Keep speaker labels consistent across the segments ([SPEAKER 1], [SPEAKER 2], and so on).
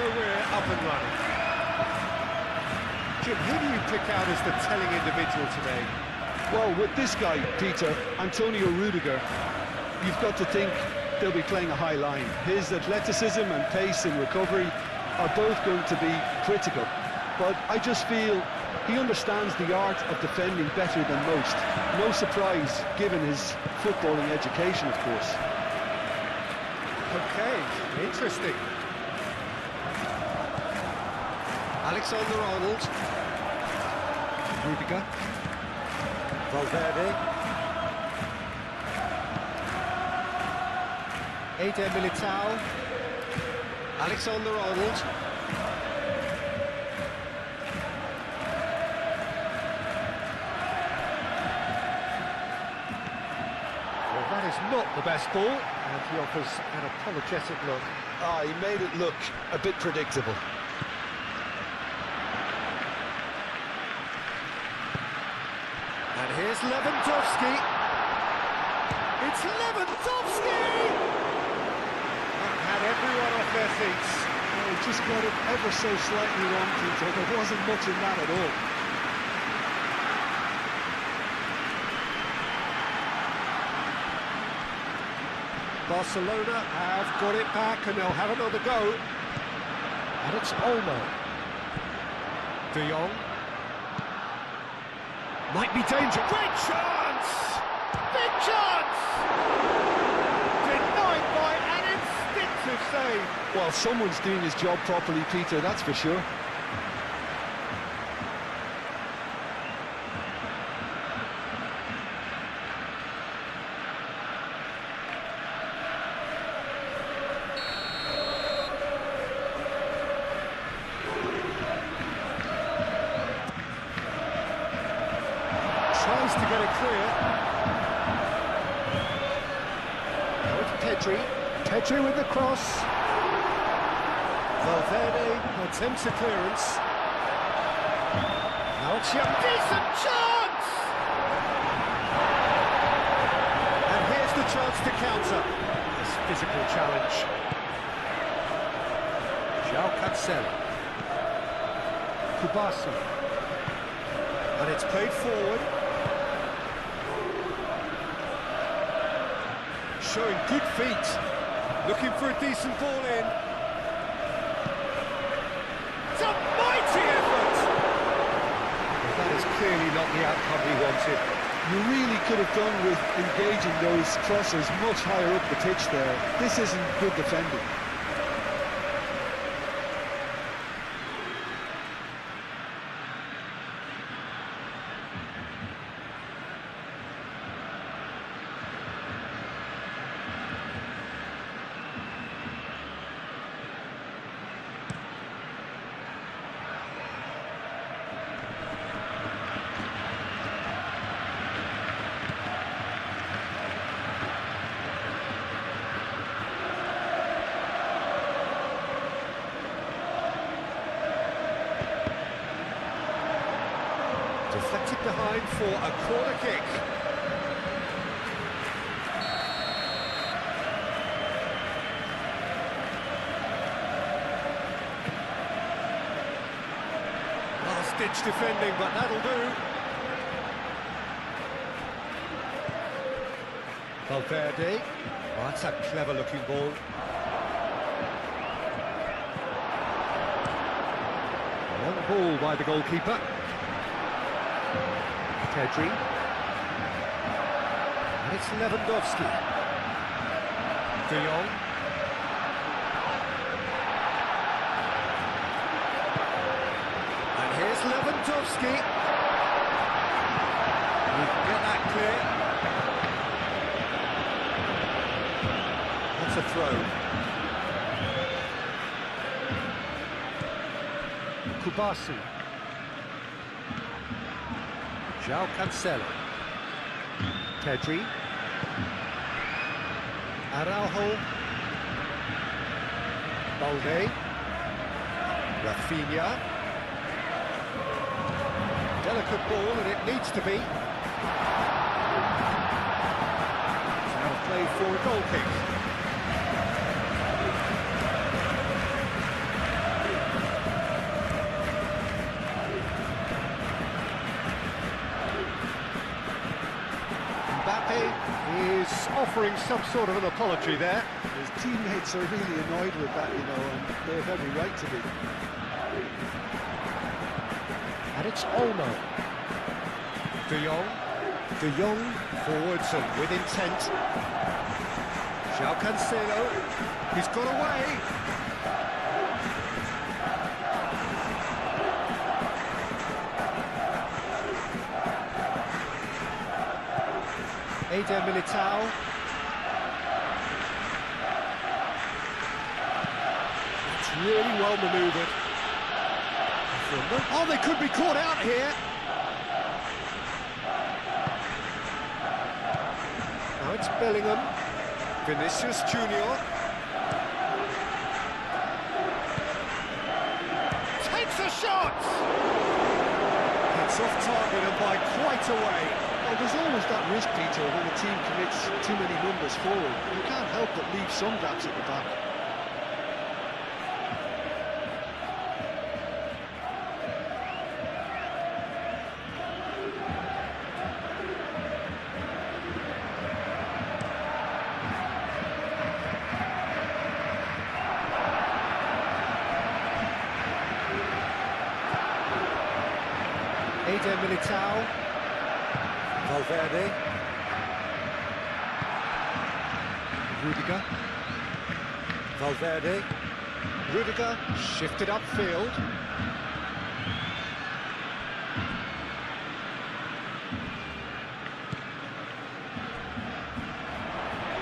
[SPEAKER 1] so we're up and running. Jim, who do you pick out as the telling individual today?
[SPEAKER 2] Well, with this guy, Peter, Antonio Rudiger, you've got to think they'll be playing a high line. His athleticism and pace in recovery are both going to be critical. But I just feel he understands the art of defending better than most. No surprise, given his footballing education, of course.
[SPEAKER 1] Okay, interesting. Alexander-Arnold. Rudiger. Valverde. Eder Militao. Alexander-Arnold. Well, that is not the best ball, and he offers an apologetic look.
[SPEAKER 2] Ah, he made it look a bit predictable.
[SPEAKER 1] And here's Lewandowski. It's Lewandowski! That had everyone off their seats.
[SPEAKER 2] Oh, he just got it ever so slightly wrong, Peter. There wasn't much in that at all.
[SPEAKER 1] Barcelona have got it back and they'll have another go. And it's Olmo. De Jong. Might be danger. Great chance! Big chance! Denied by an instinctive save.
[SPEAKER 2] Well, someone's doing his job properly, Peter, that's for sure.
[SPEAKER 1] Tries to get it clear. Now it's Pedri. Pedri with the cross. Valverde attempts a clearance. Now it's Young. Decent chance! And here's the chance to counter. This physical challenge. João Cancelo. Kubasi. And it's played forward. Showing good feet, looking for a decent ball in. It's a mighty effort! That is clearly not the outcome he wanted.
[SPEAKER 2] You really could have done with engaging those crosses much higher up the pitch there. This isn't good defending.
[SPEAKER 1] Deflected behind for a corner kick. Last-ditch defending, but that'll do. Valverde. Oh, that's a clever-looking ball. Long ball by the goalkeeper. Pedri. And it's Lewandowski. De Jong. And here's Lewandowski. He can get that clear. That's a throw. Kubasi. João Cancelo. Pedri. Araujo. Balde. Rafinha. Delicate ball, and it needs to be. Now play for a goal kick. offering some sort of an apology there.
[SPEAKER 2] His teammates are really annoyed with that, you know, and they have every right to be.
[SPEAKER 1] And it's Olmo. De Jong forwards and with intent. João Cancelo, he's got away. Eder Militao. That's really well manoeuvred. Oh, they could be caught out here. Now it's Bellingham. Vinicius Junior. Takes a shot! It's off target and by quite a way.
[SPEAKER 2] Well, there's always that risk, Peter, when a team commits too many numbers forward. You can't help but leave some gaps at the back.
[SPEAKER 1] Eder Militao. Valverde. Rudiger. Valverde. Rudiger shifted upfield.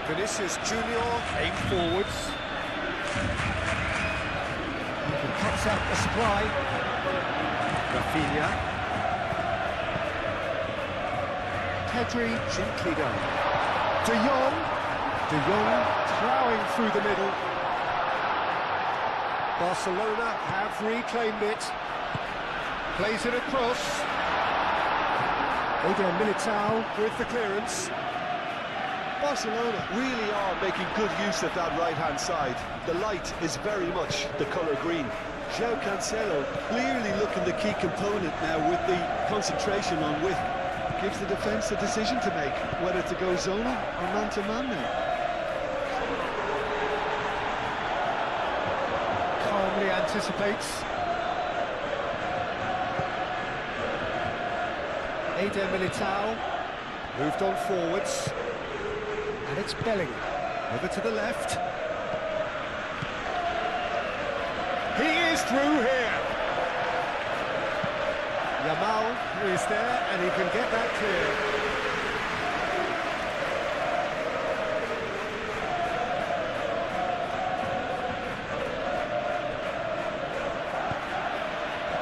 [SPEAKER 1] Vinicius Junior came forwards. He cuts out the supply. Rafinha. Pedri, gently done. De Jong ploughing through the middle. Barcelona have reclaimed it. Plays it across. Eder Militao with the clearance.
[SPEAKER 2] Barcelona really are making good use of that right-hand side. The light is very much the colour green. João Cancelo clearly looking the key component now with the concentration on width. Gives the defence a decision to make, whether to go zonal or man-to-man now.
[SPEAKER 1] Calmly anticipates. Eder Militao moved on forwards. And it's Bellingham. Over to the left. He is through here. Yamal is there, and he can get that clear.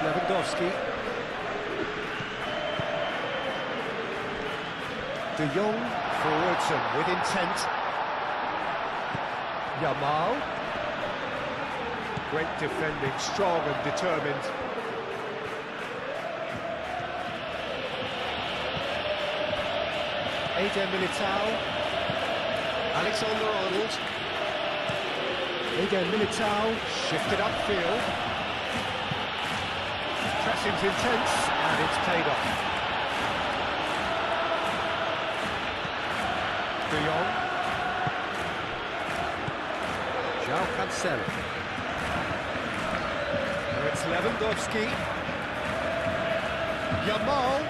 [SPEAKER 1] Lewandowski. De Jong forwards and with intent. Yamal. Great defending, strong and determined. Eder Militao. Alexander-Arnold. Eder Militao shifted upfield. Pressing's intense and it's paid off. De Jong. João Cancelo. Now it's Lewandowski. Yamal,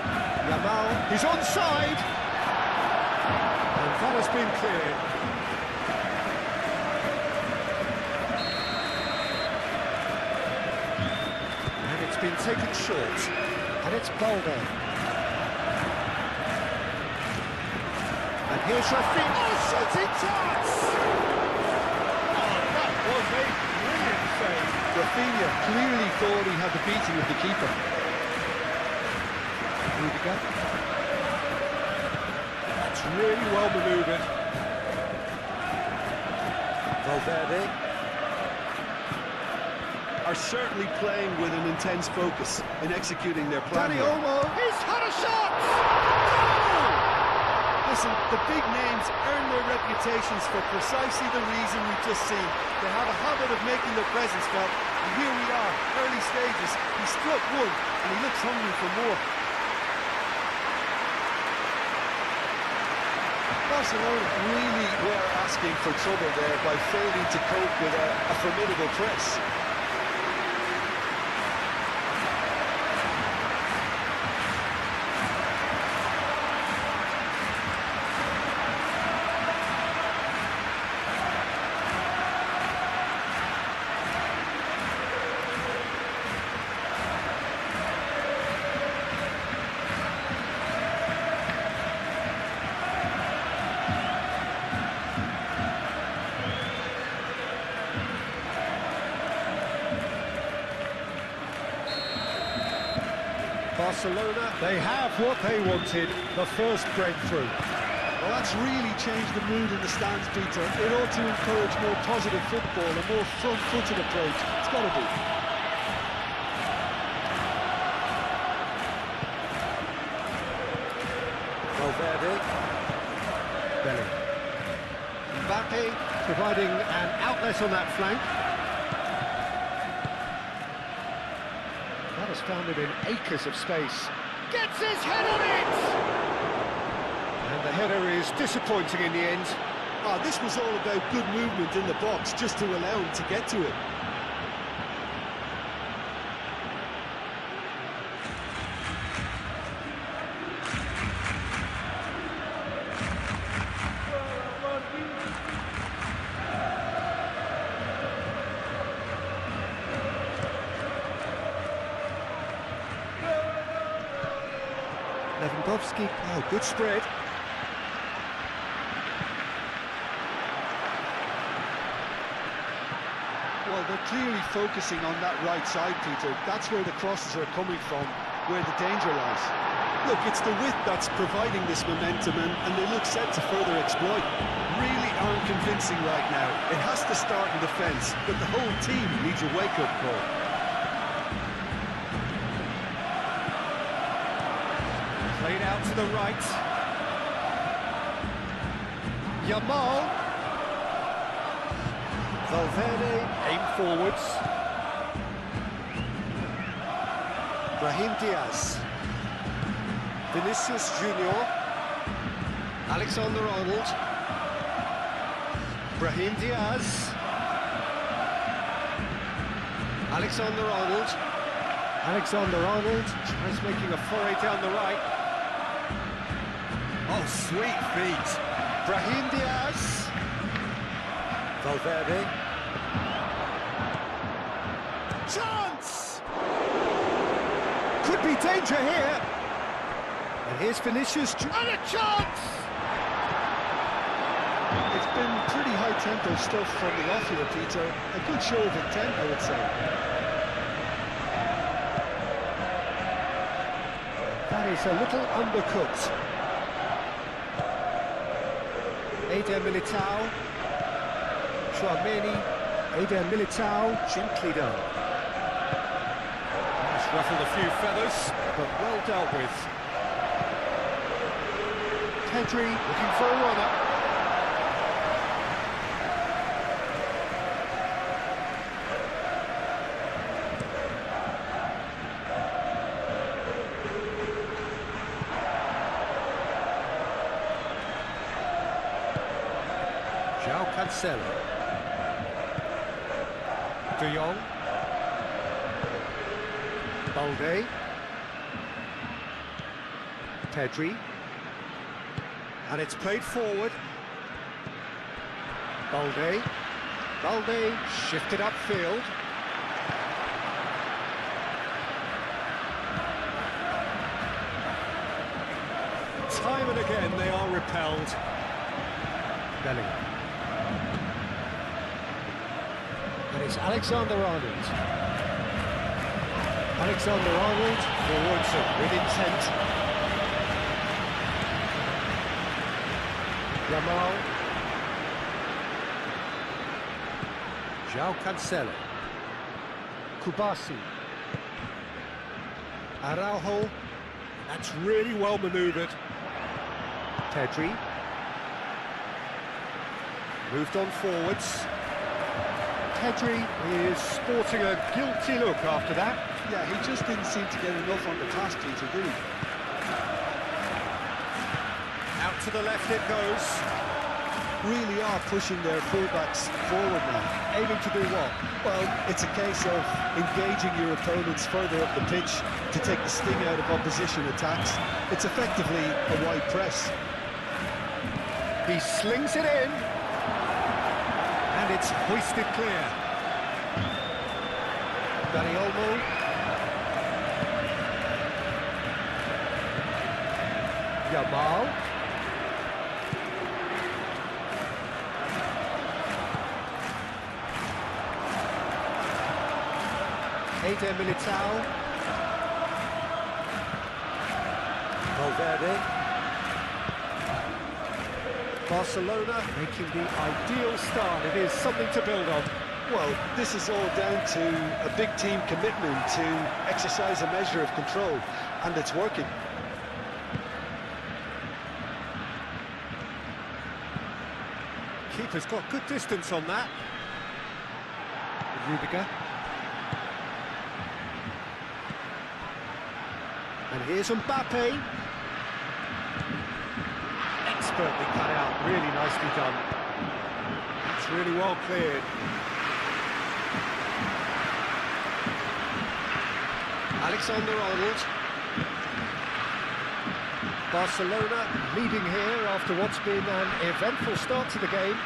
[SPEAKER 1] he's onside. And that has been cleared. And it's been taken short. And it's Balde. And here's Rafinha. Oh, shooting chance! Oh, that was a brilliant save.
[SPEAKER 2] Rafinha clearly thought he had the beating of the keeper.
[SPEAKER 1] Rudiger. That's really well manoeuvred. Valverde.
[SPEAKER 2] Are certainly playing with an intense focus in executing their plan.
[SPEAKER 1] Dani Olmo, he's had a shot!
[SPEAKER 2] Listen, the big names earn their reputations for precisely the reason we've just seen. They have a habit of making their presence felt, and here we are, early stages. He struck one, and he looks hungry for more. Barcelona really were asking for trouble there by failing to cope with a formidable press.
[SPEAKER 1] Barcelona, they have what they wanted, the first breakthrough.
[SPEAKER 2] Well, that's really changed the mood in the stands, Peter. It ought to encourage more positive football, a more front-footed approach. It's got to be.
[SPEAKER 1] Valverde. Belly. Mbappe providing an outlet on that flank. That has found him in acres of space. Gets his head on it! And the header is disappointing in the end.
[SPEAKER 2] Ah, this was all about good movement in the box, just to allow him to get to it.
[SPEAKER 1] Lewandowski, oh, good spread.
[SPEAKER 2] Well, they're clearly focusing on that right side, Peter. That's where the crosses are coming from, where the danger lies. Look, it's the width that's providing this momentum, and they look set to further exploit. Really aren't convincing right now. It has to start in defence, but the whole team needs a wake-up call.
[SPEAKER 1] Played out to the right. Yamal. Valverde, aim forwards. Brahim Diaz. Vinicius Junior. Alexander-Arnold. Brahim Diaz. Alexander-Arnold. Alexander-Arnold tries making a foray down the right. Oh, sweet feet. Brahim Diaz. Valverde. Chance! Could be danger here. And here's Vinicius. And a chance!
[SPEAKER 2] It's been pretty high-tempo stuff from the off here, Peter. A good show of intent, I would say.
[SPEAKER 1] That is a little undercooked. Eder Militao. Chouameni. Eder Militao. Gently done. That's ruffled a few feathers, but well dealt with. Pedri looking for a runner. Cancelo. De Jong. Balde. Pedri. And it's played forward. Balde. Balde shifted upfield. Time and again they are repelled. Bellingham. And it's Alexander-Arnold. Alexander-Arnold forwards with intent. Yamal. João Cancelo. Kubasi. Araujo. That's really well manoeuvred. Pedri. Moved on forwards. Pedri is sporting a guilty look after that.
[SPEAKER 2] Yeah, he just didn't seem to get enough on the pass, Peter, did he?
[SPEAKER 1] Out to the left it goes.
[SPEAKER 2] Really are pushing their fullbacks forward now.
[SPEAKER 1] Aiming to do what?
[SPEAKER 2] Well, it's a case of engaging your opponents further up the pitch to take the sting out of opposition attacks. It's effectively a wide press.
[SPEAKER 1] He slings it in. And it's hoisted clear. Dani Olmo. Yamal. Eder Militao. Valverde. Barcelona making the ideal start. It is something to build on.
[SPEAKER 2] Well, this is all down to a big team commitment to exercise a measure of control, and it's working.
[SPEAKER 1] Keeper's got good distance on that. Rudiger. And here's Mbappe. Expertly cut out, really nicely done. It's really well cleared. Alexander-Arnold. Barcelona leading here after what's been an eventful start to the game.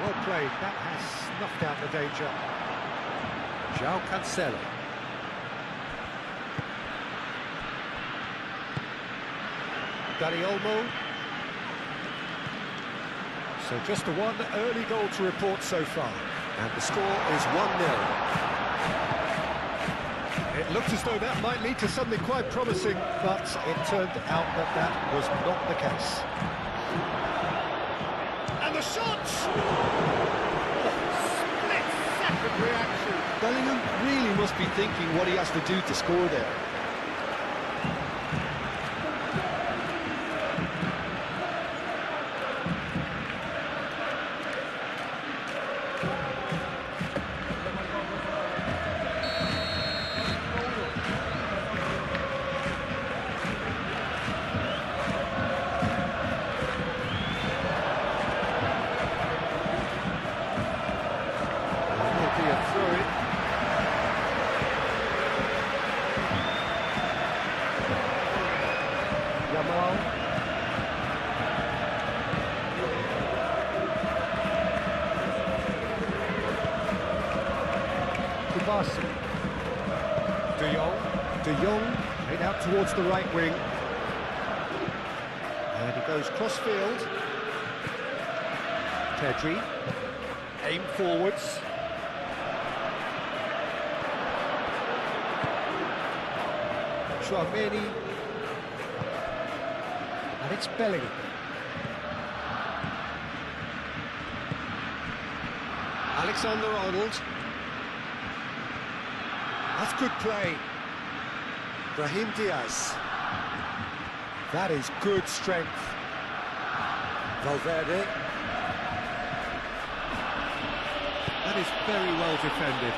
[SPEAKER 1] Well played, that has snuffed out the danger. João Cancelo. Dani Olmo. So just the one early goal to report so far. And the score is 1-0. It looked as though that might lead to something quite promising, but it turned out that that was not the case. And the shot! Split-second reaction.
[SPEAKER 2] Bellingham really must be thinking what he has to do to score there.
[SPEAKER 1] Yamal. Kubasi. De Jong played out towards the right wing. And he goes cross-field. Pedri. Aim forwards. Tchouaméni. And it's Bellingham. Alexander-Arnold. That's good play. Brahim Diaz. That is good strength. Valverde. That is very well defended.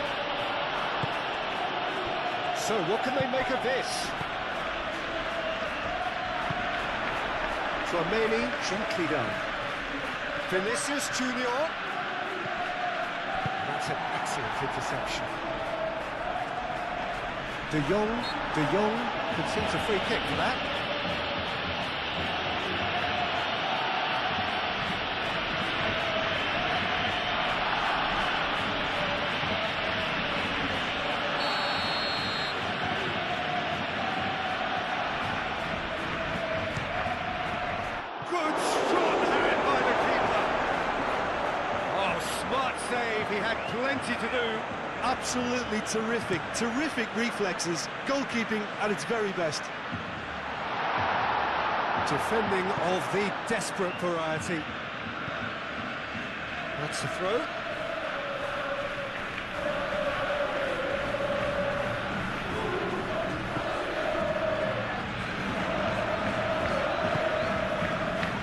[SPEAKER 1] So what can they make of this? Tchouaméni, gently done. Vinicius Junior. That's an excellent interception. De Jong concedes a free kick for that. Good strong hand by the keeper. Oh, smart save, he had plenty to do.
[SPEAKER 2] Absolutely terrific, terrific reflexes, goalkeeping at its very best.
[SPEAKER 1] Defending of the desperate variety. That's a throw.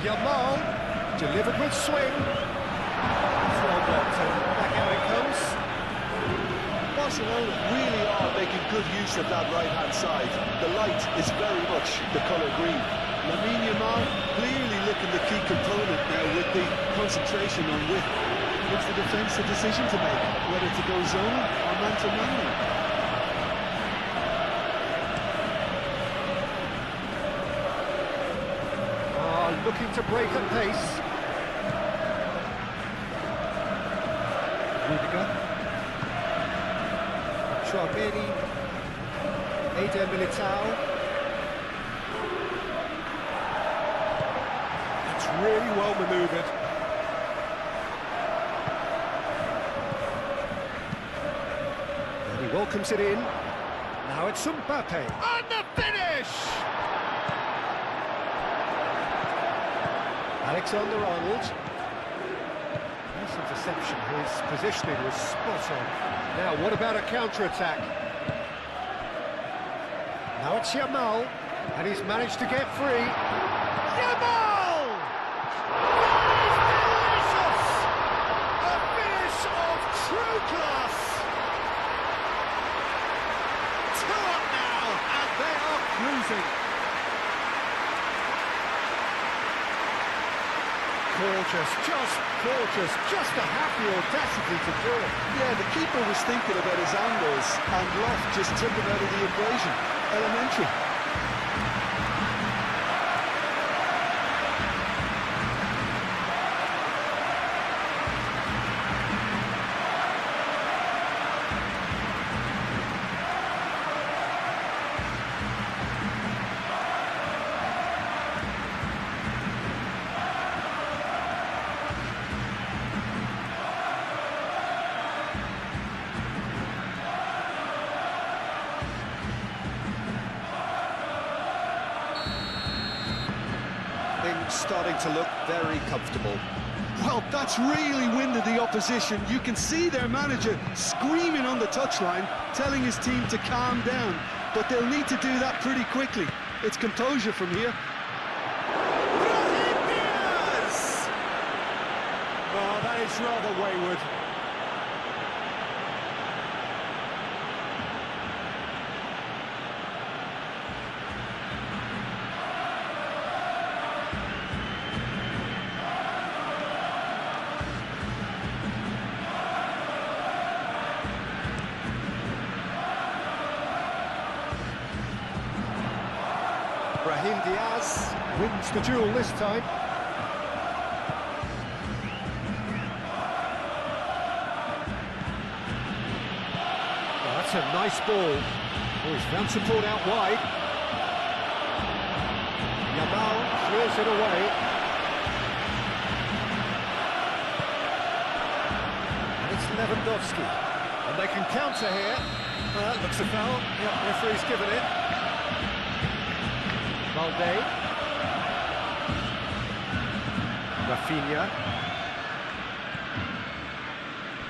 [SPEAKER 1] Yamal, delivered with swing. It's well blocked, and back out it comes.
[SPEAKER 2] Barcelona really are making good use of that right-hand side. The light is very much the colour green. Lamine Yamal clearly looking the key component now with the concentration on width. Gives the defence a decision to make, whether to go zone or man-to-man.
[SPEAKER 1] Looking to break at pace. Rudiger. Chouameni. Eder Militao. That's really well manoeuvred. And he welcomes it in. Now it's Mbappe. And the finish! Alexander-Arnold. Nice interception, his positioning was spot on. Now, what about a counter-attack? Now it's Yamal, and he's managed to get free. Yamal! That is delicious! A finish of true class! 2 up now, and they are cruising. Gorgeous, just to have the audacity to do it.
[SPEAKER 2] Yeah, the keeper was thinking about his angles, and Loft just took him out of the equation. Elementary.
[SPEAKER 1] Starting to look very comfortable.
[SPEAKER 2] Well, that's really winded the opposition. You can see their manager screaming on the touchline, telling his team to calm down. But they'll need to do that pretty quickly. It's composure from here.
[SPEAKER 1] Oh, that is rather wayward. Brahim Diaz wins the duel this time. Oh, that's a nice ball. Oh, he's found support out wide. Yamal clears it away. And it's Lewandowski. And they can counter here. That looks a foul. Yep, referee's given it. Valde. Rafinha.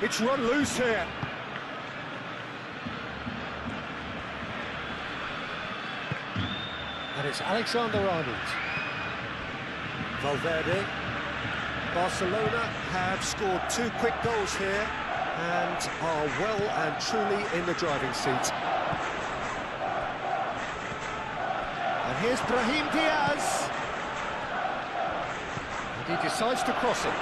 [SPEAKER 1] It's run loose here. And it's Alexander-Arnold. Valverde. Barcelona have scored 2 quick goals here and are well and truly in the driving seat. And here's Brahim Diaz. And he decides to cross it.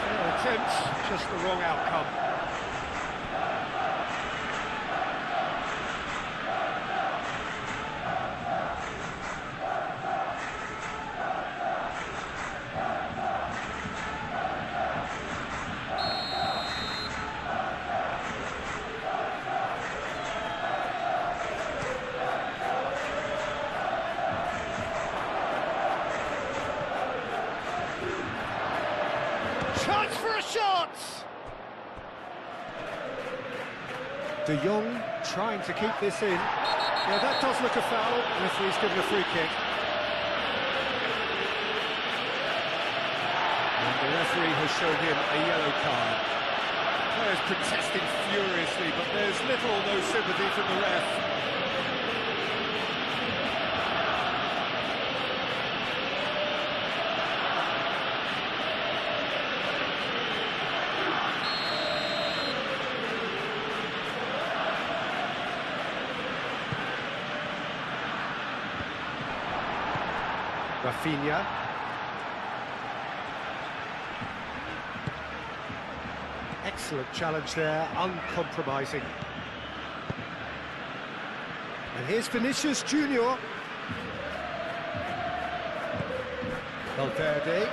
[SPEAKER 1] Fair attempt, just the wrong outcome. Chance for a shot! De Jong trying to keep this in. Yeah, that does look a foul. Referee's given a free kick. And the referee has shown him a yellow card. Players protesting furiously, but there's little or no sympathy from the ref. Rafinha. Excellent challenge there, uncompromising. And here's Vinicius Junior. Valverde.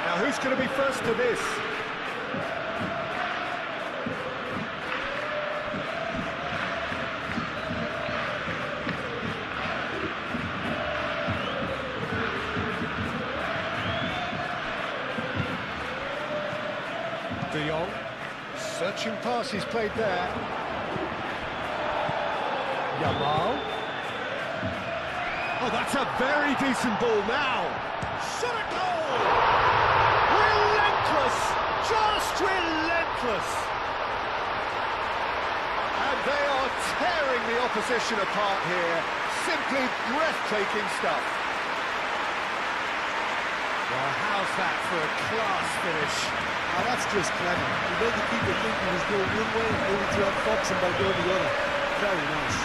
[SPEAKER 1] Now who's going to be first to this? De Jong, searching passes played there. Yamal. Oh, that's a very decent ball now. Shot a goal! Relentless! Just relentless! And they are tearing the opposition apart here. Simply breathtaking stuff. Well, how's that for a class finish?
[SPEAKER 2] Oh, that's just clever. You made the keeper think he was going one way, only to have Fox and by going the other. Very nice.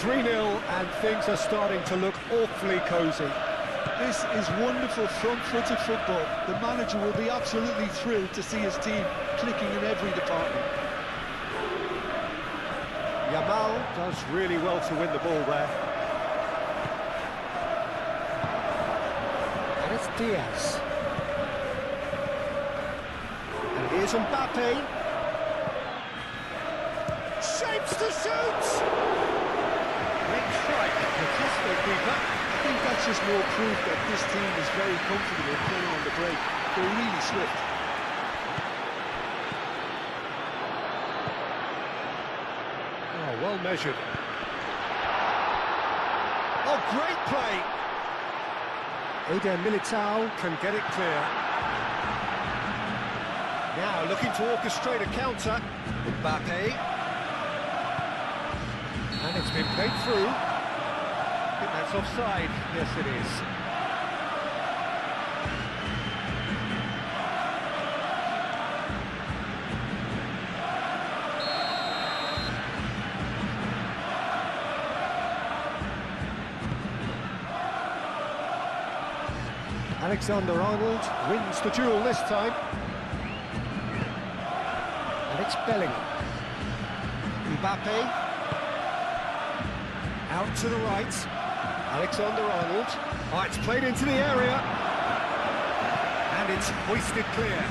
[SPEAKER 1] 3-0 and things are starting to look awfully cosy.
[SPEAKER 2] This is wonderful front-footed football. The manager will be absolutely thrilled to see his team clicking in every department.
[SPEAKER 1] Yamal does really well to win the ball there. And it's Diaz. And here's Mbappe. Shapes to shoot! Great strike, the test keeper.
[SPEAKER 2] I think that's just more proof that this team is very comfortable playing on the break. They're really swift.
[SPEAKER 1] Oh, well measured. Oh, great play! Eder Militao can get it clear. Now looking to orchestrate a counter. Mbappe. And it's been played through. I think that's offside. Yes, it is. Alexander-Arnold wins the duel this time. And it's Bellingham. Mbappe. Out to the right. Alexander-Arnold. Oh, it's played into the area. And it's hoisted clear.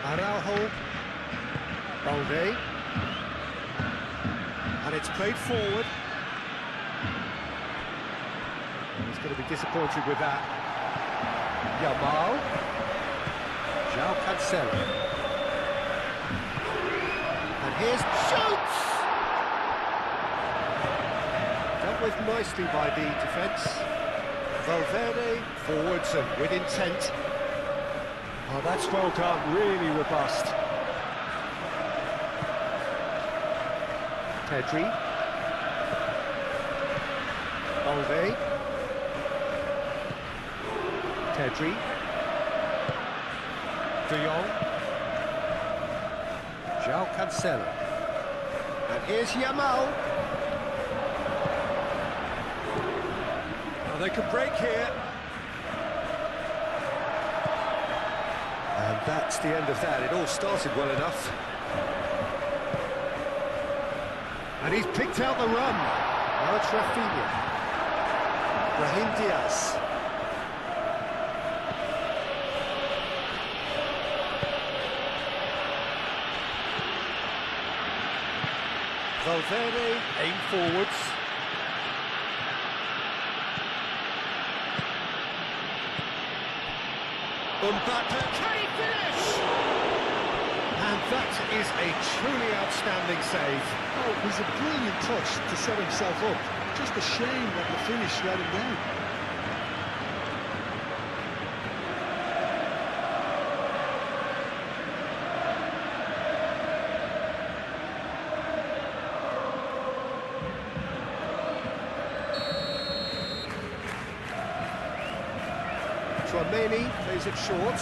[SPEAKER 1] Araujo. Balde. And it's played forward. He's going to be disappointed with that. Yamal. João Cancelo. And here's shoots! Dealt with nicely by the defence. Valverde forwards and with intent. Oh, that's well done, really robust. Pedri. Balde. Pedri. De Jong. João Cancelo. And here's Yamal. Well, they could break here. And that's the end of that. It all started well enough. And he's picked out the run. Now it's Rafinha. Brahim Diaz. Valverde, aim forwards. Mbappe, can he finish? And that is a truly outstanding save.
[SPEAKER 2] Oh, it was a brilliant touch to set himself up. Just a shame that the finish let him down.
[SPEAKER 1] Tramini plays it short.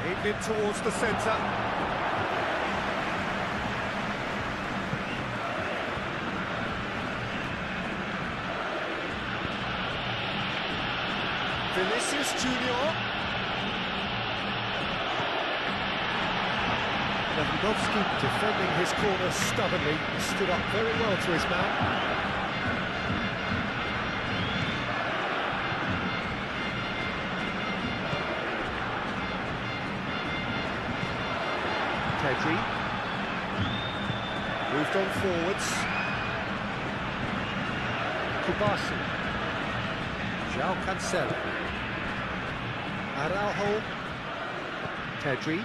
[SPEAKER 1] Aimed in towards the centre. Vinicius Junior. Lewandowski defending his corner stubbornly. He stood up very well to his man. Pedri. Moved on forwards. Kubasi. João Cancelo. Araujo. Pedri.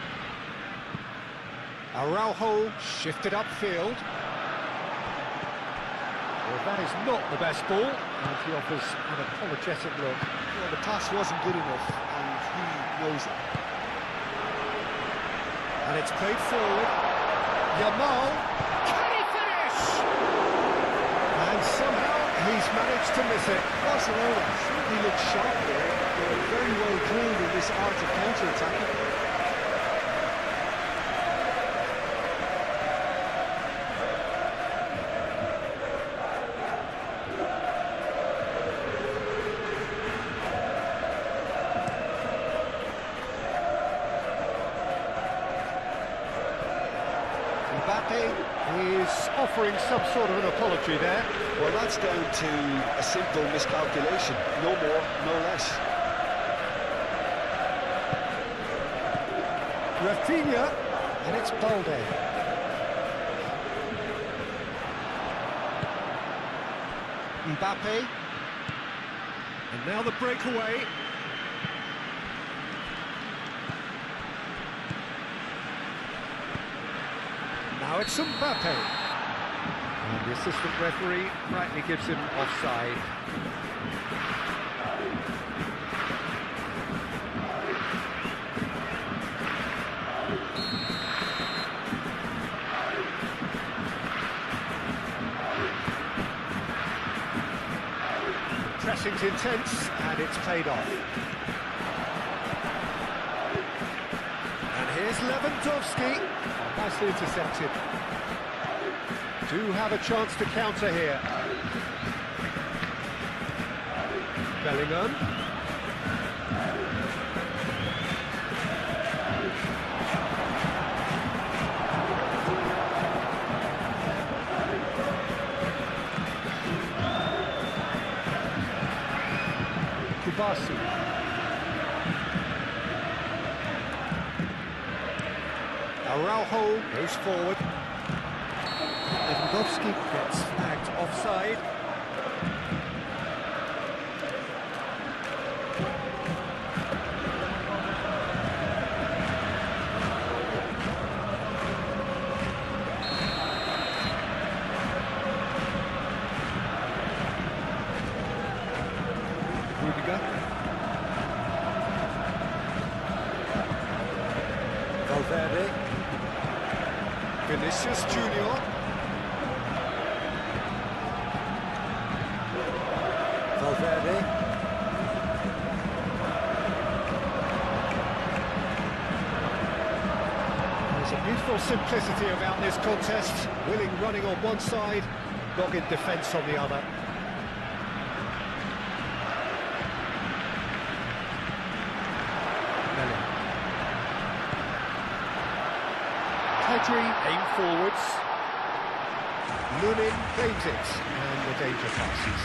[SPEAKER 1] Araujo shifted upfield. Well, that is not the best ball, and he offers an apologetic look.
[SPEAKER 2] Well, the pass wasn't good enough, and he knows it.
[SPEAKER 1] And it's played forward. Yamal. Can he finish? And somehow he's managed to miss it.
[SPEAKER 2] Barcelona certainly looked sharp there. They're very well drilled in this art of counter-attacking.
[SPEAKER 1] Mbappe is offering some sort of an apology there.
[SPEAKER 2] Well, that's down to a simple miscalculation. No more, no less.
[SPEAKER 1] Rafinha, and it's Balde. Mbappe. And now the breakaway. Now it's Mbappe. And the assistant referee rightly gives him offside. Pressing's intense, and it's paid off. And here's Lewandowski. Nicely intercepted. Do have a chance to counter here. Bellingham. Kubasi. Araujo goes forward. Lewandowski gets flagged offside. Rudiger. Valverde. Vinicius Junior. Valverde. There's a beautiful simplicity about this contest. Willing running on one side, dogged defence on the other. Pedri aim forwards. Lunin claims it, and the danger passes.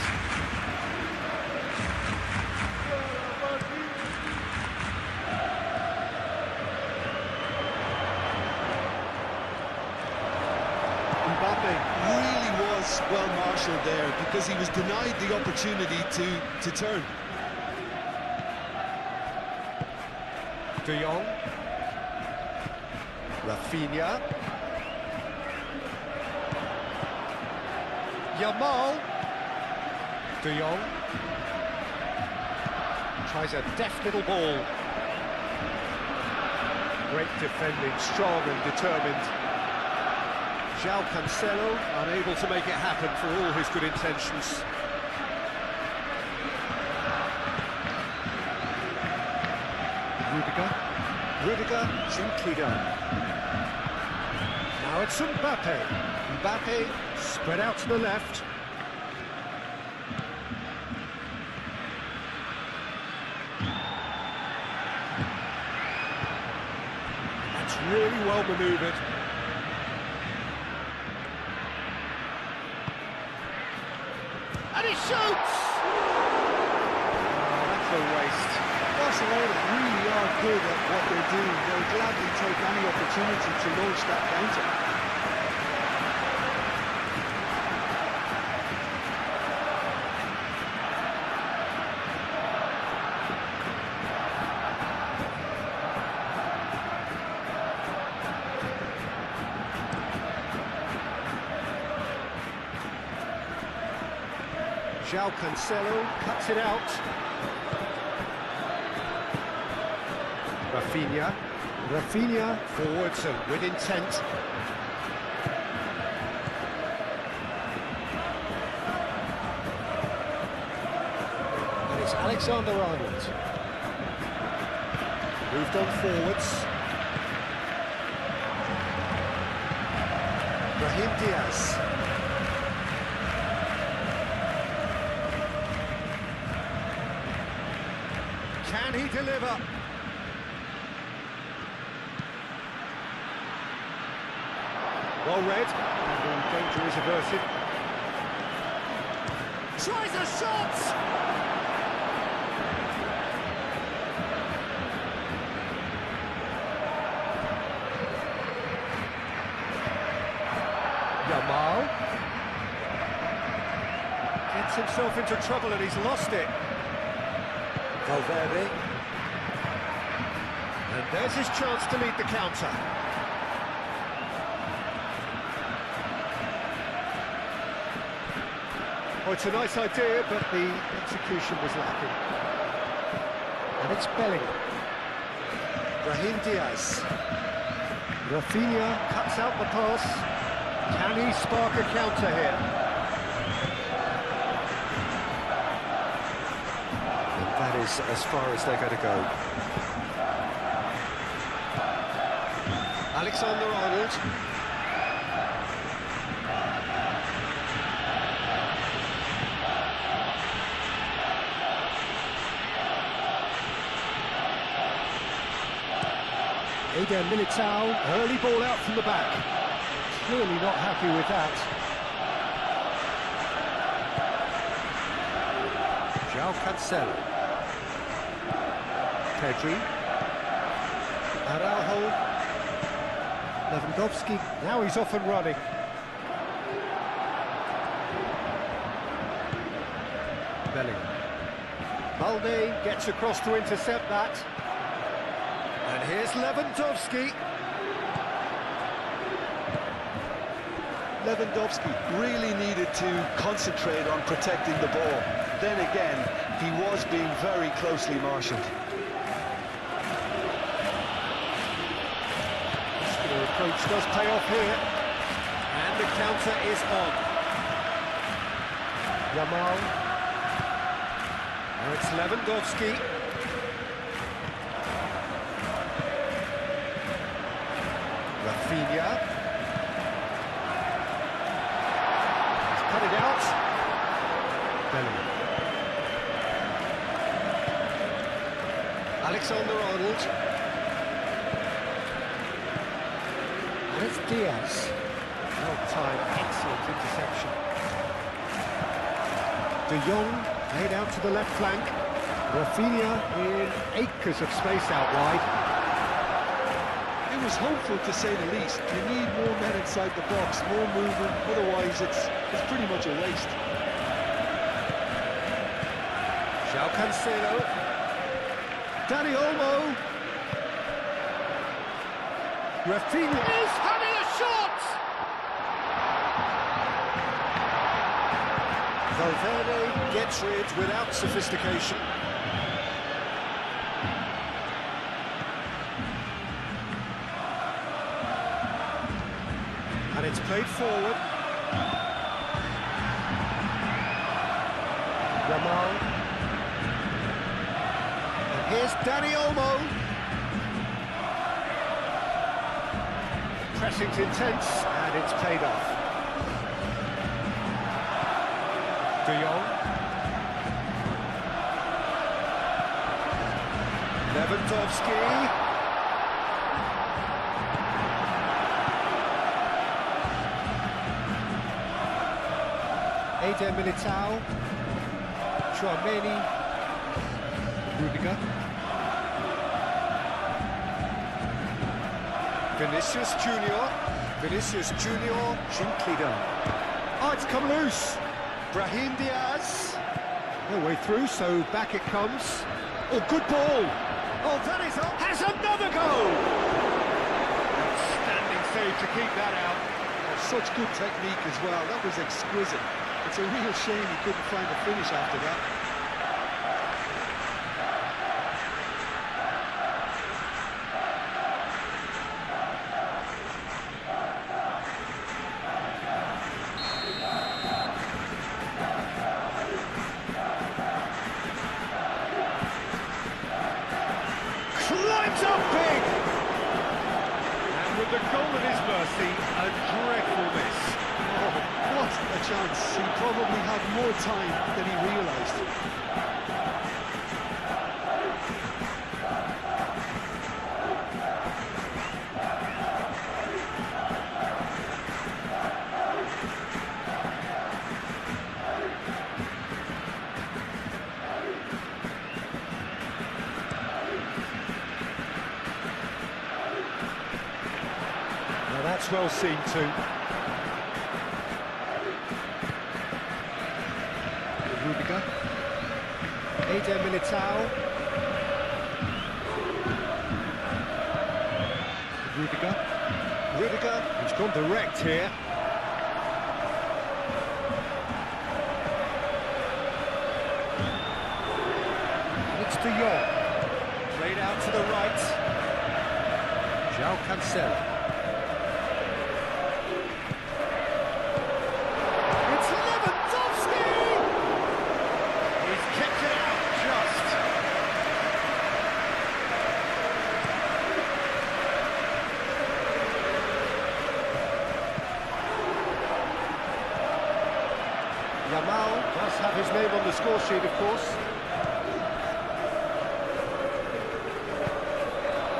[SPEAKER 1] Mbappe
[SPEAKER 2] Really was well marshalled there because he was denied the opportunity to turn.
[SPEAKER 1] De Jong. Rafinha. Yamal. De Jong. Tries a deft little ball. Great defending, strong and determined. João Cancelo unable to make it happen for all his good intentions. Rudiger, gently done. Now it's Mbappe. Mbappe spread out to the left. That's really well manoeuvred. And he shoots! Oh, that's a waste.
[SPEAKER 2] Barcelona really are good at what they're doing. They'll gladly take any opportunity to launch that counter.
[SPEAKER 1] João Cancelo cuts it out. Rafinha forwards and with intent. And it's Alexander-Arnold. Moved on forwards. Brahim Diaz. Can he deliver? Well read, and danger is averted. Tries a shot! Yamal gets himself into trouble and he's lost it. Valverde. And there's his chance to lead the counter. Oh, it's a nice idea, but the execution was lacking. And it's Bellingham. Brahim Diaz. Rafinha cuts out the pass. Can he spark a counter here? And that is as far as they're going to go. Alexander-Arnold. Eder Militao, early ball out from the back. Clearly not happy with that. João Cancelo. Pedri. Araujo. Lewandowski, now he's off and running. Bellingham. Balde gets across to intercept that. And here's Lewandowski.
[SPEAKER 2] Lewandowski really needed to concentrate on protecting the ball. Then again, he was being very closely marshalled.
[SPEAKER 1] The approach does pay off here. And the counter is on. Yamal. Now it's Lewandowski. Rafinha. He's cut it out. Bellingham. Alexander-Arnold. And it's Diaz. Well-timed, excellent interception. De Jong laid out to the left flank. Rafinha in acres of space out wide.
[SPEAKER 2] It was hopeful, to say the least. You need more men inside the box, more movement, otherwise it's pretty much a waste.
[SPEAKER 1] João Cancelo. Dani Olmo. Rafinha is having a shot! Valverde gets rid without sophistication. And it's played forward. Yamal. And here's Dani Olmo. Pressing's intense, and it's paid off. De Jong. Lewandowski. Eder Militao. Chouameni. Rudiger. Vinicius Junior. Vinicius Junior. Gently done. Oh, it's come loose. Brahim Diaz. No way through, so back it comes. Oh, good ball. Oh, that is up. Has another goal. Outstanding save to keep that out.
[SPEAKER 2] Oh, such good technique as well. That was exquisite. It's a real shame he couldn't find a finish after that.
[SPEAKER 1] Climbs up big! And with the goal at his mercy, a dreadful miss.
[SPEAKER 2] Oh, what a chance. He probably had more time than he realised.
[SPEAKER 1] Now that's well seen too. Rudiger. Eder Militao. Rudiger. Rudiger, he's gone direct here. It's De Jong. Played out to the right. João Cancelo. It's Lewandowski! He's kicked it out just. Yamal does have his name on the score sheet, of course.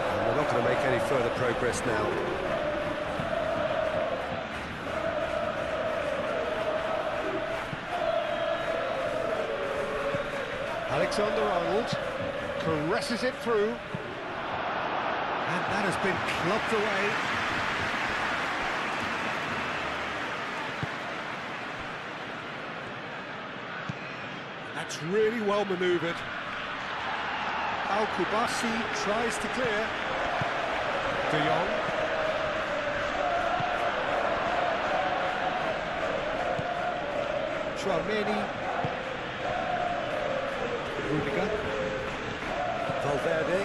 [SPEAKER 1] And we're not going to make any further progress now. Alexander-Arnold caresses it through, and that has been clubbed away. That's really well manoeuvred. Al-Kubasi tries to clear. De Jong. Chouameni. Rudiger. Valverde.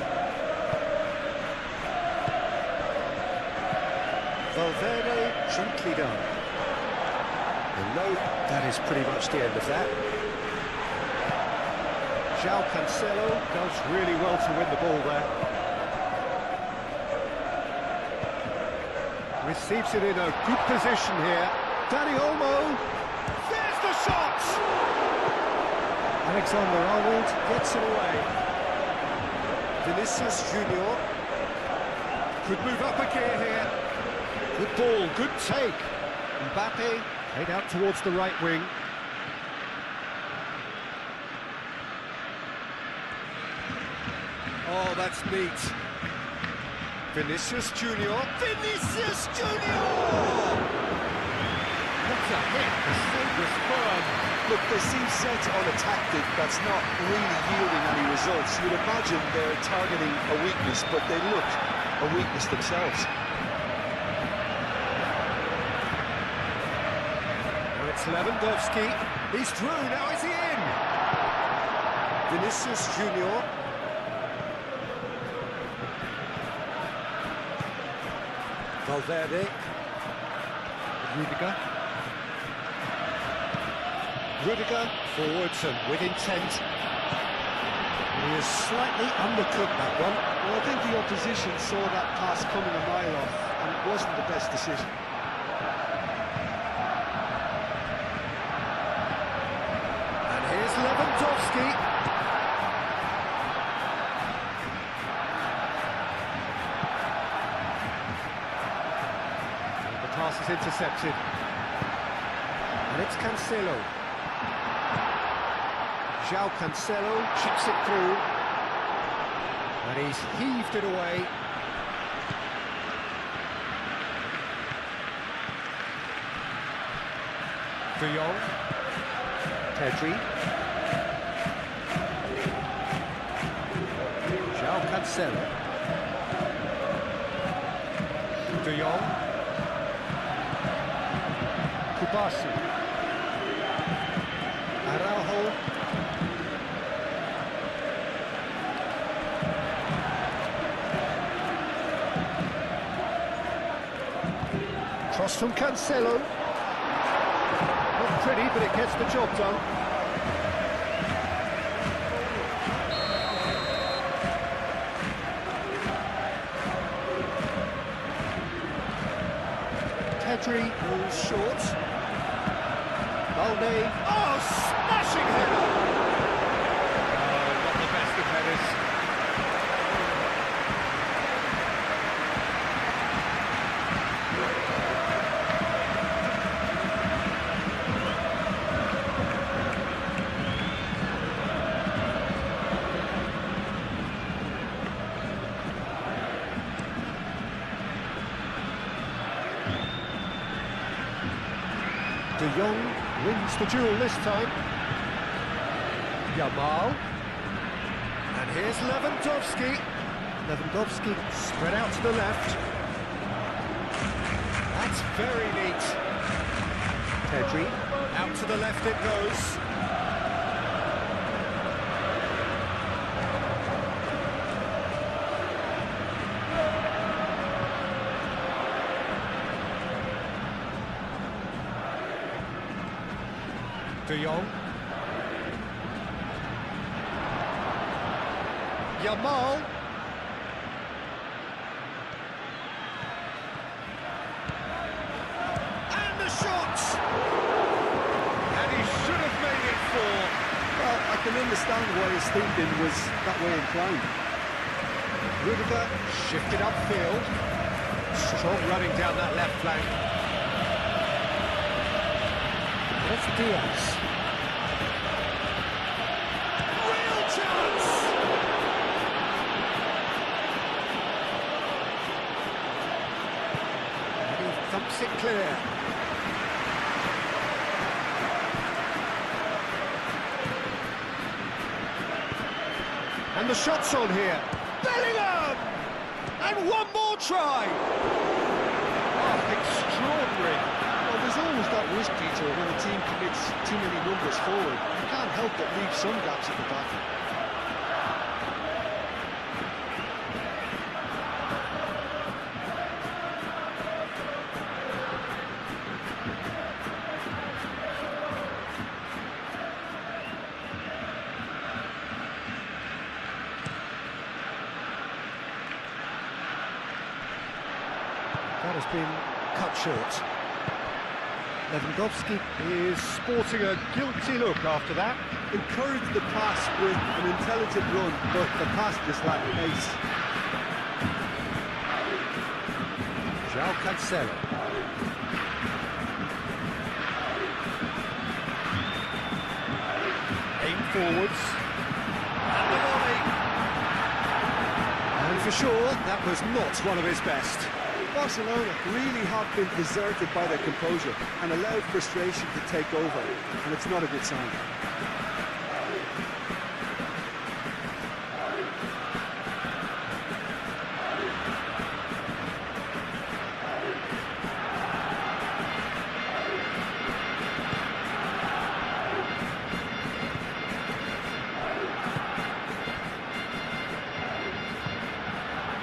[SPEAKER 1] Valverde, gently done. And no, that is pretty much the end of that. João Cancelo does really well to win the ball there. Receives it in a good position here. Dani Olmo. There's the shot! Alexander-Arnold gets it away. Vinicius Junior could move up a gear here. Good ball, good take. Mbappe played out towards the right wing. Oh, that's neat. Vinicius Junior. Vinicius Junior! What's a hit? The save was firm.
[SPEAKER 2] Look, they seem set on a tactic that's not really yielding any results. You'd imagine they're targeting a weakness, but they look a weakness themselves.
[SPEAKER 1] Lewandowski, he's through, now is he in? Vinicius Junior. Valverde. Rudiger forwards and with intent. He is slightly undercooked, that one.
[SPEAKER 2] Well, I think the opposition saw that pass coming a mile off, and it wasn't the best decision.
[SPEAKER 1] And here's Lewandowski. And the pass is intercepted. And it's Cancelo. João Cancelo chips it through. And he's heaved it away. De Jong. Pedri. João Cancelo. De Jong. Kubasi. Araujo. Cross from Cancelo. Not pretty, but it gets the job done. Pedri moves short. Balde. Oh, smashing header! Oh, not the best of headers. De Jong wins the duel this time. Yamal. And here's Lewandowski. Lewandowski spread out to the left. That's very neat. Pedri. Out to the left it goes. De Jong. Yamal. And the shot! And he should have made it four.
[SPEAKER 2] Well, I can understand why his thinking was that way inclined.
[SPEAKER 1] Rudiger shifted upfield. Strong running down that left flank. That's Diaz. Real chance! And he thumps it clear. And the shot's on here. Bellingham! And one more try! Oh, extraordinary.
[SPEAKER 2] Well, there's always that risk, Peter, when a team commits too many numbers forward. You can't help but leave some gaps at the back.
[SPEAKER 1] That has been cut short. Lewandowski is sporting a guilty look after that.
[SPEAKER 2] Encouraged the pass with an intelligent run, but the pass just lacked pace.
[SPEAKER 1] João Cancelo. Aim forwards. And the volley. And for sure, that was not one of his best.
[SPEAKER 2] Barcelona really have been deserted by their composure and allowed frustration to take over, and it's not a good sign.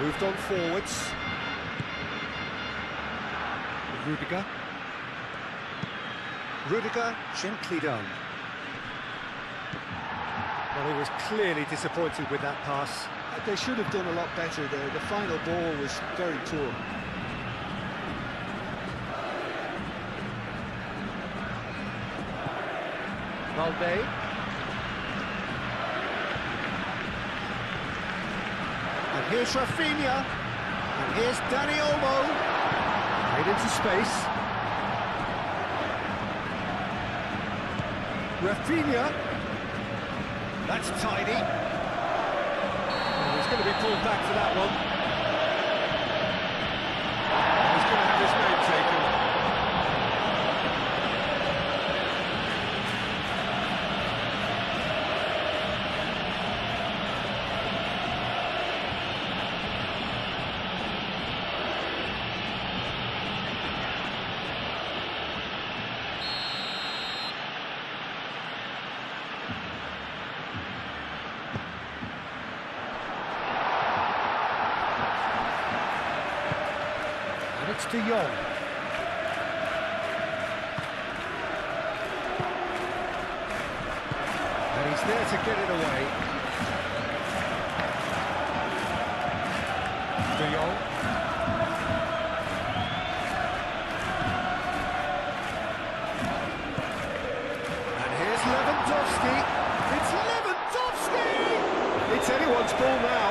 [SPEAKER 1] Moved on forwards. Rudiger. Rudiger, gently done. Well, he was clearly disappointed with that pass.
[SPEAKER 2] They should have done a lot better there. The final ball was very poor.
[SPEAKER 1] Valde. And here's Rafinha. And here's Dani Olmo. Played into space. Rafinha. That's tidy. Oh, he's going to be pulled back for that one. He's going to have his name taken. It's De Jong. And he's there to get it away. De Jong. And here's Lewandowski. It's Lewandowski! It's anyone's ball now.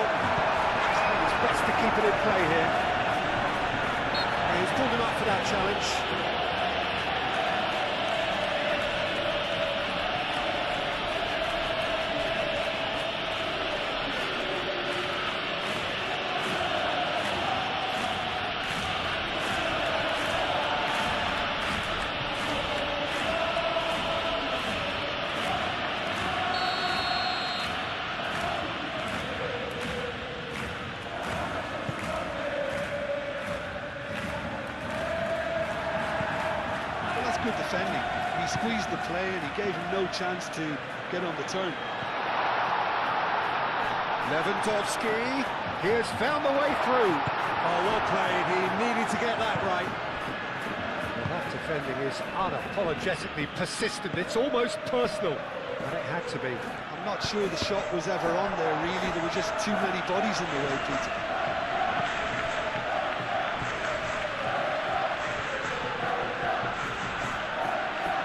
[SPEAKER 1] It's best to keep it in play here. He's pulled him up for that challenge.
[SPEAKER 2] Good defending. He squeezed the play and he gave him no chance to get on the turn.
[SPEAKER 1] Lewandowski, he has found the way through. Oh, well played, he needed to get that right. Well, that defending is unapologetically persistent, it's almost personal, and it had to be.
[SPEAKER 2] I'm not sure the shot was ever on there, really. There were just too many bodies in the way, Peter.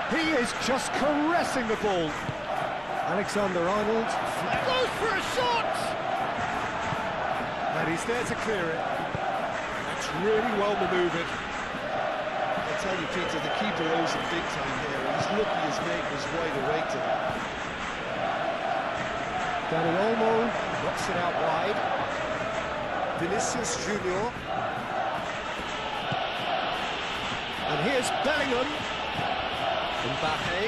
[SPEAKER 1] He is just caressing the ball. Alexander-Arnold goes for a shot! And he's there to clear it. That's really well manoeuvred.
[SPEAKER 2] I tell you, Peter, the keeper owes him big time here. He's lucky his mate was wide awake to him.
[SPEAKER 1] Dani Olmo knocks it out wide. Vinicius Junior. And here's Bellingham. Mbappe.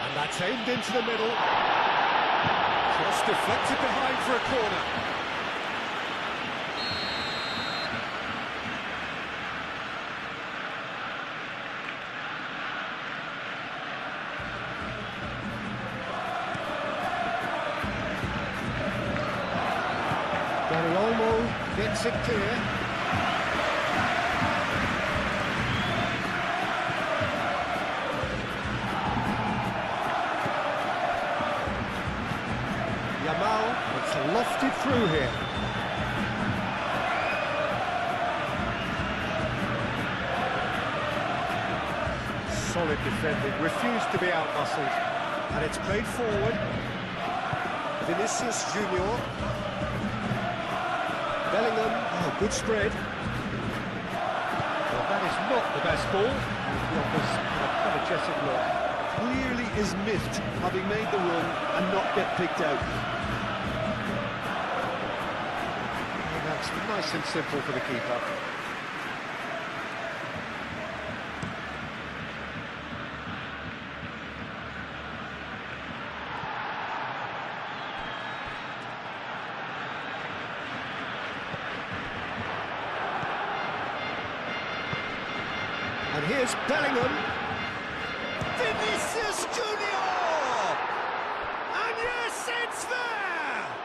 [SPEAKER 1] And that's aimed into the middle. Just deflected behind for a corner. Dani Olmo gets it clear. It's lofted through here. Solid defending, refused to be out-muscled. And it's played forward. Vinicius Junior. Bellingham, oh, good spread. Well, that is not the best ball. He offers an apologetic look.
[SPEAKER 2] Clearly is miffed, having made the run and not get picked out.
[SPEAKER 1] That's nice and simple for the keeper. And here's Bellingham. Vinicius Junior! And yes, it's there!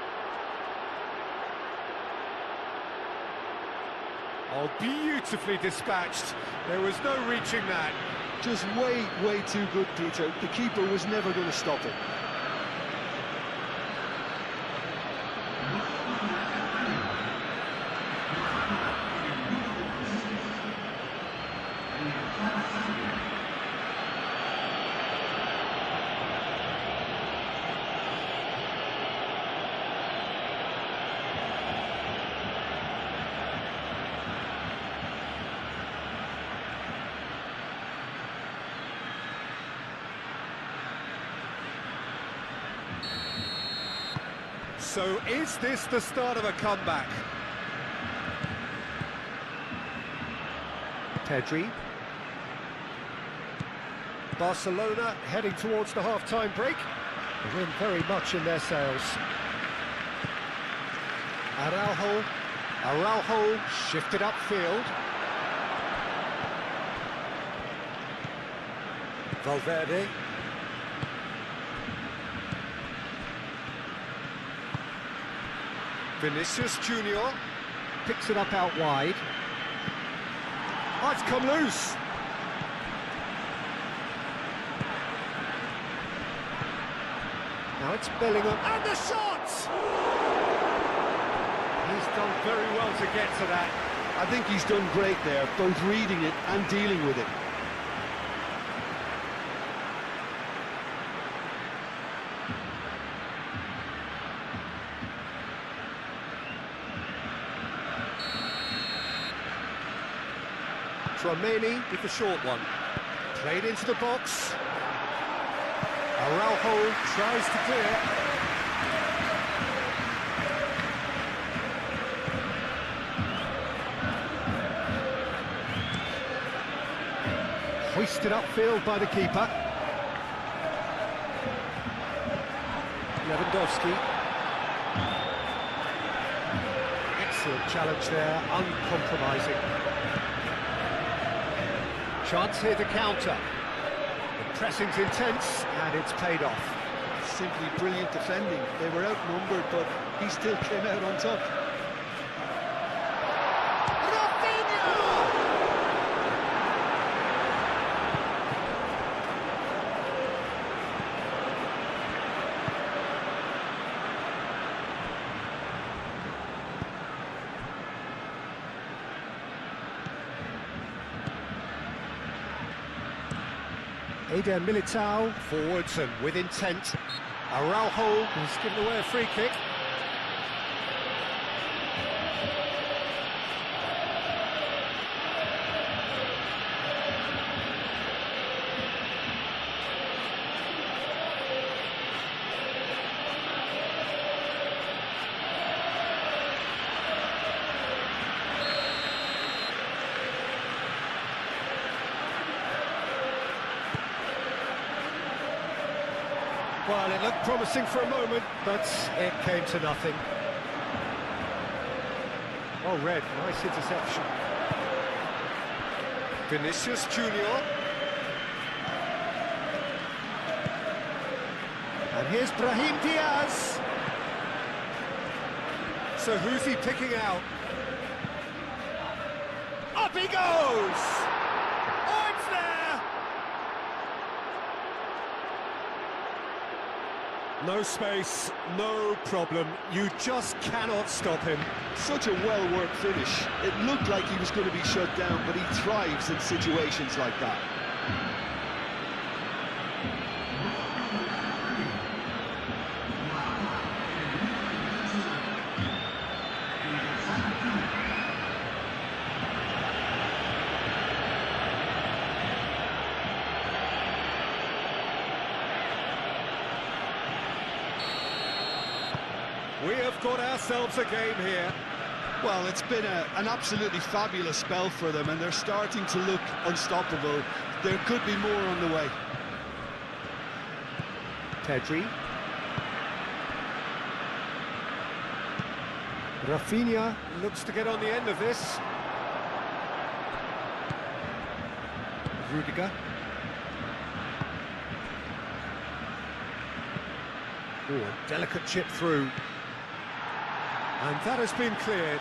[SPEAKER 1] Oh, beautifully dispatched. There was no reaching that.
[SPEAKER 2] Just way too good, Peter. The keeper was never going to stop it.
[SPEAKER 1] So is this the start of a comeback? Pedri. Barcelona heading towards the half-time break. The wind very much in their sails. Araujo shifted upfield. Valverde. Vinicius Junior picks it up out wide. Oh, it's come loose. Now it's Bellingham, and the shot! He's done very well to get to that.
[SPEAKER 2] I think he's done great there, both reading it and dealing with it.
[SPEAKER 1] Trameni with the short one. Played into the box. Araujo tries to clear. Hoisted upfield by the keeper. Lewandowski. Excellent challenge there, uncompromising. Chance here to counter. The pressing's intense, and it's paid off.
[SPEAKER 2] Simply brilliant defending. They were outnumbered, but he still came out on top.
[SPEAKER 1] Eder Militao forwards and with intent. Araujo has given away a free kick. Well, it looked promising for a moment, but it came to nothing. Oh, Red, nice interception. Vinicius Junior. And here's Brahim Diaz. So who's he picking out? Up he goes! Oh, it's there! No space, no problem. You just cannot stop him.
[SPEAKER 2] Such a well-worked finish. It looked like he was going to be shut down, but he thrives in situations like that.
[SPEAKER 1] We have got ourselves a game here.
[SPEAKER 2] Well, it's been an absolutely fabulous spell for them, and they're starting to look unstoppable. There could be more on the way.
[SPEAKER 1] Pedri. Rafinha looks to get on the end of this. Rudiger. Oh, a delicate chip through. And that has been cleared.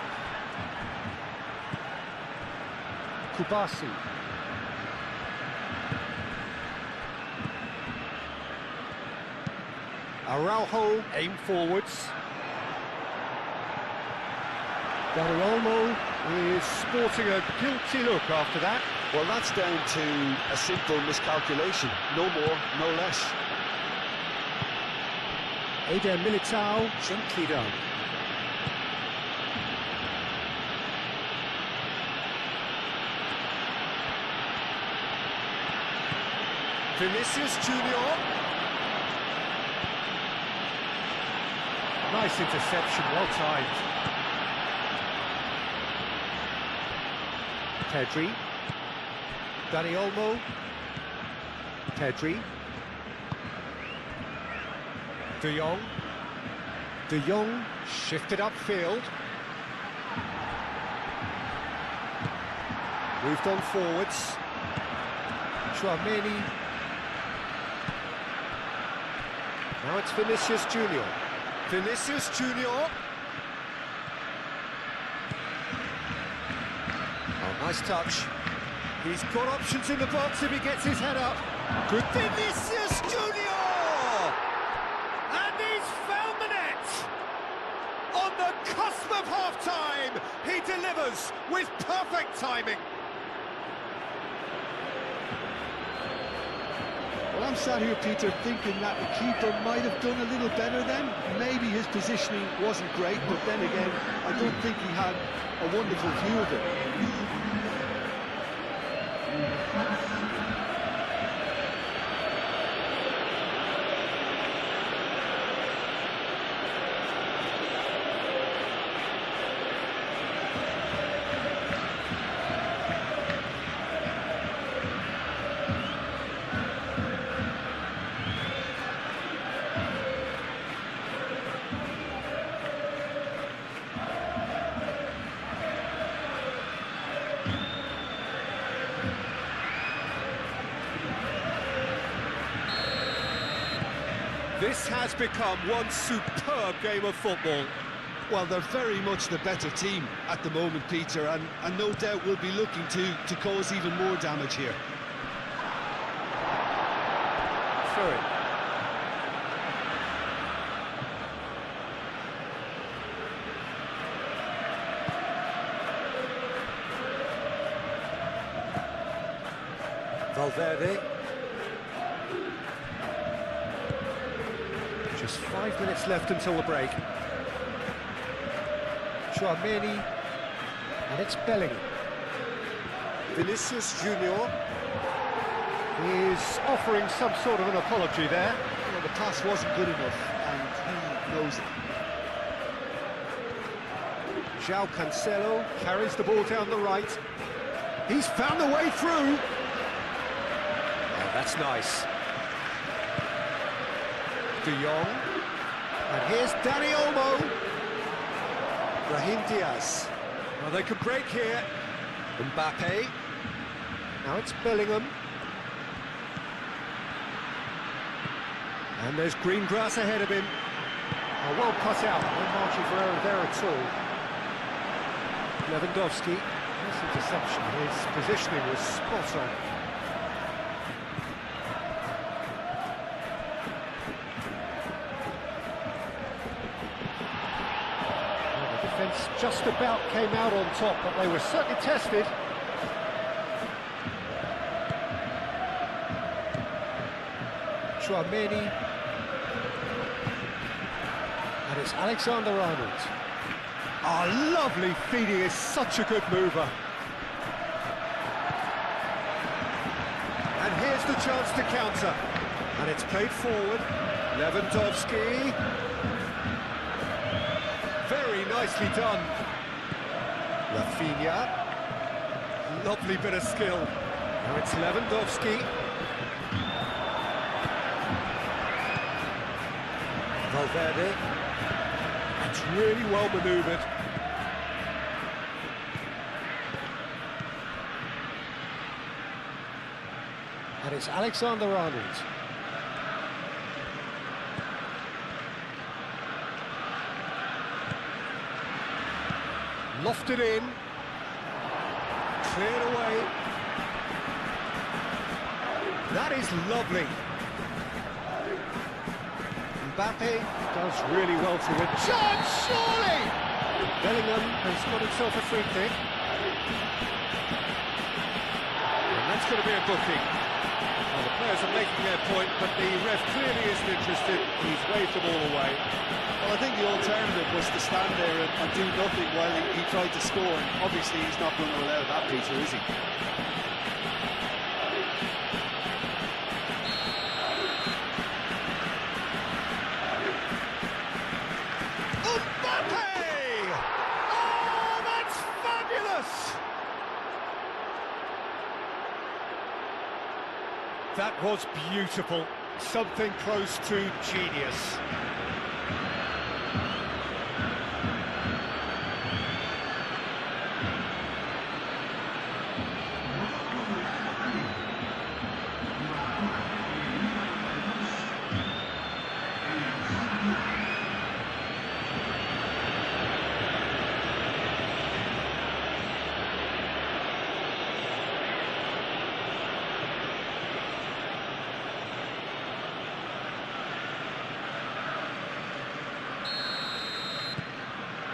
[SPEAKER 1] Kubasi. Araujo aim forwards. Dani Olmo is sporting a guilty look after that.
[SPEAKER 2] Well, that's down to a simple miscalculation. No more, no less.
[SPEAKER 1] Eder Militao, gently done. Vinicius Junior. Nice interception, well timed. Pedri. Dani Olmo. Pedri. De Jong. De Jong shifted upfield. Moved on forwards. Tchouaméni. Now it's Vinicius Junior. Vinicius Junior. Oh, nice touch. He's got options in the box if he gets his head up. Good Vinicius Junior! And he's found the net! On the cusp of half-time, he delivers with perfect timing.
[SPEAKER 2] Well, I'm sat here, Peter, thinking that the keeper might have done a little better then. Maybe his positioning wasn't great, but then again, I don't think he had a wonderful view of it.
[SPEAKER 1] This has become one superb game of football.
[SPEAKER 2] Well, they're very much the better team at the moment, Peter, and no doubt will be looking to cause even more damage here.
[SPEAKER 1] Through it. Valverde. Just 5 minutes left until the break. Tchouaméni, and it's Bellingham. Vinicius Junior is offering some sort of an apology there.
[SPEAKER 2] Well, the pass wasn't good enough, and he knows it.
[SPEAKER 1] João Cancelo carries the ball down the right. He's found the way through. Oh, that's nice. De Jong, and here's Dani Olmo. Brahim Diaz. Well, they could break here. Mbappe. Now it's Bellingham. And there's green grass ahead of him. Oh, well cut out. No margin for error there at all. Lewandowski. Nice interception. His positioning was spot on. Defence just about came out on top, but they were certainly tested. Tchouaméni. And it's Alexander-Arnold. Oh, lovely feeding, is such a good mover. And here's the chance to counter. And it's played forward. Lewandowski. Very nicely done. Rafinha. Lovely bit of skill. Now it's Lewandowski. Valverde. It's really well manoeuvred. And it's Alexander-Arnold. Lofted in. Cleared away. That is lovely. Mbappe does really well to win. Chance, surely! Bellingham has got himself a free kick. And that's going to be a booking. Well, the players are making their point, but the ref clearly isn't interested. He's waved them all away.
[SPEAKER 2] Well, I think the alternative was to stand there and do nothing while he tried to score. And obviously, he's not going to allow that, Peter, is he?
[SPEAKER 1] That was beautiful, something close to genius.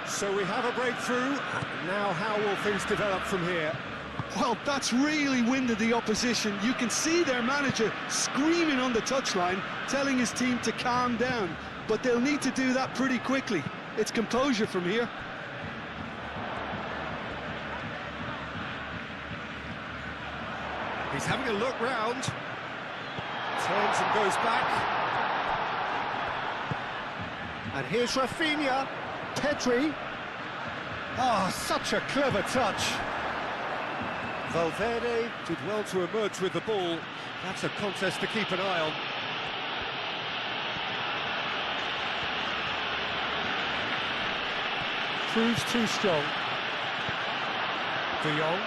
[SPEAKER 1] So we have a breakthrough. Now how will things develop from here?
[SPEAKER 2] Well, that's really winded the opposition. You can see their manager screaming on the touchline, telling his team to calm down. But they'll need to do that pretty quickly. It's composure from here.
[SPEAKER 1] He's having a look round. Turns and goes back. And here's Rafinha. Pedri. Oh, such a clever touch. Valverde did well to emerge with the ball. That's a contest to keep an eye on. Proves too strong. De Jong.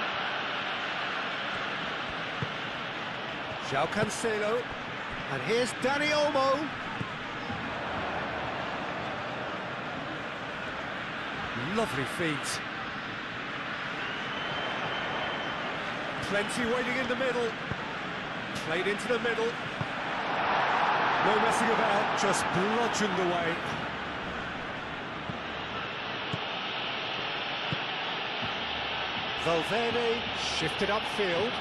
[SPEAKER 1] João Cancelo. And here's Dani Olmo. Lovely feet. Plenty waiting in the middle. Played into the middle. No messing about, just bludgeoned away. Valverde shifted upfield.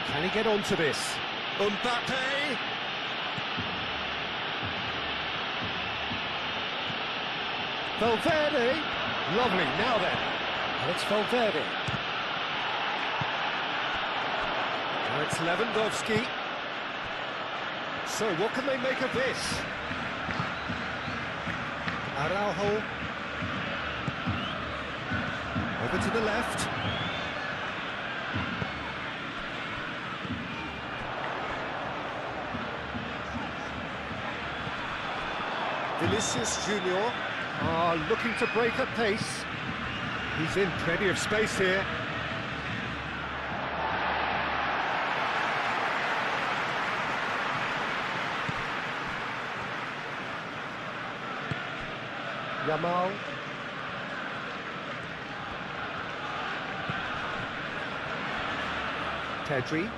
[SPEAKER 1] Can he get onto this? Mbappe! Valverde, lovely, now then, Alex Valverde. Now it's Lewandowski. So what can they make of this? Araujo. Over to the left. Vinicius Junior. Looking to break at pace. He's in plenty of space here. Yamal. Pedri.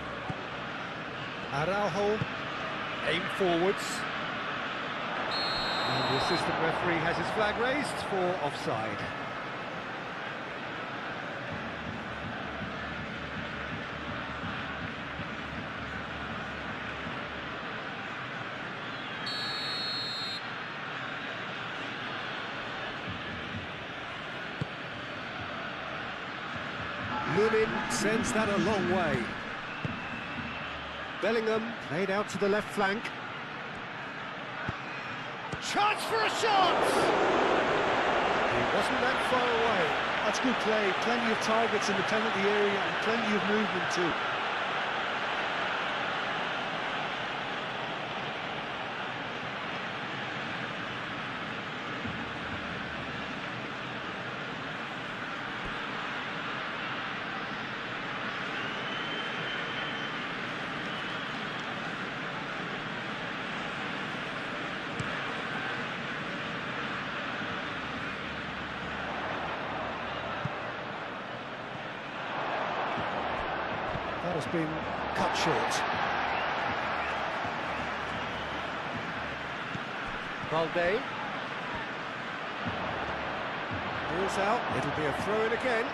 [SPEAKER 1] Araujo. Aim forwards. And the assistant referee has his flag raised for offside. Lunin sends that a long way. Bellingham played out to the left flank. Chance for a shot! He wasn't that far away.
[SPEAKER 2] That's good play. Plenty of targets in the penalty area and plenty of movement too.
[SPEAKER 1] has been cut short. Balde. Ball's out, it'll be a throw-in again.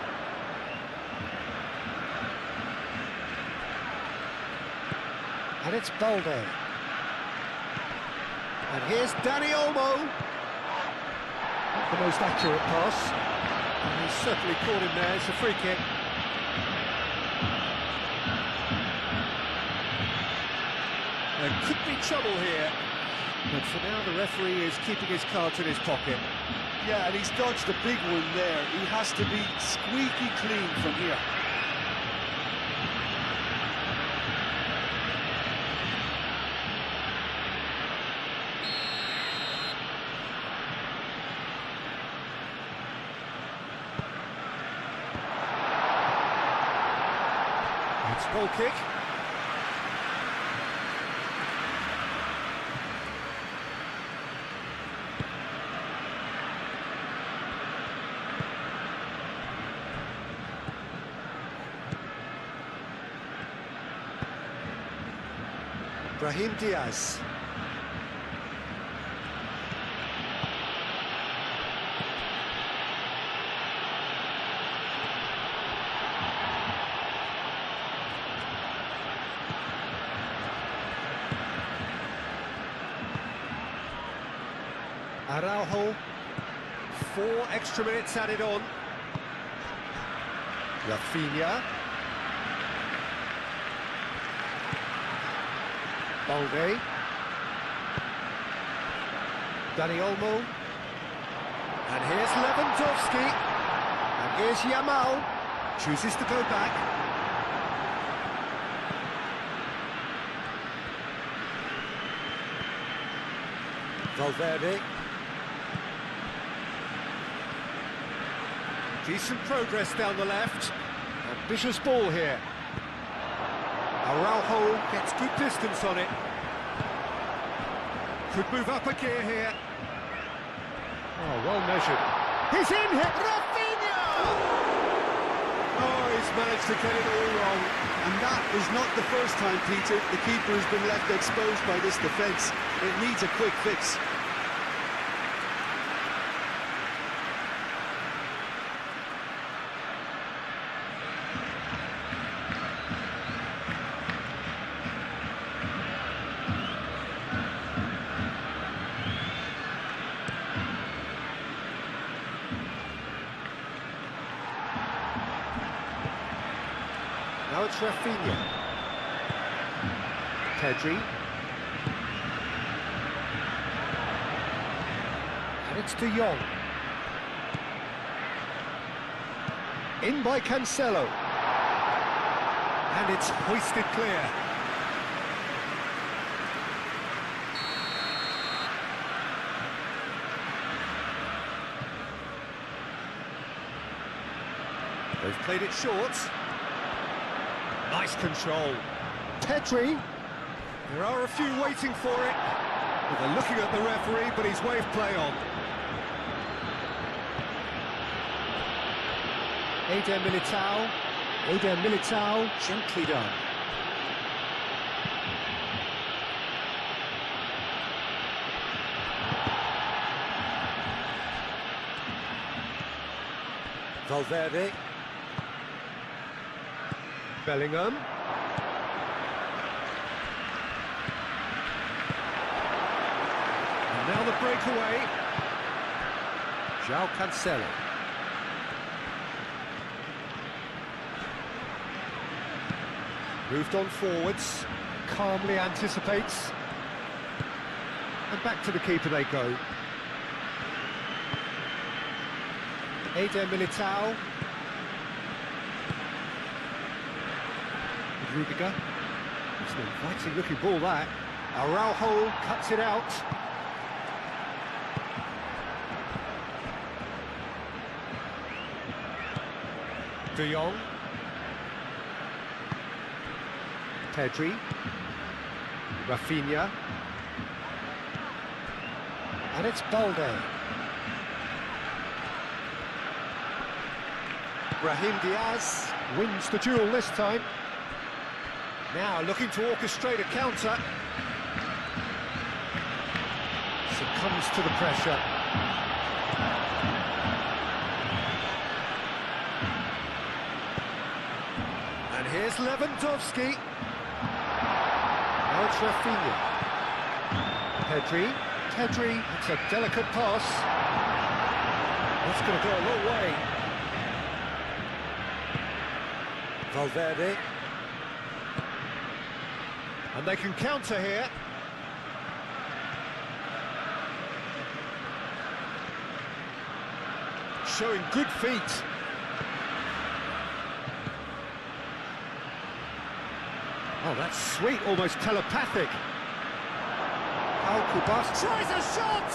[SPEAKER 1] And it's Balde. And here's Dani Olmo. Not the most accurate pass. And he's certainly caught him there, it's a free kick. There could be trouble here. But for now, the referee is keeping his cards in his pocket.
[SPEAKER 2] Yeah, and he's dodged a big one there. He has to be squeaky clean from here.
[SPEAKER 1] It's goal kick. Brahim Diaz. Araujo. 4 extra minutes added on. Rafinha. Balde. Dani Olmo. And here's Lewandowski. And here's Yamal. Chooses to go back. Valverde. Decent progress down the left. Ambitious ball here. Araujo gets good distance on it. Could move up a gear here. Oh, well measured. He's in here! Rafinha!
[SPEAKER 2] Oh, he's managed to get it all wrong. And that is not the first time, Peter, the keeper has been left exposed by this defence. It needs a quick fix.
[SPEAKER 1] Now it's Rafinha. Pedri. And it's De Jong. In by Cancelo. And it's hoisted clear. They've played it short. Nice control. Pedri. There are a few waiting for it. Well, they're looking at the referee, but he's waved play on. Eder Militao. Eder Militao, gently done. Valverde. Bellingham. And now the breakaway. João Cancelo. Moved on forwards, calmly anticipates. And back to the keeper they go. Eder Militao. Rudiger. It's an inviting looking ball that. Araujo cuts it out. De Jong. Pedri. Rafinha. And it's Balde. Brahim Diaz wins the duel this time. Now looking to orchestrate a counter. Succumbs to the pressure. And here's Lewandowski. Now it's Rafinha. Pedri, it's a delicate pass. That's going to go a long way. Valverde. And they can counter here. Showing good feet. Oh, that's sweet, almost telepathic. Kubas tries a shot!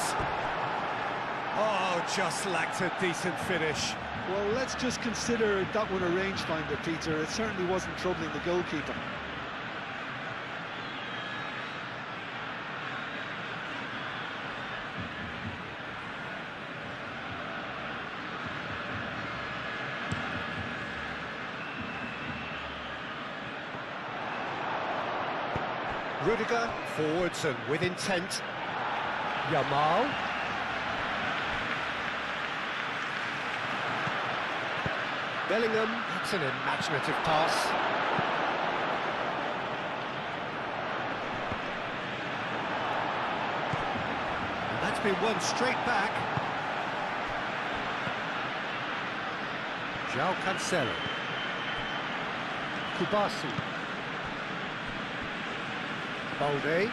[SPEAKER 1] Oh, just lacked a decent finish.
[SPEAKER 2] Well, let's just consider that one a rangefinder, Peter. It certainly wasn't troubling the goalkeeper.
[SPEAKER 1] Rudiger, forwards and with intent. Yamal. Bellingham, that's an imaginative pass. And that's been won straight back. João Cancelo. Kubasi. Balde.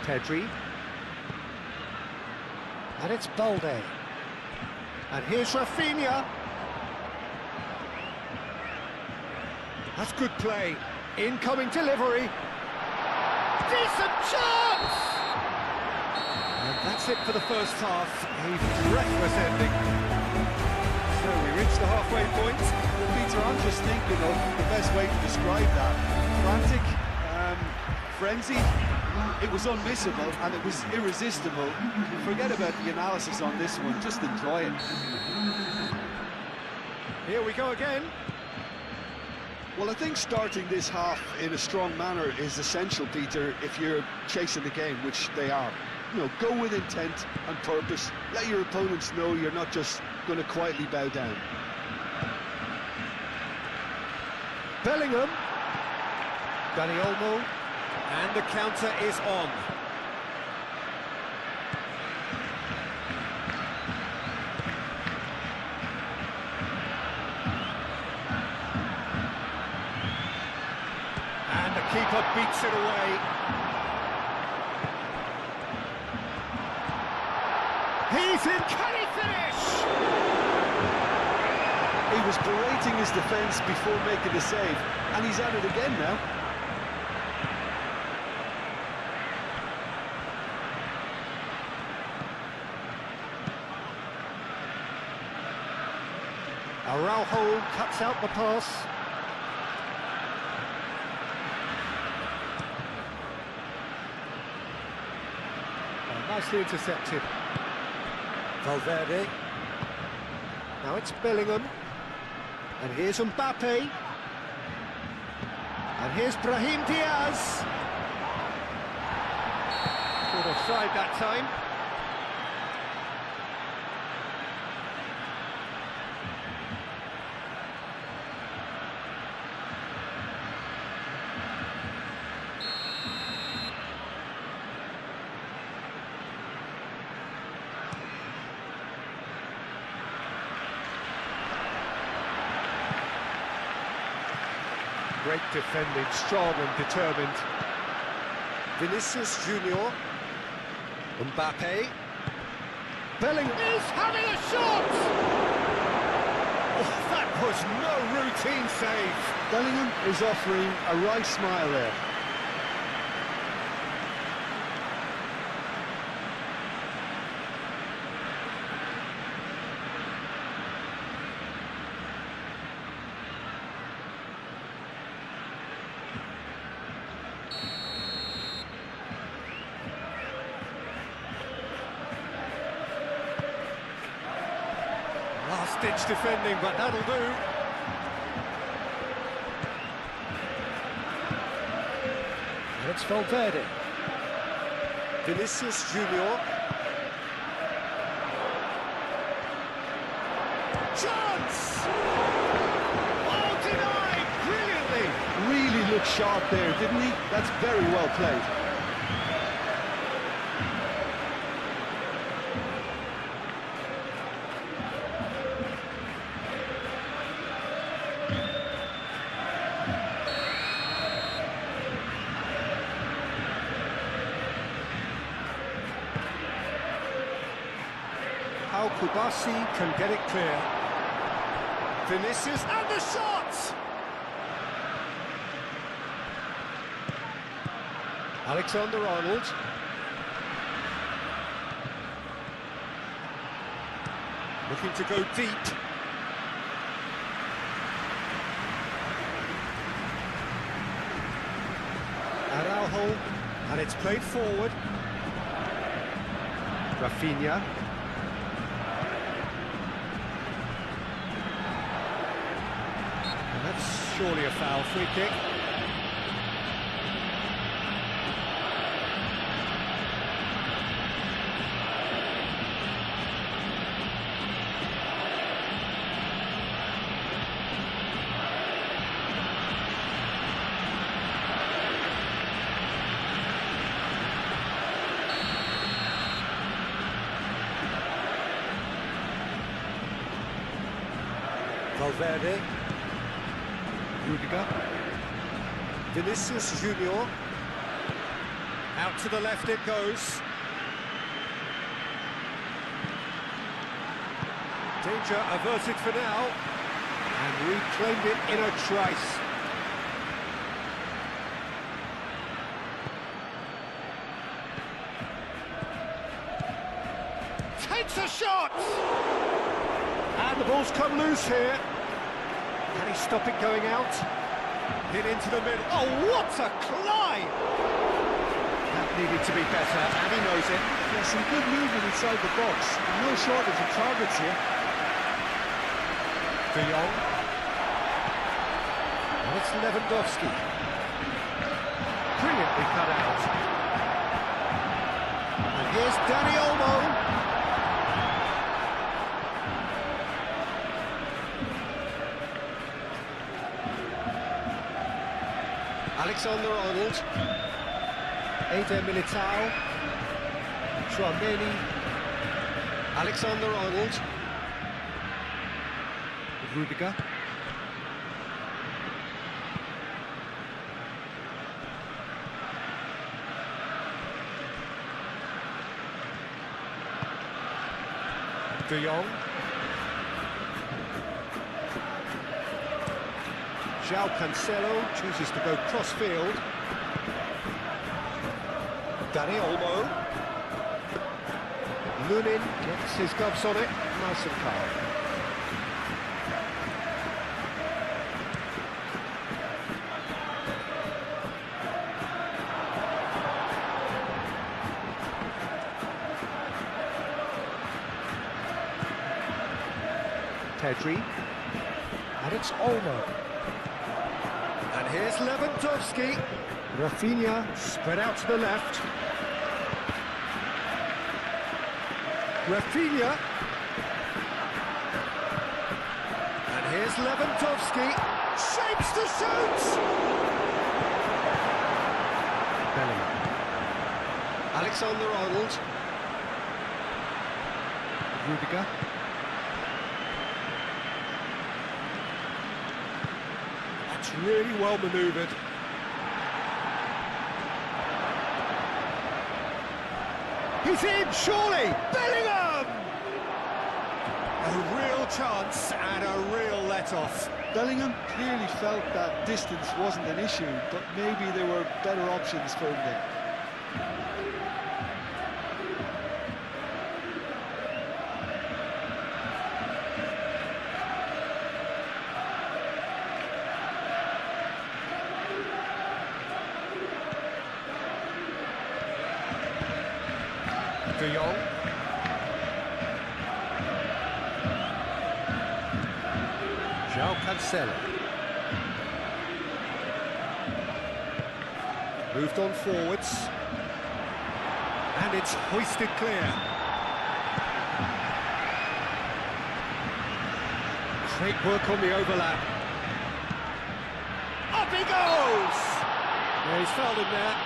[SPEAKER 1] Pedri. And it's Balde. And here's Rafinha. That's good play. Incoming delivery. Decent chance! And that's it for the first half. A breathless ending. So we reach the halfway point.
[SPEAKER 2] Well, Peter, I'm just thinking of the best way to describe that. Frantic, frenzied. It was unmissable and it was irresistible. Forget about the analysis on this one, just enjoy it.
[SPEAKER 1] Here we go again.
[SPEAKER 2] Well, I think starting this half in a strong manner is essential, Peter, if you're chasing the game, which they are. You know, go with intent and purpose. Let your opponents know you're not just going to quietly bow down.
[SPEAKER 1] Bellingham. Dani Olmo. And the counter is on. And the keeper beats it away. He's in, can he finish?
[SPEAKER 2] He was berating his defence before making the save, and he's at it again now.
[SPEAKER 1] Araujo cuts out the pass. Oh, nicely intercepted. Valverde. Now it's Bellingham. And here's Mbappe. And here's Brahim Diaz. Caught offside that time. Great defending, strong and determined. Vinicius Junior. Mbappe. Bellingham is having a shot! Oh, that was no routine save.
[SPEAKER 2] Bellingham is offering a wry smile there.
[SPEAKER 1] Last-ditch defending, but that'll do. It's Valverde.
[SPEAKER 3] Vinicius Junior. Chance! Oh, denied brilliantly!
[SPEAKER 2] Really looked sharp there, didn't he? That's very well played.
[SPEAKER 1] How Kubasi can get it clear.
[SPEAKER 3] Vinicius and the shot!
[SPEAKER 1] Alexander-Arnold.
[SPEAKER 3] Looking to go deep.
[SPEAKER 1] Araujo, and it's played forward. Rafinha. And that's surely a foul, free kick. Valverde. Rudiger.
[SPEAKER 3] Vinicius Junior. Out to the left it goes. Danger averted for now.
[SPEAKER 1] And reclaimed it in a trice.
[SPEAKER 3] Takes a shot!
[SPEAKER 1] And the ball's come loose here. Can he stop it going out?
[SPEAKER 3] Hit into the middle. Oh, what a climb!
[SPEAKER 1] That needed to be better, and he knows it.
[SPEAKER 2] Yeah, some good movement inside the box. No shortage of targets here.
[SPEAKER 1] De Jong. And it's Lewandowski. Brilliantly cut out. And here's Dani Olmo. Alexander-Arnold. Eder Militao. Chouameni. Alexander-Arnold. Rudiger. De Jong. João Cancelo chooses to go cross-field. Dani Olmo. Lunin gets his gloves on it, nice and calm. Pedri. And it's Olmo. And here's Lewandowski. Rafinha spread out to the left. Rafinha. And here's Lewandowski. Shapes to shoot! Bellingham. Alexander-Arnold. Rudiger. That's really well manoeuvred. He's in, surely! Bellingham!
[SPEAKER 3] A real chance and a real let-off.
[SPEAKER 2] Bellingham clearly felt that distance wasn't an issue, but maybe there were better options for him there.
[SPEAKER 1] De Jong. João Cancelo. Moved on forwards. And it's hoisted clear. Great work on the overlap. Up he goes! Yeah, he's fouled him there.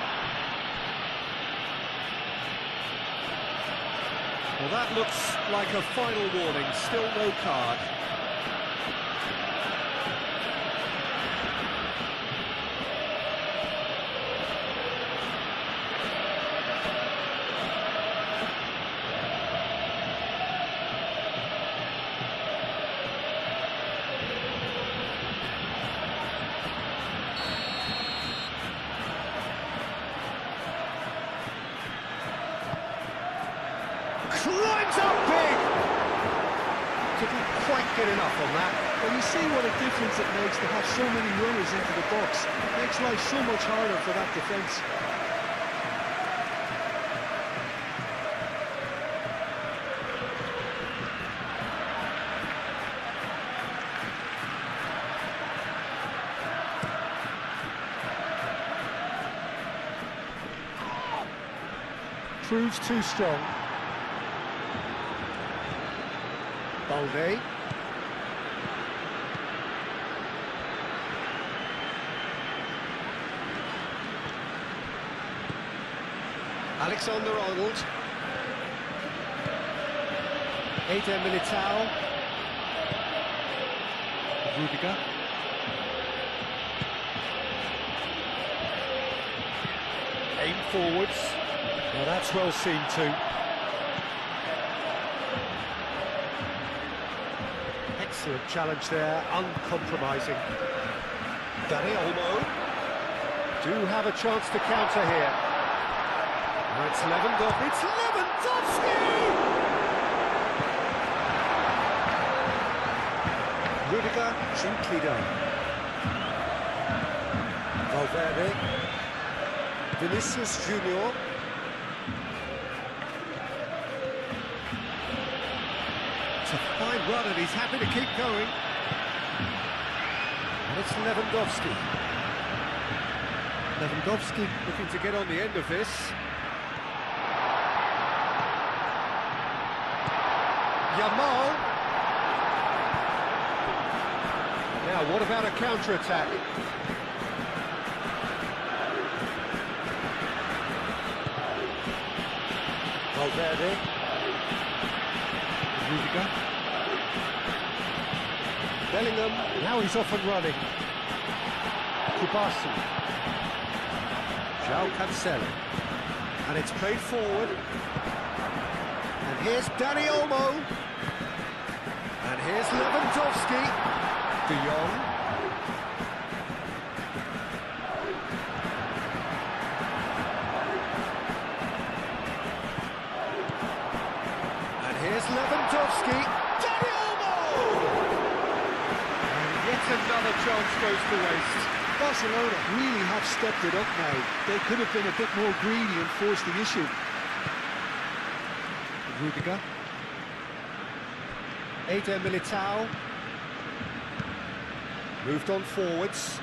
[SPEAKER 1] Well, that looks like a final warning. Still no card. Climbs up big! Didn't quite get enough on that.
[SPEAKER 2] Well, you see what a difference it makes to have so many runners into the box. It makes life so much harder for that defence.
[SPEAKER 1] Proves too strong. Balde. Alexander-Arnold. Eder Militao. Rudiger. Aim forwards. Now that's well seen too. Excellent challenge there, uncompromising. Dani Olmo do have a chance to counter here. Now it's Lewandowski. It's Lewandowski! Rudiger, gently done. Valverde. Vinicius Junior. It's a fine run and he's happy to keep going. And it's Lewandowski. Lewandowski looking to get on the end of this. Yamal. Now, what about a counter-attack? Valverde. Rudiger. Bellingham, now he's off and running. Kubasi. João Cancelo. And it's played forward. And here's Dani Olmo. And here's Lewandowski. De Jong. And here's Lewandowski. Dani Olmo! And yet another chance goes to waste.
[SPEAKER 2] Barcelona really have stepped it up now. They could have been a bit more greedy and forced the issue.
[SPEAKER 1] Rudiger. Eder Militao. Moved on forwards.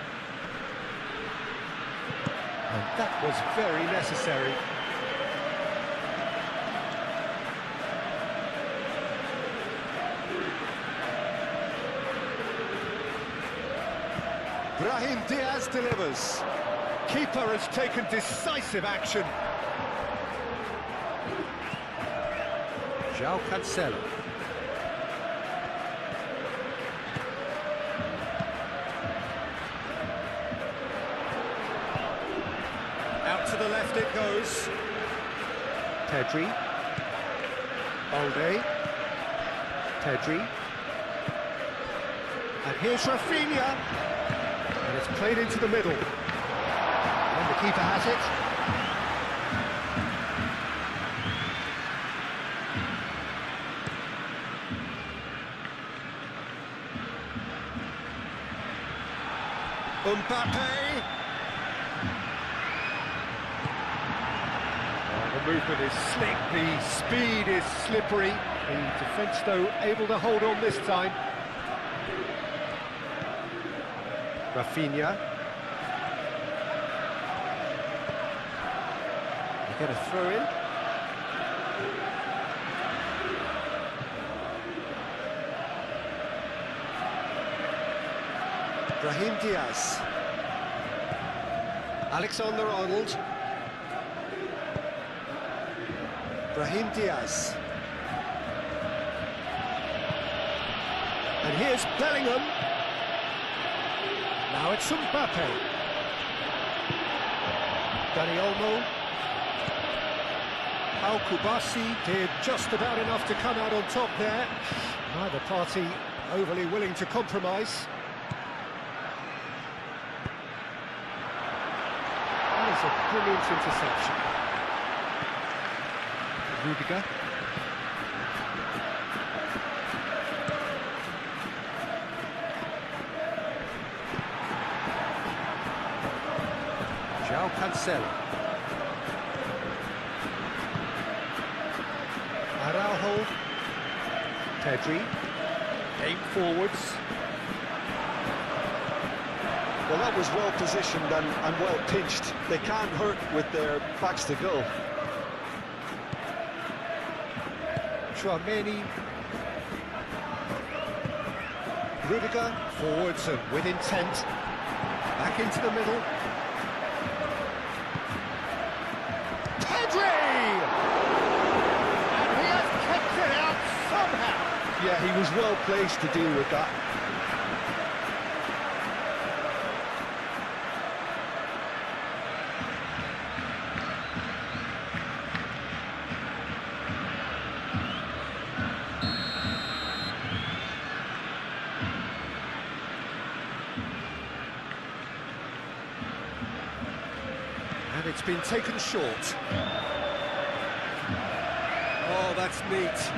[SPEAKER 1] And that was very necessary. Brahim Diaz delivers. Keeper has taken decisive action. João Cancelo. Out to the left it goes. Pedri. Balde. Pedri. And here's Rafinha. And it's played into the middle. And the keeper has it. Mbappe. Oh, the movement is slick, the speed is slippery. The defence, though, able to hold on this time. Rafinha. Get a throw in. Brahim Diaz. Alexander-Arnold. Brahim Diaz. And here's Bellingham. Now it's Mbappe. Dani Olmo. Al-Kubasi did just about enough to come out on top there. Neither party overly willing to compromise. That is a brilliant interception. Rudiger. João Cancelo. Araujo. Pedri. Aim forwards.
[SPEAKER 2] Well, that was well positioned and well pitched. They can't hurt with their backs to goal.
[SPEAKER 1] Tchouaméni. Rudiger. Forwards and with intent. Back into the middle.
[SPEAKER 2] Yeah, he was well placed to deal with that.
[SPEAKER 1] And it's been taken short. Oh, that's neat.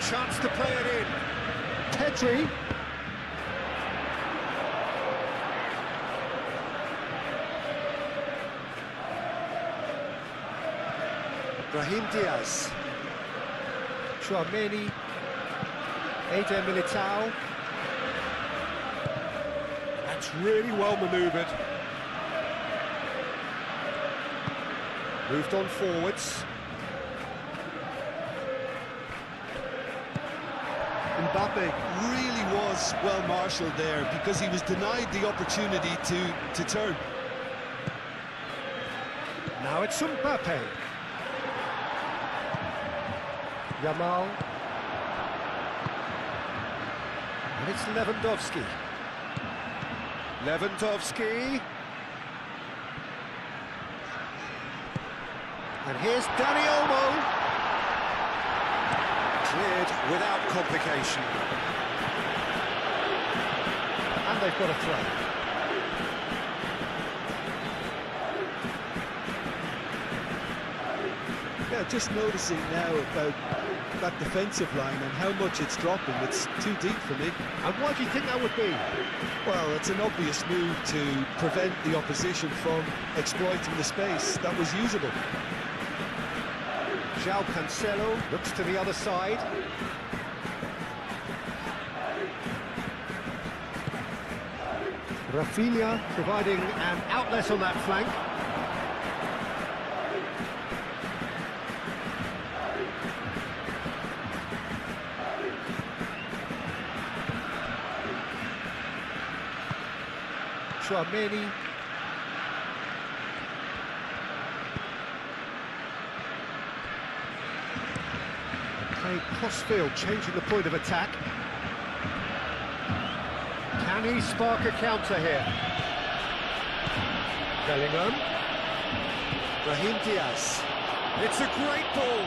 [SPEAKER 1] Chance to play it in. Pedri. Brahim Diaz. Tchouaméni. Eder Militao. That's really well manoeuvred. Moved on forwards.
[SPEAKER 2] Mbappe really was well marshalled there because he was denied the opportunity to turn.
[SPEAKER 1] Now it's Mbappe. Yamal. And it's Lewandowski. Lewandowski. And here's Dani Olmo. Cleared without complication. And they've got a throw.
[SPEAKER 2] Yeah, just noticing now about that defensive line and how much it's dropping. It's too deep for me.
[SPEAKER 1] And why do you think that would be?
[SPEAKER 2] Well, it's an obvious move to prevent the opposition from exploiting the space that was usable.
[SPEAKER 1] João Cancelo looks to the other side. Rafinha providing an outlet on that flank. Tchouaméni. Crossfield changing the point of attack. Can he spark a counter here? Bellingham. Brahim Diaz. It's a great ball.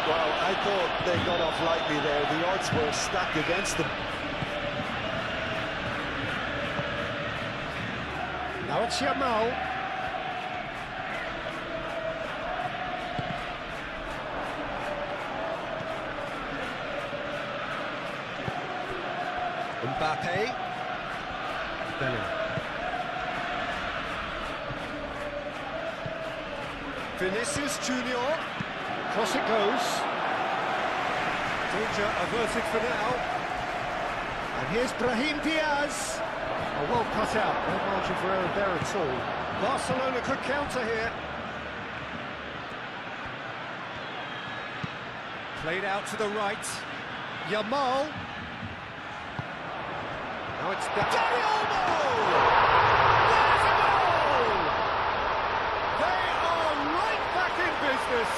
[SPEAKER 2] Well, I thought they got off lightly there. The odds were stacked against them.
[SPEAKER 1] Now it's Yamal. Mbappe. Bellingham. Vinicius Junior. Cross it goes. Danger averted for now. And here's Brahim Diaz. Oh, well cut out. No margin for error there at all. Barcelona could counter here.
[SPEAKER 3] Played out to the right. Yamal. Now it's Dani Olmo! There's a goal! They are right back in business.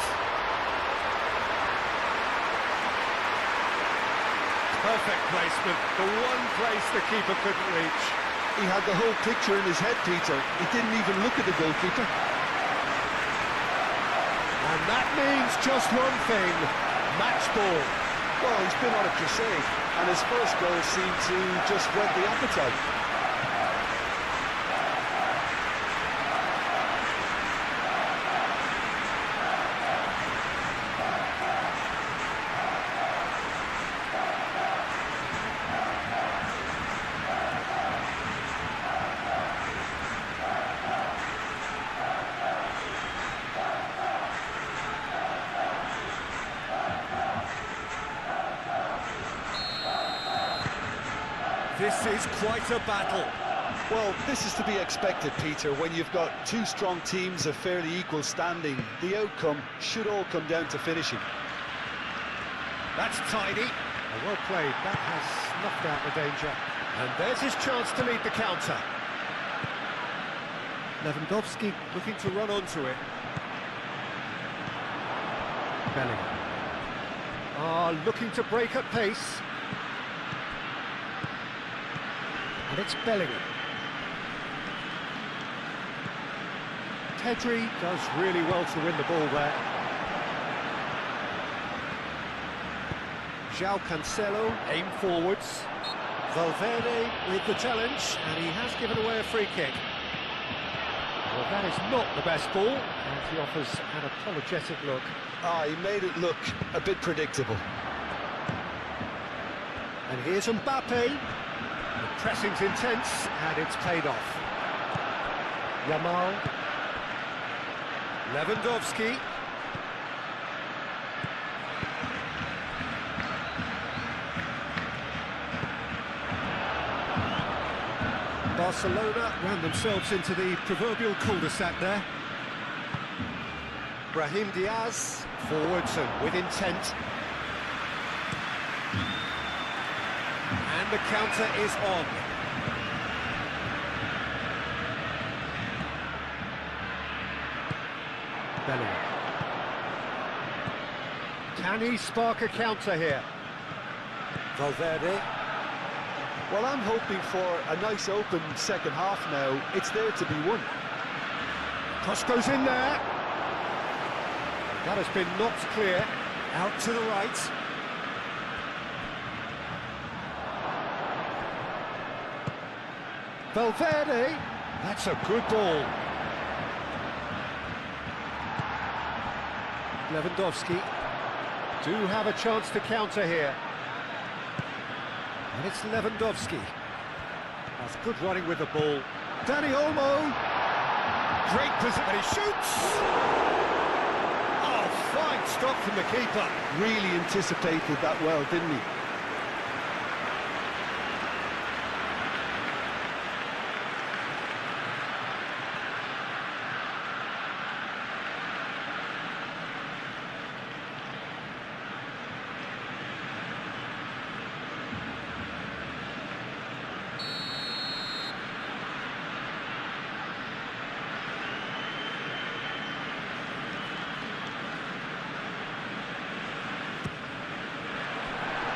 [SPEAKER 3] Perfect placement, the one place the keeper couldn't reach.
[SPEAKER 2] He had the whole picture in his head, Peter. He didn't even look at the goalkeeper.
[SPEAKER 1] And that means just one thing, match ball.
[SPEAKER 2] Well, he's been on a crusade, and his first goal seemed to just whet the appetite.
[SPEAKER 3] This is quite a battle.
[SPEAKER 2] Well, this is to be expected, Peter. When you've got two strong teams of fairly equal standing, the outcome should all come down to finishing.
[SPEAKER 3] That's tidy.
[SPEAKER 1] Well played, that has snuffed out the danger. And there's his chance to lead the counter. Lewandowski
[SPEAKER 3] Looking to run onto it.
[SPEAKER 1] Bellingham. Looking to break at pace. And it's Bellingham. Pedri does really well to win the ball there. João Cancelo, aim forwards. Valverde with the challenge, and he has given away a free kick. Well, that is not the best ball, and he offers an apologetic look.
[SPEAKER 2] He made it look a bit predictable.
[SPEAKER 1] And here's Mbappe. The pressing's intense, and it's paid off. Yamal.
[SPEAKER 3] Lewandowski. Barcelona ran themselves into the proverbial cul-de-sac there.
[SPEAKER 1] Brahim Diaz, forwards and with intent.
[SPEAKER 3] And the counter is on.
[SPEAKER 1] Bellingham. Can he spark a counter here? Valverde.
[SPEAKER 2] Well, I'm hoping for a nice open second half now. It's there to be won.
[SPEAKER 1] Cross goes in there. That has been knocked clear.
[SPEAKER 3] Out to the right.
[SPEAKER 1] Valverde. That's a good ball. Lewandowski do have a chance to counter here. And it's Lewandowski. That's good running with the ball. Dani Olmo. Great position, and he shoots! Oh, fine stop from the keeper.
[SPEAKER 2] Really anticipated that well, didn't he?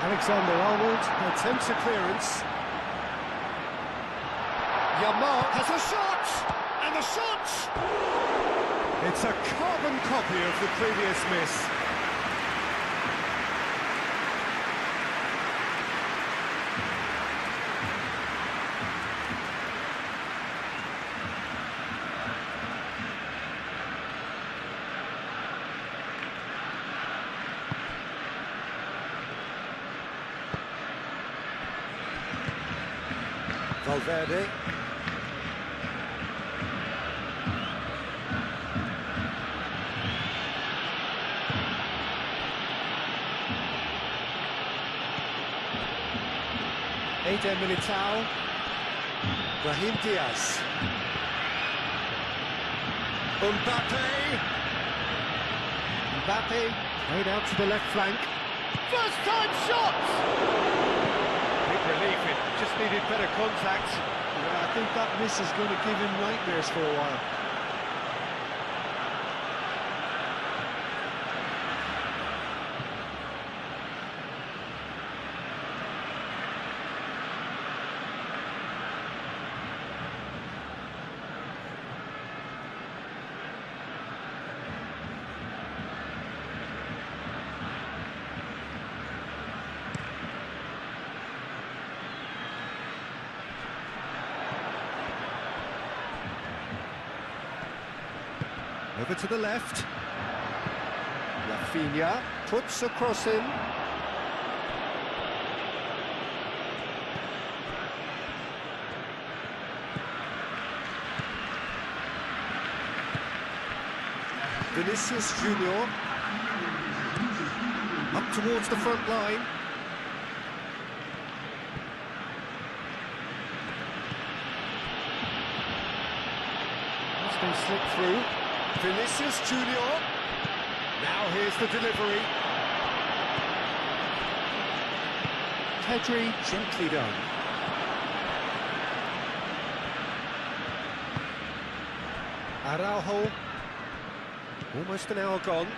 [SPEAKER 1] Alexander-Arnold attempts a clearance. Yamal has a shot! And the shot! It's a carbon copy of the previous miss. Valverde. Eder Militao. Brahim Diaz.
[SPEAKER 3] Mbappe.
[SPEAKER 1] Mbappe, played out to the left flank.
[SPEAKER 3] First time shot!
[SPEAKER 1] Big relief, it just needed better contact.
[SPEAKER 2] Yeah, I think that miss is going to give him nightmares for a while.
[SPEAKER 1] Over to the left. Rafinha puts a cross in. Vinicius Junior up towards the front line. That's been slipped through. Vinicius Junior. Now here's the delivery. Pedri, gently done. Araujo. Almost an hour gone.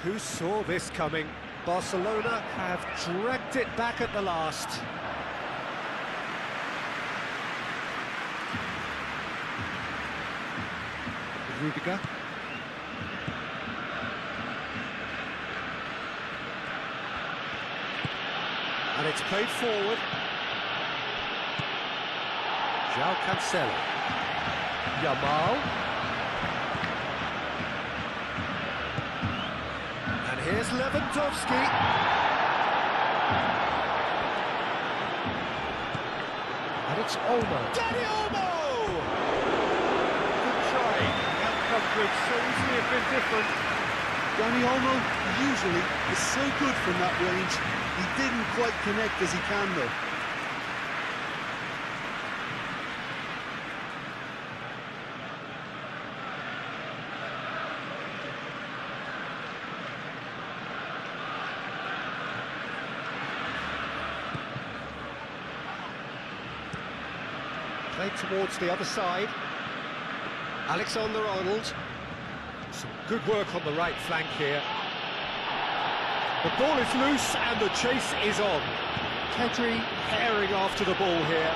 [SPEAKER 1] Who saw this coming? Barcelona have dragged it back at the last. Rudiger. And it's played forward. João Cancelo. Yamal. And here's Lewandowski. And it's Olmo.
[SPEAKER 3] Dani Olmo!
[SPEAKER 1] Could so easily have been different.
[SPEAKER 2] Dani Olmo usually is so good from that range. He didn't quite connect as he can though.
[SPEAKER 1] Played towards the other side. Alexander-Arnold. Some good work on the right flank here. The ball is loose and the chase is on. Pedri herring after the ball here.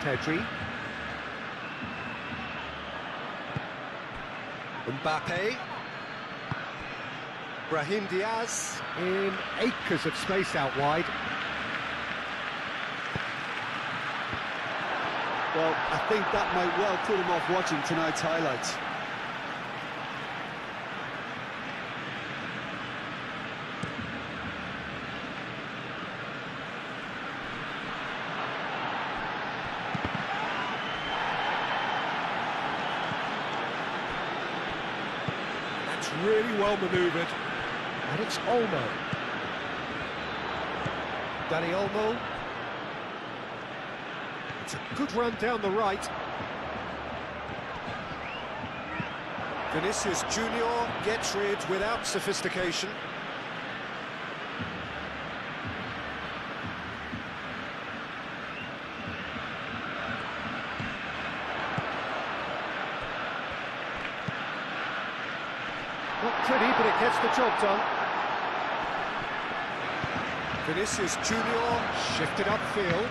[SPEAKER 1] Pedri. Mbappe. Brahim Diaz in acres of space out wide.
[SPEAKER 2] Well, I think that might well put him off watching tonight's highlights.
[SPEAKER 1] That's really well manoeuvred. And it's Olmo. Dani Olmo. It's a good run down the right. Vinicius Junior gets rid without sophistication. Not pretty, but it gets the job done. Vinicius Junior shifted upfield.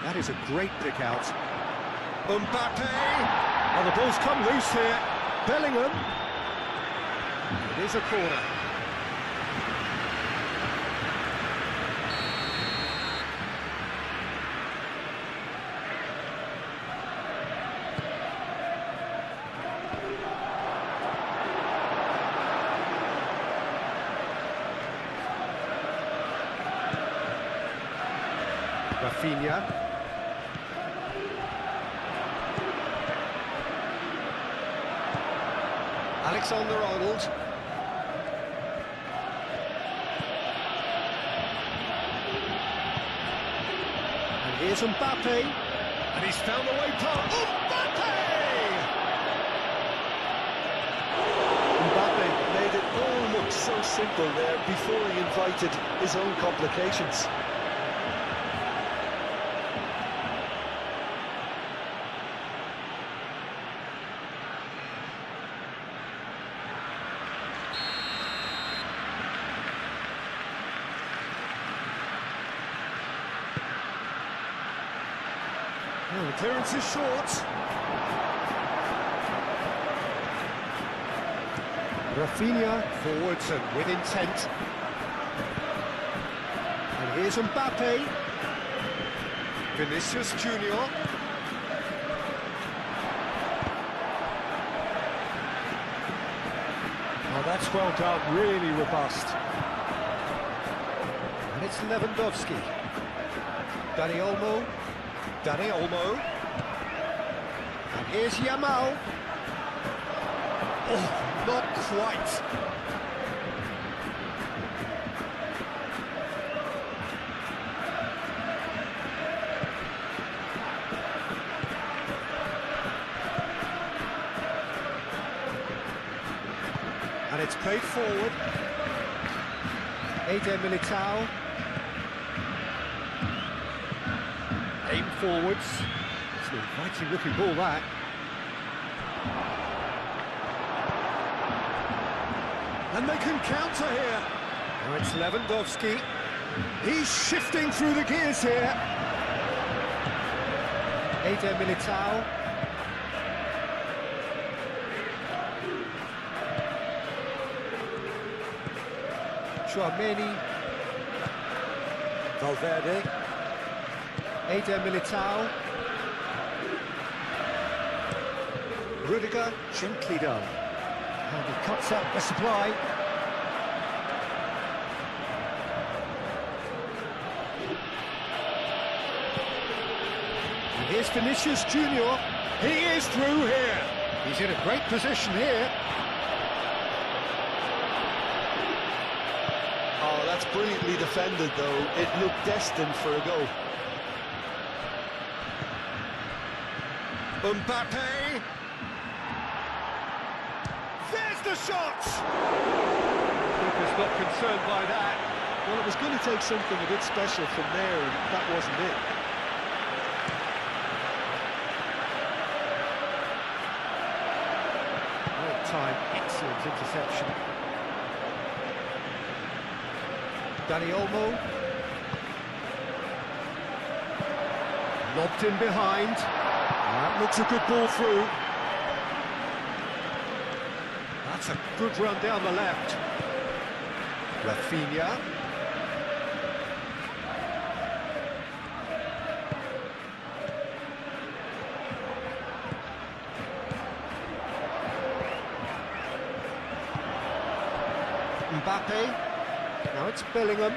[SPEAKER 1] That is a great pick out. Mbappe! Oh, the ball's come loose here. Bellingham. It is a corner. Rafinha. Alexander-Arnold. And here's Mbappe. And he's found the way past. Mbappe!
[SPEAKER 2] Mbappe made it all look so simple there before he invited his own complications.
[SPEAKER 1] Oh, the clearance is short. Rafinha forwards and with intent. And here's Mbappe. Vinicius Junior. Oh, that's well done, really robust. And it's Lewandowski. Dani Olmo. Dani Olmo. And here's Yamal. Oh, not quite. And it's played forward. Eder Militao. Aim forwards. It's an inviting looking ball, that. And they can counter here. Now it's Lewandowski. He's shifting through the gears here. Eder Militao. Chouameni. Valverde. Eder Militao. Rudiger, gently done. And he cuts out the supply. And here's Vinicius Junior. He is through here. He's in a great position here.
[SPEAKER 2] Oh, that's brilliantly defended, though. It looked destined for a goal.
[SPEAKER 1] Mbappe. There's the shot! Keeper's not concerned by that.
[SPEAKER 2] Well, it was going to take something a bit special from there, and that wasn't it.
[SPEAKER 1] Well time, excellent interception. Dani Olmo. Lobbed in behind. That looks a good ball through. That's a good run down the left. Rafinha. Mbappe. Now it's Bellingham.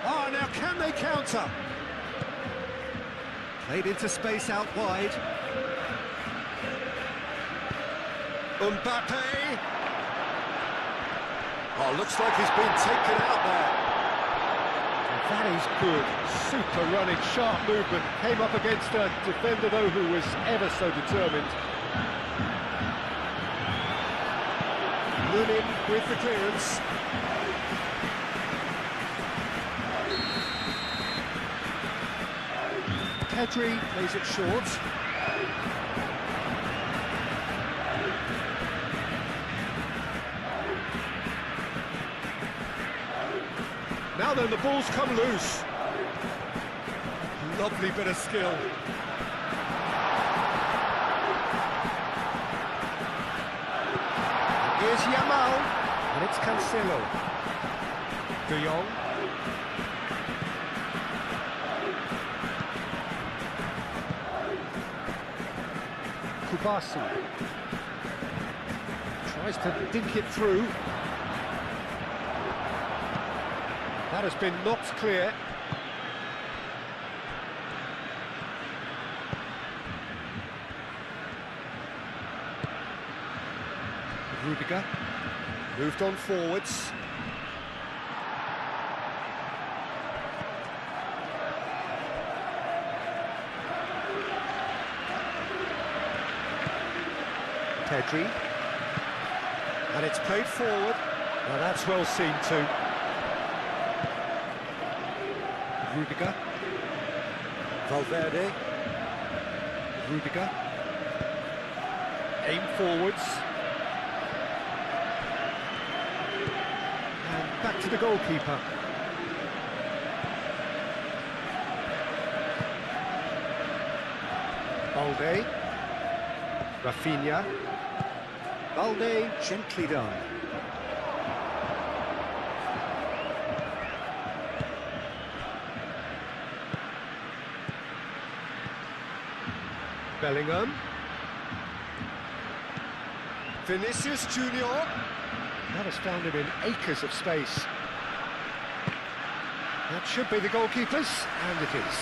[SPEAKER 1] Oh, now can they counter? Played into space out wide. Mbappe! Oh, looks like he's been taken out there. That is good. Super running, sharp movement. Came up against a defender, though, who was ever so determined. Lunin with the clearance. Pedri plays it short. Now then, the ball's come loose. Lovely bit of skill. Here's Yamal, and it's Cancelo. De Jong. Kubasi. Tries to dink it through. That has been knocked clear. Rudiger moved on forwards. Pedri, and it's played forward. Now that's well seen too. Rudiger, Valverde, Rudiger, aim forwards, and back to the goalkeeper. Balde, Rafinha, Balde gently done. Bellingham. Vinicius Junior. That has found him in acres of space. That should be the goalkeeper's, and it is.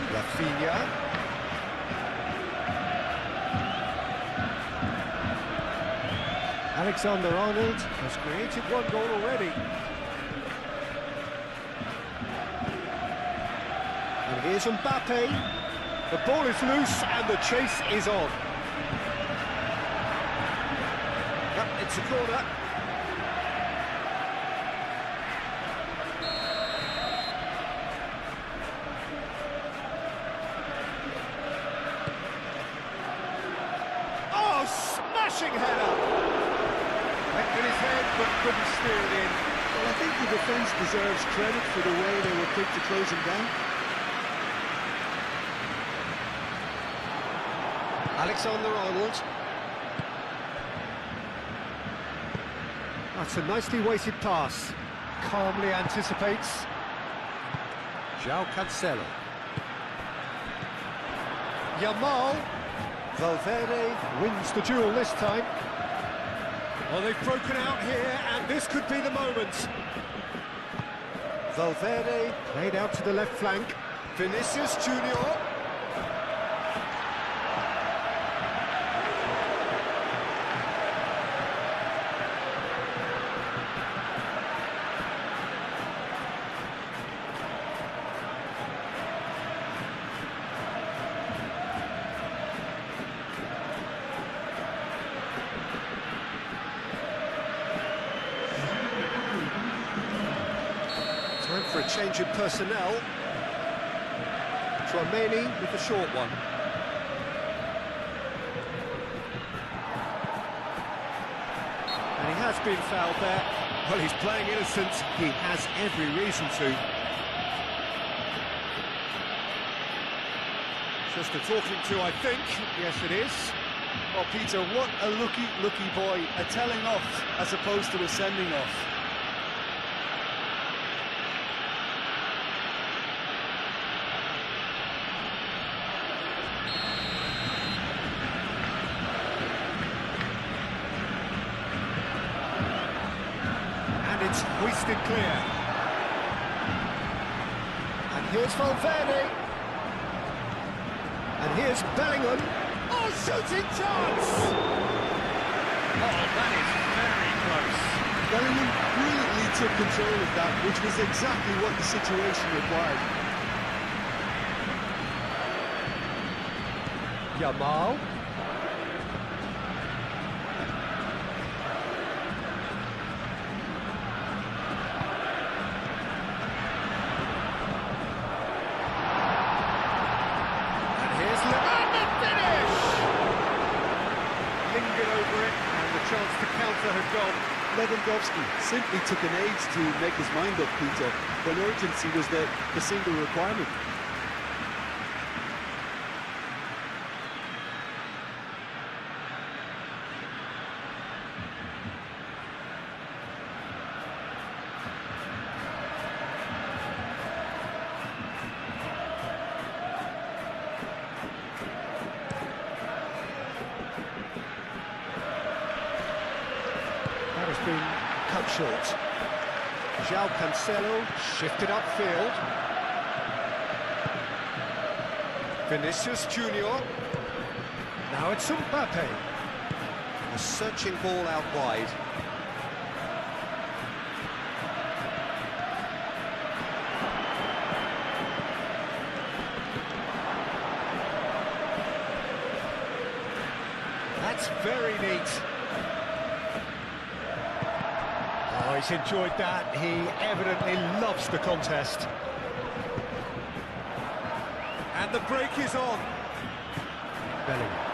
[SPEAKER 1] Rafinha. Alexander-Arnold has created one goal already. And here's Mbappe. The ball is loose and the chase is on. Yep, it's a corner. Oh, smashing header! Went in his head but couldn't steer it in.
[SPEAKER 2] Well, I think the defence deserves credit for the way they were quick to close him down.
[SPEAKER 1] Alexander-Arnold. That's a nicely weighted pass. Calmly anticipates. João Cancelo. Yamal. Valverde wins the duel this time. Well, they've broken out here, and this could be the moment. Valverde played out to the left flank. Vinicius Junior. Time for a change in personnel. Tchouaméni with the short one. And he has been fouled there. Well, he's playing innocent. He has every reason to. Just a talking to, I think. Yes, it is.
[SPEAKER 2] Oh, Peter, what a lucky boy. A telling off as opposed to a sending off.
[SPEAKER 1] It's hoisted clear. And here's Valverde. And here's Bellingham. Oh, shooting chance! Oh, that is very close.
[SPEAKER 2] Bellingham brilliantly took control of that, which was exactly what the situation required.
[SPEAKER 1] Yamal. Chance to counter had gone.
[SPEAKER 2] Lewandowski simply took an age to make his mind up, Peter, when urgency was the single requirement.
[SPEAKER 1] Has been cut short. João Cancelo shifted upfield. Vinicius Junior. Now it's Mbappe.
[SPEAKER 3] A searching ball out wide.
[SPEAKER 1] That's very neat. Oh, he's enjoyed that. He evidently loves the contest.
[SPEAKER 3] And the break is on.
[SPEAKER 1] Bellingham.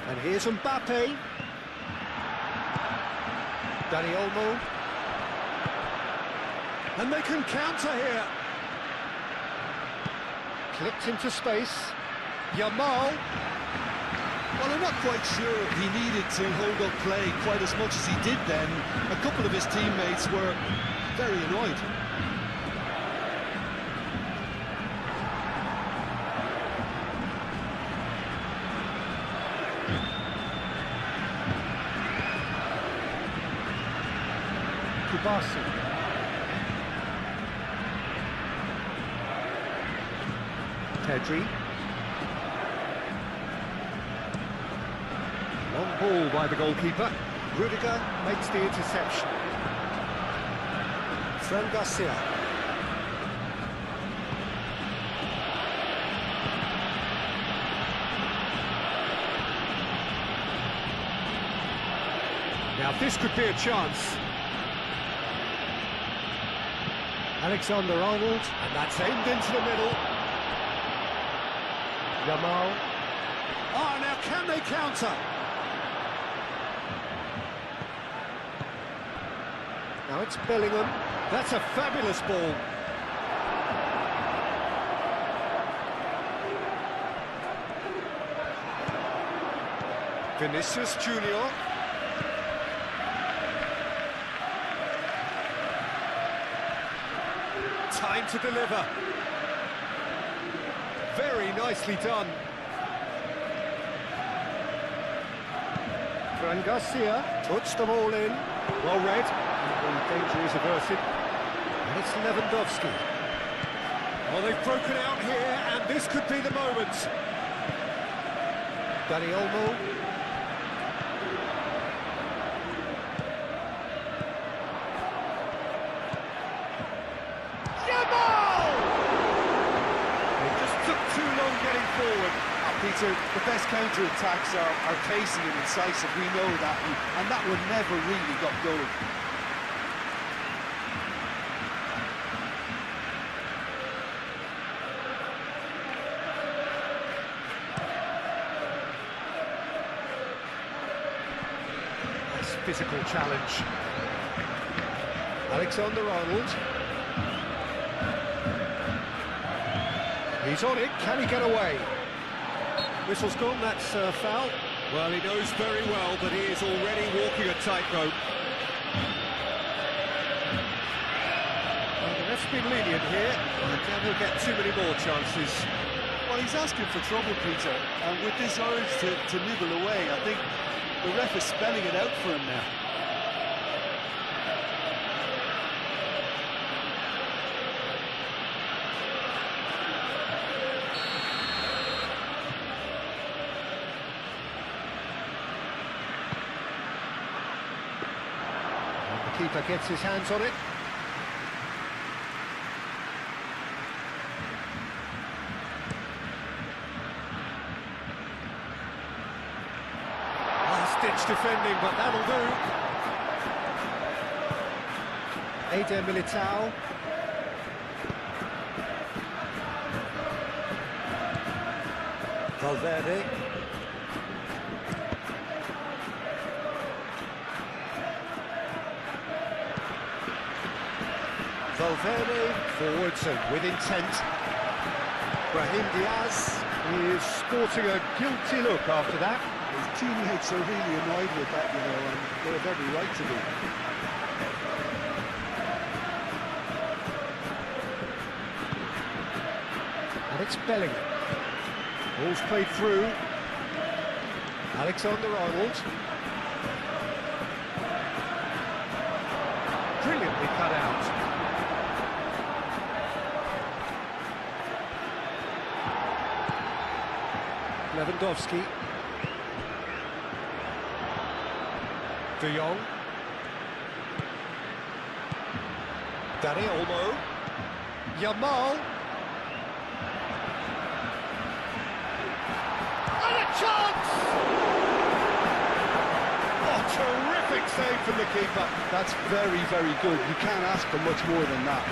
[SPEAKER 1] And here's Mbappe. Dani Olmo.
[SPEAKER 3] And they can counter here.
[SPEAKER 1] Clipped into space. Yamal.
[SPEAKER 2] Well, I'm not quite sure he needed to hold up play quite as much as he did then. A couple of his teammates were very annoyed.
[SPEAKER 1] Pedri. Long ball by the goalkeeper. Rudiger makes the interception. Fran Garcia. Now this could be a chance. Alexander-Arnold, and that's aimed into the middle. Yamal.
[SPEAKER 3] Oh, now can they counter?
[SPEAKER 1] Now it's Bellingham. That's a fabulous ball. Vinicius Junior. Time to deliver. Very nicely done. Fran Garcia puts the ball in. Well read. The danger is averted. And it's Lewandowski. Oh, they've broken out here, and this could be the moment. Dani Olmo.
[SPEAKER 2] Peter, the best counter-attacks are pacey and incisive, we know that, and that one never really got going.
[SPEAKER 1] Nice physical challenge. Alexander-Arnold. He's on it, can he get away? Whistle's gone, that's a foul.
[SPEAKER 3] Well, he knows very well that he is already walking a tightrope.
[SPEAKER 1] Well, the ref's been lenient here. I doubt he'll get too many more chances.
[SPEAKER 2] Well, he's asking for trouble, Peter, and with this urge to nibble away, I think the ref is spelling it out for him now.
[SPEAKER 1] Keeper gets his hands on it. Last-ditch defending, but that'll do. Eder Militao. Valverde. Valverde forwards and with intent. Brahim Diaz is sporting a guilty look after that.
[SPEAKER 2] His teammates are really annoyed with that, you know, and they have every right to be.
[SPEAKER 1] And it's Bellingham. Ball's played through. Alexander-Arnold. Brilliantly cut out. Lewandowski. De Jong. Dani Olmo. Yamal. And a chance! Oh, terrific save from the keeper.
[SPEAKER 2] That's very, very good. You can't ask for much more than that.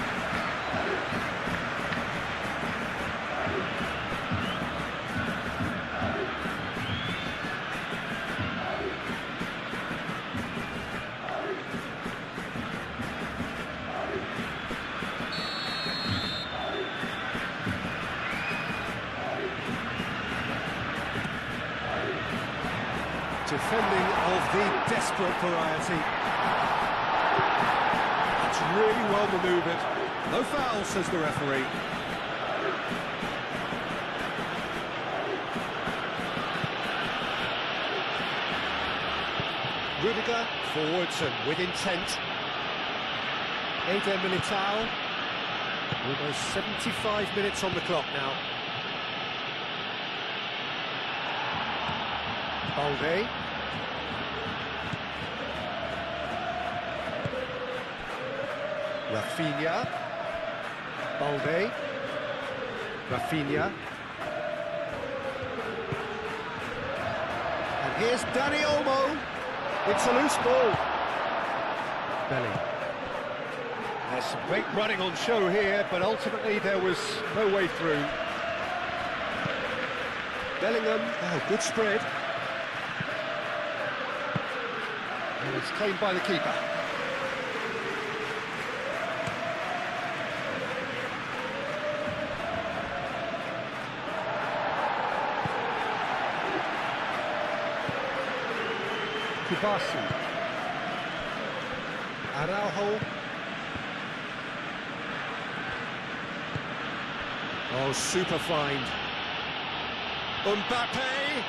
[SPEAKER 1] Defending of the desperate variety. It's really well manoeuvred. No foul, says the referee. Rudiger forwards and with intent. Eder Militao. Almost 75 minutes on the clock now. Balde. Rafinha. Balde. Rafinha. And here's Dani Olmo. It's a loose ball. Belly. There's some great running on show here, but ultimately there was no way through. Bellingham, oh, good spread. And it's claimed by the keeper. Kubasi. Araujo. Oh, super find. Mbappe.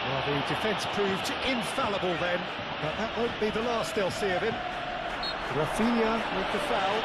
[SPEAKER 1] Well, the defence proved infallible then, but that won't be the last they'll see of him. Rafinha with the foul.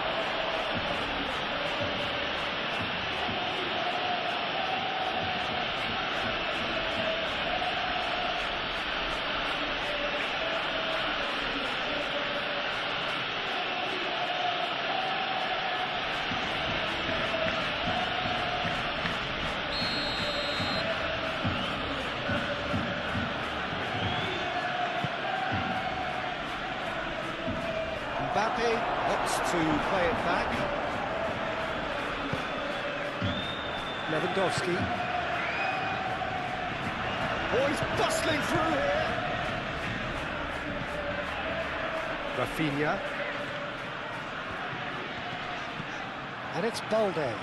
[SPEAKER 1] Mbappe opts to play it back. Lewandowski. Oh, he's bustling through here. Rafinha. And it's Balde.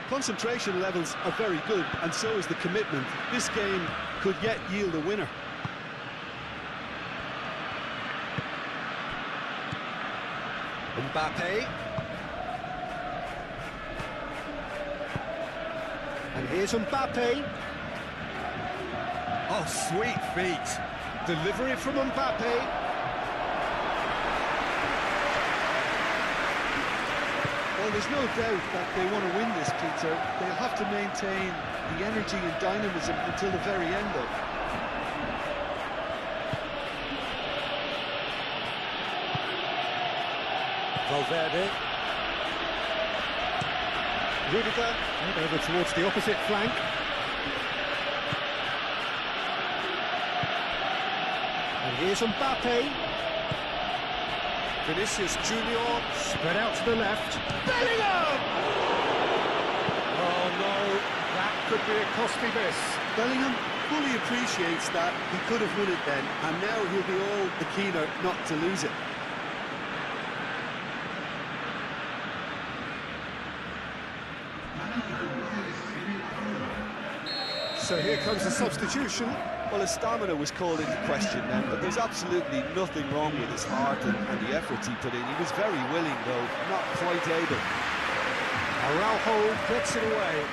[SPEAKER 2] Concentration levels are very good, and so is the commitment. This game could yet yield a winner.
[SPEAKER 1] Mbappe. And here's Mbappe. Oh, sweet feet. Delivery from Mbappe.
[SPEAKER 2] Well, there's no doubt that they want to win this, Peter. They'll have to maintain the energy and dynamism until the very end, though.
[SPEAKER 1] Valverde. Rudiger, and over towards the opposite flank. And here's Mbappe. Vinicius Junior, spread out to the left. Bellingham! Oh no, that could be a costly miss.
[SPEAKER 2] Bellingham fully appreciates that he could have won it then, and now he'll be all the keener not to lose it.
[SPEAKER 1] So here comes the substitution.
[SPEAKER 2] Well, his stamina was called into question then, but there's absolutely nothing wrong with his heart and the effort he put in. He was very willing, though, not quite able.
[SPEAKER 1] Araujo gets it away.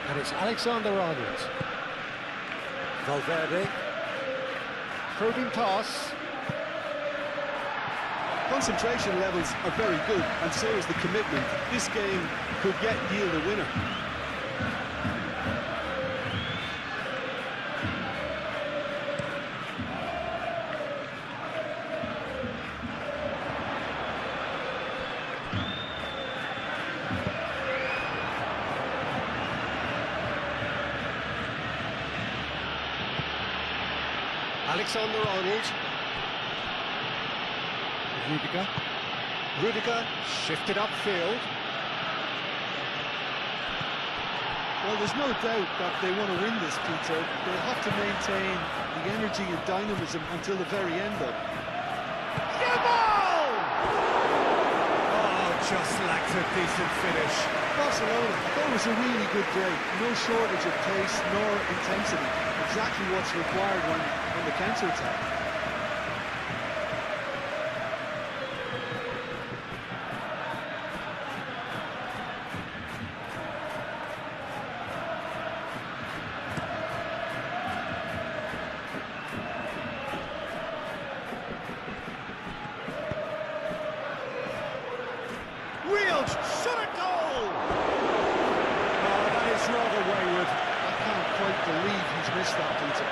[SPEAKER 1] And it's Alexander-Arnold. Valverde. Probing pass.
[SPEAKER 2] Concentration levels are very good, and so is the commitment. This game could yet yield a winner.
[SPEAKER 1] Alexander-Arnold. Rudiger shifted upfield.
[SPEAKER 2] Well, there's no doubt that they want to win this, Peter. They'll have to maintain the energy and dynamism until the very end, though.
[SPEAKER 1] Oh, just lacked a decent finish.
[SPEAKER 2] Barcelona, that was a really good break. No shortage of pace nor intensity. Exactly what's required when the counter-attack.
[SPEAKER 1] Real shot at goal! Oh, that is rather wayward.
[SPEAKER 2] I can't quite believe he's missed that, Peter.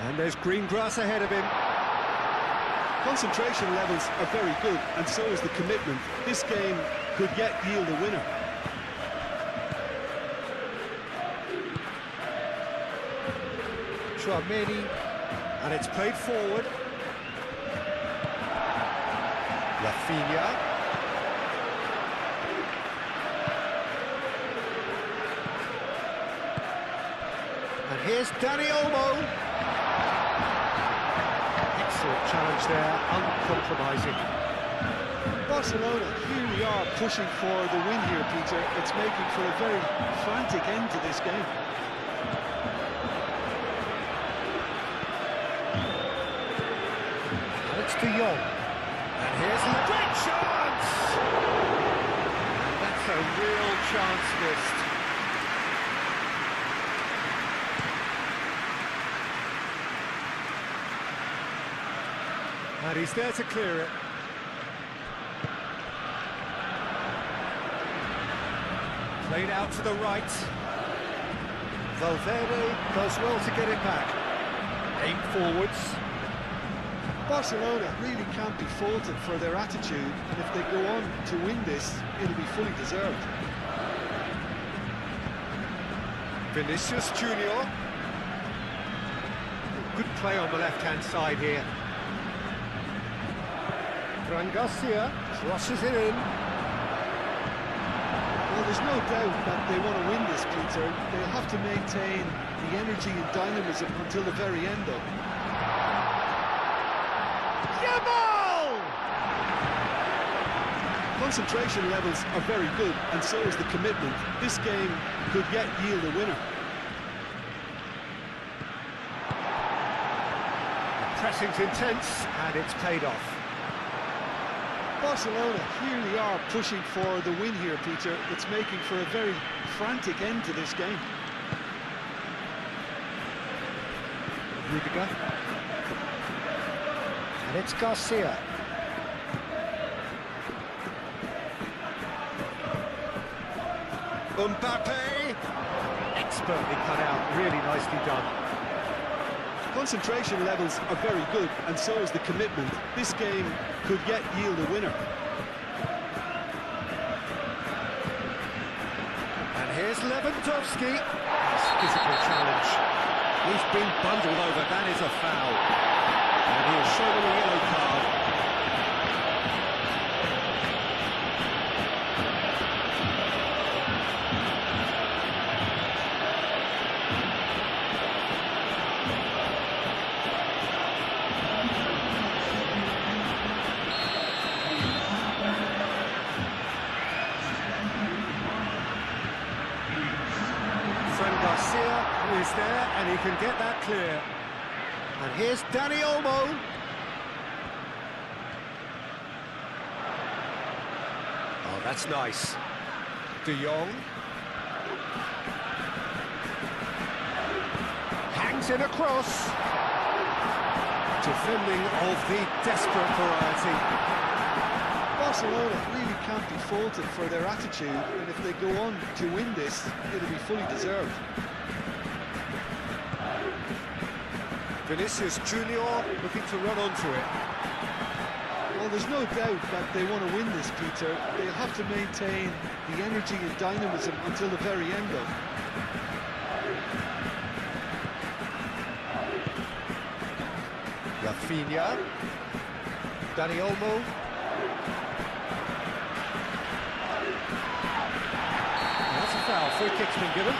[SPEAKER 1] And there's green grass ahead of him.
[SPEAKER 2] Concentration levels are very good, and so is the commitment. This game could yet yield a winner.
[SPEAKER 1] Chouameni, and it's played forward. Rafinha. And here's Dani Olmo. Excellent challenge there, uncompromising.
[SPEAKER 2] Barcelona, here we are pushing for the win here, Peter. It's making for a very frantic end to this game.
[SPEAKER 1] And it's De Jong. And here's a great chance! And that's a real chance missed. And he's there to clear it. Played out to the right. Valverde does well to get it back. Aimed forwards.
[SPEAKER 2] Barcelona really can't be faulted for their attitude, and if they go on to win this, it'll be fully deserved.
[SPEAKER 1] Vinicius Junior. Good play on the left-hand side here. Fran Garcia crosses it in.
[SPEAKER 2] Well, there's no doubt that they want to win this, Peter. They'll have to maintain the energy and dynamism until the very end, though. Concentration levels are very good, and so is the commitment. This game could yet yield a winner.
[SPEAKER 1] Pressing's intense, and it's paid off.
[SPEAKER 2] Barcelona, here we are pushing for the win here, Peter. It's making for a very frantic end to this game.
[SPEAKER 1] Rudiger. And it's Garcia. Mbappe! Expertly cut out, really nicely done.
[SPEAKER 2] Concentration levels are very good, and so is the commitment. This game could yet yield a winner.
[SPEAKER 1] And here's Lewandowski. Physical challenge. He's been bundled over, that is a foul. And he'll show them a yellow card. space there, and he can get that clear. And here's Dani Olmo. Oh, that's nice. De Jong. Hangs in a cross. Defending of the desperate variety.
[SPEAKER 2] Barcelona really can't be faulted for their attitude, and if they go on to win this, it'll be fully deserved.
[SPEAKER 1] Vinicius Junior looking to run onto it.
[SPEAKER 2] Well, there's no doubt that they want to win this, Peter. They'll have to maintain the energy and dynamism until the very end, though.
[SPEAKER 1] Rafinha. Dani Olmo. That's a foul. Free kick's been given.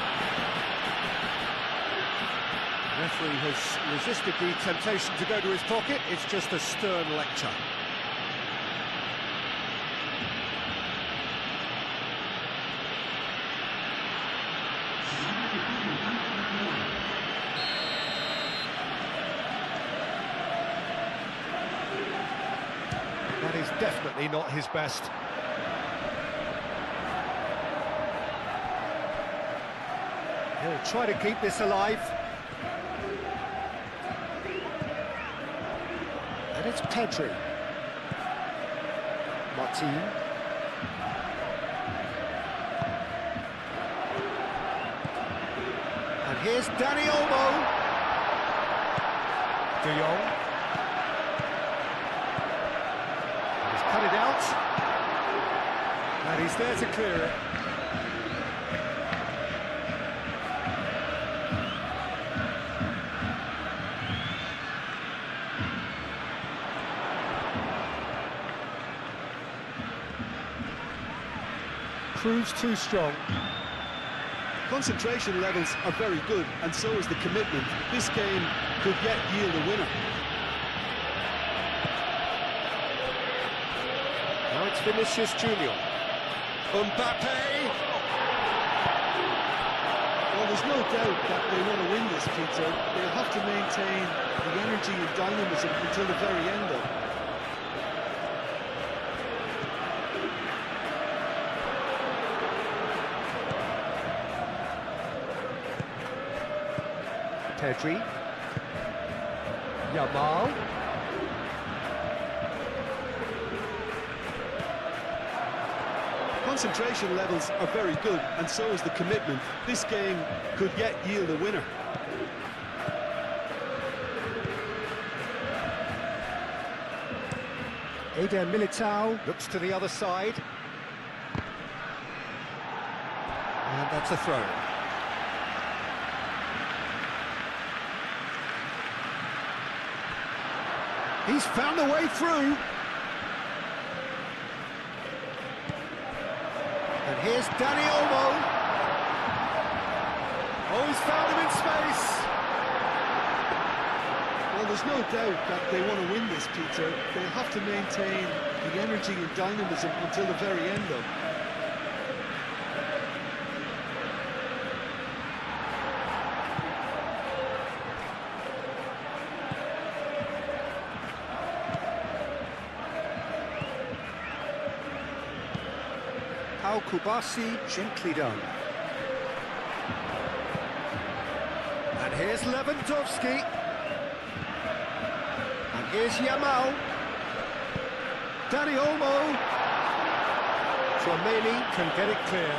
[SPEAKER 1] The referee has resisted the temptation to go to his pocket. It's just a stern lecture. That is definitely not his best. He'll try to keep this alive. And it's Pedri. Martin. And here's Dani Olmo. De Jong. Cut it out, and he's there to clear it. Proves too strong.
[SPEAKER 2] Concentration levels are very good, and so is the commitment. This game could yet yield a winner.
[SPEAKER 1] Now it's Vinicius Junior. Mbappe!
[SPEAKER 2] Well, there's no doubt that they want to win this, Peter. They'll have to maintain the energy and dynamism until the very end, though.
[SPEAKER 1] Pedri. Yamal.
[SPEAKER 2] Concentration levels are very good, and so is the commitment. This game could yet yield a winner.
[SPEAKER 1] Eder Militao looks to the other side. And that's a throw. He's found a way through. And here's Dani Olmo. Oh, he's found him in space.
[SPEAKER 2] Well, there's no doubt that they want to win this, Peter. They'll have to maintain the energy and dynamism until the very end, though.
[SPEAKER 1] Kubasi, gently done. And here's Lewandowski. And here's Yamal. Dani Olmo. Tchouaméni can get it clear.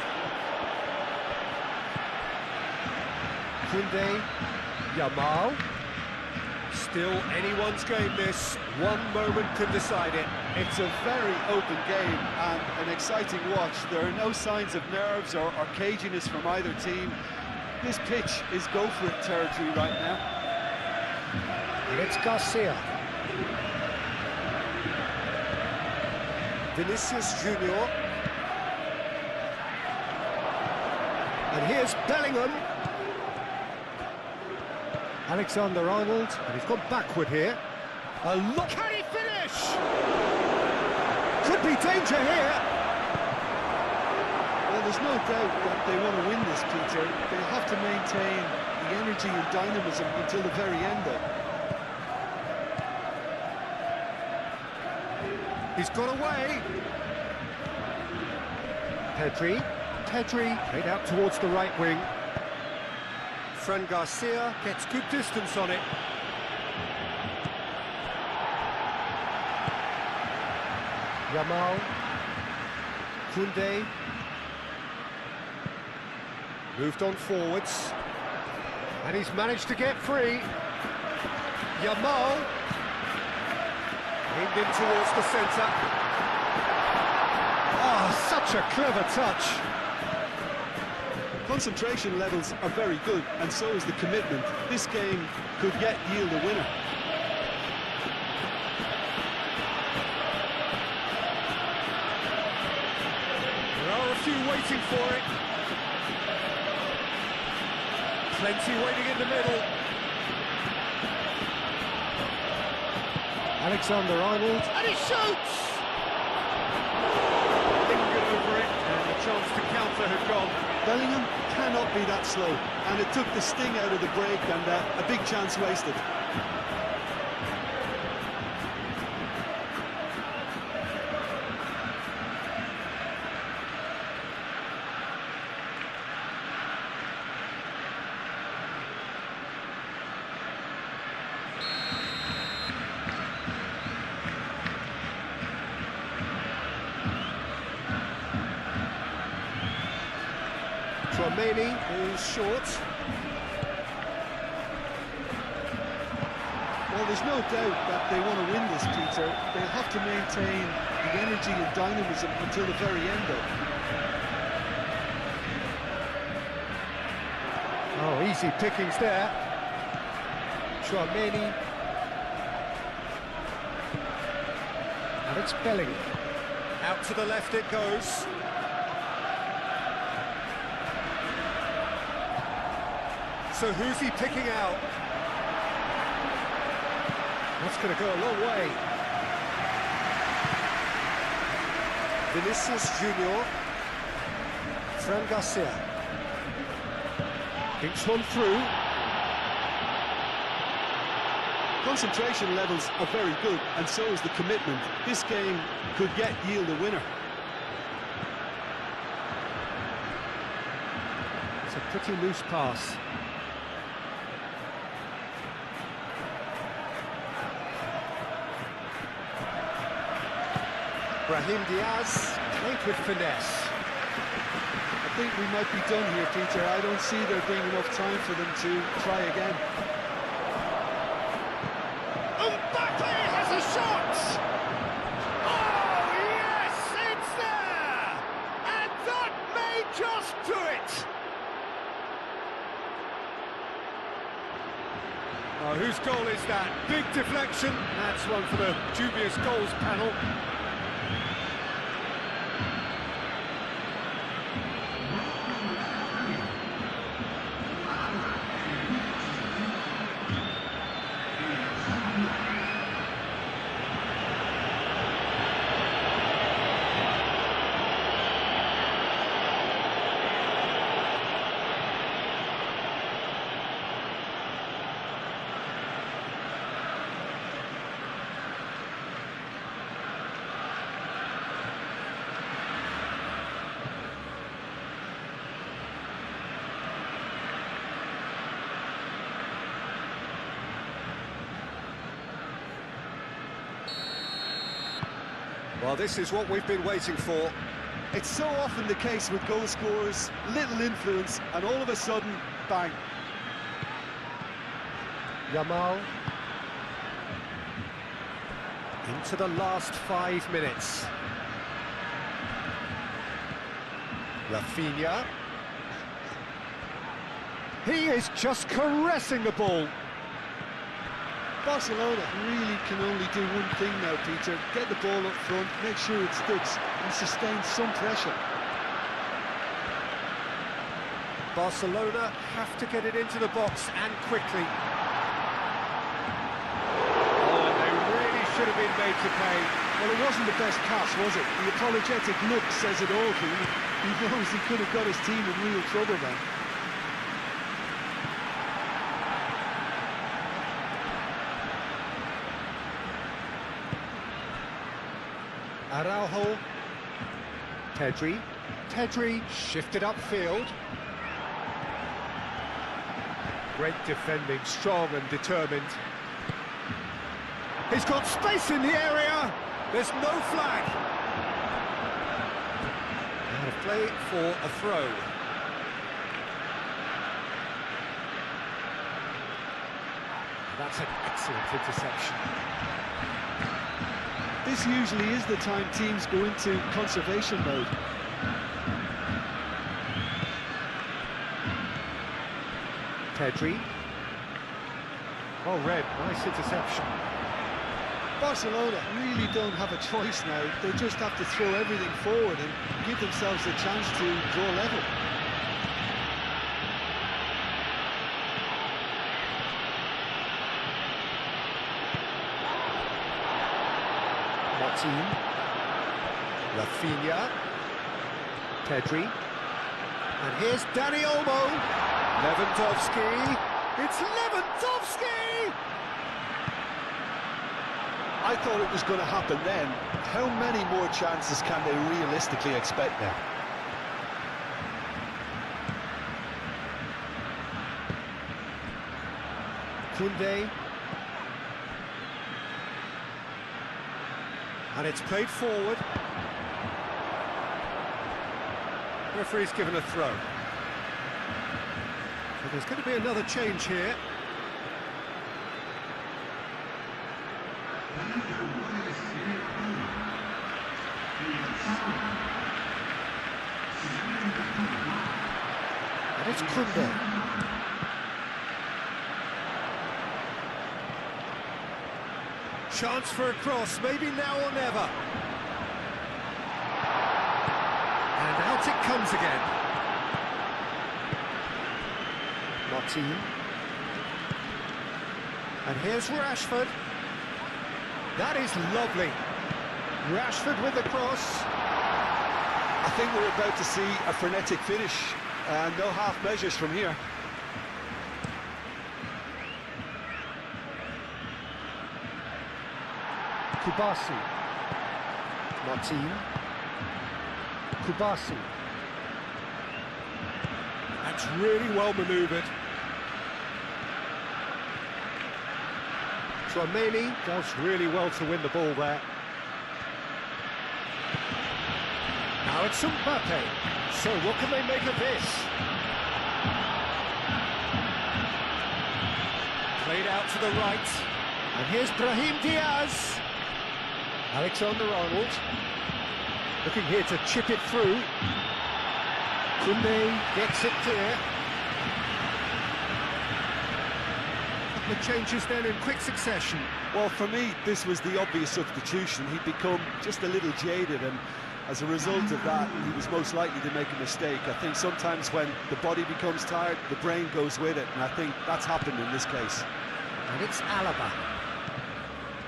[SPEAKER 1] Koundé. Yamal. Still anyone's game this. One moment can decide it.
[SPEAKER 2] It's a very open game and an exciting watch. There are no signs of nerves or caginess from either team. This pitch is go-for-it territory right now.
[SPEAKER 1] And it's Garcia. Vinicius Junior. And here's Bellingham. Alexander-Arnold, and he's gone backward here. A look, can he finish? Could be danger here.
[SPEAKER 2] Well, there's no doubt that they want to win this, Peter. They'll have to maintain the the energy and dynamism until the very end though.
[SPEAKER 1] He's got away. Pedri played out towards the right wing. Fran Garcia gets good distance on it. Yamal, Koundé, moved on forwards, and he's managed to get free. Yamal, aimed in towards the centre. Oh, such a clever touch.
[SPEAKER 2] Concentration levels are very good, and so is the commitment. This game could yet yield a winner.
[SPEAKER 1] There are a few waiting for it. Plenty waiting in the middle. Alexander-Arnold, and he shoots! Lingered over it, and the chance to counter had gone.
[SPEAKER 2] Bellingham cannot be that slow, and it took the sting out of the break, and a big chance wasted.
[SPEAKER 1] Romani is short.
[SPEAKER 2] Well, there's no doubt that they want to win this, Peter. They'll have to maintain the energy and dynamism until the very end, though.
[SPEAKER 1] Oh, easy pickings there. Romani. And it's Bellingham. Out to the left it goes. So who's he picking out? That's going to go a long way. Vinicius Junior. Fran Garcia. Thinks one through.
[SPEAKER 2] Concentration levels are very good, and so is the commitment. This game could yet yield a winner.
[SPEAKER 1] It's a pretty loose pass. Brahim Diaz, played with finesse.
[SPEAKER 2] I think we might be done here, Peter. I don't see there being enough time for them to try again.
[SPEAKER 3] Mbappe has a shot! Oh, yes, it's there! And that may just do it!
[SPEAKER 1] Oh, whose goal is that? Big deflection. That's one for the dubious goals panel. Well, this is what we've been waiting for.
[SPEAKER 2] It's so often the case with goal scorers, little influence, and all of a sudden, bang.
[SPEAKER 1] Yamal. Into the last 5 minutes. Rafinha. He is just caressing the ball.
[SPEAKER 2] Barcelona really can only do one thing now, Peter. Get the ball up front, make sure it sticks, and sustain some pressure.
[SPEAKER 1] Barcelona have to get it into the box, and quickly. Oh, and they really should have been made to pay.
[SPEAKER 2] Well, it wasn't the best pass, was it? The apologetic look says it all for you. He knows he could have got his team in real trouble then.
[SPEAKER 1] Araujo. Pedri shifted upfield. Great defending, strong and determined. He's got space in the area. There's no flag. Out of play for a throw. That's an excellent interception.
[SPEAKER 2] This usually is the time teams go into conservation mode.
[SPEAKER 1] Pedri. Well read, nice interception.
[SPEAKER 2] Barcelona really don't have a choice now. They just have to throw everything forward and give themselves a chance to draw level.
[SPEAKER 1] Martin. Rafinha. Pedri. And here's Dani Olmo. Lewandowski. It's Lewandowski!
[SPEAKER 2] I thought it was going to happen then. How many more chances can they realistically expect now?
[SPEAKER 1] Koundé. And it's played forward. Referee's given a throw. So there's going to be another change here. And it's Koundé. Chance for a cross, maybe now or never. And out it comes again. Martin. And here's Rashford. That is lovely. Rashford with the cross.
[SPEAKER 2] I think we're about to see a frenetic finish, and no half measures from here.
[SPEAKER 1] Kubasi. Martin. Kubasi. That's really well manoeuvred. Tchouaméni does really well to win the ball there. Now it's Mbappe. So what can they make of this? Played out to the right. And here's Brahim Diaz. Alexander-Arnold. Looking here to chip it through. Koundé gets it clear. The changes then in quick succession.
[SPEAKER 2] Well, for me, this was the obvious substitution. He'd become just a little jaded, and as a result of that, he was most likely to make a mistake. I think sometimes when the body becomes tired, the brain goes with it, and I think that's happened in this case.
[SPEAKER 1] And it's Alaba.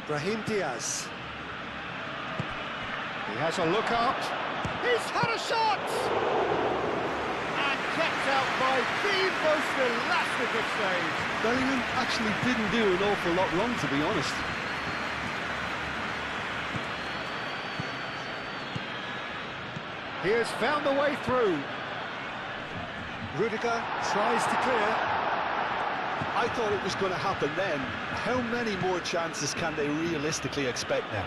[SPEAKER 1] Brahim Diaz. He has a look up. He's had a shot! And kept out by the most elastic of saves.
[SPEAKER 2] Bellingham actually didn't do an awful lot wrong, to be honest.
[SPEAKER 1] He has found the way through. Rudiger tries to clear.
[SPEAKER 2] I thought it was going to happen then. How many more chances can they realistically expect now?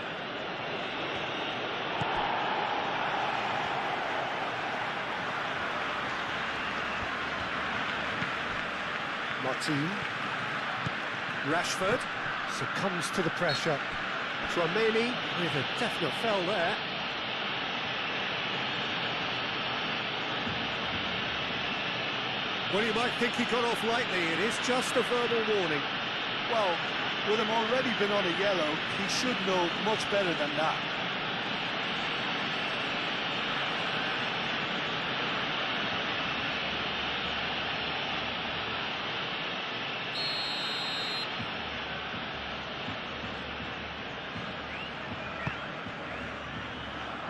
[SPEAKER 1] Martin. Rashford succumbs to the pressure. Tchouaméni with a definite foul there. Well, you might think he got off lightly. It is just a verbal warning.
[SPEAKER 2] Well, with him already been on a yellow, he should know much better than that.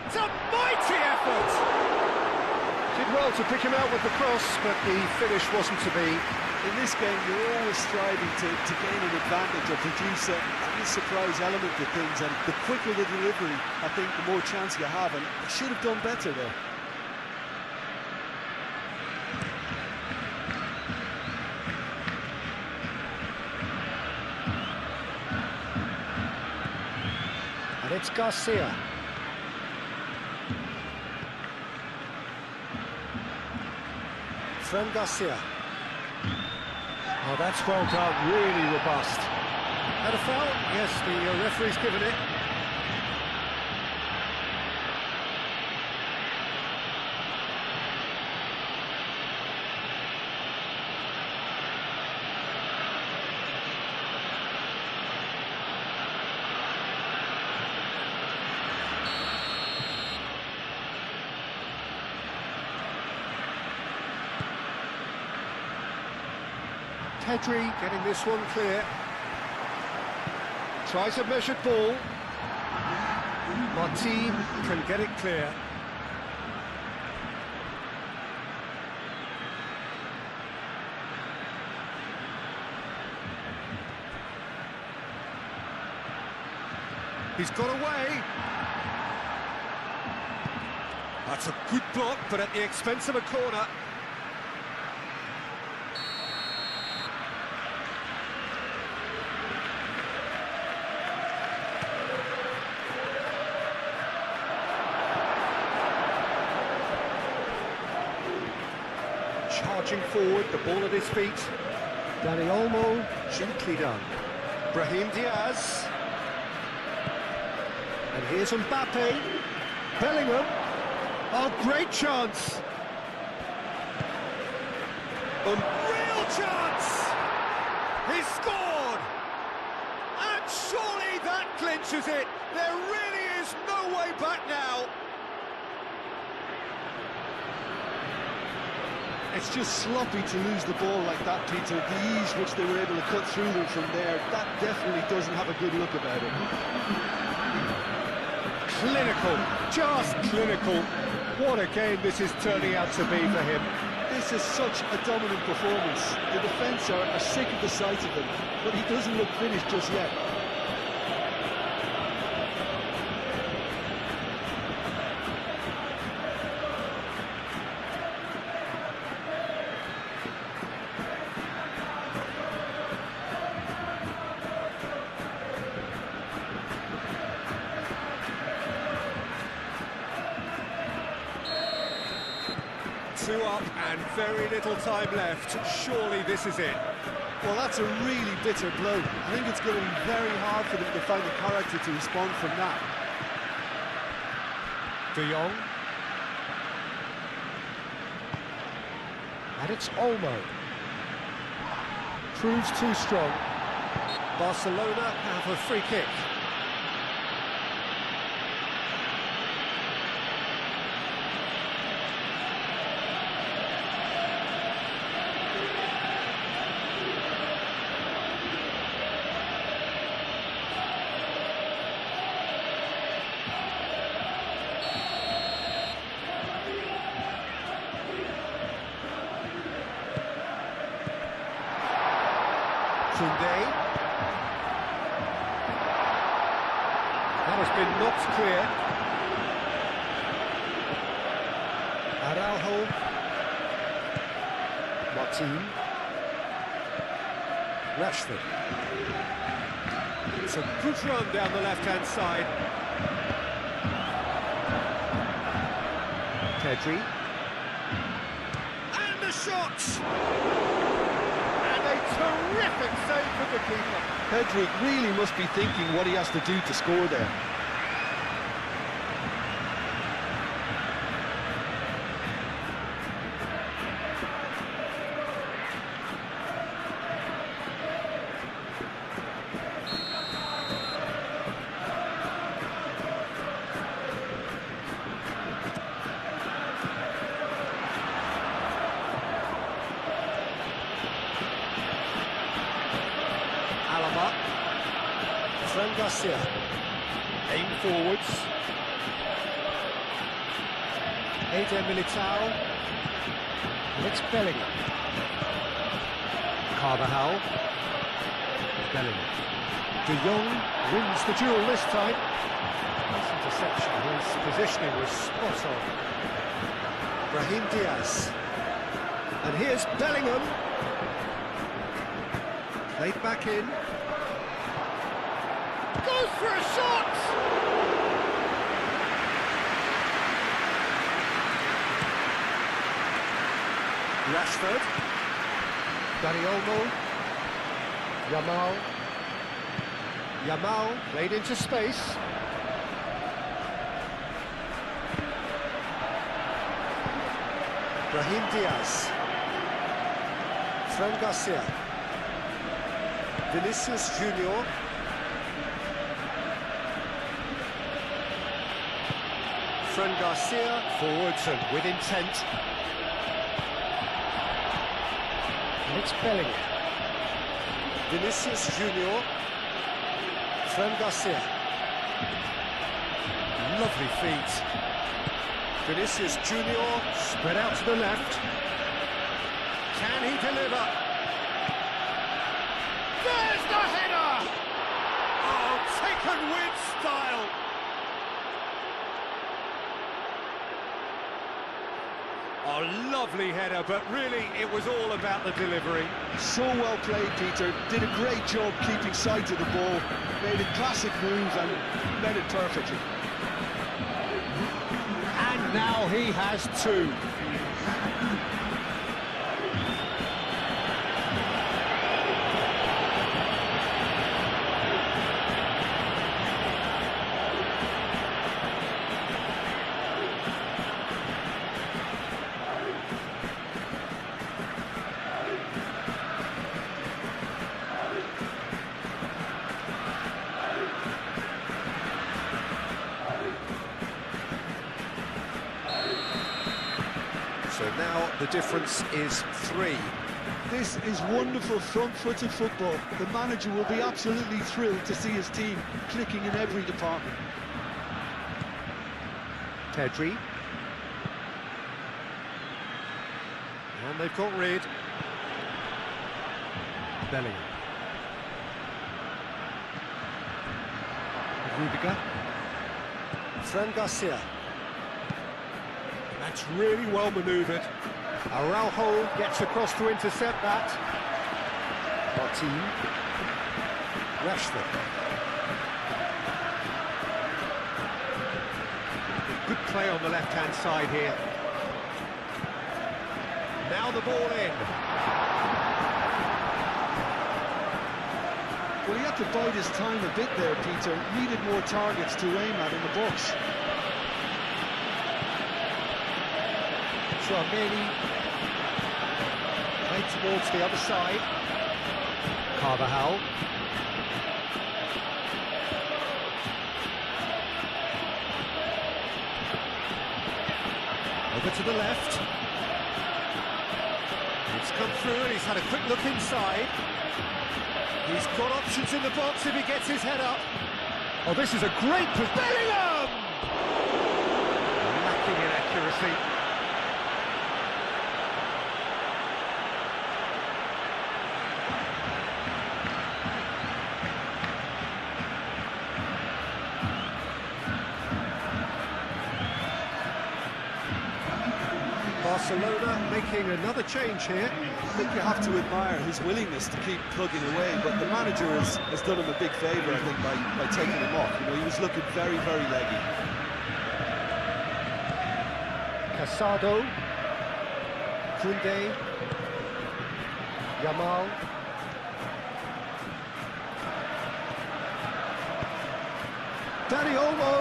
[SPEAKER 1] It's a mighty effort! Did well to pick him out with the cross, but the finish wasn't to be.
[SPEAKER 2] in this game, you're always striving to gain an advantage or produce a surprise element to things, and the quicker the delivery, I think, the more chance you have, and they should have done better there.
[SPEAKER 1] And it's Garcia. Fran Garcia. Oh, that's well done, really robust. And a foul? Yes, the referee's given it. Pedri getting this one clear. Tries a measured ball. Martin can get it clear. He's got away. That's a good block, but at the expense of a corner. Charging forward, the ball at his feet. Dani Olmo, gently done. Brahim Diaz. And here's Mbappe. Bellingham. Oh, great chance. Real chance. He scored. And surely that clinches it. There really is no way back now.
[SPEAKER 2] It's just sloppy to lose the ball like that, Peter. The ease which they were able to cut through them from there, that definitely doesn't have a good look about it.
[SPEAKER 1] Clinical, just clinical. What a game this is turning out to be for him.
[SPEAKER 2] This is such a dominant performance. The defence are sick of the sight of him, but he doesn't look finished just yet.
[SPEAKER 1] Two up and very little time left. Surely this is it.
[SPEAKER 2] Well, that's a really bitter blow. I think it's going to be very hard for them to find the character to respond from that.
[SPEAKER 1] De Jong. And it's Olmo. Proves too strong. Barcelona have a free kick. Koundé. That has been knocked clear. Araujo. Martin. Rashford. It's a good run down the left-hand side. Pedri. And the shot! Terrific save from the keeper.
[SPEAKER 2] Pedri really must be thinking what he has to do to score there.
[SPEAKER 1] Fran Garcia. Aim forwards. Eder Militao. And it's Bellingham. Carvajal. Bellingham. De Jong wins the duel this time. Nice interception. His positioning was spot on. Brahim Diaz. And here's Bellingham. Played back in. Goes for a shot! Rashford. Dani Olmo. Yamal played into space. Brahim Diaz. Fran Garcia. Vinicius Junior. Fran Garcia forwards and with intent. And it's Bellingham. Vinicius Junior. Fran Garcia. Lovely feet. Vinicius Junior spread out to the left. Can he deliver? There's the header! Oh, taken with style. Oh, lovely header, but really it was all about the delivery.
[SPEAKER 2] So well played, Peter. Did a great job keeping sight of the ball. Made a classic move and met it perfectly.
[SPEAKER 1] And now he has two. So now the difference is 3.
[SPEAKER 2] This is wonderful front-footed football. The manager will be absolutely thrilled to see his team clicking in every department.
[SPEAKER 1] Pedri. And they've got rid. Bellingham. Rudiger. Fran Garcia. That's really well manoeuvred. Araujo gets across to intercept that. Martin. Rashford. Good play on the left-hand side here. Now the ball in.
[SPEAKER 2] Well, he had to bide his time a bit there, Peter. Needed more targets to aim at in the box.
[SPEAKER 1] Tchouaméni played towards the other side. Carvajal. Over to the left. It's come through and he's had a quick look inside. He's got options in the box if he gets his head up. Oh, this is a great position. Bellingham! Lacking in accuracy. Barcelona making another change here.
[SPEAKER 2] I think you have to admire his willingness to keep plugging away, but the manager has done him a big favour, I think, by taking him off. You know, he was looking very, very leggy.
[SPEAKER 1] Casado. Koundé. Yamal. Dani Olmo.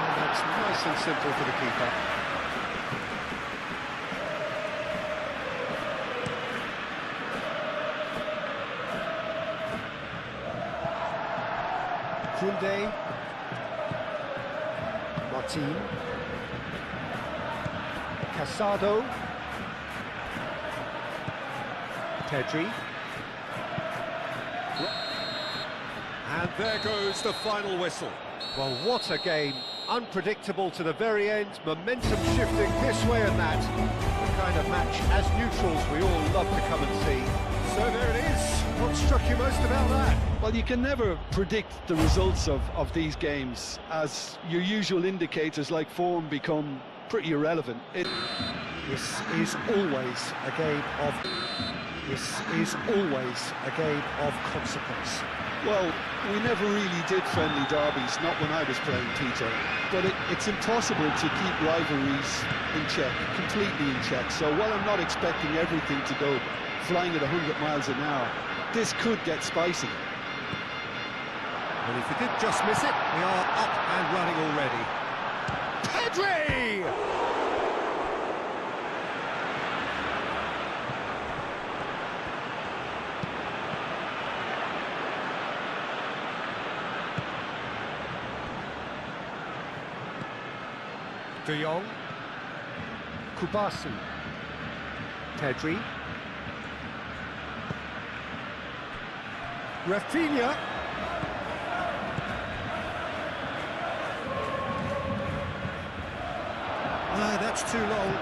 [SPEAKER 1] And that's nice and simple for the keeper. Koundé. Martin. Casado. Pedri. And there goes the final whistle. Well, what a game. Unpredictable to the very end, momentum shifting this way and that. The kind of match, as neutrals, we all love to come and see. So there it is. What struck you most about that?
[SPEAKER 2] Well, you can never predict the results of these games, as your usual indicators like form become pretty irrelevant.
[SPEAKER 1] This is always a game of... This is always a game of consequence.
[SPEAKER 2] Well, we never really did friendly derbies, not when I was playing, Peter. But it's impossible to keep rivalries in check, completely in check. So while I'm not expecting everything to go flying at 100 miles an hour, this could get spicy.
[SPEAKER 1] And if he did just miss it, we are up and running already. Pedri! De Jong, Kubasi, Pedri, Rafinha, that's too long.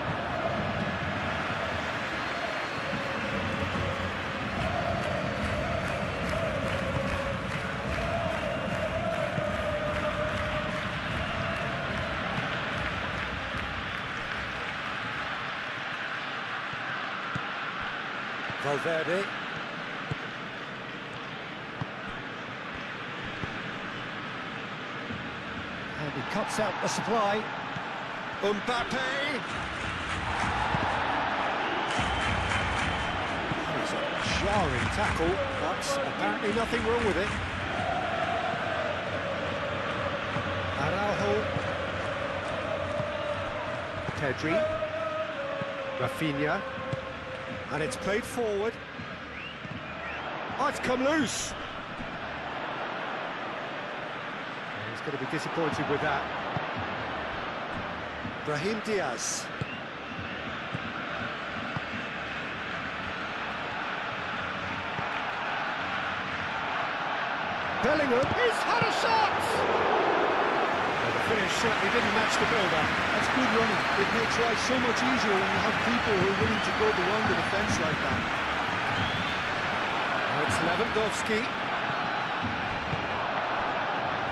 [SPEAKER 1] Valverde. And he cuts out the supply. Mbappe. It's a jarring tackle, but apparently nothing wrong with it. Araujo. Pedri. Rafinha. And it's played forward. Oh, it's come loose. He's going to be disappointed with that. Brahim Diaz. Bellingham. He's had a shot! Well, the finish certainly didn't match the build-up.
[SPEAKER 2] That's good running. It makes life so much easier when you have people who are willing to go beyond the defence like that.
[SPEAKER 1] Now it's Lewandowski.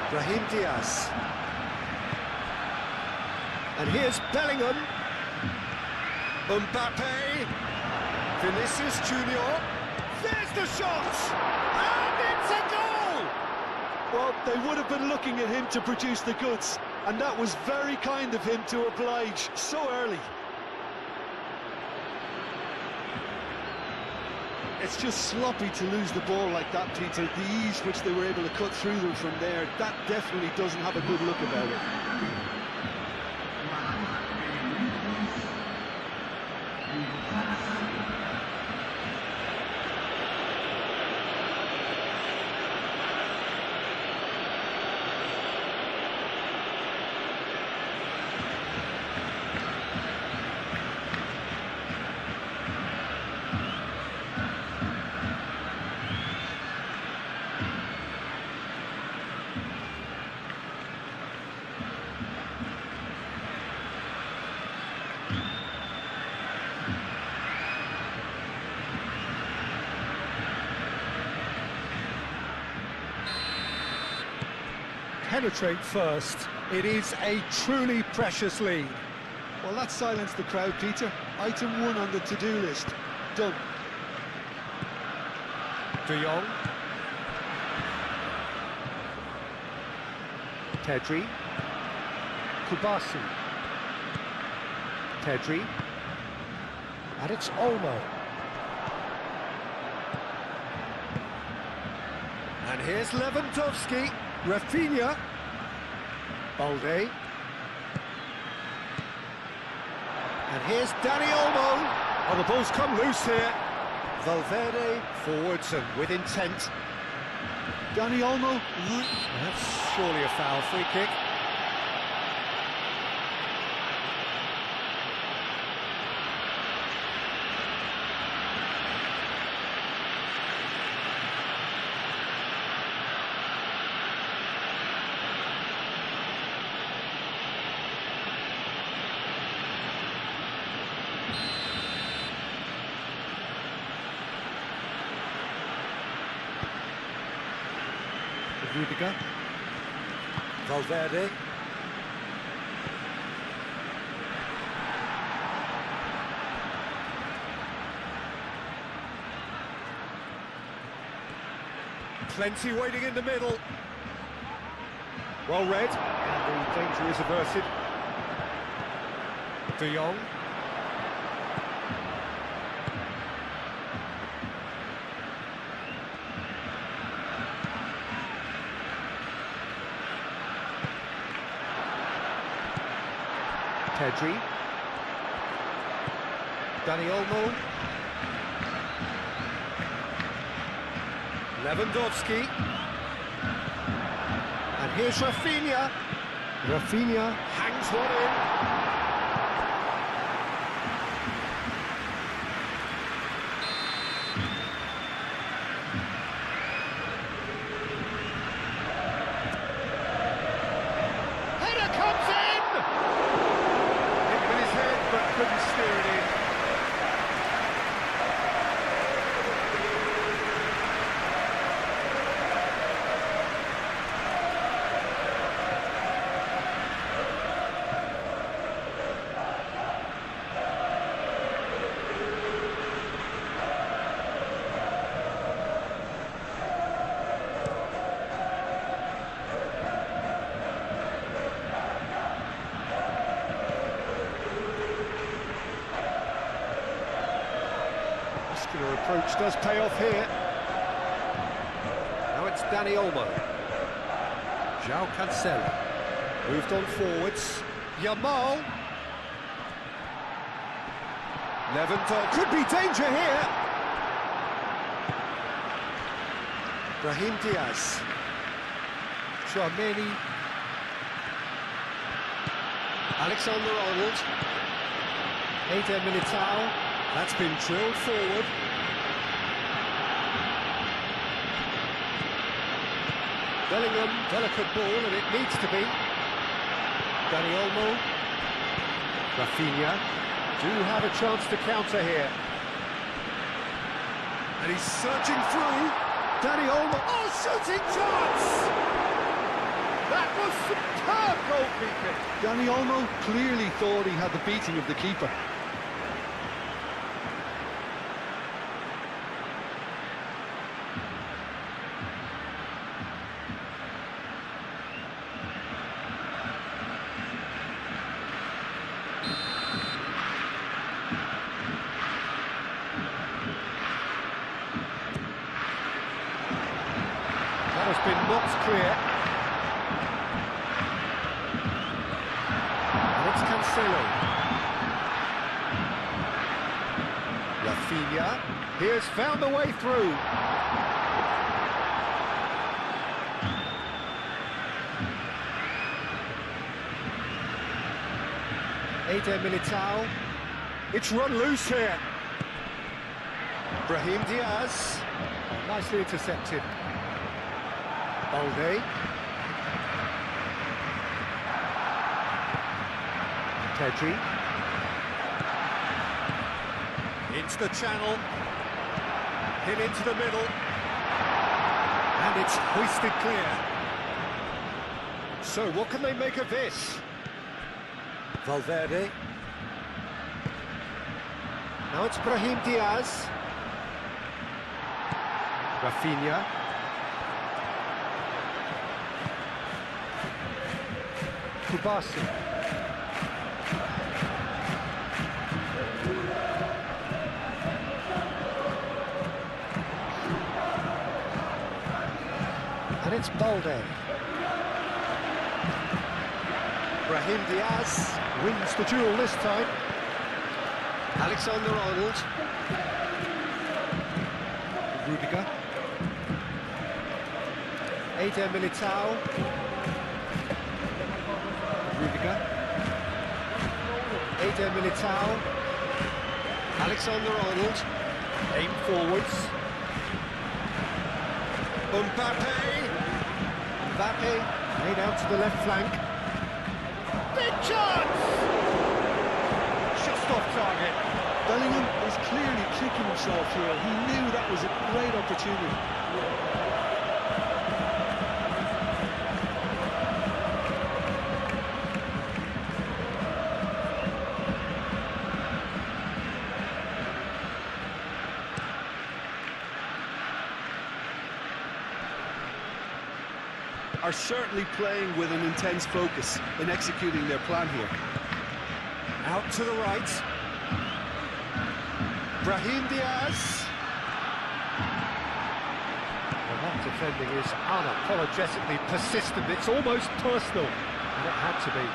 [SPEAKER 1] Brahim Diaz. And here's Bellingham. Mbappe. Vinicius Junior. There's the shot! And it's a goal!
[SPEAKER 2] Well, they would have been looking at him to produce the goods, and that was very kind of him to oblige so early. It's just sloppy to lose the ball like that, Peter. The ease which they were able to cut through them from there, that definitely doesn't have a good look about it.
[SPEAKER 1] Penetrate first. It is a truly precious lead.
[SPEAKER 2] Well, that silenced the crowd, Peter. Item 1 on the to-do list. Done.
[SPEAKER 1] De Jong. Pedri. Kubasi. Pedri. And it's Olmo. And here's Lewandowski. Rafinha. Balde. And here's Dani Olmo. Oh, the ball's come loose here. Valverde forwards and with intent.
[SPEAKER 2] Dani Olmo.
[SPEAKER 1] That's surely a foul. Free kick. Rudiger. Valverde. Plenty waiting in the middle. Well read, and the danger is averted. De Jong. Pedri. Dani Olmo. Lewandowski. And here's Rafinha. Rafinha hangs one in. Header comes in! Hit with his head, but couldn't steer it in. Muscular approach does pay off here. Now it's Dani Olmo. João Cancelo. Moved on forwards. Yamal. Lewandowski. Could be danger here. Brahim Diaz. Chouameni. Alexander-Arnold. Eder Militao. That's been drilled forward. Bellingham, delicate ball, and it needs to be. Dani Olmo. Rafinha do have a chance to counter here. And he's searching through. Dani Olmo. Oh, shooting chance! That was superb goalkeeping.
[SPEAKER 2] Dani Olmo clearly thought he had the beating of the keeper.
[SPEAKER 1] That has been knocked clear. And it's Cancelo. Rafinha. He has found a way through. Eder Militao. It's run loose here. Brahim Diaz. Nicely intercepted. Balde. Pedri. Into the channel. Hit into the middle. And it's hoisted clear. So what can they make of this? Valverde. Now it's Brahim Diaz. Rafinha. Mubashir. And it's Balde. Brahim Diaz wins the duel this time. Alexander-Arnold. Rudiger. Eder Militao. Rudiger. Eder Militao. Alexander-Arnold. Aim forwards. Mbappe. Mbappe made out to the left flank. Big chance! Just off target.
[SPEAKER 2] Bellingham is clearly kicking himself here. He knew that was a great opportunity. are certainly playing with an intense focus in executing their plan here.
[SPEAKER 1] Out to the right. Brahim Diaz. Well, that defending is unapologetically persistent. It's almost personal, and it had to be.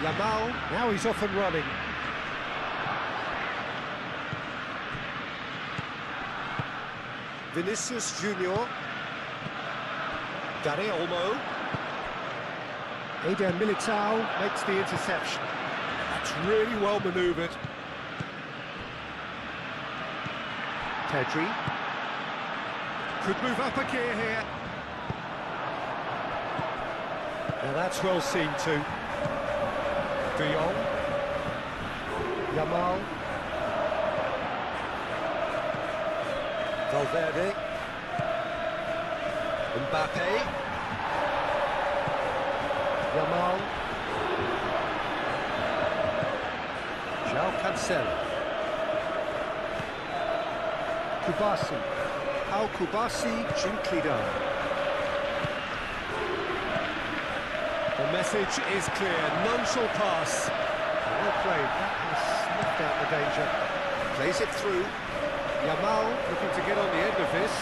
[SPEAKER 1] Yamal, now he's off and running. Vinicius Junior. Dani Olmo. Eder Militao makes the interception. That's really well manoeuvred. Pedri. Could move up a gear here. Now that's well seen too. De Jong. Yamal. Valverde. Mbappe. Yamal. João Cancelo. Kubasi. Al Kubasi, gently done. The message is clear, none shall pass. Well played, that has snuffed out the danger. Plays it through. Yamal looking to get on the end of this.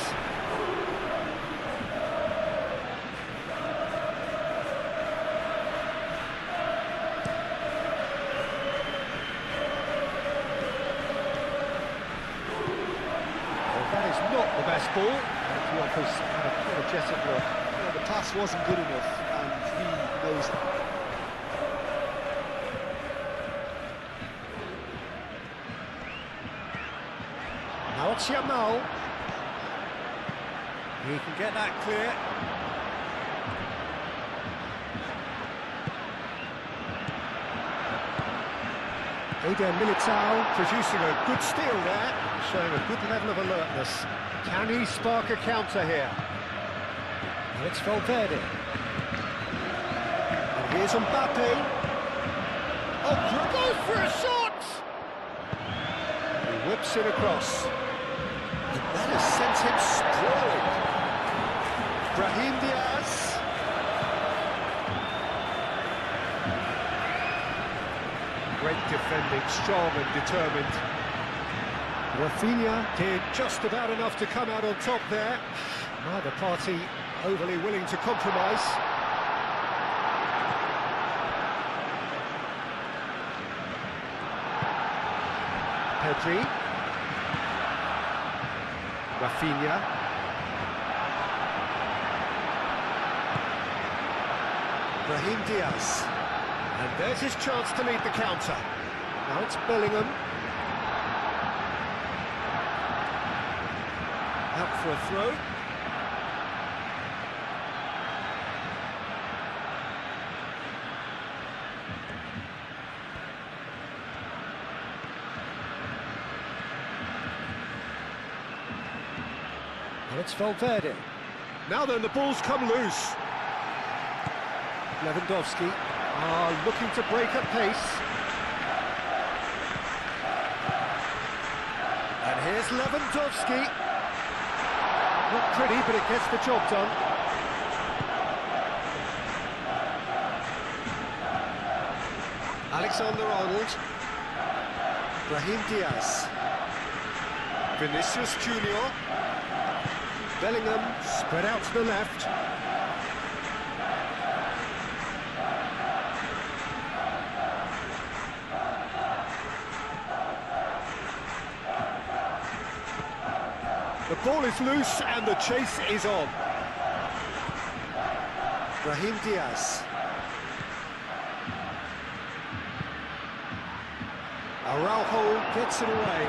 [SPEAKER 1] Well, that is not the best ball. He offers an apologetic look.
[SPEAKER 2] Well, the pass wasn't good enough, and he knows it.
[SPEAKER 1] Now it's Yamal. He can get that clear. Eder Militao producing a good steal there, showing a good level of alertness. Can he spark a counter here? And it's Valverde. And here's Mbappe. Oh, goes for a shot! He whips it across. And that has sent him sprawling. Brahim Diaz. Great defending, strong and determined. Rafinha did just about enough to come out on top there. Neither party overly willing to compromise. Pedri. Rafinha. Brahim Diaz. And there's his chance to lead the counter. Now it's Bellingham. Out for a throw. And it's Valverde. Now then, the ball's come loose. Lewandowski looking to break at pace. And here's Lewandowski. Not pretty, but it gets the job done. Alexander-Arnold. Brahim Diaz. Vinicius Junior. Bellingham spread out to the left. The ball is loose and the chase is on. Brahim Diaz. Araujo gets it away.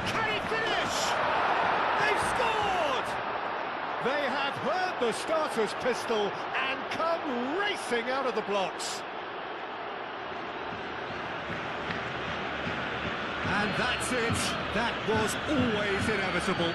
[SPEAKER 1] Can he finish? They've scored! They have heard the starter's pistol and come racing out of the blocks. And that's it. That was always inevitable.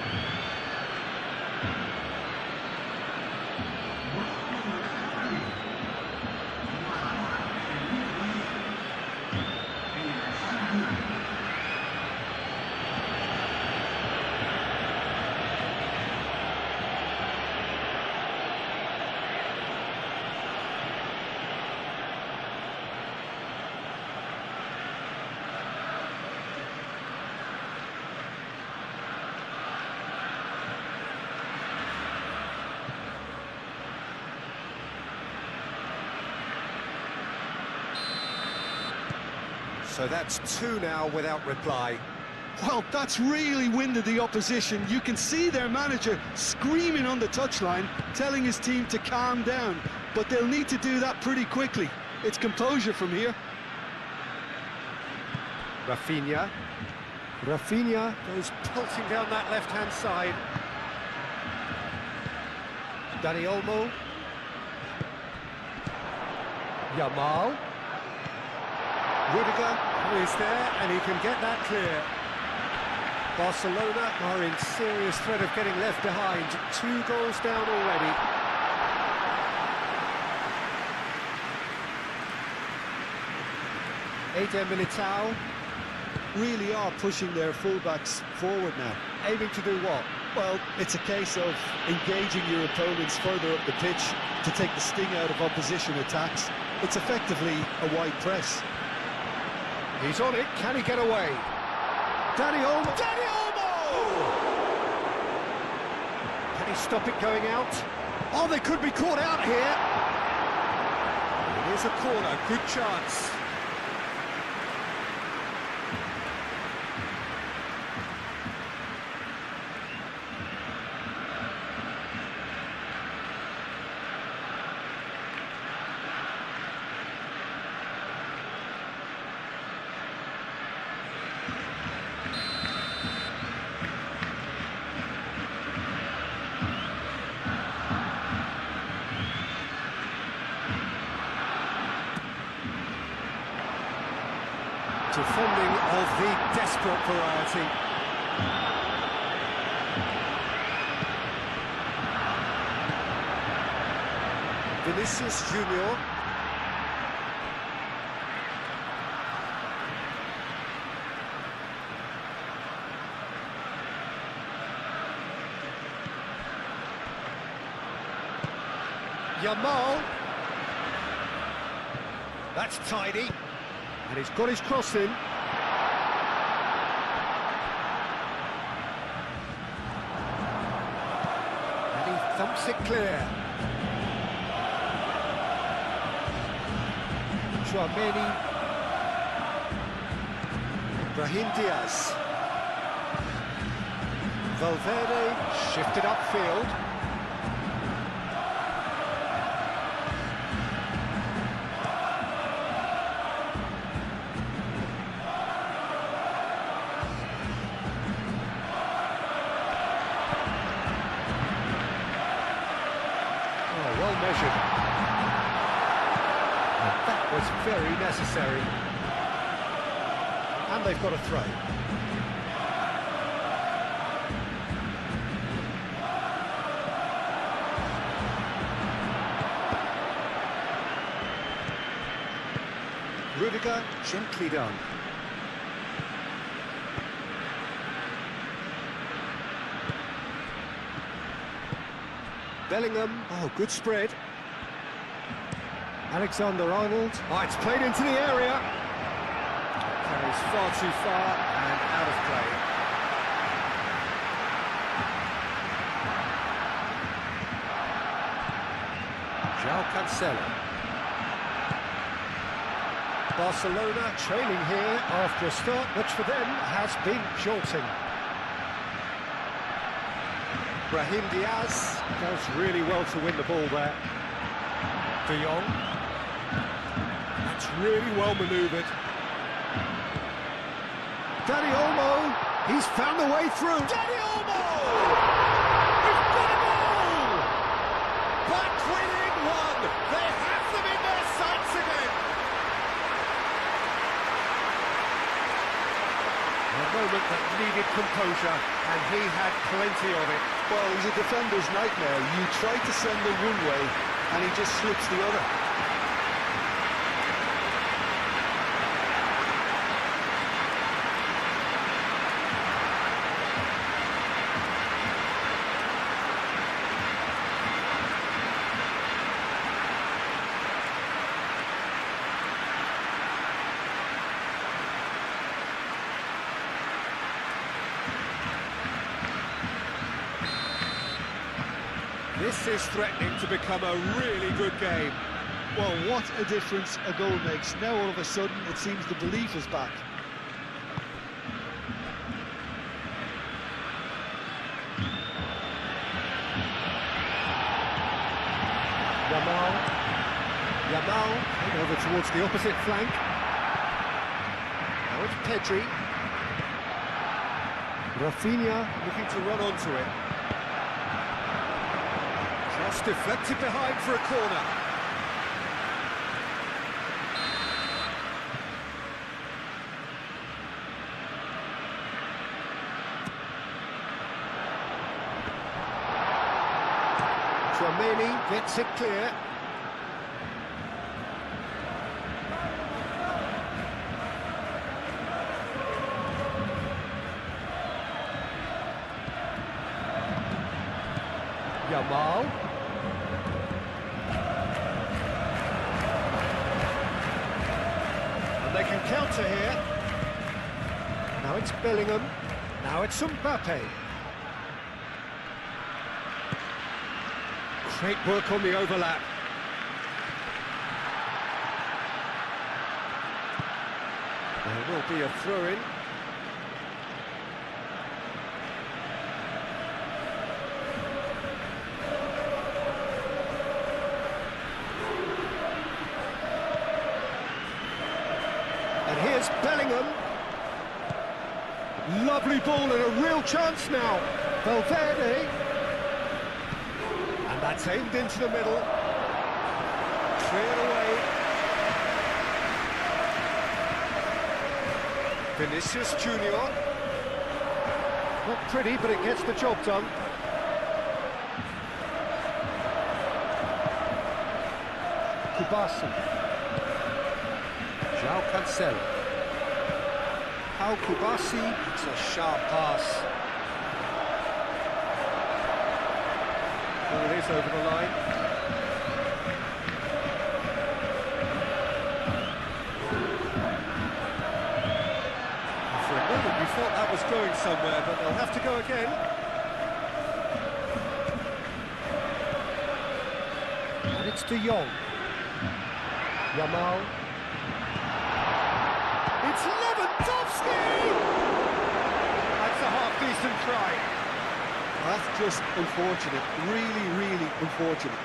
[SPEAKER 1] So that's two now without reply.
[SPEAKER 2] Well, that's really winded the opposition. You can see their manager screaming on the touchline, telling his team to calm down. But they'll need to do that pretty quickly. It's composure from here.
[SPEAKER 1] Rafinha. Rafinha goes pulsing down that left-hand side. Dani Olmo. Yamal. Rudiger is there, and he can get that clear. Barcelona are in serious threat of getting left behind. 2 goals down already. Eder Militao.
[SPEAKER 2] Really are pushing their fullbacks forward now.
[SPEAKER 1] Aiming to do what?
[SPEAKER 2] Well, it's a case of engaging your opponents further up the pitch to take the sting out of opposition attacks. It's effectively a wide press.
[SPEAKER 1] He's on it, can he get away? Dani Olmo! Dani Olmo! Can he stop it going out? Oh, they could be caught out here. Here's a corner, good chance. Defending of the desperate variety. Vinicius Junior. Yamal. That's tidy. And he's got his cross in. And he thumps it clear. Chouameni. Brahim Diaz. Valverde shifted upfield. Well measured. And that was very necessary. And they've got a throw. Rudiger, gently done. Bellingham, oh, good spread. Alexander-Arnold, oh, it's played into the area. Carries far too far and out of play. João Cancelo. Barcelona trailing here after a start which for them has been jolting. Brahim Diaz does really well to win the ball there. De Jong. That's really well manoeuvred. Dani Olmo, he's found a way through. Dani Olmo! He's got a goal! Back within one. They have them in their sights again. A moment that needed composure, and he had plenty of it.
[SPEAKER 2] Well, he's a defender's nightmare. You try to send him one way, and he just slips the other.
[SPEAKER 1] This is threatening to become a really good game.
[SPEAKER 2] Well, what a difference a goal makes. Now all of a sudden it seems the belief is back.
[SPEAKER 1] Yamal over towards the opposite flank. Now it's Pedri. Rafinha looking to run onto it. Cross deflected behind for a corner. Tchouameni gets it clear. Yamal. And they can counter here. Now it's Bellingham. Now it's Mbappe. Great work on the overlap. There will be a throw-in. And here's Bellingham. Lovely ball and a real chance now. Valverde. And that's aimed into the middle. Cleared away. Vinicius Junior. Not pretty, but it gets the job done. Kubasi. João Cancelo. How Kubasi, it's a sharp pass. Oh, it is over the line. And for a moment we thought that was going somewhere, but they'll have to go again. And it's De Jong. Yamal. It's Lewandowski! That's a half-decent try.
[SPEAKER 2] That's just unfortunate, really unfortunate.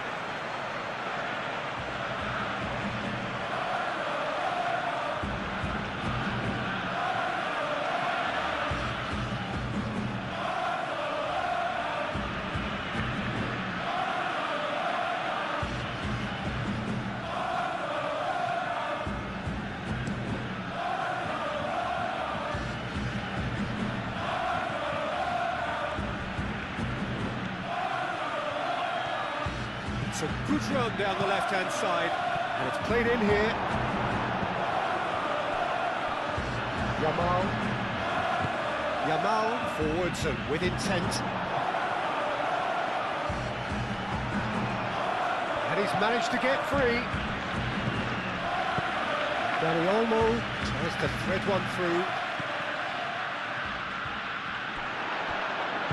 [SPEAKER 1] It's a good run down the left-hand side, and it's played in here. Yamal forwards and with intent. And he's managed to get free. Dani Olmo tries to thread one through.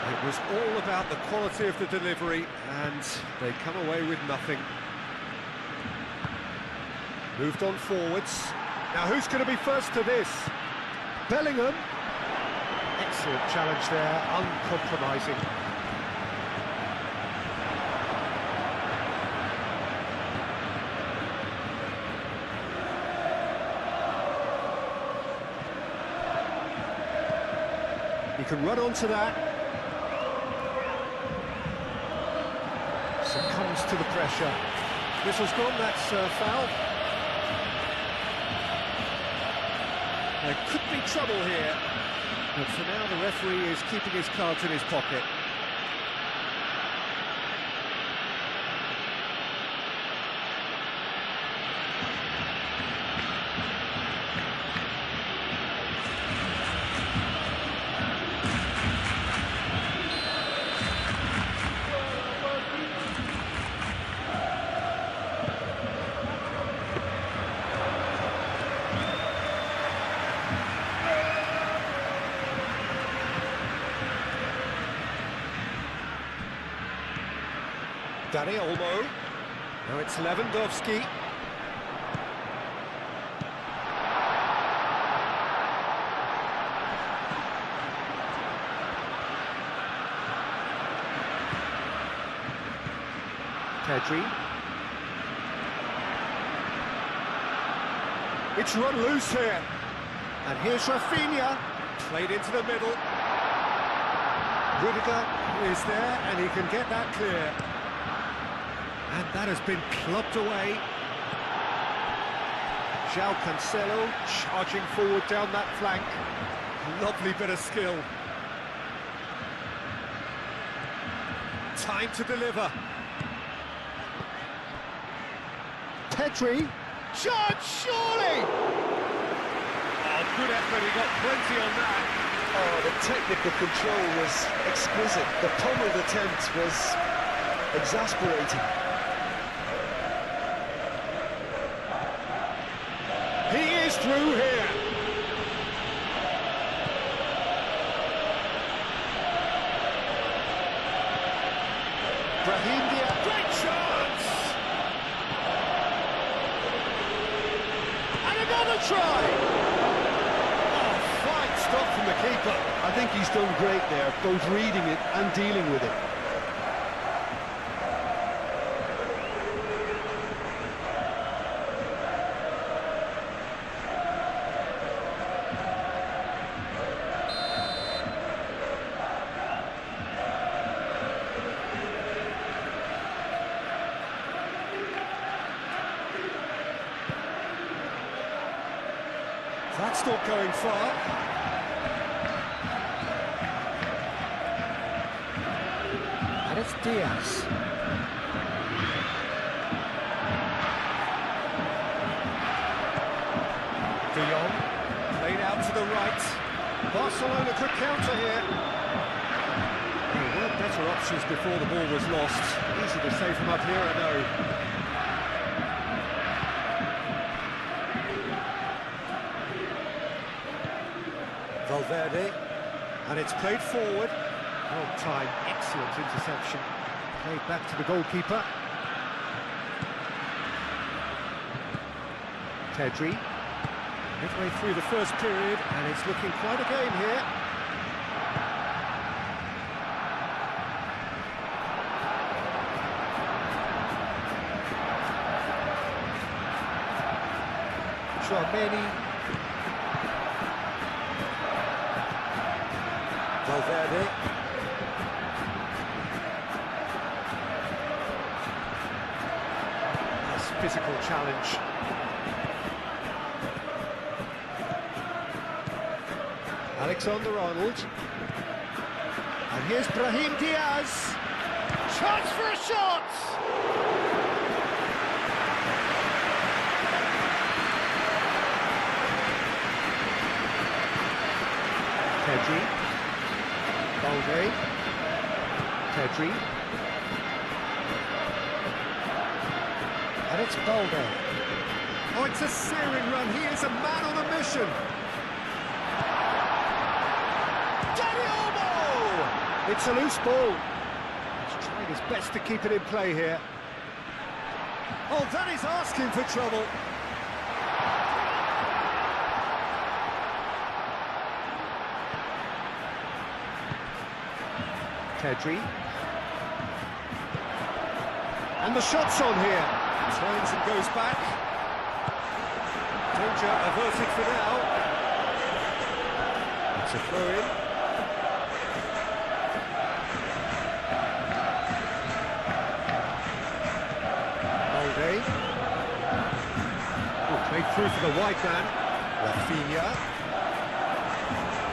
[SPEAKER 1] It was all about the quality of the delivery, and they come away with nothing. Moved on forwards. Now who's going to be first to this? Bellingham. Excellent challenge there, uncompromising. He can run onto that. Succumbs to the pressure. Whistle's gone, that's foul. There could be trouble here, but for now the referee is keeping his cards in his pocket. Dani Olmo. Now it's Lewandowski. Pedri. It's run loose here. And here's Rafinha. Played into the middle. Rudiger is there, and he can get that clear. And that has been clubbed away. João Cancelo charging forward down that flank. Lovely bit of skill. Time to deliver. Pedri. Shot, surely! Oh, good effort, he got plenty on that.
[SPEAKER 2] Oh, the technical control was exquisite. The pummeled attempt was exasperating.
[SPEAKER 1] He is through here. Brahim Diaz, great chance! And another try! Oh, fine stop from the keeper.
[SPEAKER 2] I think he's done great there, both reading it and dealing with it.
[SPEAKER 1] That's not going far. And it's Diaz. Young played out to the right. Barcelona could counter here. There were better options before the ball was lost. Easy to say from up here, I know. Valverde, and it's played forward. Well timed, excellent interception. Played back to the goalkeeper. Pedri, midway through the first period, and it's looking quite a game here. Tchouaméni. Valverde. Nice physical challenge. Alexander-Arnold. And here's Brahim Diaz. Chance for a shot! Pedri. Balde. Pedri. And it's Balde. Oh, it's a searing run. He is a man on a mission. It's a loose ball. He's trying his best to keep it in play here. Oh, that is asking for trouble. Pedri. And the shot's on here. Turns and goes back. Danger averted for now. It's a throw-in. Played through for the wide man. Rafinha.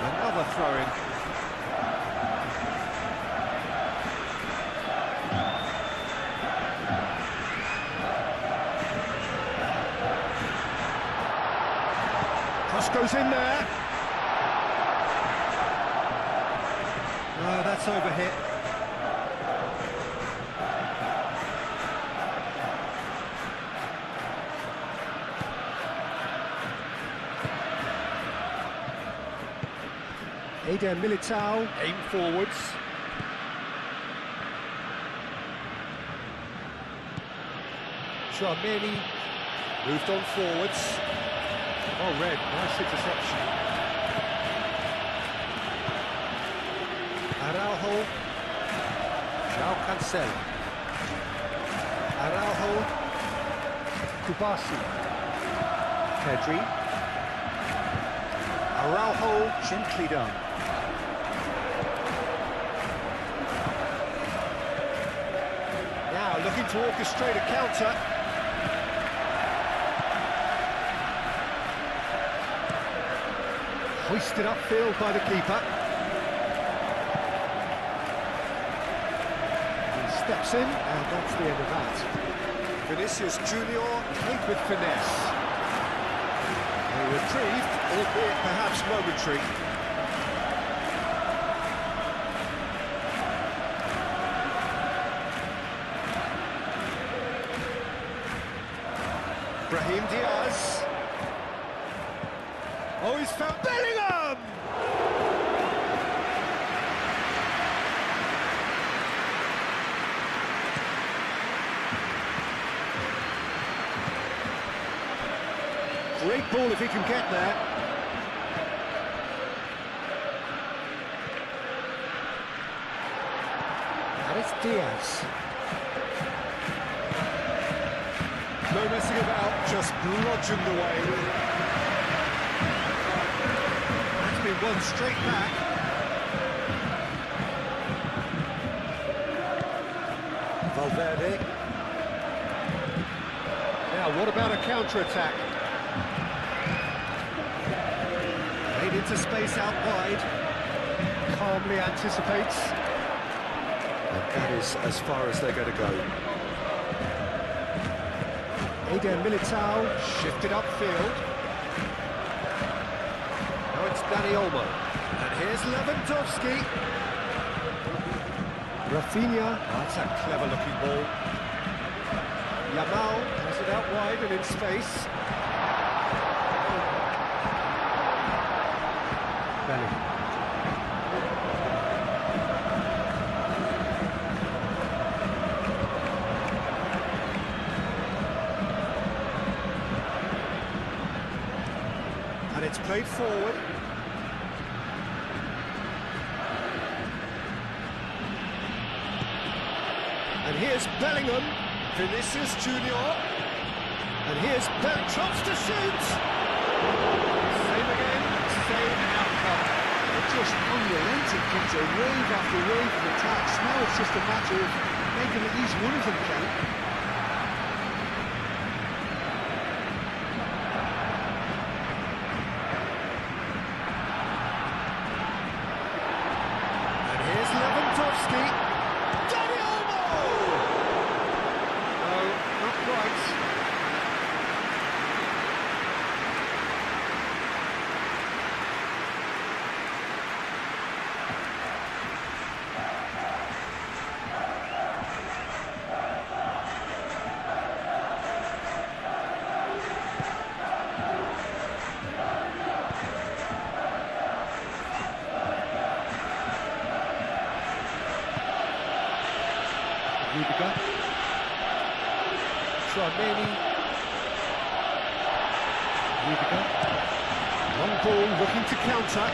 [SPEAKER 1] Another throw-in. Cross goes in there. No, that's overhit. Eder Militao, aim forwards. Tchouaméni moved on forwards. Oh, red, nice interception. Araujo. João Cancelo. Araujo. Kubasi. Pedri. Araujo, gently done. Now looking to orchestrate a counter. Hoisted upfield by the keeper. He steps in, and that's the end of that. Vinicius Junior played with finesse. A reprieve, albeit perhaps momentary. Brahim Diaz. Oh, he's found Bellingham! Great ball if he can get there. And it's Diaz. No messing about, just bludgeoned away. That's been won straight back. Valverde. Now, what about a counter-attack? Played into space out wide. Calmly anticipates. And that is as far as they're going to go. Eder Militao shifted upfield. Now it's Dani Olmo. And here's Lewandowski. Rafinha. Oh, that's a clever-looking ball. Yamal has it out wide and in space. Bellingham. And it's played forward. And here's Bellingham. Vinicius Junior. And here's Bellingham. Tries to shoot. Same again, same outcome.
[SPEAKER 2] Just unrelenting, Peter. Wave after wave of attacks. Now it's just a matter of making at least one of them count.
[SPEAKER 1] And here's Lewandowski. Dani Olmo! No, not quite. Rudiger. Tchouameni. Rudiger. Long ball, looking to counter.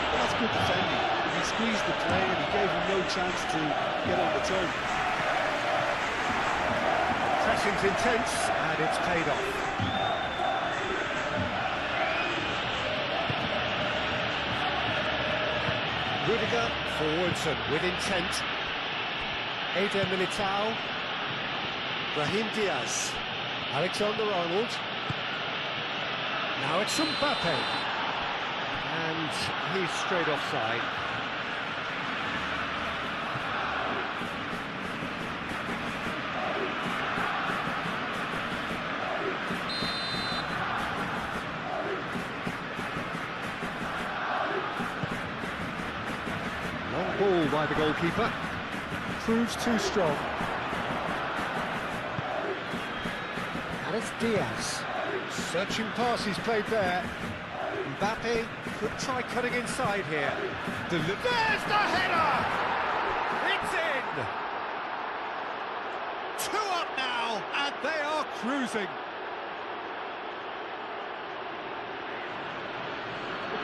[SPEAKER 2] Well, that's good defending. He squeezed the play and he gave him no chance to get on the turn.
[SPEAKER 1] Pressing's intense, and it's paid off. Rudiger forwards and with intent. Eder Militao. Brahim Diaz. Alexander-Arnold. Now it's Mbappe. And he's straight offside. Long ball by the goalkeeper. Proves too strong. And it's Diaz. Searching pass he's played there. Mbappe could try cutting inside here. There's the header! It's in! 2 up now, and they are cruising.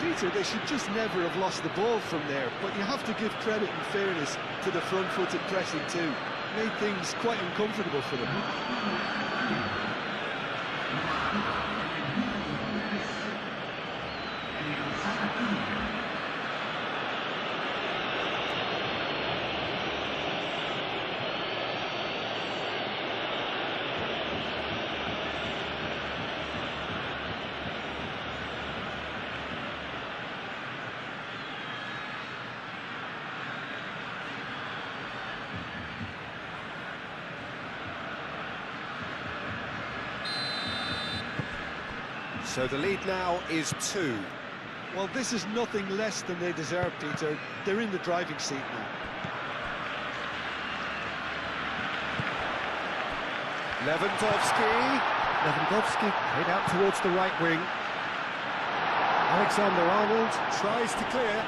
[SPEAKER 2] Peter, they should just never have lost the ball from there, but you have to give credit and fairness to the front-footed pressing too. Made things quite uncomfortable for them.
[SPEAKER 1] So the lead now is 2.
[SPEAKER 2] Well, this is nothing less than they deserve, Peter. They're in the driving seat now.
[SPEAKER 1] Lewandowski played out towards the right wing. Alexander-Arnold tries to clear.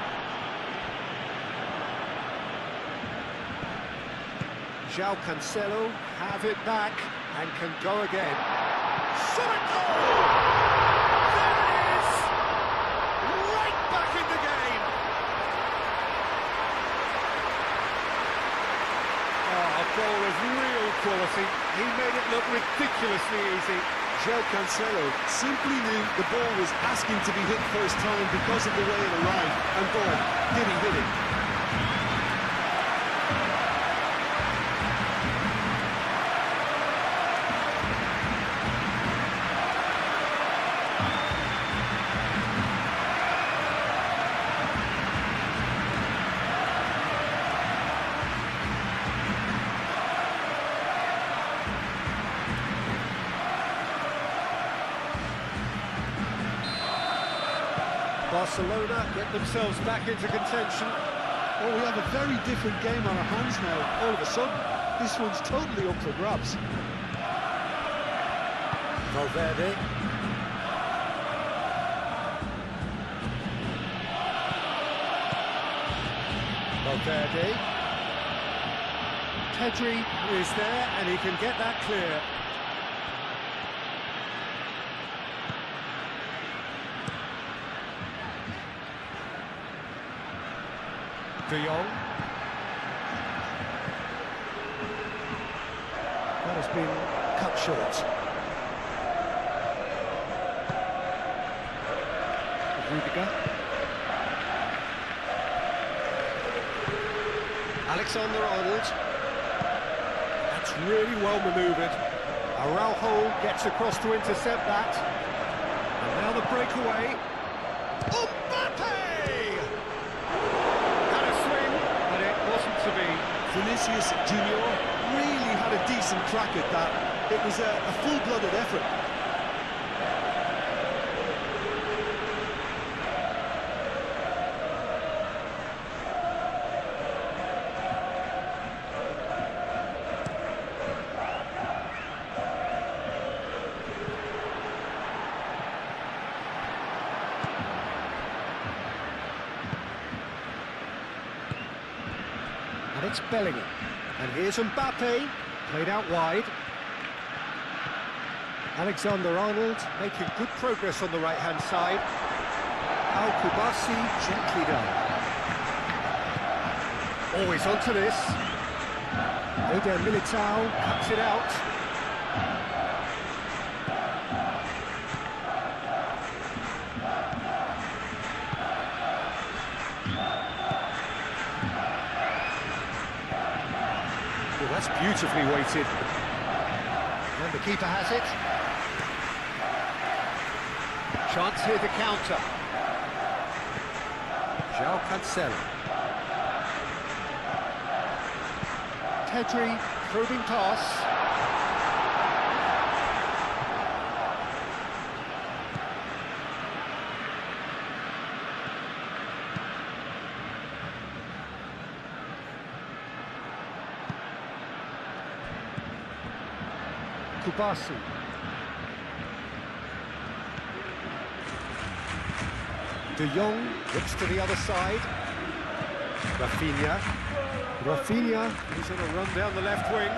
[SPEAKER 1] João Cancelo have it back and can go again.
[SPEAKER 3] Shot it goal! There it is! Right back in the game!
[SPEAKER 1] Oh, a goal of real quality. He made it look ridiculously easy.
[SPEAKER 2] João Cancelo simply knew the ball was asking to be hit first time because of the way it arrived, and boy, did he hit it.
[SPEAKER 1] Barcelona get themselves back into contention.
[SPEAKER 2] Well, we have a very different game on our hands now, all of a sudden. This one's totally up for grabs.
[SPEAKER 1] Valverde. Pedri is there and he can get that clear. De Jong. That has been cut short. Rudiger. Alexander-Arnold. That's really well manoeuvred. Araujo gets across to intercept that. And now the breakaway. To be.
[SPEAKER 2] Vinicius Junior really had a decent crack at that. It was a full-blooded effort.
[SPEAKER 1] And it's Bellingham. And here's Mbappe, played out wide. Alexander-Arnold making good progress on the right-hand side. Al-Kubasi gently down. Always onto this. Eder Militao cuts it out. Well, that's beautifully weighted. And the keeper has it. Chance here to counter. João Cancelo. Pedri, probing pass. Kubasi. De Jong looks to the other side. Rafinha. He's on a run down the left wing.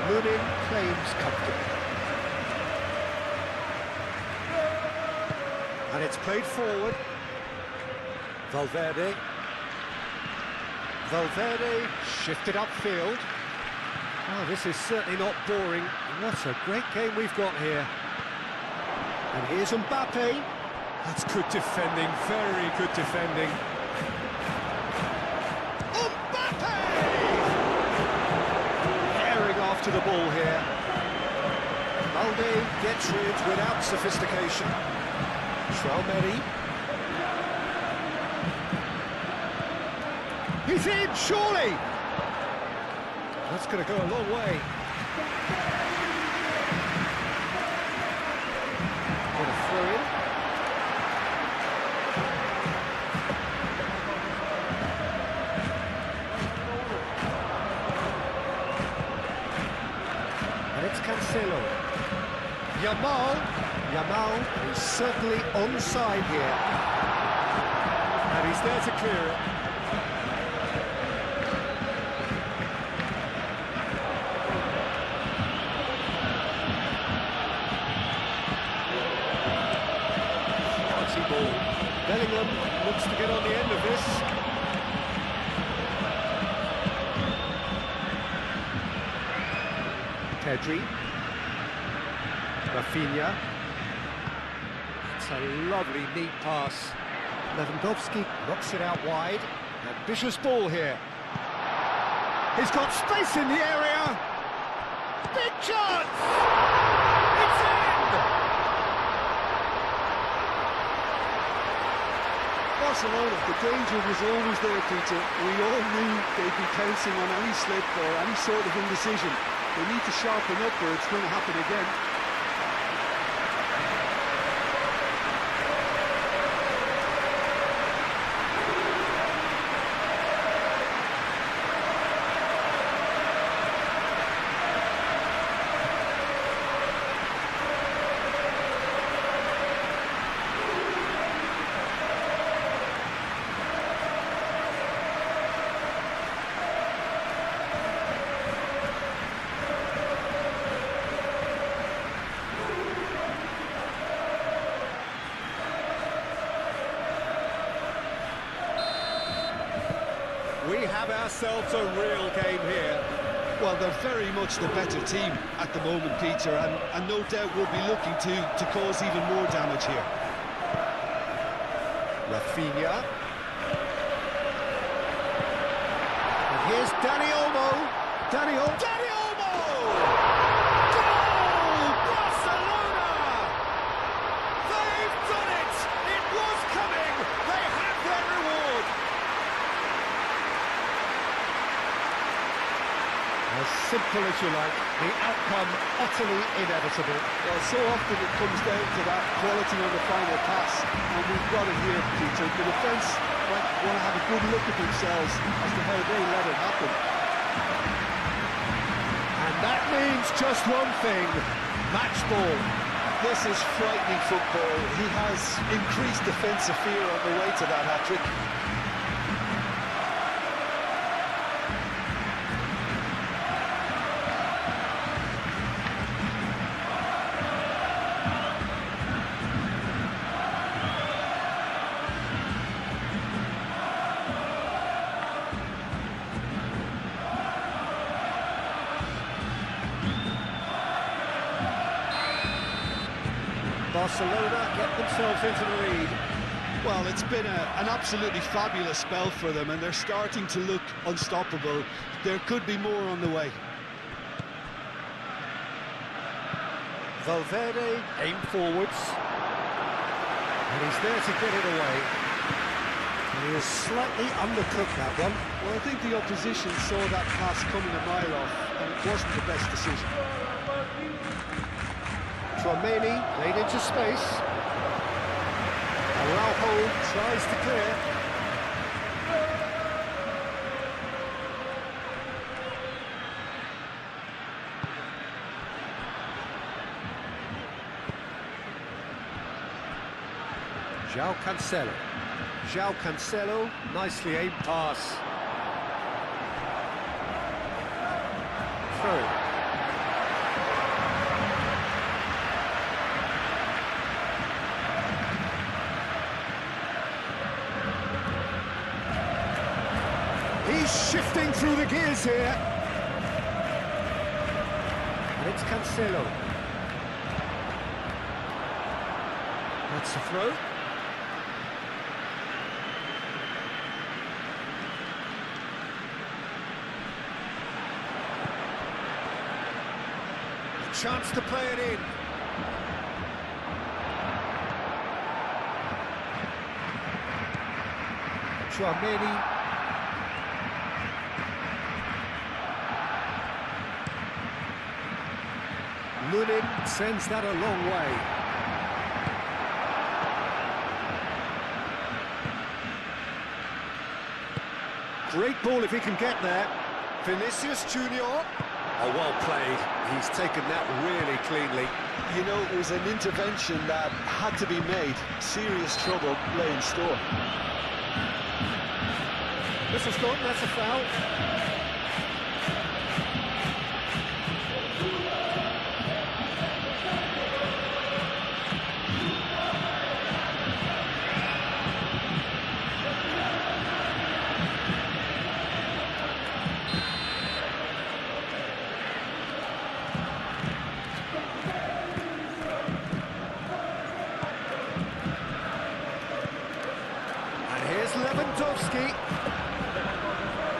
[SPEAKER 1] Lunin claims comfortably. And it's played forward. Valverde. Valverde shifted upfield. Oh, this is certainly not boring. What a great game we've got here. And here's Mbappe. That's good defending, very good defending. Mbappe! Herring after the ball here. Balde gets rid without sophistication. Traumeri. He's in, surely! That's going to go a long way. Got a throw in. And it's Cancelo. Yamal is certainly onside here. And he's there to clear it. Bellingham looks to get on the end of this. Pedri. Rafinha. It's a lovely, neat pass. Lewandowski knocks it out wide. Ambitious ball here. He's got space in the area. Big chance! It's in!
[SPEAKER 2] Barcelona, the danger was always there, Peter. We all knew they'd be pouncing on any slip or any sort of indecision. They need to sharpen up or it's going to happen again.
[SPEAKER 1] We have ourselves a real game here.
[SPEAKER 2] Well, they're very much the better team at the moment, Peter, and no doubt will be looking to cause even more damage here.
[SPEAKER 1] Rafinha. And here's Dani Olmo. Dani Olmo! Goal! Barcelona! They've done it! It was coming! They have their reward! As simple as you like, the outcome utterly inevitable.
[SPEAKER 2] Well, so often it comes down to that quality on the final pass, and we've got it here, Peter. The defence might want to have a good look at themselves as to how they let it happen.
[SPEAKER 1] And that means just one thing, match ball.
[SPEAKER 2] This is frightening football. He has increased defensive fear on the way to that hat-trick.
[SPEAKER 1] Barcelona get themselves into the lead.
[SPEAKER 2] Well, it's been an absolutely fabulous spell for them, and they're starting to look unstoppable. There could be more on the way.
[SPEAKER 1] Valverde aim forwards. And he's there to get it away. And he was slightly undercooked, that one.
[SPEAKER 2] Well, I think the opposition saw that pass coming a mile off, and it wasn't the best decision.
[SPEAKER 1] Traumeri played into space. Araujo tries to clear. João Cancelo, nicely aimed pass. Through. He's shifting through the gears here. And it's Cancelo. That's the throw. Chance to play it in. Chouameni. Lunin sends that a long way. Great ball if he can get there. Vinicius Junior. Oh, well played. He's taken that really cleanly.
[SPEAKER 2] You know, it was an intervention that had to be made. Serious trouble lay in store.
[SPEAKER 1] This is gone, that's a foul. Lewandowski.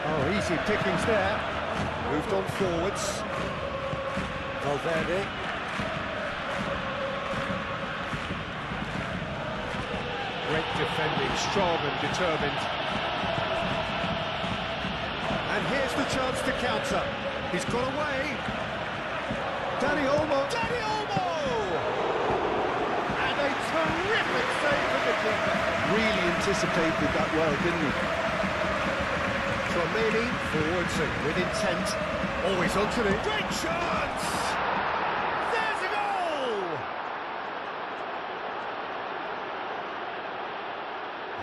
[SPEAKER 1] Oh, easy pickings there. Moved on forwards. Valverde. Great defending, strong and determined. And here's the chance to counter. He's got away. Dani Olmo. Dani Olmo! And a terrific save from the keeper.
[SPEAKER 2] Really anticipated that well, didn't he?
[SPEAKER 1] Chouameni forwards and with intent. Always onto the great chance! There's a goal!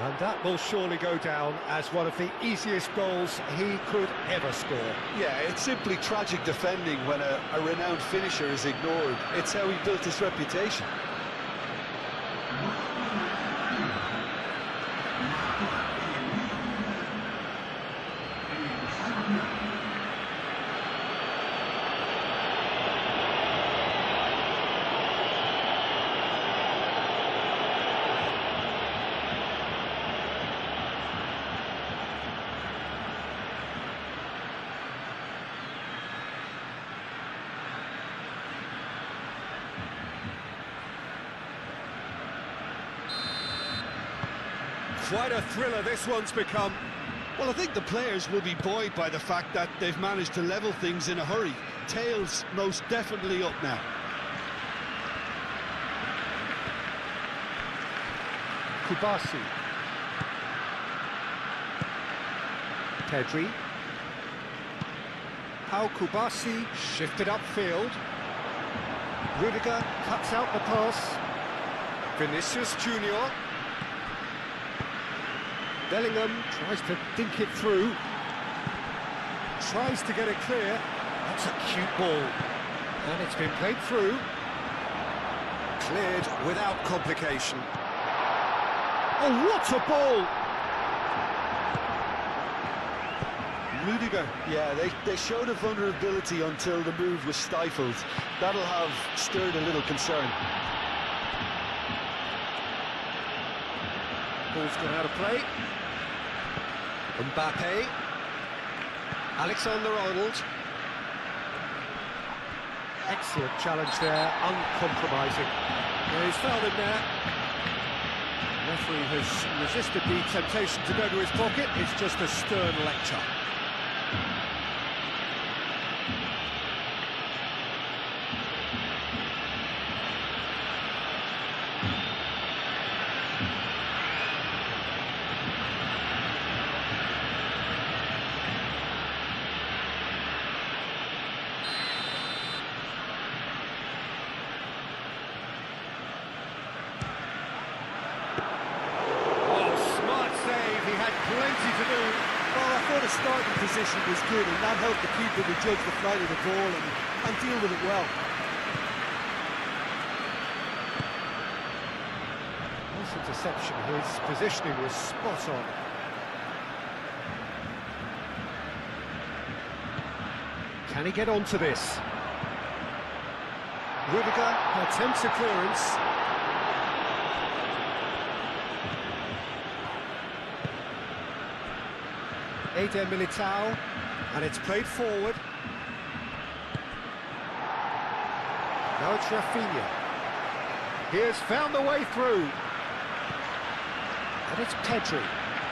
[SPEAKER 1] And that will surely go down as one of the easiest goals he could ever score.
[SPEAKER 2] Yeah, it's simply tragic defending when a renowned finisher is ignored. It's how he built his reputation.
[SPEAKER 1] Quite a thriller this one's become.
[SPEAKER 2] Well, I think the players will be buoyed by the fact that they've managed to level things in a hurry. Tails most definitely up now.
[SPEAKER 1] Kubasi. Pedri. Pau Kubasi shifted upfield. Rudiger cuts out the pass. Vinicius Junior. Bellingham tries to dink it through. Tries to get it clear. That's a cute ball. And it's been played through. Cleared without complication. Oh, what a ball!
[SPEAKER 2] Rudiger, yeah, they showed a vulnerability until the move was stifled. That'll have stirred a little concern.
[SPEAKER 1] Ball's gone out of play. Mbappe. Alexander-Arnold. Excellent challenge there, uncompromising. Yeah, he's fouled him there. The referee has resisted the temptation to go to his pocket. It's just a stern lecture. Plenty to do.
[SPEAKER 2] Well, I thought the starting position was good, and that helped the keeper to judge the flight of the ball and deal with it well.
[SPEAKER 1] Nice interception. His positioning was spot on. Can he get onto this? Rudiger attempts a clearance. Militao, and it's played forward. Now it's Rafinha. He has found the way through. And it's Pedri.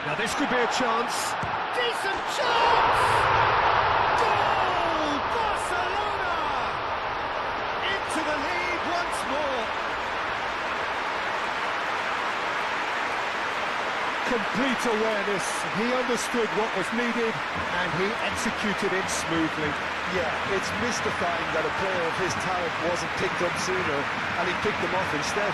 [SPEAKER 1] Now this could be a chance. Decent chance! Goal! Barcelona! Into the lead once more. Complete awareness. He understood what was needed and he executed it smoothly.
[SPEAKER 2] Yeah, it's mystifying that a player of his talent wasn't picked up sooner and he picked them off instead.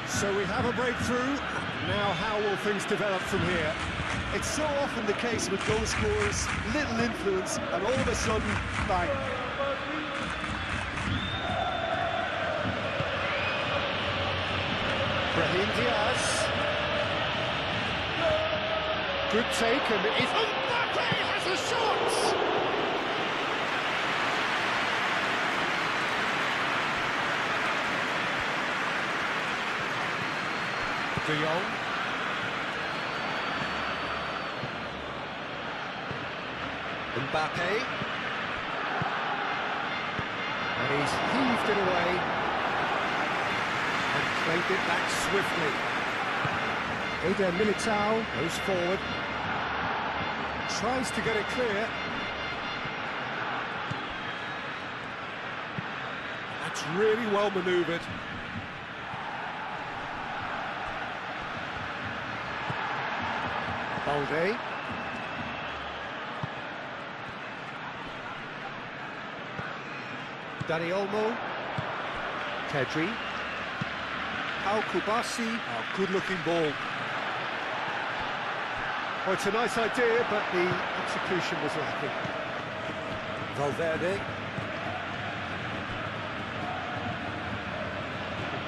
[SPEAKER 1] So we have a breakthrough. Now how will things develop from here?
[SPEAKER 2] It's so often the case with goal scorers, little influence, and all of a sudden, bang.
[SPEAKER 1] Brahim Diaz. Good take, and it's... Mbappe has a shot! De Jong. Mbappe. And he's heaved it away and played it back swiftly. Militao goes forward, tries to get it clear. That's really well manoeuvred. Balde. Dani Olmo. Pedri. Al-Kubasi. Oh, good-looking ball. Well, it's a nice idea, but the execution was lacking. Valverde.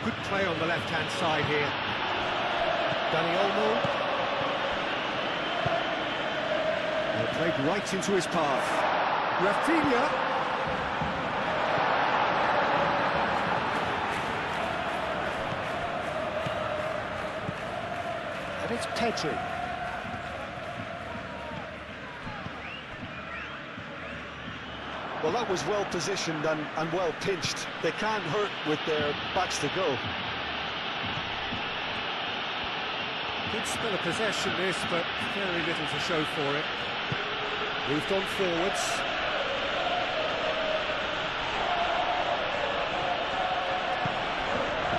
[SPEAKER 1] Good play on the left-hand side here. Dani Olmo. Played right into his path. Rafinha. And it's Pedri.
[SPEAKER 2] Well, that was well positioned and well pinched. They can't hurt with their backs to go.
[SPEAKER 1] Good spell of possession this, but very little to show for it. Moved on forwards.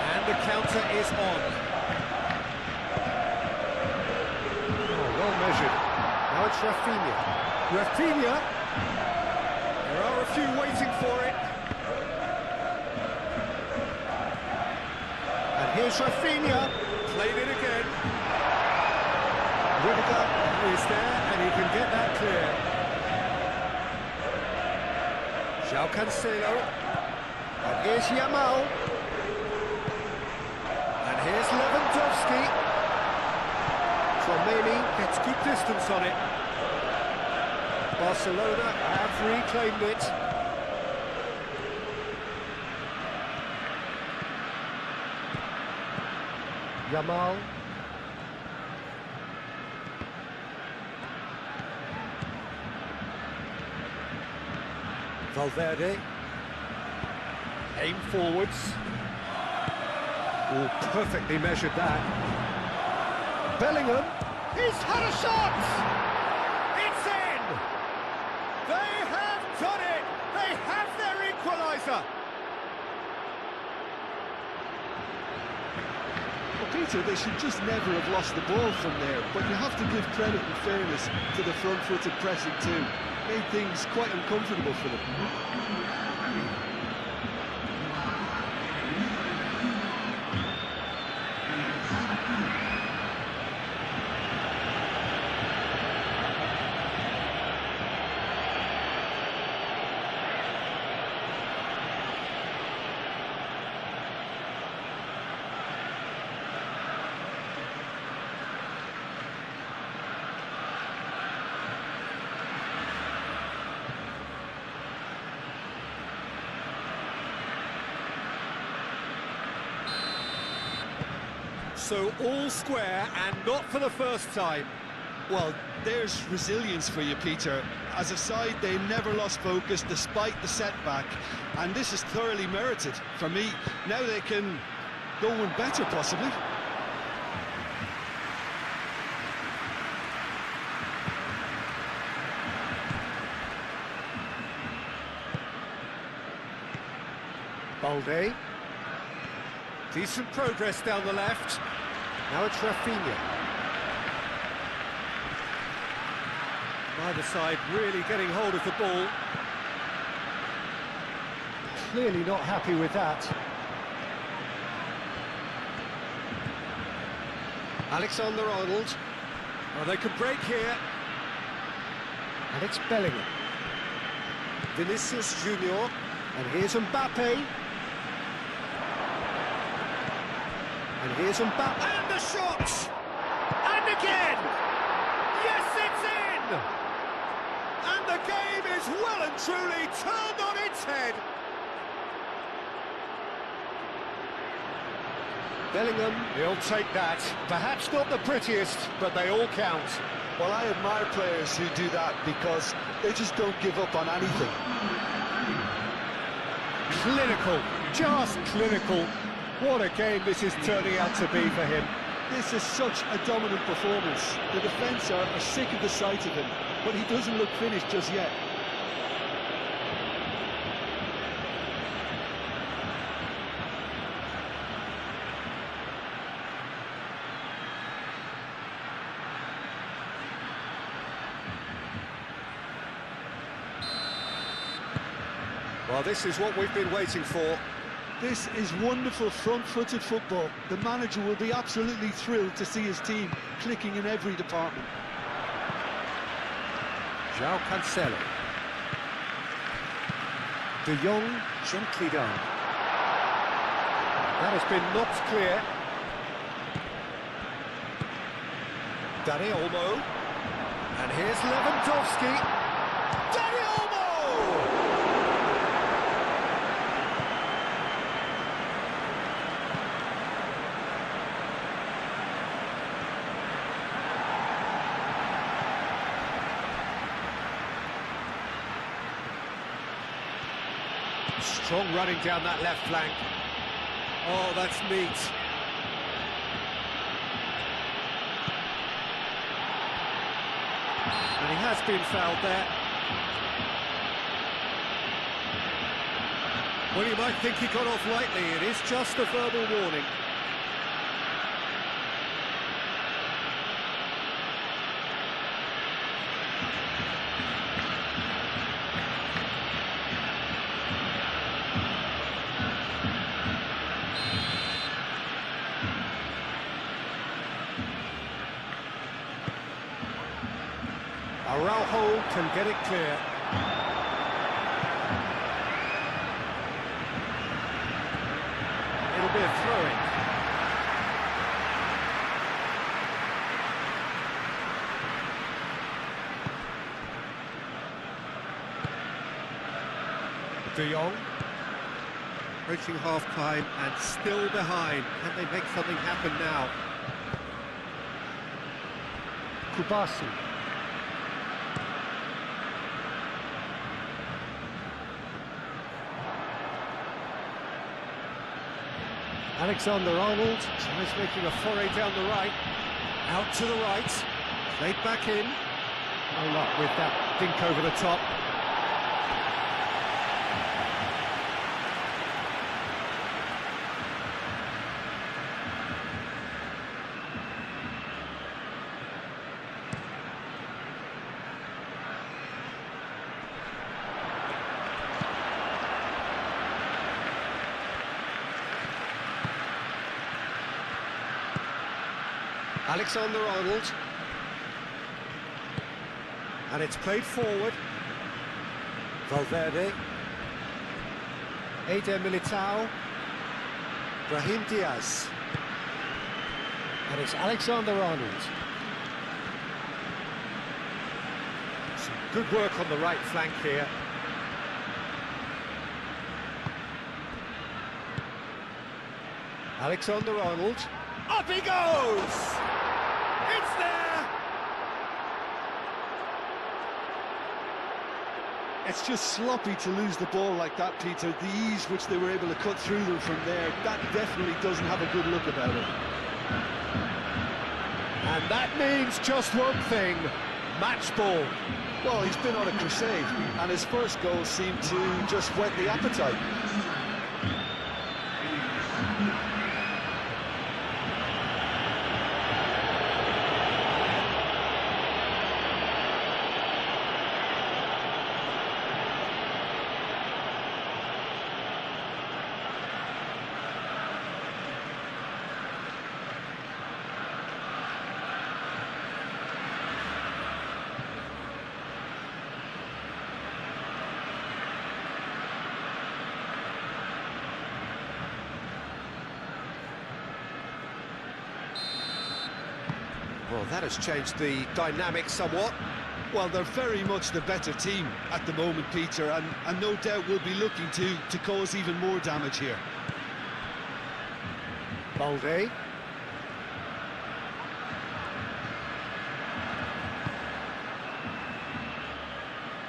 [SPEAKER 1] And the counter is on. Oh, well measured. Now it's Rafinha. Rafinha! There are a few waiting for it. And here's Rafinha. Played it again. Rudiger is there and he can get that clear. João Cancelo, and here's Yamal, and here's Lewandowski. Tchouaméni gets good distance on it. Barcelona have reclaimed it. Yamal. Valverde. Aim forwards. Oh, perfectly measured that. Bellingham. He's had a shot! It's in! They have done it! They have their equaliser!
[SPEAKER 2] Well, Peter, they should just never have lost the ball from there, but you have to give credit and fairness to the front-footed pressing too. Made things quite uncomfortable for them.
[SPEAKER 1] So all square and not for the first time.
[SPEAKER 2] Well, there's resilience for you, Peter. As a side, they never lost focus despite the setback, and this is thoroughly merited. For me, now they can go one better, possibly.
[SPEAKER 1] Balde. Decent progress down the left. Now it's Rafinha. Neither side really getting hold of the ball. Clearly not happy with that. Alexander-Arnold. Oh, they could break here. And it's Bellingham. Vinicius Junior. And here's Mbappe. And here's Mbappe. And the shot! And again! Yes, it's in! And the game is well and truly turned on its head. Bellingham, he'll take that. Perhaps not the prettiest, but they all count.
[SPEAKER 2] Well, I admire players who do that because they just don't give up on anything.
[SPEAKER 1] Clinical, just clinical. What a game this is turning out to be for him.
[SPEAKER 2] This is such a dominant performance. The defence are sick of the sight of him, but he doesn't look finished just yet.
[SPEAKER 1] Well, this is what we've been waiting for.
[SPEAKER 2] This is wonderful front-footed football. The manager will be absolutely thrilled to see his team clicking in every department.
[SPEAKER 1] João Cancelo. De Jong gently down. That has been knocked clear. Dani Olmo. And here's Lewandowski. Dani Olmo! Strong running down that left flank. Oh, that's neat. And he has been fouled there. Well, you might think he got off lightly. It is just a verbal warning. Araujo can get it clear. It'll be a throw-in. De Jong. Reaching half-time and still behind. Can they make something happen now? Kubasi. Alexander-Arnold tries making a foray down the right. Out to the right. Played back in. No luck with that dink over the top. Alexander-Arnold. And it's played forward. Valverde. Eder Militao. Brahim Diaz. And it's Alexander-Arnold. Some good work on the right flank here. Alexander-Arnold.
[SPEAKER 3] Up he goes! It's there!
[SPEAKER 2] It's just sloppy to lose the ball like that, Peter. The ease which they were able to cut through them from there, that definitely doesn't have a good look about it.
[SPEAKER 1] And that means just one thing, match ball.
[SPEAKER 2] Well, he's been on a crusade, and his first goal seemed to just whet the appetite.
[SPEAKER 1] Well, that has changed the dynamic somewhat.
[SPEAKER 2] Well, they're very much the better team at the moment, Peter, and no doubt will be looking to cause even more damage here.
[SPEAKER 1] Balde.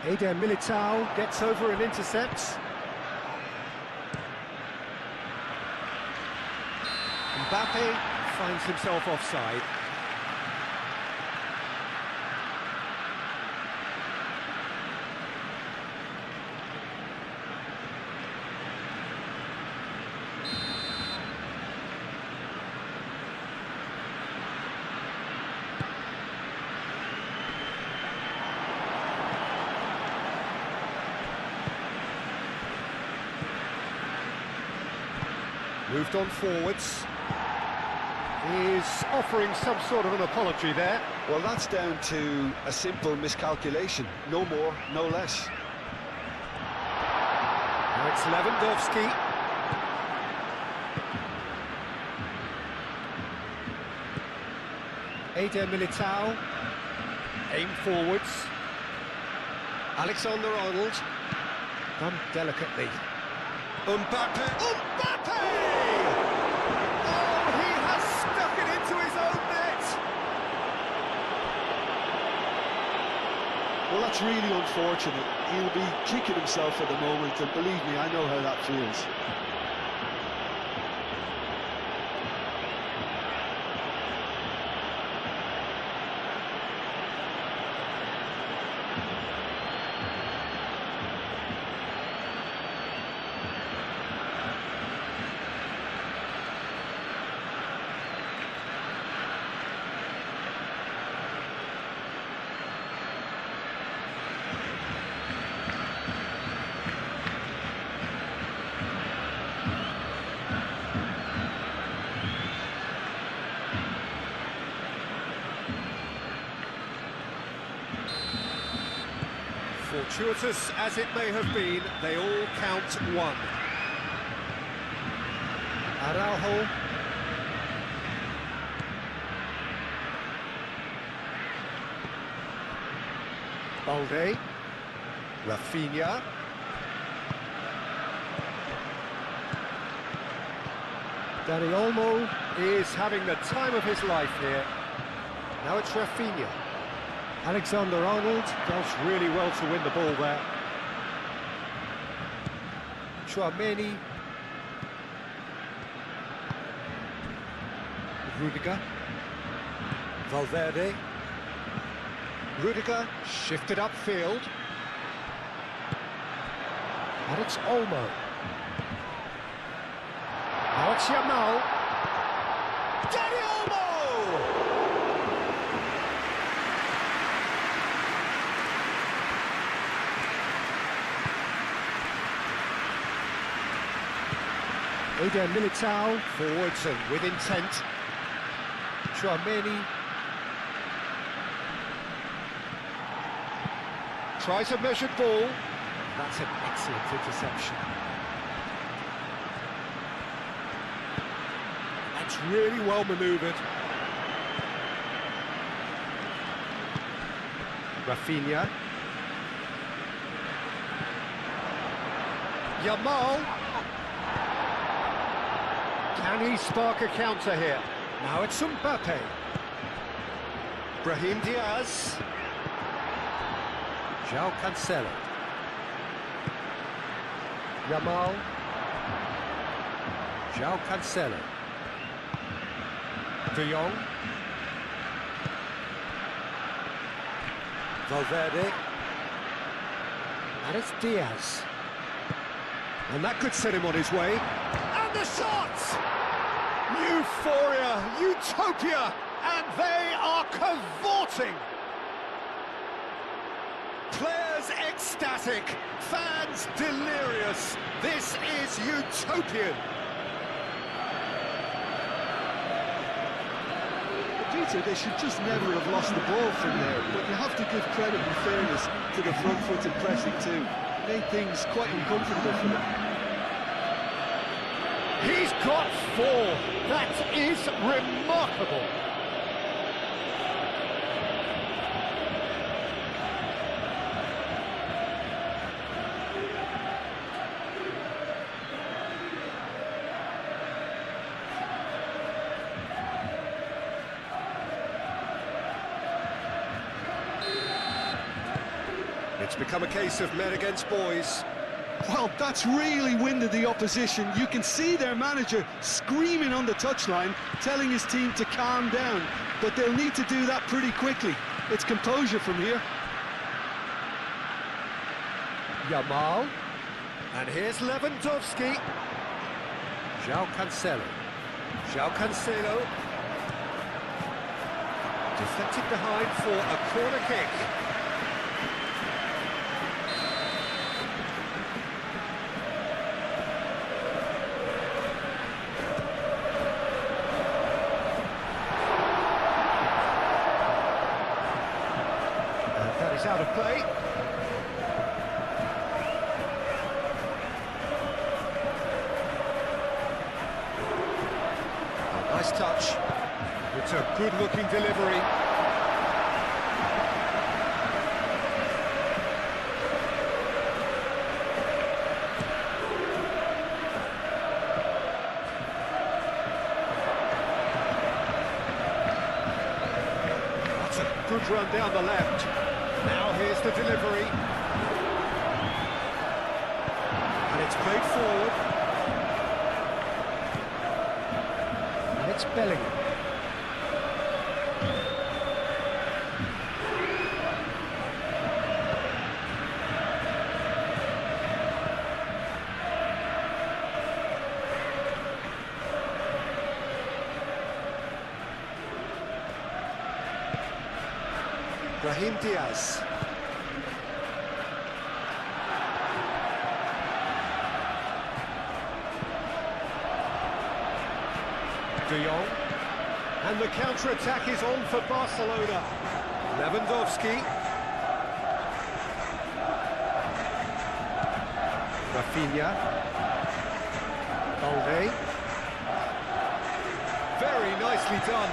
[SPEAKER 1] Eder Militao gets over and intercepts. Mbappe finds himself offside. Moved on forwards. He's offering some sort of an apology there.
[SPEAKER 2] Well, that's down to a simple miscalculation. No more, no less.
[SPEAKER 1] Now it's Lewandowski. Eder Militao. Aim forwards. Alexander-Arnold. Done delicately.
[SPEAKER 3] Mbappe! Mbappe! Oh, he has stuck it into his own net!
[SPEAKER 2] Well, that's really unfortunate. He'll be kicking himself at the moment, and believe me, I know how that feels.
[SPEAKER 1] Fortuitous as it may have been, they all count one. Araujo. Balde. Rafinha. Dani Olmo is having the time of his life here. Now it's Rafinha. Alexander-Arnold does really well to win the ball there. Chouameni. Rudiger. Valverde. Rudiger shifted upfield. And it's Olmo. Now it's Yamal.
[SPEAKER 3] Dani Olmo!
[SPEAKER 1] Eder Militao, forwards and with intent. Chouameni. Tries a measured ball. That's an excellent interception. That's really well manoeuvred. Rafinha. Yamal. Can he spark a counter here? Now it's Mbappe. Brahim Diaz. João Cancelo. Yamal. João Cancelo. De Jong. Valverde. And it's Diaz. And that could set him on his way. And the shot! Euphoria, utopia, and they are cavorting. Players ecstatic, fans delirious. This is utopian.
[SPEAKER 2] Peter, they should just never have lost the ball from there, but you have to give credit and fairness to the front-footed pressing too. Made things quite uncomfortable for them.
[SPEAKER 1] He's got 4. That is remarkable. It's become a case of men against boys.
[SPEAKER 2] Well, that's really winded the opposition. You can see their manager screaming on the touchline, telling his team to calm down. But they'll need to do that pretty quickly. It's composure from here.
[SPEAKER 1] Yamal. And here's Lewandowski. João Cancelo. João Cancelo. Deflected behind for a corner kick. He's out of play. Oh, nice touch. It's a good-looking delivery. That's a good run down the left. Now here's the delivery. And it's played forward. And it's Bellingham. Brahim Diaz. De Jong. And the counter-attack is on for Barcelona. Lewandowski. Rafinha. Balde. Very nicely done.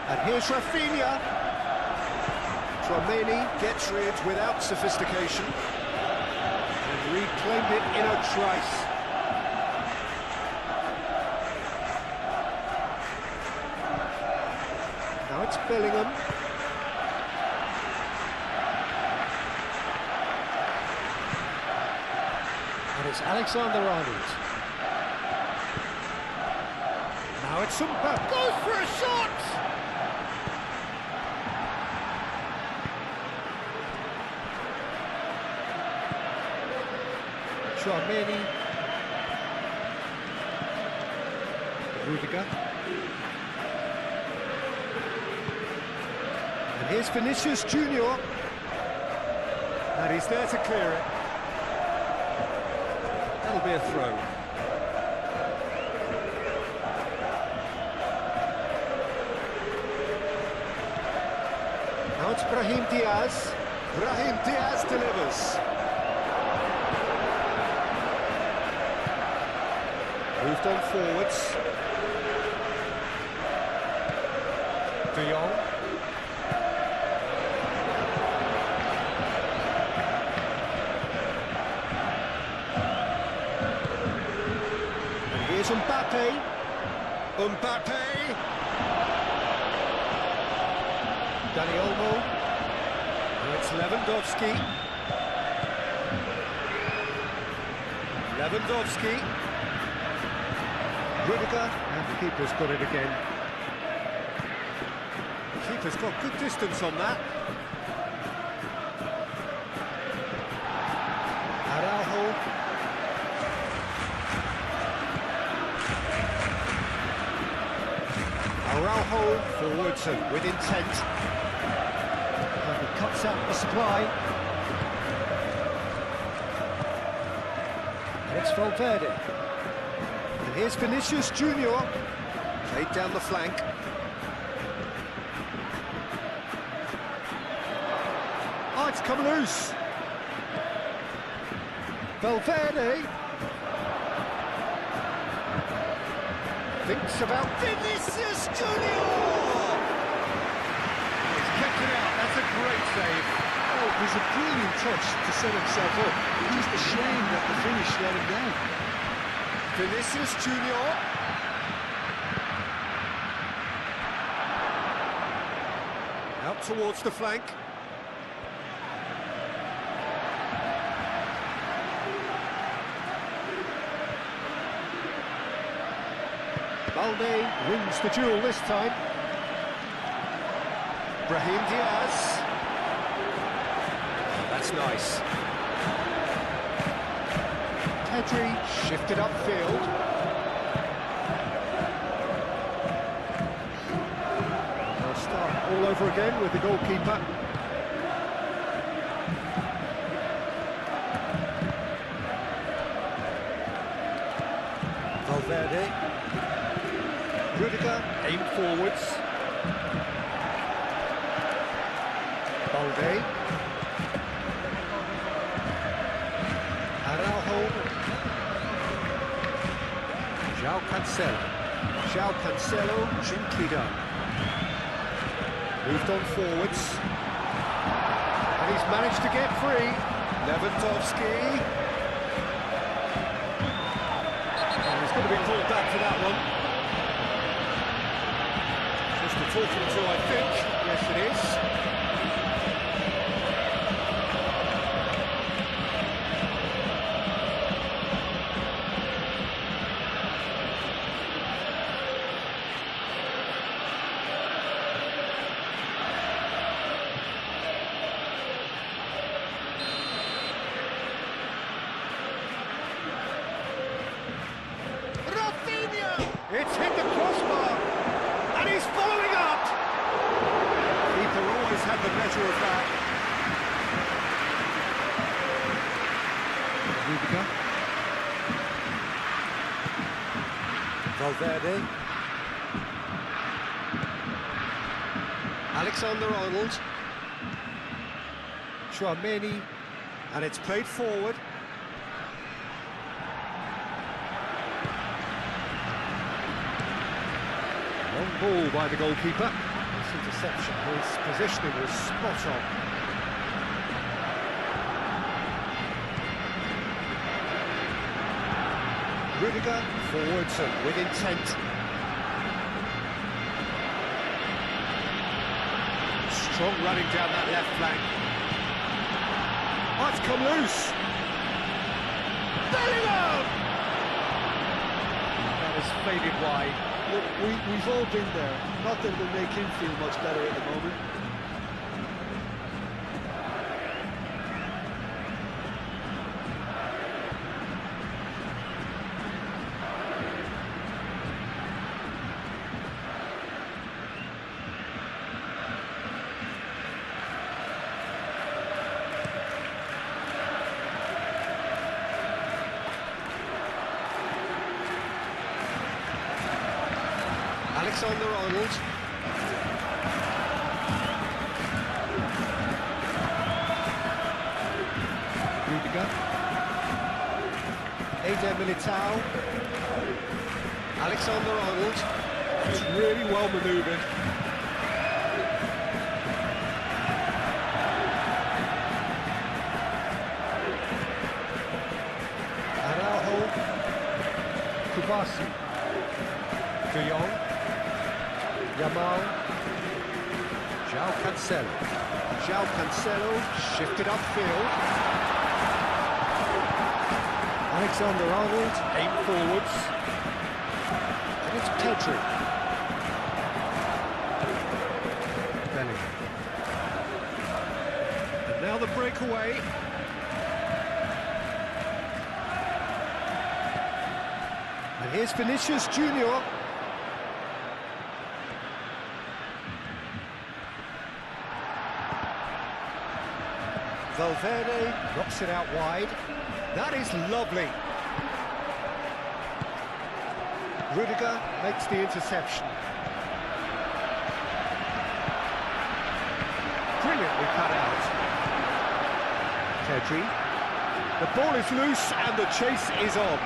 [SPEAKER 1] And here's Rafinha. Tchouaméni gets rid without sophistication and reclaimed it in a trice. Now it's Bellingham. And it's Alexander-Arnold. Now it's Mbappe. Goes for a shot! Tchouaméni. Rudiger. And here's Vinicius Junior. And he's there to clear it. That'll be a throw. Now it's Brahim Diaz. Brahim Diaz delivers. Moved on forwards. De Jong. And here's Mbappe. Mbappe. Dani Olmo. Now it's Lewandowski. Lewandowski. Rudiger, and the keeper's got it again. The keeper's got good distance on that. Araujo. Araujo forwards and with intent. And he cuts out the supply. And it's Valverde. And here's Vinicius Junior. Played down the flank. Oh, it's come loose. Valverde. Thinks about Vinicius Junior! He's kept it out, that's a great save.
[SPEAKER 2] Oh, it was a brilliant touch to set himself up. Just a shame that the finish let him down.
[SPEAKER 1] Vinicius Junior. Out towards the flank. Balde wins the duel this time. Brahim Diaz. That's nice. Pedri shifted upfield. They'll start all over again with the goalkeeper. Valverde. Rudiger, aim forwards. Balde. Araujo. João Cancelo. João Cancelo, gently done. Moved on forwards. And he's managed to get free. Lewandowski. And he's going to be called back for that one. Talking to, I think. Yes, it is. Rafinha! It's hit the crossbar! And he's following up! Keeper always had the measure of that. Rudiger. Valverde. Alexander-Arnold. Tchouaméni. And it's played forward. Long ball by the goalkeeper. This interception, his positioning was spot on. Rudiger, forwards and with intent. Strong running down that left flank. Oh, it's come loose. Bellingham! That has faded wide.
[SPEAKER 2] Look, we've all been there. Not that it'll make him feel much better at the moment.
[SPEAKER 1] Alexander-Arnold. Rudiger. Eder Militao. Alexander-Arnold. It's really well manoeuvred. Araujo. Kubasi. De Jong. Yamal. João Cancelo. João Cancelo shifted upfield. Alexander-Arnold aimed forwards. And it's Pedri. Bellingham. And now the breakaway. And here's Vinicius Junior. Valverde knocks it out wide. That is lovely. Rudiger makes the interception. Brilliantly cut out. Pedri. The ball is loose and the chase is on.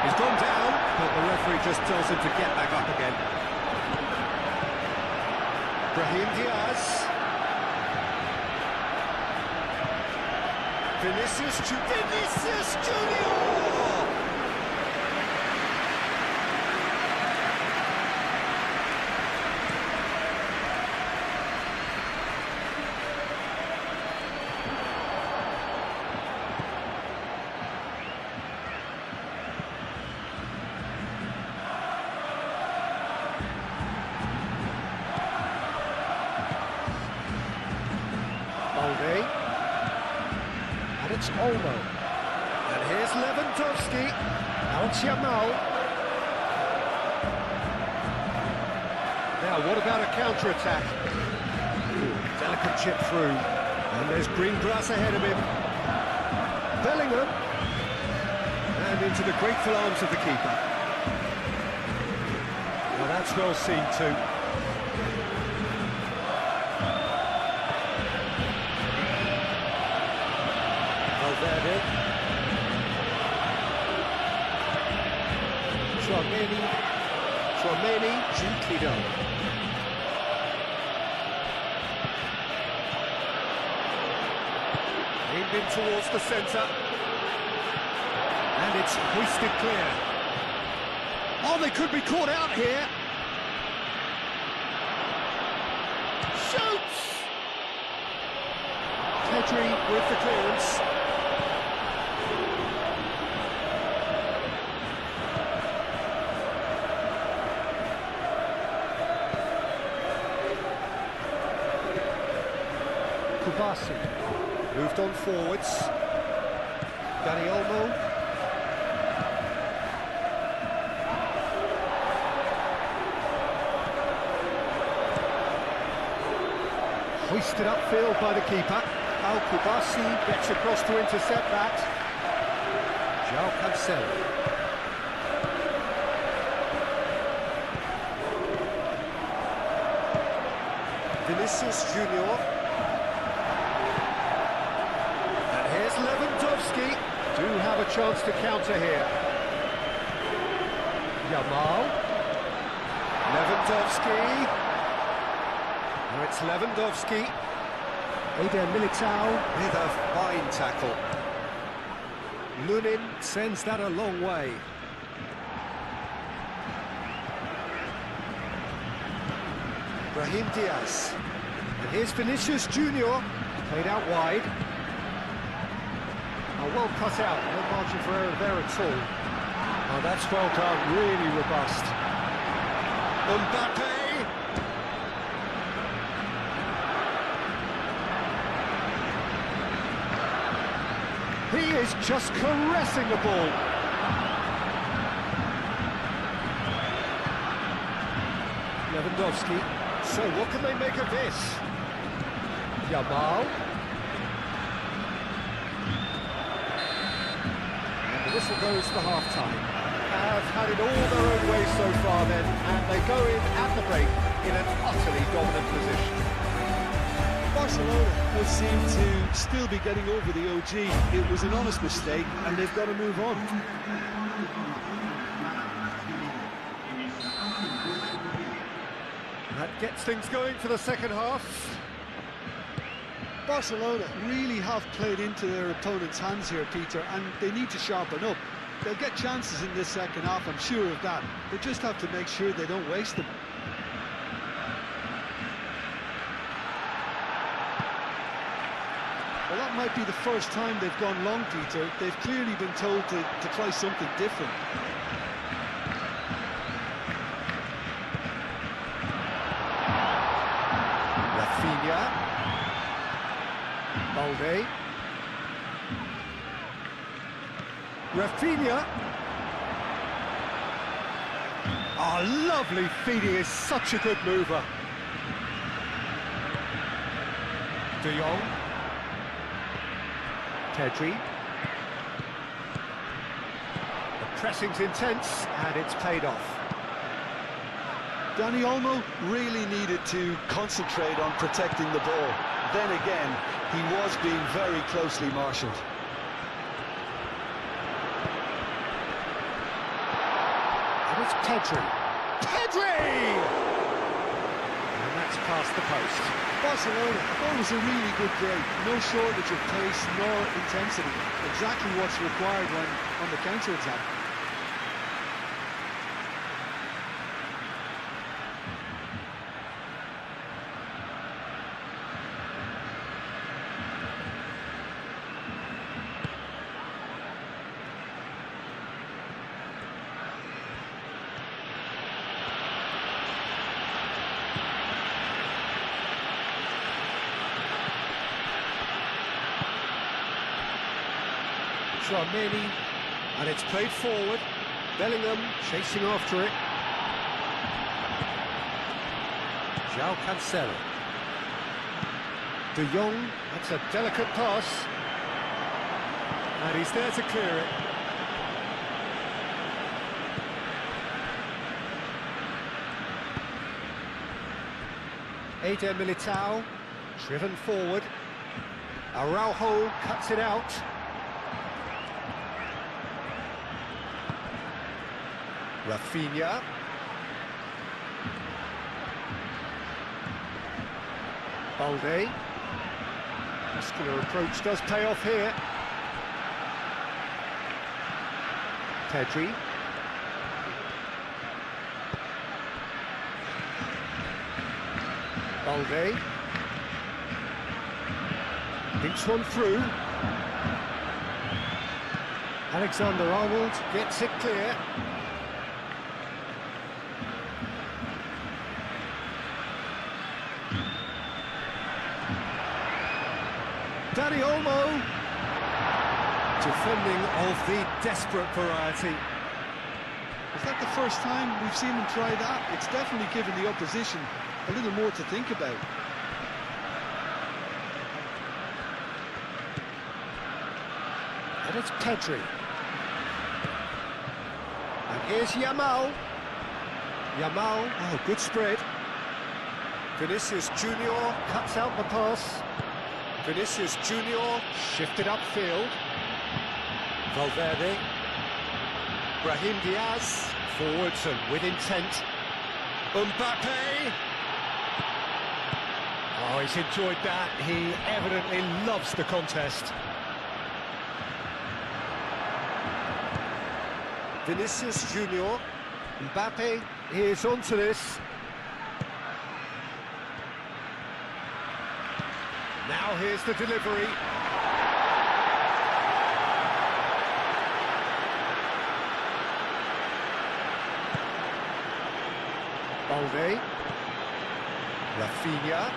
[SPEAKER 1] He's gone down, but the referee just tells him to get back up again. Brahim Diaz. Vinicius Junior! Balde. And it's Olmo. And here's Lewandowski. Now it's Yamal. Now, what about a counter-attack? Delicate chip through. And there's green grass ahead of him. Bellingham. And into the grateful arms of the keeper. Well, that's well seen too. Valverde. Chouameni, gently done. Aimed in towards the centre. And it's hoisted clear. Oh, they could be caught out here. Shoots! Pedri with the clearance. Kubasi moved on forwards. Dani Olmo. Hoisted upfield by the keeper. Kubasi gets across to intercept that. João Cancelo. Vinicius Junior. Lewandowski do have a chance to counter here. Yamal. Lewandowski. Now it's Lewandowski. Eder Militao with a fine tackle. Lunin sends that a long way. Brahim Diaz. And here's Vinicius Junior. Played out wide. Oh, well cut out, no margin for error there at all. Oh, that's well done, really robust. Mbappe! He is just caressing the ball. Lewandowski. So what can they make of this? Yamal. Whistle goes for half-time. Have had it all their own way so far then, and they go in at the break in an utterly dominant position.
[SPEAKER 2] Barcelona will seem to still be getting over the OG. It was an honest mistake, and they've got to move on.
[SPEAKER 1] That gets things going for the second half.
[SPEAKER 2] Barcelona really have played into their opponent's hands here, Peter, and they need to sharpen up. They'll get chances in this second half, I'm sure of that. They just have to make sure they don't waste them. that might be the first time they've gone long, Peter. They've clearly been told to try something different.
[SPEAKER 1] Rafinha. Balde. Rafinha. Oh, lovely feeding, is such a good mover. De Jong. Pedri. The pressing's intense and it's paid off.
[SPEAKER 2] Dani Olmo really needed to concentrate on protecting the ball. Then again, he was being very closely marshalled.
[SPEAKER 1] And it's Pedri. Pedri! And that's past the post.
[SPEAKER 2] Barcelona, that was a really good break. No shortage of pace nor intensity. Exactly what's required when on the counter-attack.
[SPEAKER 1] Many, and it's played forward. Bellingham chasing after it. João Cancelo. De Jong, that's a delicate pass. And he's there to clear it. Eder Militao, driven forward. Araujo cuts it out. Rafinha. Balde. Muscular approach does pay off here. Pedri. Balde. Thinks one through. Alexander-Arnold gets it clear. Dani Olmo, defending of the desperate variety.
[SPEAKER 2] Is that the first time we've seen him try that? It's definitely given the opposition a little more to think about.
[SPEAKER 1] And it's Pedri. And here's Yamal. Yamal, oh, good spread. Vinicius Junior cuts out the pass. Vinicius Junior shifted upfield. Valverde. Brahim Diaz forwards and with intent. Mbappe. Oh, he's enjoyed that. He evidently loves the contest. Vinicius Junior. Mbappe is onto this. Now here's the delivery. Balde. Rafinha.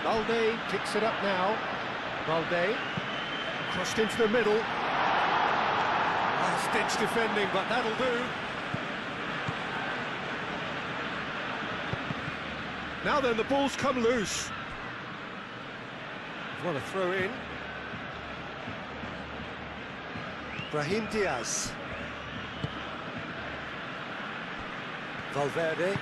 [SPEAKER 1] Balde picks it up now. Balde crossed into the middle. Last-ditch defending, but that'll do. Now then, the ball's come loose. What a throw in. Brahim Diaz. Valverde.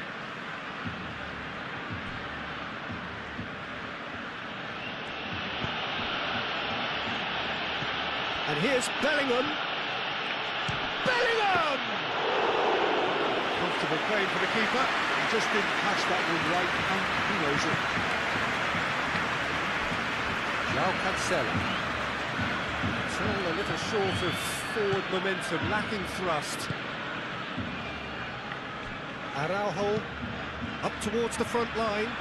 [SPEAKER 1] And here's Bellingham. Bellingham! Comfortable play for the keeper.
[SPEAKER 2] He just didn't catch that one right, and he knows it.
[SPEAKER 1] João Cancelo. It's all a little short of forward momentum, lacking thrust. Araujo up towards the front line.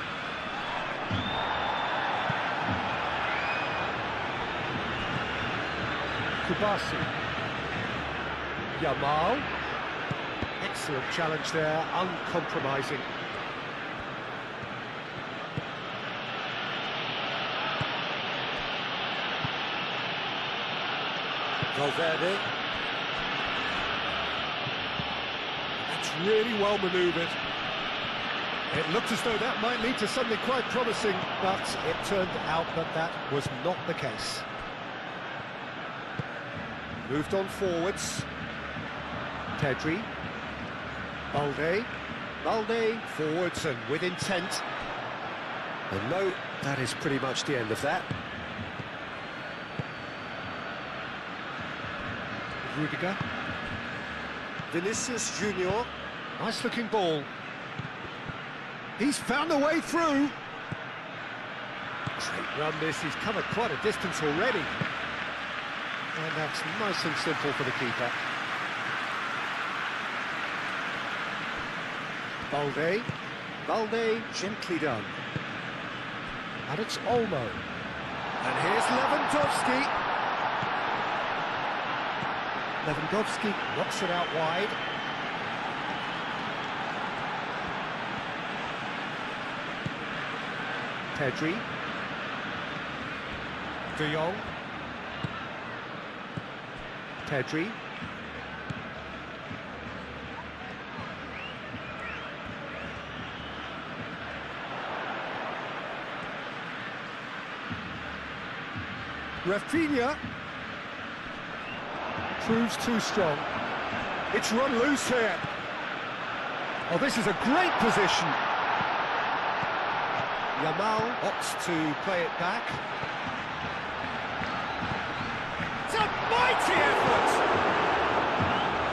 [SPEAKER 1] Kubasi. Yamal. Excellent challenge there, uncompromising. Valverde. That's really well manoeuvred. It looked as though that might lead to something quite promising, but it turned out that that was not the case. Moved on forwards. Pedri. Balde. Balde forwards and with intent. And no, that is pretty much the end of that. Rudiger. Vinicius Junior. Nice looking ball. He's found a way through. Great run this, he's covered quite a distance already. And that's nice and simple for the keeper. Balde. Balde, gently done. And it's Olmo. And here's Lewandowski. Lewandowski knocks it out wide. Pedri. De Jong. Pedri. Rafinha. Proves too strong. It's run loose here. Oh, this is a great position. Yamal opts to play it back. It's a mighty effort!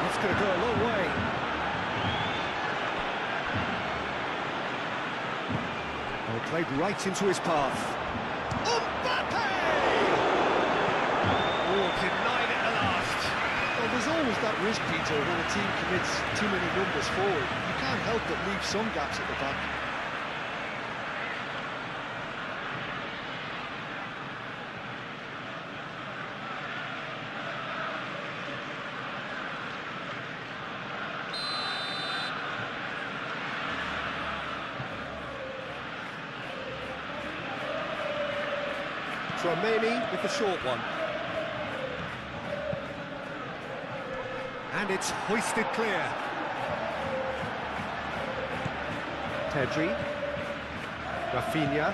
[SPEAKER 1] That's going to go a long way. Oh, played right into his path. Mbappe! Oh, denied it at last.
[SPEAKER 2] Well, there's always that risk, Peter, when a team commits too many numbers forward. You can't help but leave some gaps at the back.
[SPEAKER 1] Romani with the short one. And it's hoisted clear. Pedri. Rafinha.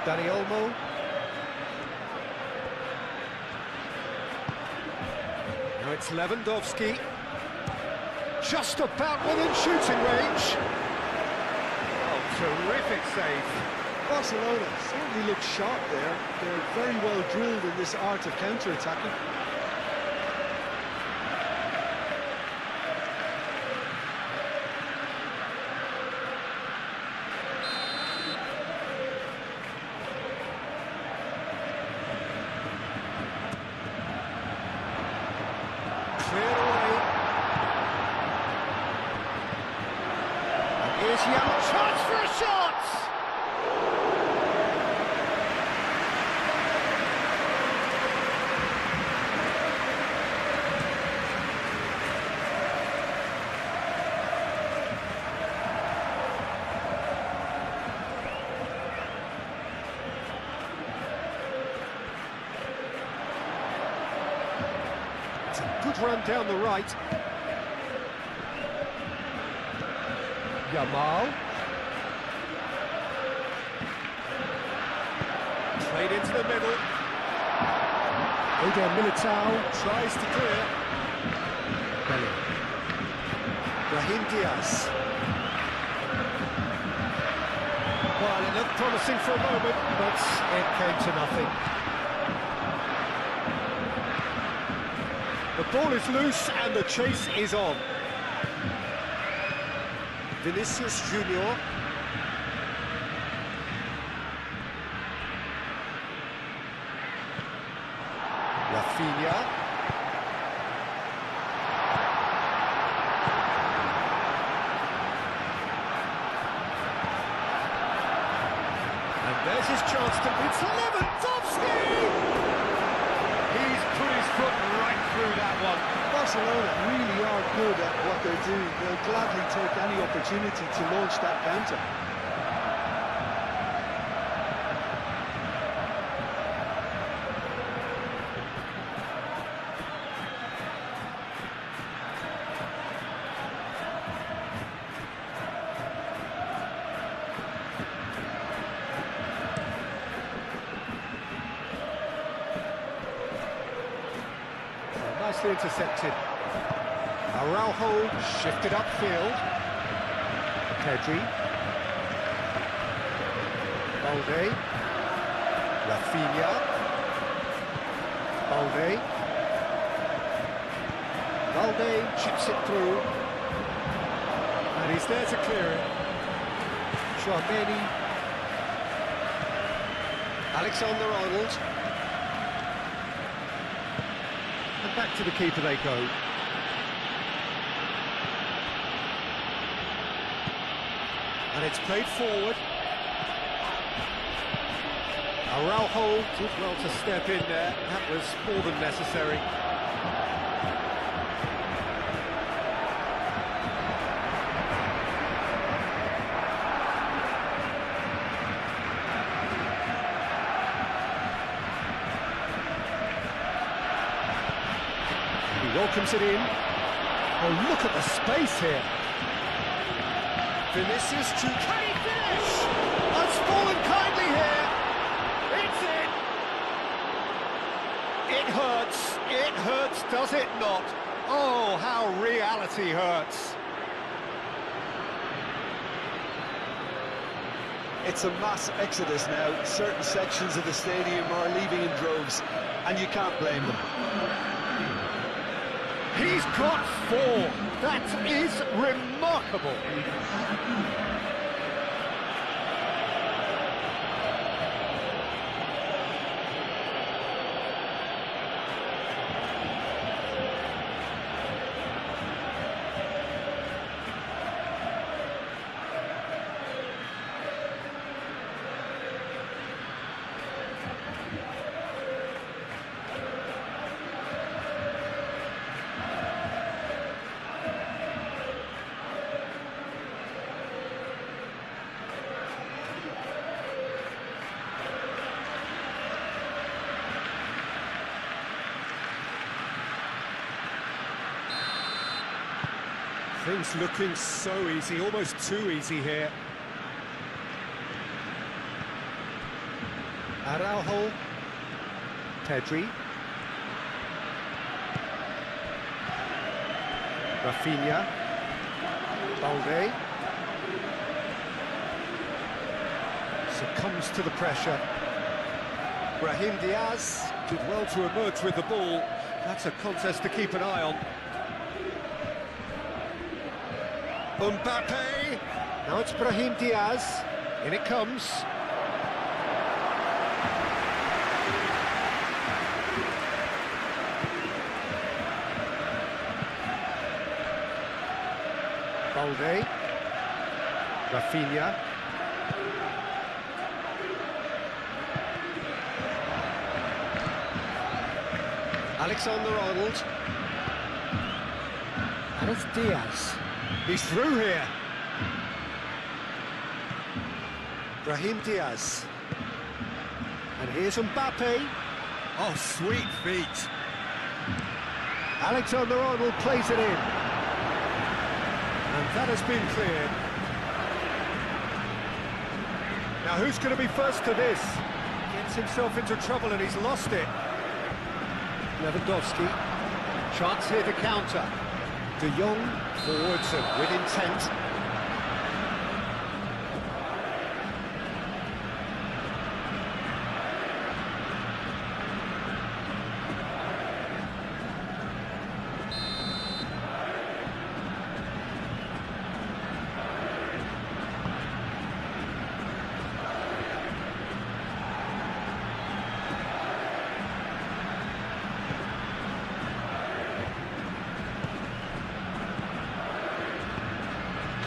[SPEAKER 1] Dani Olmo. Now it's Lewandowski. Just about within shooting range. Oh, terrific save.
[SPEAKER 2] Barcelona certainly look sharp there. They're very well drilled in this art of counter-attacking.
[SPEAKER 1] Cleared away. And here's Yamal. Chance for a shot! Good run down the right. Yamal. Played into the middle. Eder Militao tries to clear. Belly. Brahim Diaz. Well, it looked promising for a moment, but it came to nothing. The ball is loose and the chase is on. Vinicius Junior. Rafinha. And there's his chance to... It's Lewandowski! He's put his through that one.
[SPEAKER 2] Barcelona really are good at what they're doing. They'll gladly take any opportunity to launch that counter.
[SPEAKER 1] Nicely intercepted. Araujo shifted upfield. Pedri. Balde. Rafinha. Balde. Balde chips it through. And he's there to clear it. Chouameni. Alexander-Arnold. And back to the keeper they go. And it's played forward. Araujo did well to step in there. That was more than necessary. He welcomes it in. Oh, look at the space here. Vinicius to... Can he finish? Has fallen kindly here. It's in. It hurts. It hurts, does it not? Oh, how reality hurts.
[SPEAKER 2] It's a mass exodus now. Certain sections of the stadium are leaving in droves, and you can't blame them.
[SPEAKER 1] He's got 4. That is remarkable. Things looking so easy, almost too easy here. Araujo. Pedri. Rafinha. Balde. Succumbs to the pressure. Brahim Diaz did well to emerge with the ball. That's a contest to keep an eye on. Mbappe. Now it's Brahim Diaz. In it comes. Balde. Rafinha. Alexander-Arnold. And it's Diaz. He's through here. Brahim Diaz. And here's Mbappe. Oh, sweet feet. Alexander-Arnold plays it in. And that has been cleared. Now who's going to be first to this? Gets himself into trouble and he's lost it. Lewandowski. Chance here to counter. De Jong forwards and with intent.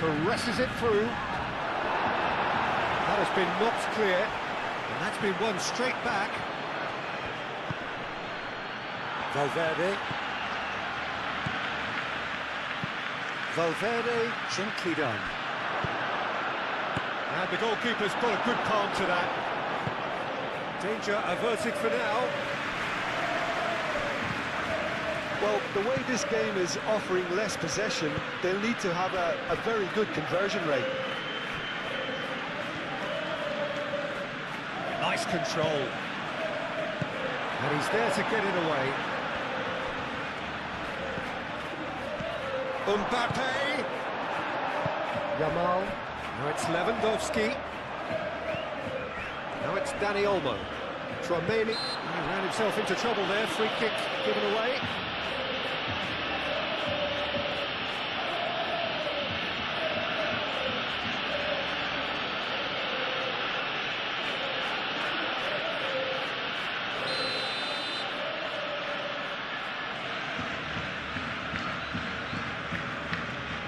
[SPEAKER 1] Caresses it through. That has been knocked clear, and that's been won straight back. Valverde, Valverde, gently done. And the goalkeeper's put a good calm to that. Danger averted for now.
[SPEAKER 2] Well, the way this game is offering less possession, they'll need to have a very good conversion rate.
[SPEAKER 1] Nice control. And he's there to get it away. Mbappe. Yamal. Now it's Lewandowski. Now it's Dani Olmo. Tchouaméni. He ran himself into trouble there. Free kick given away.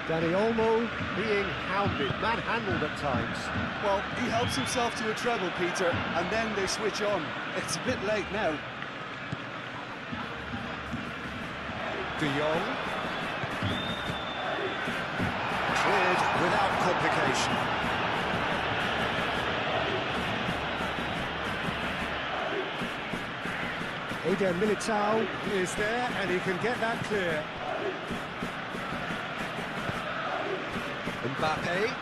[SPEAKER 1] Dani Olmo being hounded, manhandled at times.
[SPEAKER 2] Well, he helps himself to a treble, Peter, and then they switch on. It's a bit late now.
[SPEAKER 1] De Jong. Cleared without complication. Eder Militao is there and he can get that clear. Mbappe.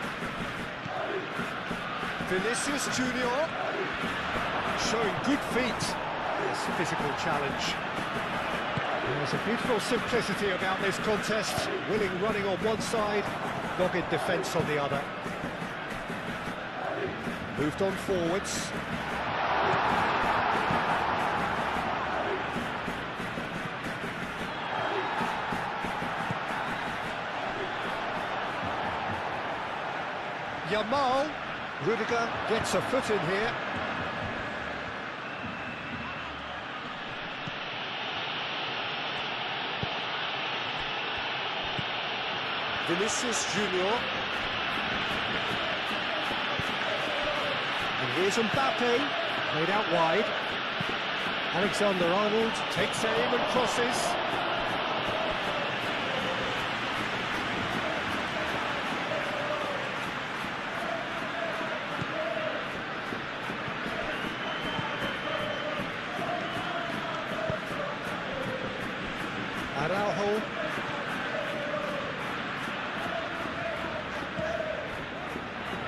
[SPEAKER 1] Vinicius Junior. Showing good feet. This physical challenge. There's a beautiful simplicity about this contest. Willing running on one side, dogged defence on the other. Moved on forwards. Yamal. Rudiger gets a foot in here. Vinicius Junior. And here's Mbappe, played out wide. Alexander-Arnold takes aim and crosses. Araujo.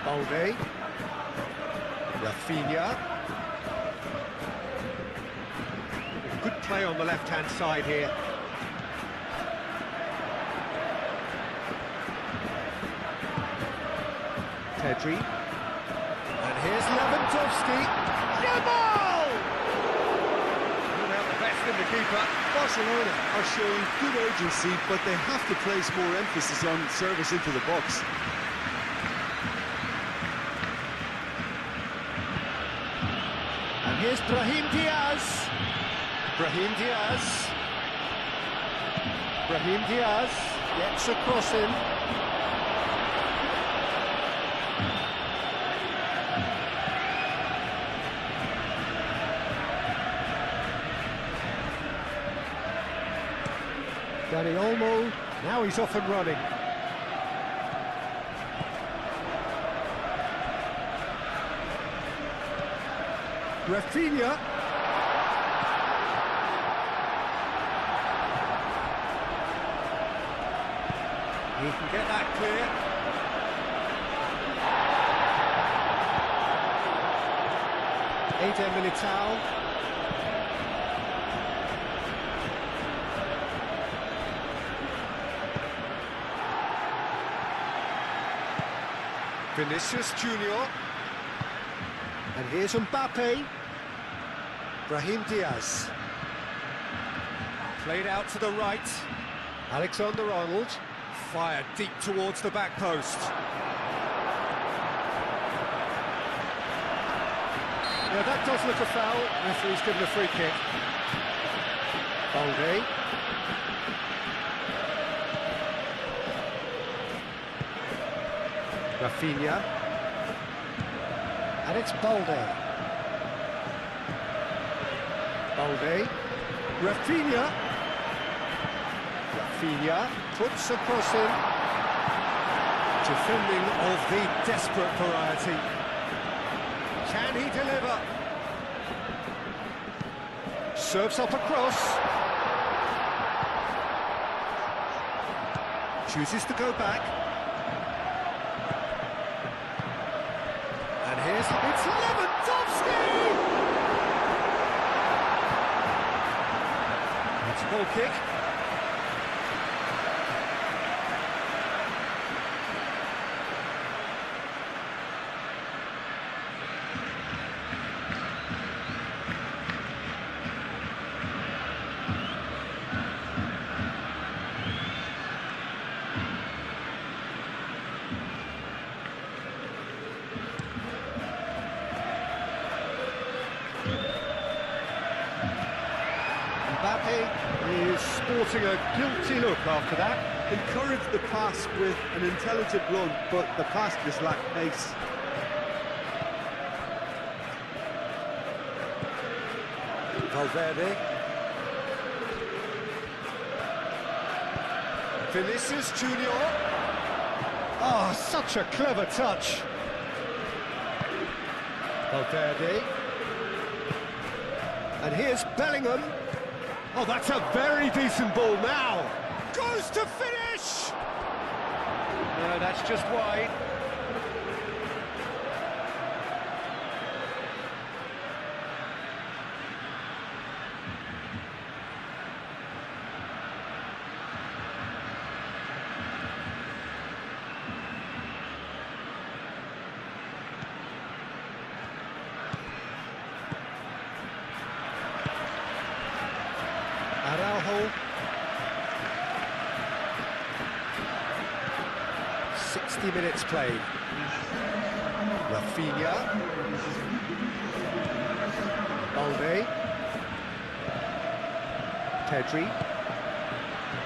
[SPEAKER 1] Balde. Rafinha. Good play on the left-hand side here. Pedri. And here's Lewandowski. Yamal! Without the best in the keeper.
[SPEAKER 2] Barcelona are showing good urgency, but they have to place more emphasis on service into the box.
[SPEAKER 1] And here's Brahim Diaz. Brahim Diaz. Brahim Diaz gets a cross in. Dani Olmo, now he's off and running. Rafinha. He can get that clear. Eder Militao. Vinicius Junior. And here's Mbappe. Brahim Diaz. Played out to the right. Alexander-Arnold. Fired deep towards the back post. Yeah, that does look a foul. Referee's given a free kick. Balde. Rafinha. And it's Balde. Balde. Rafinha. Rafinha puts a cross in. Defending of the desperate variety. Can he deliver? Serves up a cross. Chooses to go back. And here's it's Lewandowski! It's a goal kick. Mbappe is sporting a guilty look after that.
[SPEAKER 2] Encouraged the pass with an intelligent run, but the pass just lacked pace.
[SPEAKER 1] Valverde. Vinicius Junior. Oh, such a clever touch. Valverde. And here's Bellingham. Oh, that's a very decent ball now. Goes to finish! No, that's just wide. Araujo. 60 minutes played. Rafinha. Balde. Pedri.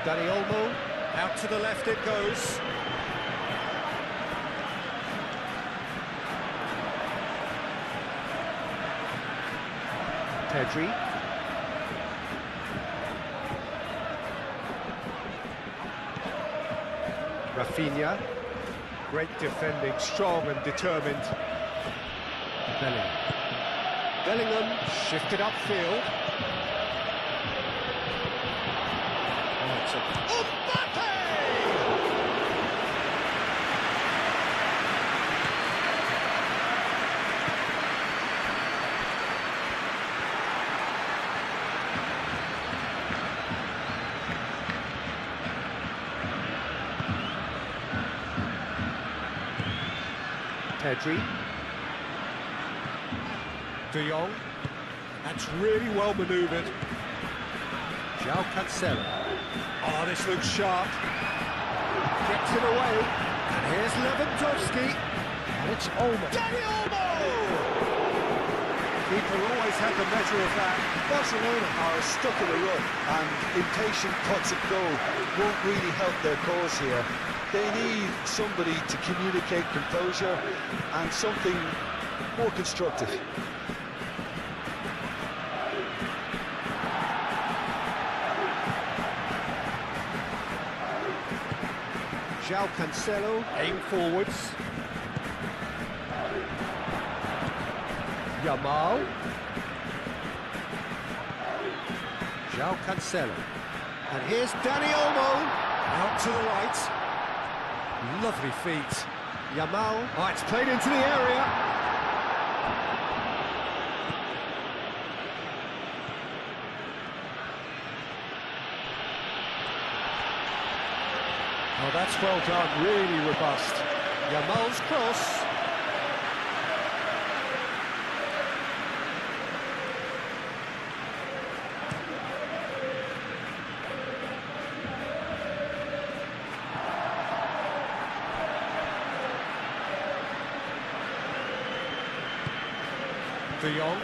[SPEAKER 1] Dani Olmo. Out to the left it goes. Pedri. Rafinha, great defending, strong and determined. Bellingham shifted upfield. Mbappe! Pedri. De Jong. That's really well manoeuvred. João Cancelo. Oh, this looks sharp. Gets it away. And here's Lewandowski. And it's Olmo. Dani Olmo! Keeper always had the measure of that.
[SPEAKER 2] Barcelona are stuck in a rut, and impatient pots at goal won't really help their cause here. They need somebody to communicate composure and something more constructive.
[SPEAKER 1] João Cancelo, aim forwards. Yamal. João Cancelo. And here's Dani Olmo. Out to the right. Lovely feet. Yamal. Oh, it's played into the area. Oh, that's well done, really robust. Yamal's cross. De Jong.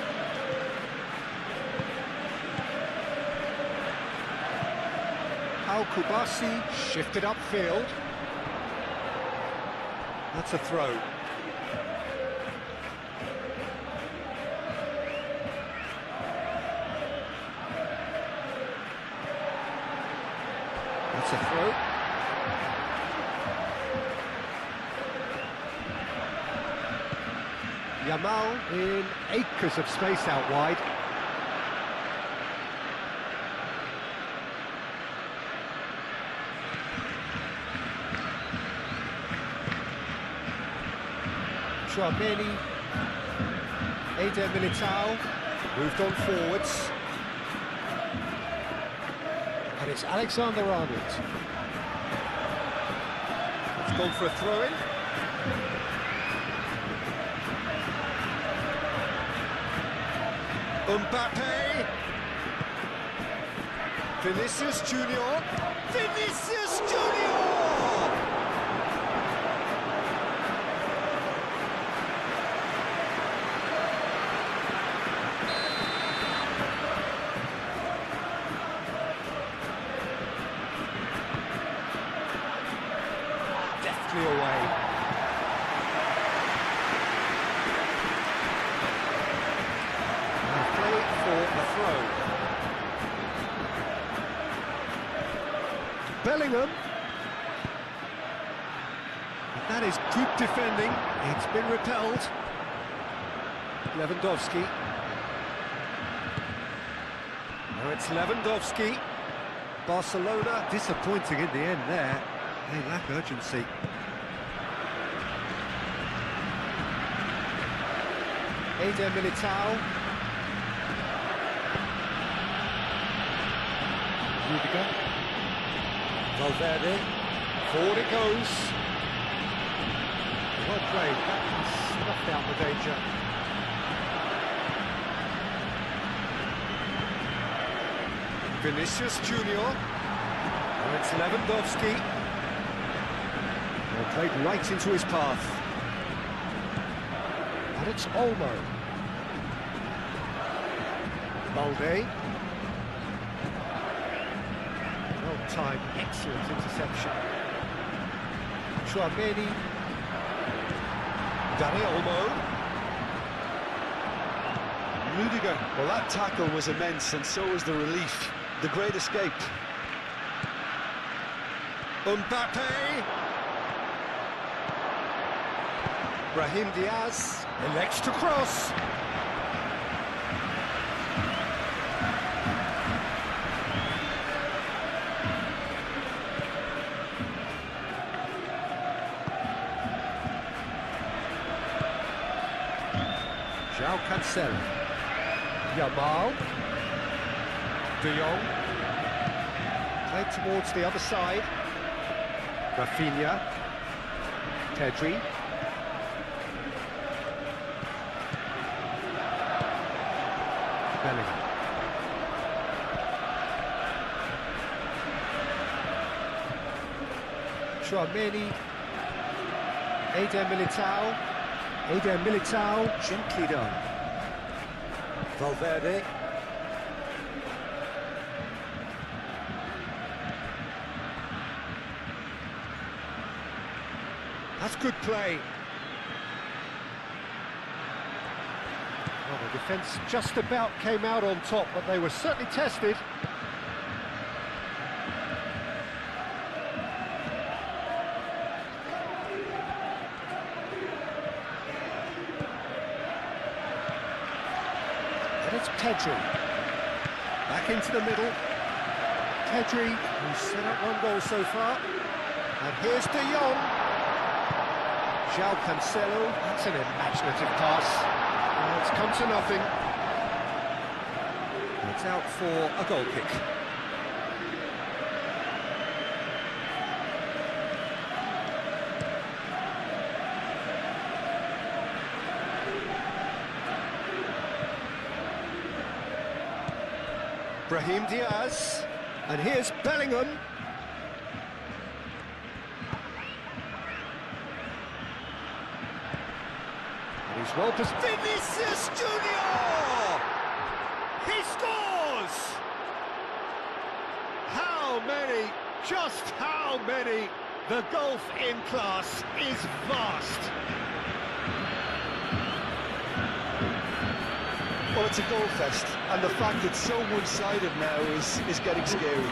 [SPEAKER 1] Al-Kubasi shifted upfield. That's a throw. That's a throw. Yamal in acres of space out wide. Tchouaméni, Eder Militao, moved on forwards. And it's Alexander-Arnold. It's gone for a throw-in. Mbappe. Vinicius Junior. Vinicius Junior! Deftly away. For the throw. Bellingham. And that is good defending. It's been repelled. Lewandowski. Now it's Lewandowski. Barcelona disappointing in the end there. They lack urgency. Eder Militao. Rudiger. Valverde. Forward it goes. Well played. That snuffed out the danger. Vinicius Junior. And it's Lewandowski. Well played right into his path. And it's Olmo. Balde. Well-timed, excellent interception. Tchouaméni. Dani Olmo.
[SPEAKER 2] Rudiger. Well, that tackle was immense, and so was the relief. The great escape.
[SPEAKER 1] Mbappe. Brahim Diaz elects to cross. João Cancelo. Yamal. De Jong. Played towards the other side. Rafinha. Pedri. Bellingham. Tchouaméni. Eder Militao. Eder Militao, gently done. Valverde. That's good play. Well, the defence just about came out on top, but they were certainly tested. It's Pedri. Back into the middle. Pedri, who's set up one goal so far. And here's De Jong. João Cancelo. That's an imaginative pass. And it's come to nothing. It's out for a goal kick. Brahim Diaz, and here's Bellingham. And he's well positioned. Vinicius Junior! He scores! How many, just how many? The gulf in class is vast.
[SPEAKER 2] Well, it's a goal fest, and the fact it's so one-sided now is getting scary.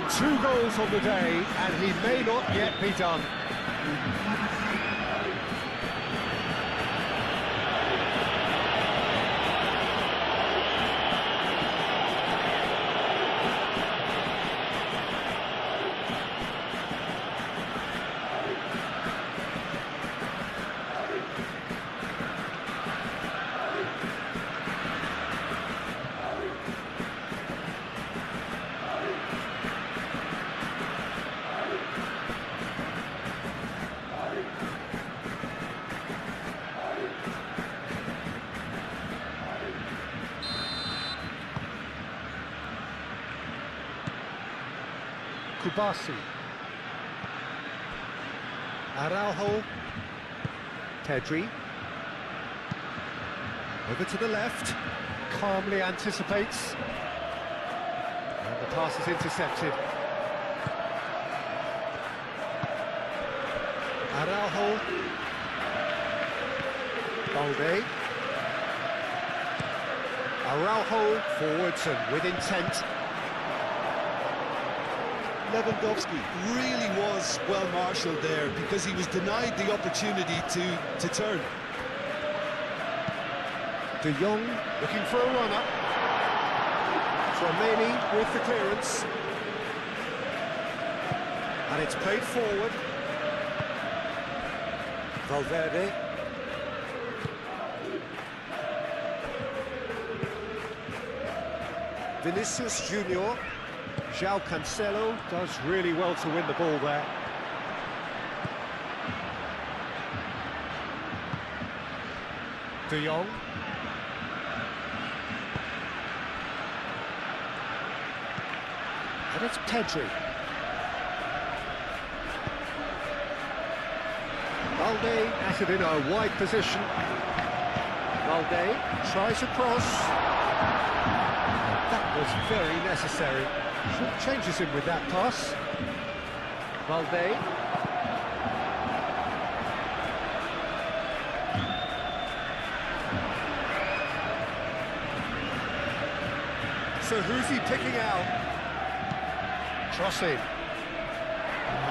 [SPEAKER 1] 2 goals on the day, and he may not yet be done. Kubasi. Araujo. Pedri. Over to the left. Calmly anticipates. And the pass is intercepted. Araujo. Balde. Araujo forwards and with intent.
[SPEAKER 2] Lewandowski really was well marshalled there because he was denied the opportunity to turn.
[SPEAKER 1] De Jong looking for a run-up. Tchouaméni with the clearance. And it's played forward. Valverde. Vinicius Junior. João Cancelo does really well to win the ball there. De Jong. And it's Pedri. Balde at it in a wide position. Balde tries a cross. That was very necessary. Changes him with that pass. Balde. So who's he picking out? Crossing.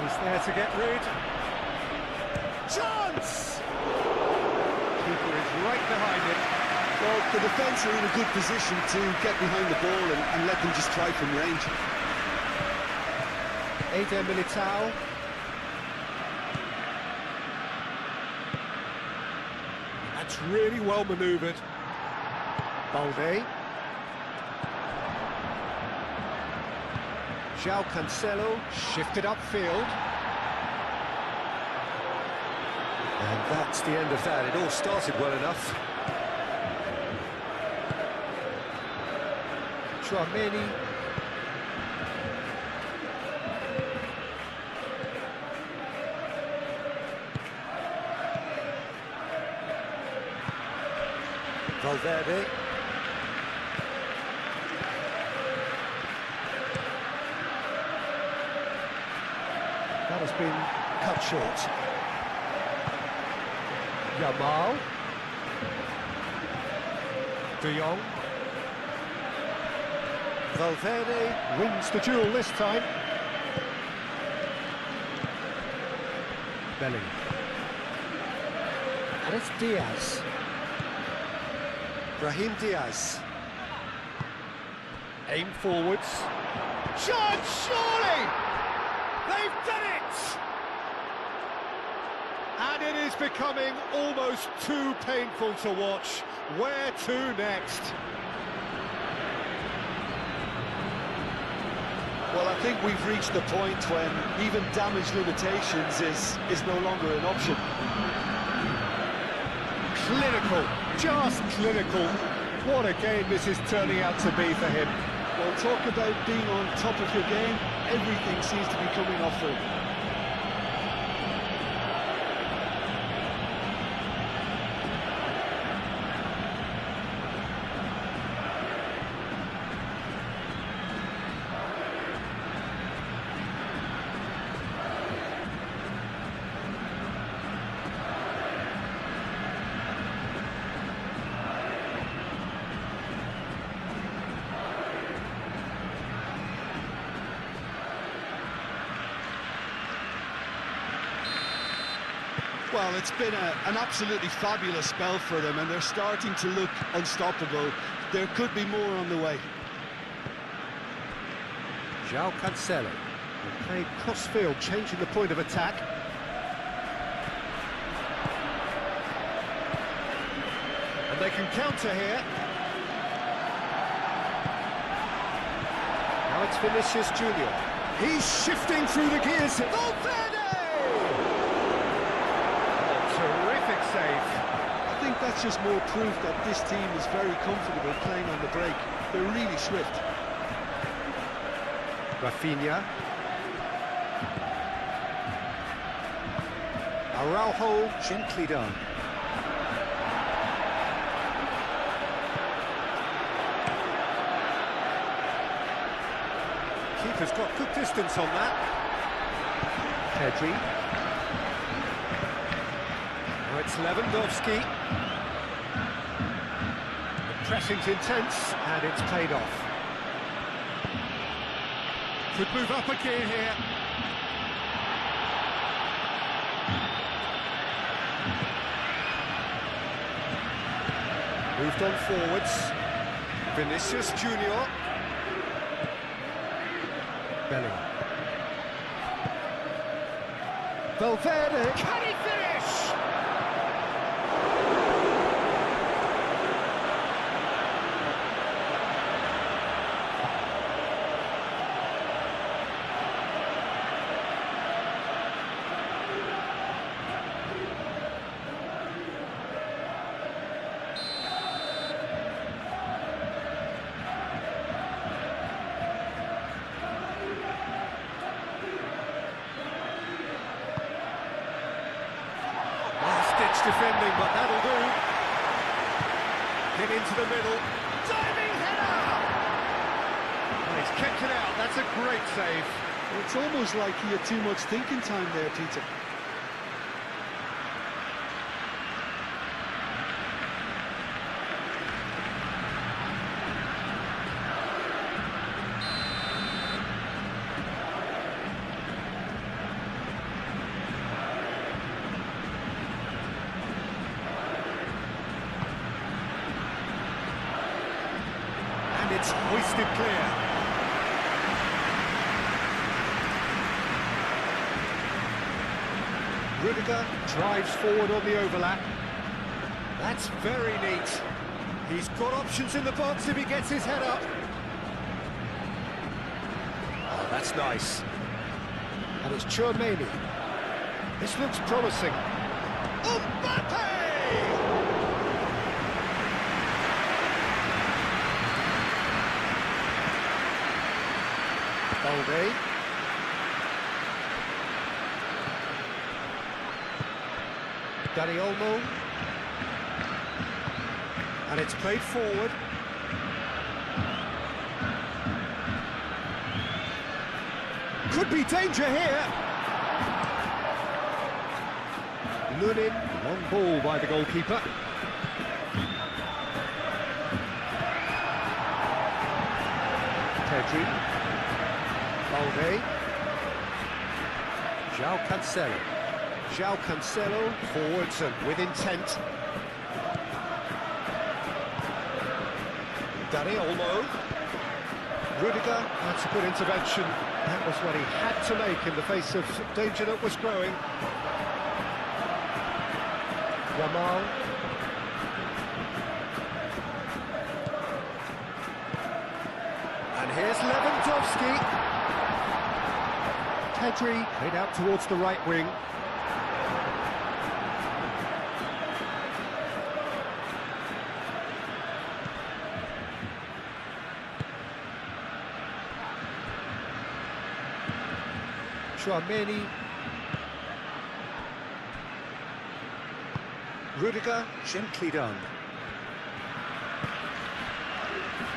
[SPEAKER 1] He's there to get rid. Chance! Keeper is right behind him.
[SPEAKER 2] Well, the defence are in a good position to get behind the ball and let them just try from range.
[SPEAKER 1] Eder Militao. That's really well manoeuvred. Balde. João Cancelo shifted upfield. And that's the end of that. It all started well enough. Tchouaméni. Valverde. That has been cut short. Yamal. De Jong. Valverde wins the duel this time. Bellingham. And it's Diaz. Brahim Diaz. Aim forwards.
[SPEAKER 3] Chance, surely! They've done it!
[SPEAKER 1] And it is becoming almost too painful to watch. Where to next?
[SPEAKER 2] Well, I think we've reached the point when even damage limitations is no longer an option.
[SPEAKER 1] Clinical, just clinical. What a game this is turning out to be for him.
[SPEAKER 2] Well, talk about being on top of your game. Everything seems to be coming off for him. Well, it's been an absolutely fabulous spell for them, and they're starting to look unstoppable. There could be more on the way.
[SPEAKER 1] João Cancelo, playing cross-field, changing the point of attack. And they can counter here. Now it's Vinicius Junior. He's shifting through the gears. Valverde! Terrific save.
[SPEAKER 2] I think that's just more proof that this team is very comfortable playing on the break. They're really swift.
[SPEAKER 1] Rafinha. Araujo, gently done. Keeper's got good distance on that. Pedri. Now it's Lewandowski. The pressing's intense, and it's paid off.
[SPEAKER 3] Could move up a gear here.
[SPEAKER 1] Moved on forwards. Vinicius Junior. Bellingham. Valverde.
[SPEAKER 3] Can he finish?
[SPEAKER 1] Defending, but that'll do. Hit into the middle.
[SPEAKER 3] Diving header!
[SPEAKER 1] And he's kicked it out. That's a great save.
[SPEAKER 2] It's almost like he had too much thinking time there, Peter.
[SPEAKER 1] It's hoisted clear. Rudiger drives forward on the overlap. That's very neat. He's got options in the box if he gets his head up. Oh, that's nice. And it's Tchouaméni. This looks promising. Mbappe! Balde. Dani Olmo. And it's played forward. Could be danger here. Lunin, long ball by the goalkeeper. Pedri. Balde. João Cancelo. João Cancelo forwards and with intent. Dani Olmo. Rudiger, that's a good intervention. That was what he had to make in the face of danger that was growing. Yamal. And here's Lewandowski. Pedri played out towards the right wing. Tchouaméni. Rudiger, gently done.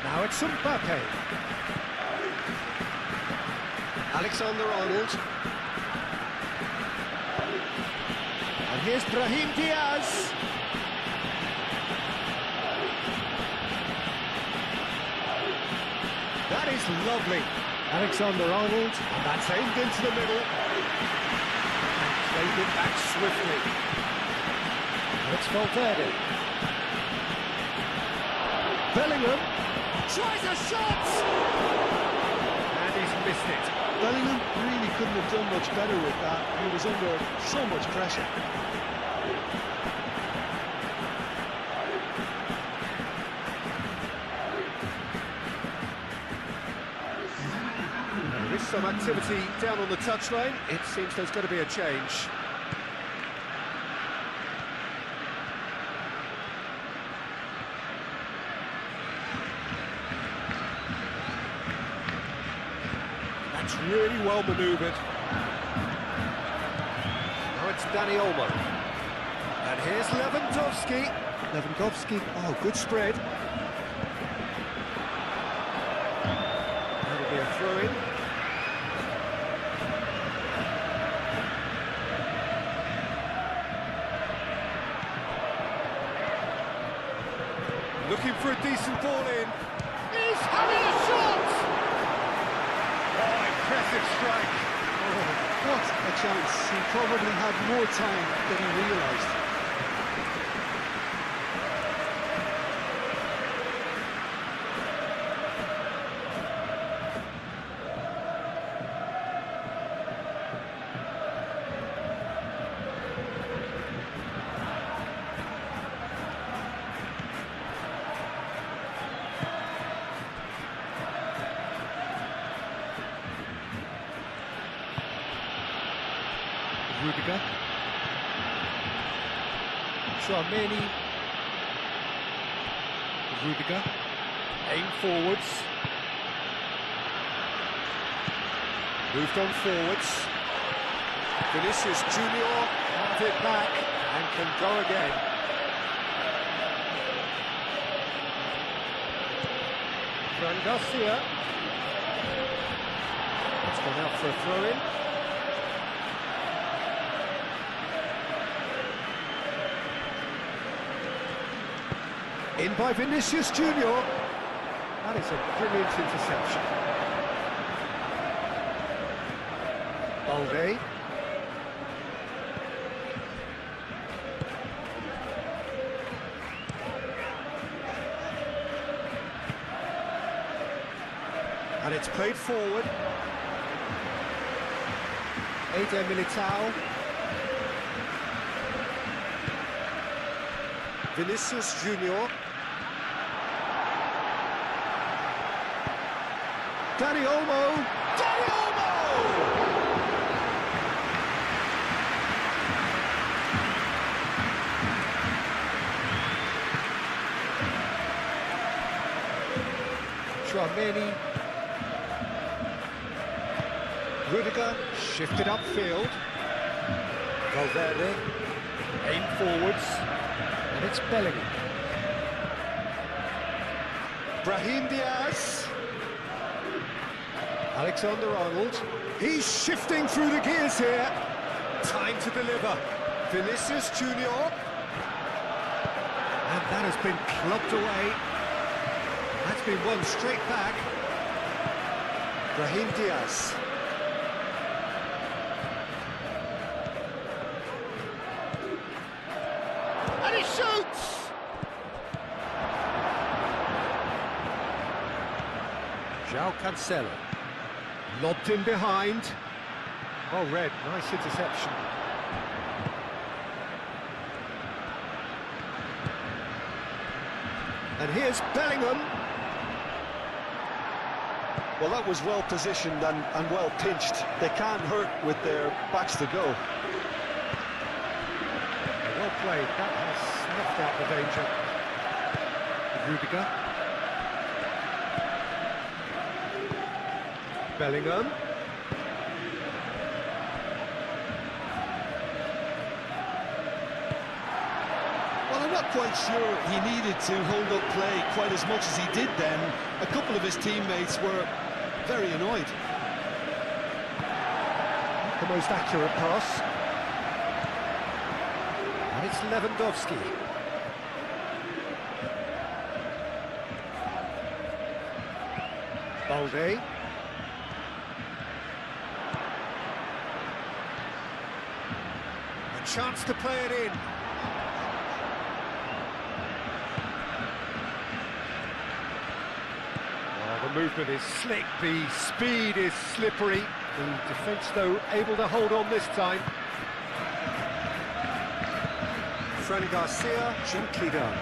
[SPEAKER 1] Now it's Mbappe. Alexander-Arnold. And here's Brahim Diaz. That is lovely. Alexander-Arnold, and that's aimed into the middle. Played it back swiftly. And it's Valverde. Bellingham tries a shot! And he's missed it.
[SPEAKER 2] Bellingham really couldn't have done much better with that. He was under so much pressure.
[SPEAKER 1] There is some activity down on the touchline. It seems there's going to be a change. That's really well manoeuvred. That's Dani Olmo. And here's Lewandowski. Lewandowski, oh, good spread. That'll be a throw-in. Looking for a decent ball in. He's having a shot! Oh, impressive strike.
[SPEAKER 2] Oh, what a chance. He probably had more time than he realised.
[SPEAKER 1] Rudiger. Tchouameni. Rudiger. Aim forwards. Moved on forwards. Vinicius Junior has it back and can go again. Fran Garcia. It's gone out for a throw-in. In by Vinicius Junior. That is a brilliant interception. Balde. And it's played forward. Eder Militao. Vinicius Junior. Dani Olmo! Dani Olmo! Tchouameni. Rudiger shifted upfield. Valverde. Aim forwards. And it's Bellingham. Brahim Diaz. Alexander-Arnold. He's shifting through the gears here. Time to deliver. Vinicius Junior. And that has been clubbed away. That's been won straight back. Brahim Diaz. And he shoots! João Cancelo. Lobbed in behind. Oh, Red, nice interception. And here's Bellingham.
[SPEAKER 2] Well, that was well positioned and well pinched. They can't hurt with their backs to go.
[SPEAKER 1] Well played, that has snuffed out the danger. Rudiger. Bellingham.
[SPEAKER 2] Well, I'm not quite sure he needed to hold up play quite as much as he did then. A couple of his teammates were very annoyed.
[SPEAKER 1] The most accurate pass. And it's Lewandowski. Balde. A chance to play it in. Well, the movement is slick, the speed is slippery. The defence, though, able to hold on this time. Fran Garcia, gently done.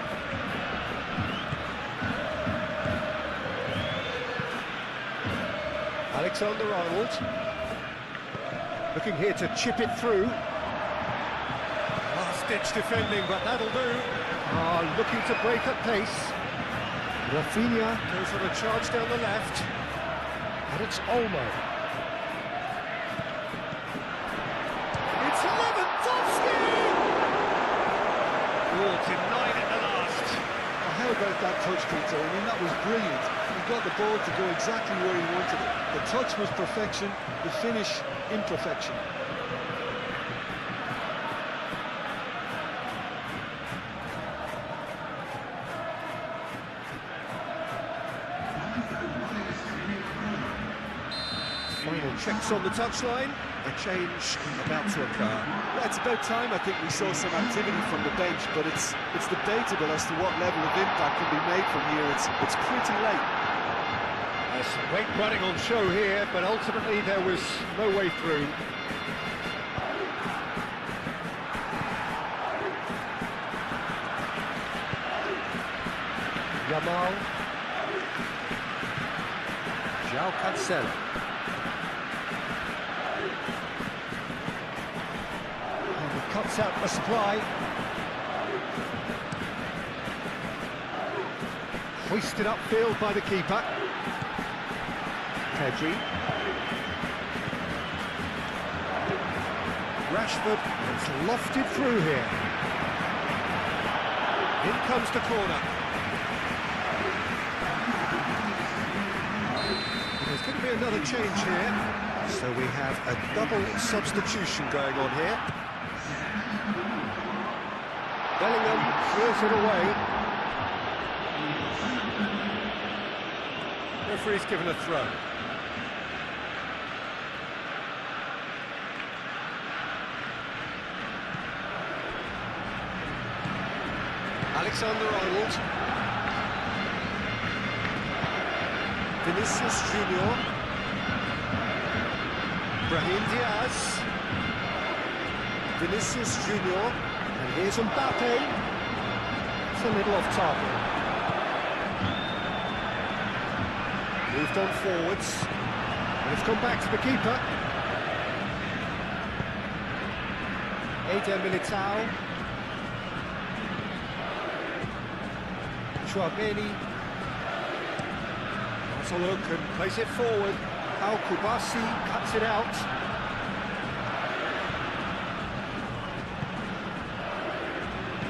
[SPEAKER 1] Alexander-Arnold. Looking here to chip it through. Last-ditch defending, but that'll do. Looking to break at pace. Rafinha goes on a charge down the left. And it's Olmo. It's Lewandowski!
[SPEAKER 2] about that touch, Peter. I mean, that was brilliant. He got the ball to go exactly where he wanted it. The touch was perfection, the finish imperfection.
[SPEAKER 1] Final checks on the touchline. A change about to occur.
[SPEAKER 2] Well, it's about time, I think, we saw some activity from the bench, but it's debatable as to what level of impact can be made from here. It's pretty late.
[SPEAKER 1] There's some weight running on show here, but ultimately there was no way through. Yamal. João Cancelo. Cuts out the supply. Hoisted upfield by the keeper. Pedri. Rashford, it's lofted through here. In comes the corner. There's going to be another change here. So we have a double substitution going on here. Bellingham clears it away. Referee's given a throw. Alexander-Arnold. Vinicius Junior. Brahim Diaz. Vinicius Junior. And here's Mbappe. It's a little off target. Moved on forwards. And it's gone back to the keeper. Eder Militao. Chouameni. Has a look and plays it forward. Al Kubasi cuts it out.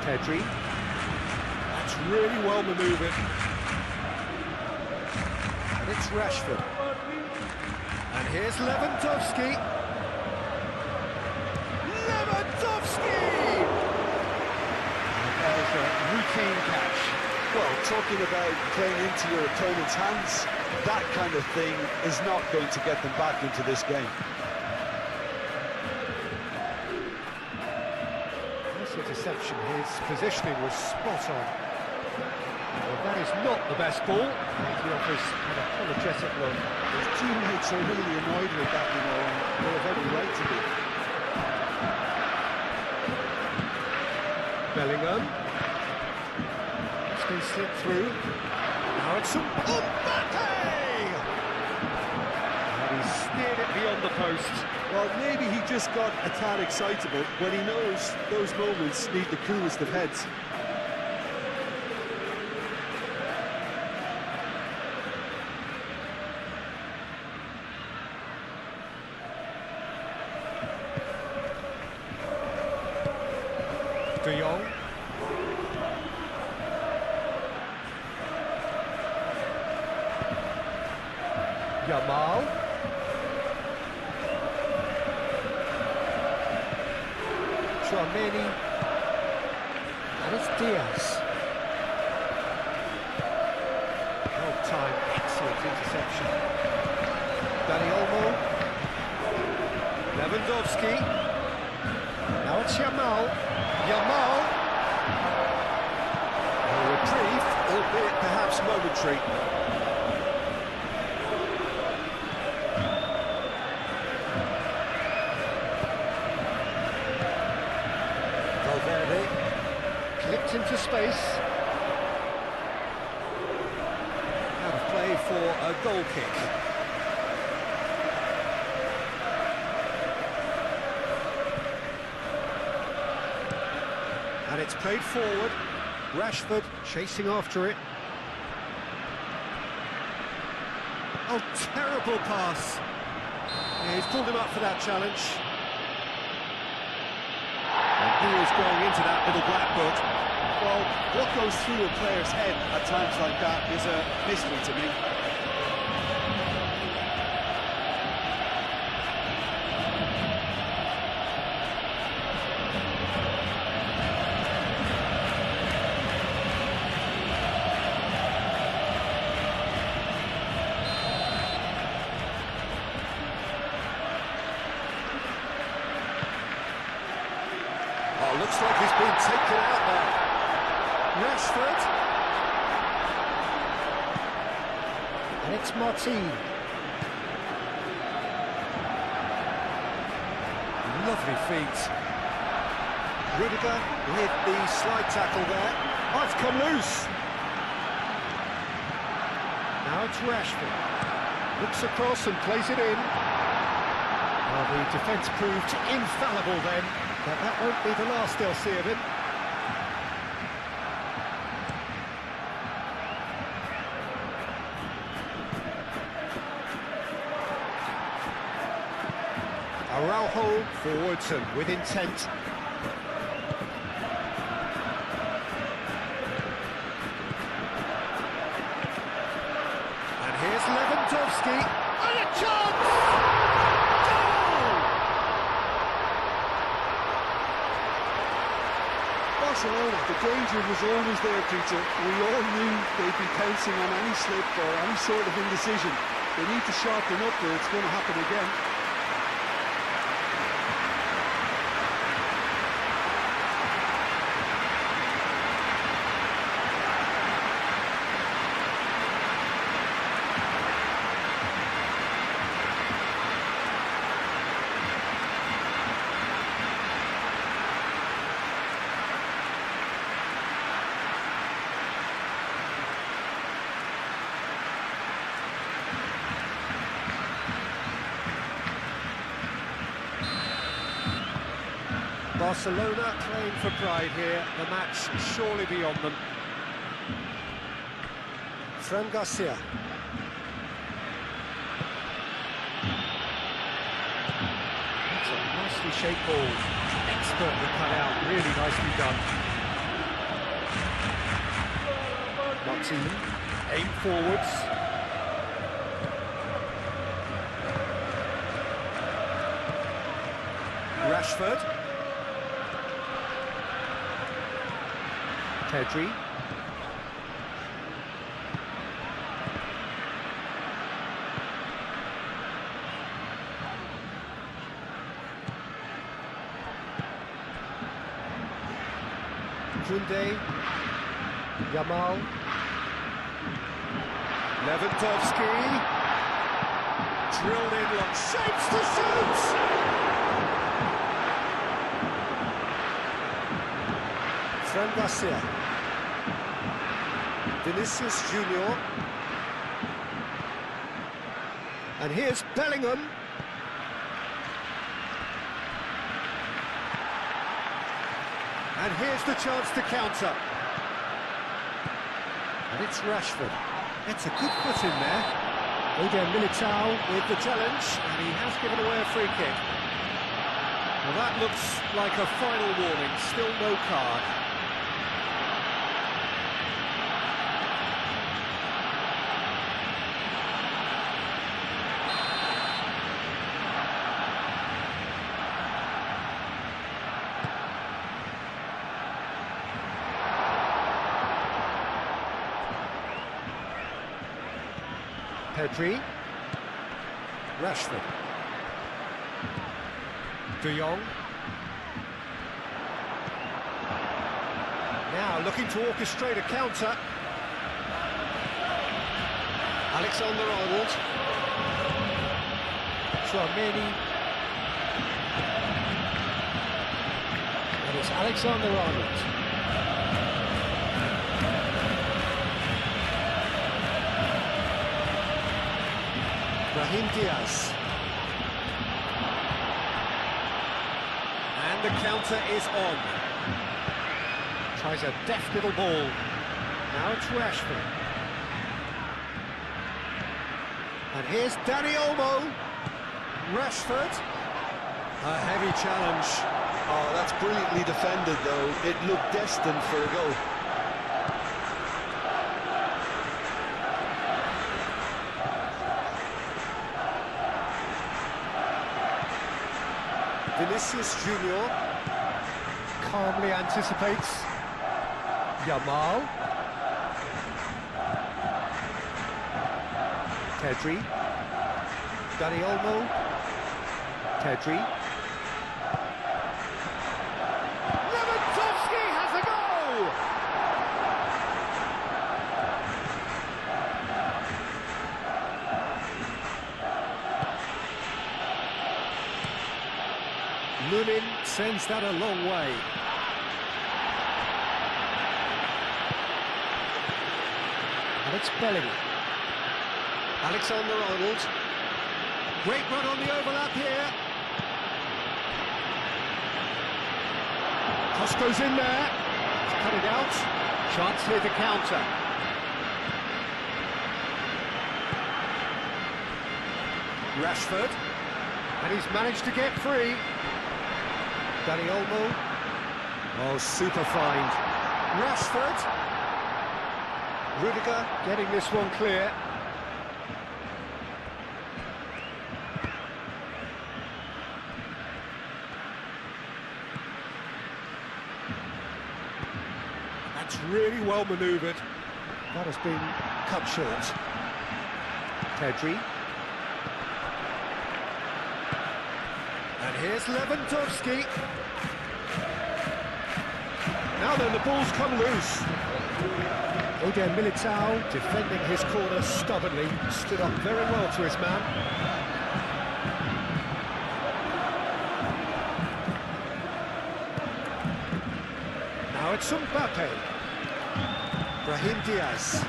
[SPEAKER 1] Pedri. That's really well manoeuvred. And it's Rashford. And here's Lewandowski. Lewandowski! There's a routine catch.
[SPEAKER 2] Well, talking about playing into your opponent's hands, that kind of thing is not going to get them back into this game.
[SPEAKER 1] Interception, his positioning was spot on. Well, that is not the best ball. He offers an apologetic look.
[SPEAKER 2] His teammates are really annoyed with that, you know, and they have every right to be.
[SPEAKER 1] Bellingham. It's been slipped through. Now it's Mbappe! And he steered it beyond the post.
[SPEAKER 2] Well, maybe he just got a tad excitable when he knows those moments need the coolest of heads.
[SPEAKER 1] De Jong. Yamal. Chouameni. And it's Diaz. Well-timed, excellent interception. Dani Olmo. Lewandowski. Now it's Yamal. Yamal. A reprieve, albeit perhaps momentary. Valverde clipped into space. Out of play for a goal kick. And it's played forward. Rashford chasing after it. Oh, terrible pass. Yeah, he's pulled him up for that challenge. And he is going into that little black book.
[SPEAKER 2] Well, what goes through a player's head at times like that is a mystery to me.
[SPEAKER 1] Oh, looks like he's been taken out there. Rashford. And it's Martin. Lovely feet. Rudiger with the slide tackle there. Oh, it's come loose. Now it's Rashford. Looks across and plays it in. Well, the defence proved infallible then. But that won't be the last they'll see of him. Araujo forwards and with intent. And here's Lewandowski. And a chance!
[SPEAKER 2] Barcelona, the danger was always there, Peter. We all knew they'd be pouncing on any slip or any sort of indecision. They need to sharpen up or it's going to happen again.
[SPEAKER 1] Barcelona playing for pride here, the match surely beyond them. Fran Garcia. That's a nicely shaped ball, expertly cut out, really nicely done. Martin, aim forwards. Rashford. Pedri. Koundé. Yamal. Lewandowski. Drilled in, like shapes to shoot! Fran Garcia. Vinicius Junior. And here's Bellingham. And here's the chance to counter. And it's Rashford. It's a good foot in there. Eder Militao with the challenge, and he has given away a free kick. Well, that looks like a final warning, still no card. Pedri. Rashford. De Jong. Now looking to orchestrate a counter. Alexander-Arnold. Tchouameni. And it's Alexander-Arnold. Brahim Diaz. And the counter is on. Tries a deft little ball. Now it's Rashford. And here's Dani Olmo. Rashford. A heavy challenge.
[SPEAKER 2] Oh, that's brilliantly defended, though. It looked destined for a goal.
[SPEAKER 1] Vinicius Junior calmly anticipates. Yamal. Pedri. Dani Olmo. Pedri. Lewandowski has a goal! Lunin sends that a long way. And it's Bellingham. Alexander-Arnold. Great run on the overlap here. Cross goes in there. To cut it out. Chance here to counter. Rashford. And he's managed to get free. Dani Olmo. Oh, super find. Rashford. Rudiger getting this one clear. That's really well manoeuvred. That has been cut short. Pedri. And here's Lewandowski. Now then, the ball's come loose. Eder Militao defending his corner stubbornly, stood up very well to his man. Now it's Mbappe. Brahim Diaz.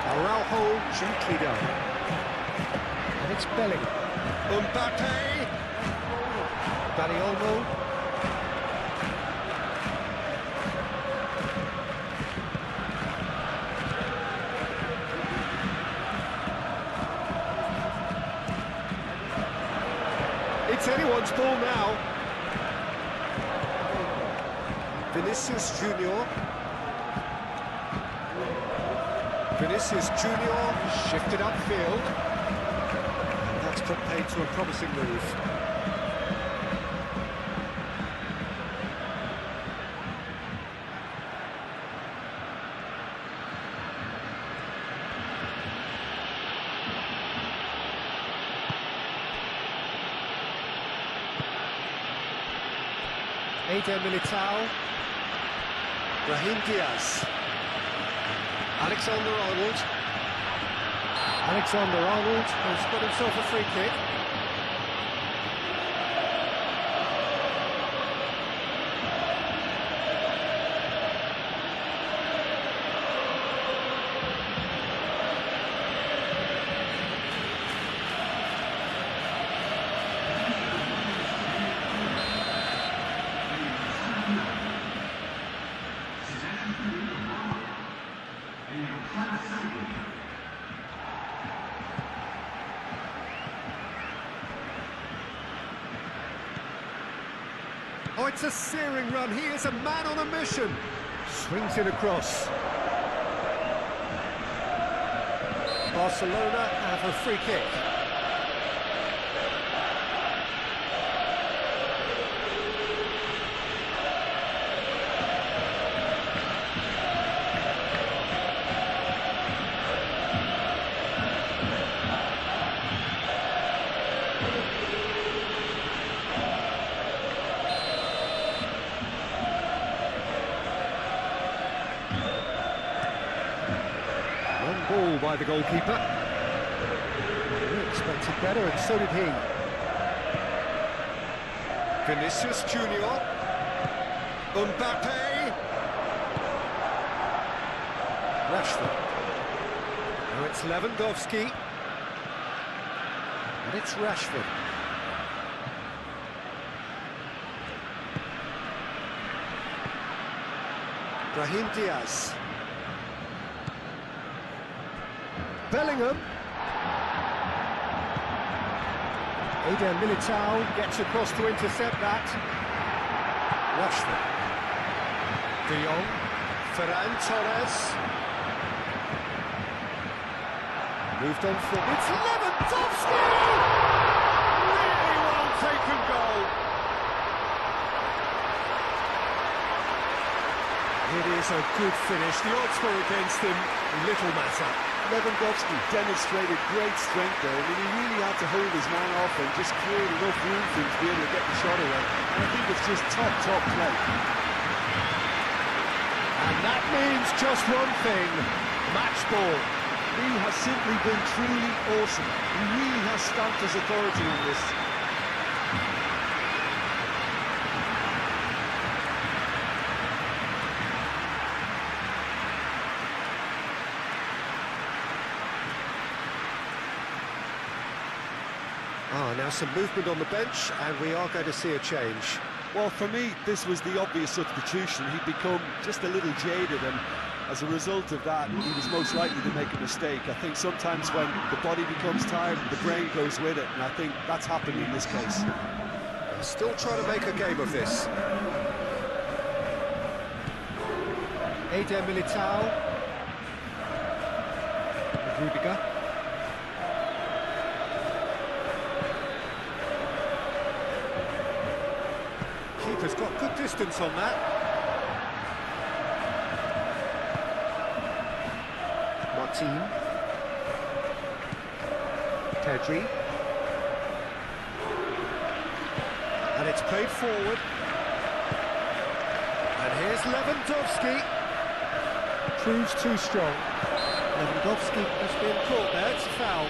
[SPEAKER 1] Araujo gently down. And it's Bellingham. Mbappe. Dani Olmo. It's anyone's ball now. Vinicius Junior. Vinicius Junior shifted upfield. And that's put paid to a promising move. Eder Militao. Brahim Diaz. Alexander-Arnold. Alexander-Arnold has got himself a free kick. Oh, it's a searing run. He is a man on a mission. Swings it across. Barcelona have a free kick. Ball by the goalkeeper. He expected better, and so did he. Vinicius Junior. Mbappe. Rashford. Now it's Lewandowski. And it's Rashford. Brahim Diaz. Bellingham. Eder Militao gets across to intercept that. Rashford. De Jong. Ferran Torres. Moved on for... It's Lewandowski!
[SPEAKER 3] Lewandowski! Really well taken goal.
[SPEAKER 1] It is a good finish. The odds were against him, little matter.
[SPEAKER 2] Lewandowski demonstrated great strength there. I mean, he really had to hold his man off and just create enough room for him to be able to get the shot away. And I think it's just top play.
[SPEAKER 1] And that means just one thing, match ball.
[SPEAKER 2] He has simply been truly awesome. He really has stamped his authority on this.
[SPEAKER 1] Now some movement on the bench, and we are going to see a change.
[SPEAKER 2] Well, for me, this was the obvious substitution. He'd become just a little jaded, and as a result of that, he was most likely to make a mistake. I think sometimes when the body becomes tired, the brain goes with it, and I think that's happened in this case.
[SPEAKER 1] Still trying to make a game of this. Eder Militao. Rudiger. Keeper's got good distance on that. Martin. Pedri. And it's played forward. And here's Lewandowski. Proves too strong. Lewandowski has been caught there, it's a foul.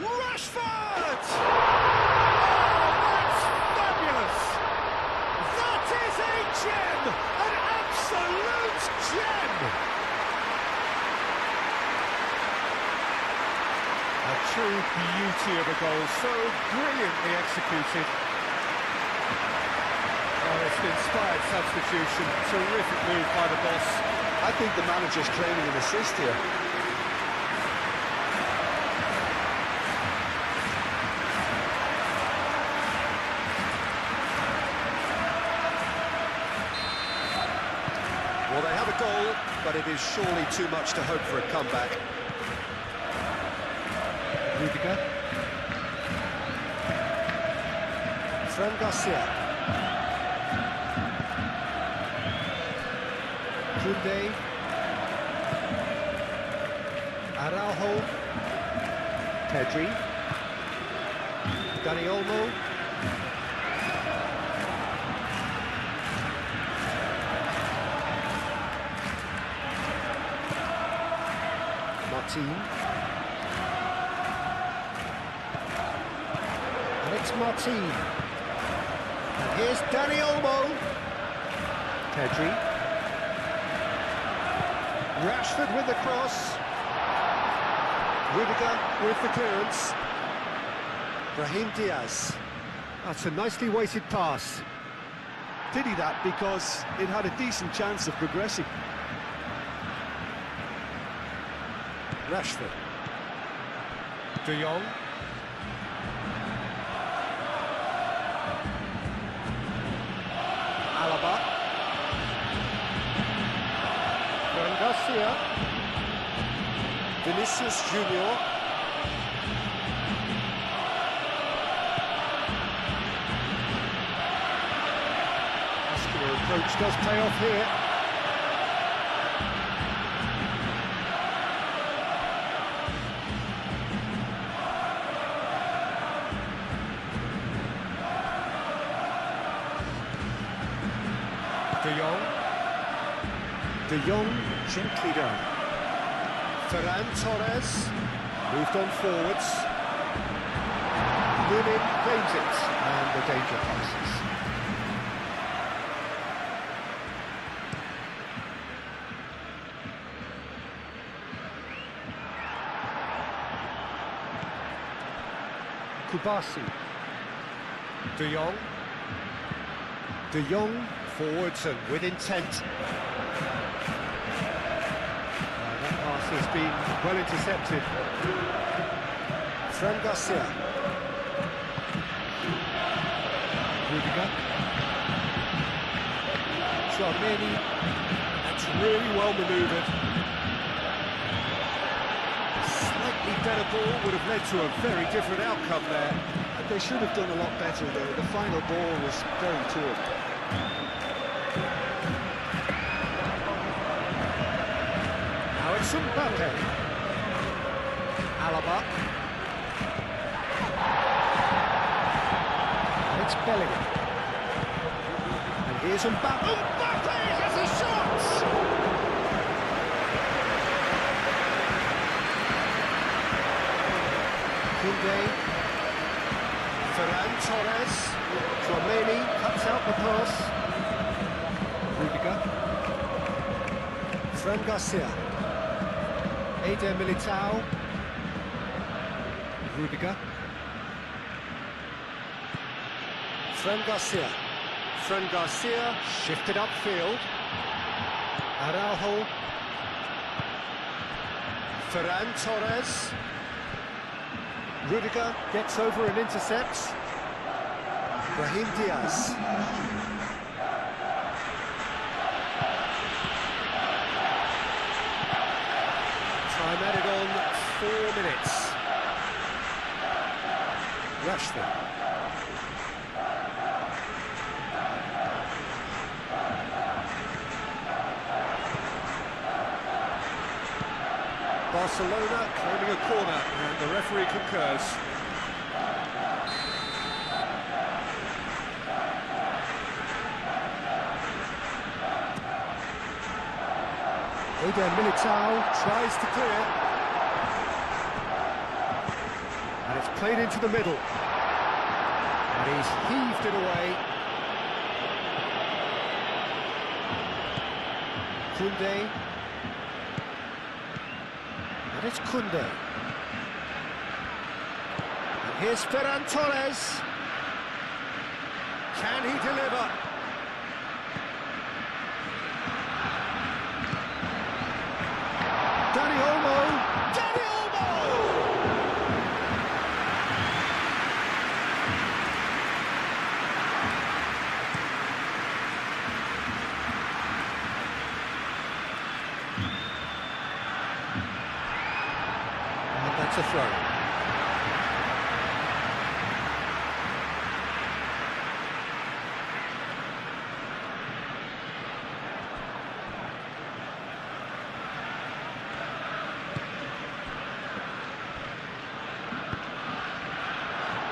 [SPEAKER 1] Rashford! Oh, that's fabulous! That is a gem! An absolute gem! A true beauty of a goal, so brilliantly executed. Oh, it's an inspired substitution. Terrific move by the boss.
[SPEAKER 2] I think the manager's claiming an assist here.
[SPEAKER 1] Well, they have a goal, but it is surely too much to hope for a comeback. Rudiger. Fran Garcia. Koundé. Araujo. Pedri. Dani Olmo. Martin. And it's Martin. And here's Dani Olmo. Pedri. Rashford with the cross. Rudiger with the clearance. Brahim Diaz. That's a nicely weighted pass.
[SPEAKER 2] Pity that, because it had a decent chance of progressing.
[SPEAKER 1] Rashford. De Jong. Alaba. Fran Garcia. Vinicius Junior. Muscular approach does pay off here. De Jong. De Jong gently down. Ferran Torres moved on forwards. Lunin claims it, and the danger passes. Kubasi. De Jong. De Jong forwards and with intent. That pass has been well intercepted. Fran Garcia. Rudiger. Tchouaméni. That's really well manoeuvred. A slightly better ball would have led to a very different outcome there.
[SPEAKER 2] They should have done a lot better there. The final ball was very poor.
[SPEAKER 1] Now it's Mbappe. Alaba. And it's Bellingham. And here's Mbappe. Mbappe has a shot! Koundé. Ferran Torres. Tchouaméni cuts out the pass. Rudiger. Fran Garcia. Eder Militao. Rudiger. Fran Garcia. Fran Garcia shifted upfield. Araujo. Ferran Torres. Rudiger gets over and intercepts. Brahim Diaz. Time added on 4 minutes. Rashford. Barcelona claiming a corner, and the referee concurs. Eder Militao tries to clear. And it's played into the middle. And he's heaved it away. Koundé. And it's Koundé. And here's Ferran Torres. Can he deliver? Dani Olmo! Dani Olmo! And that's a throw.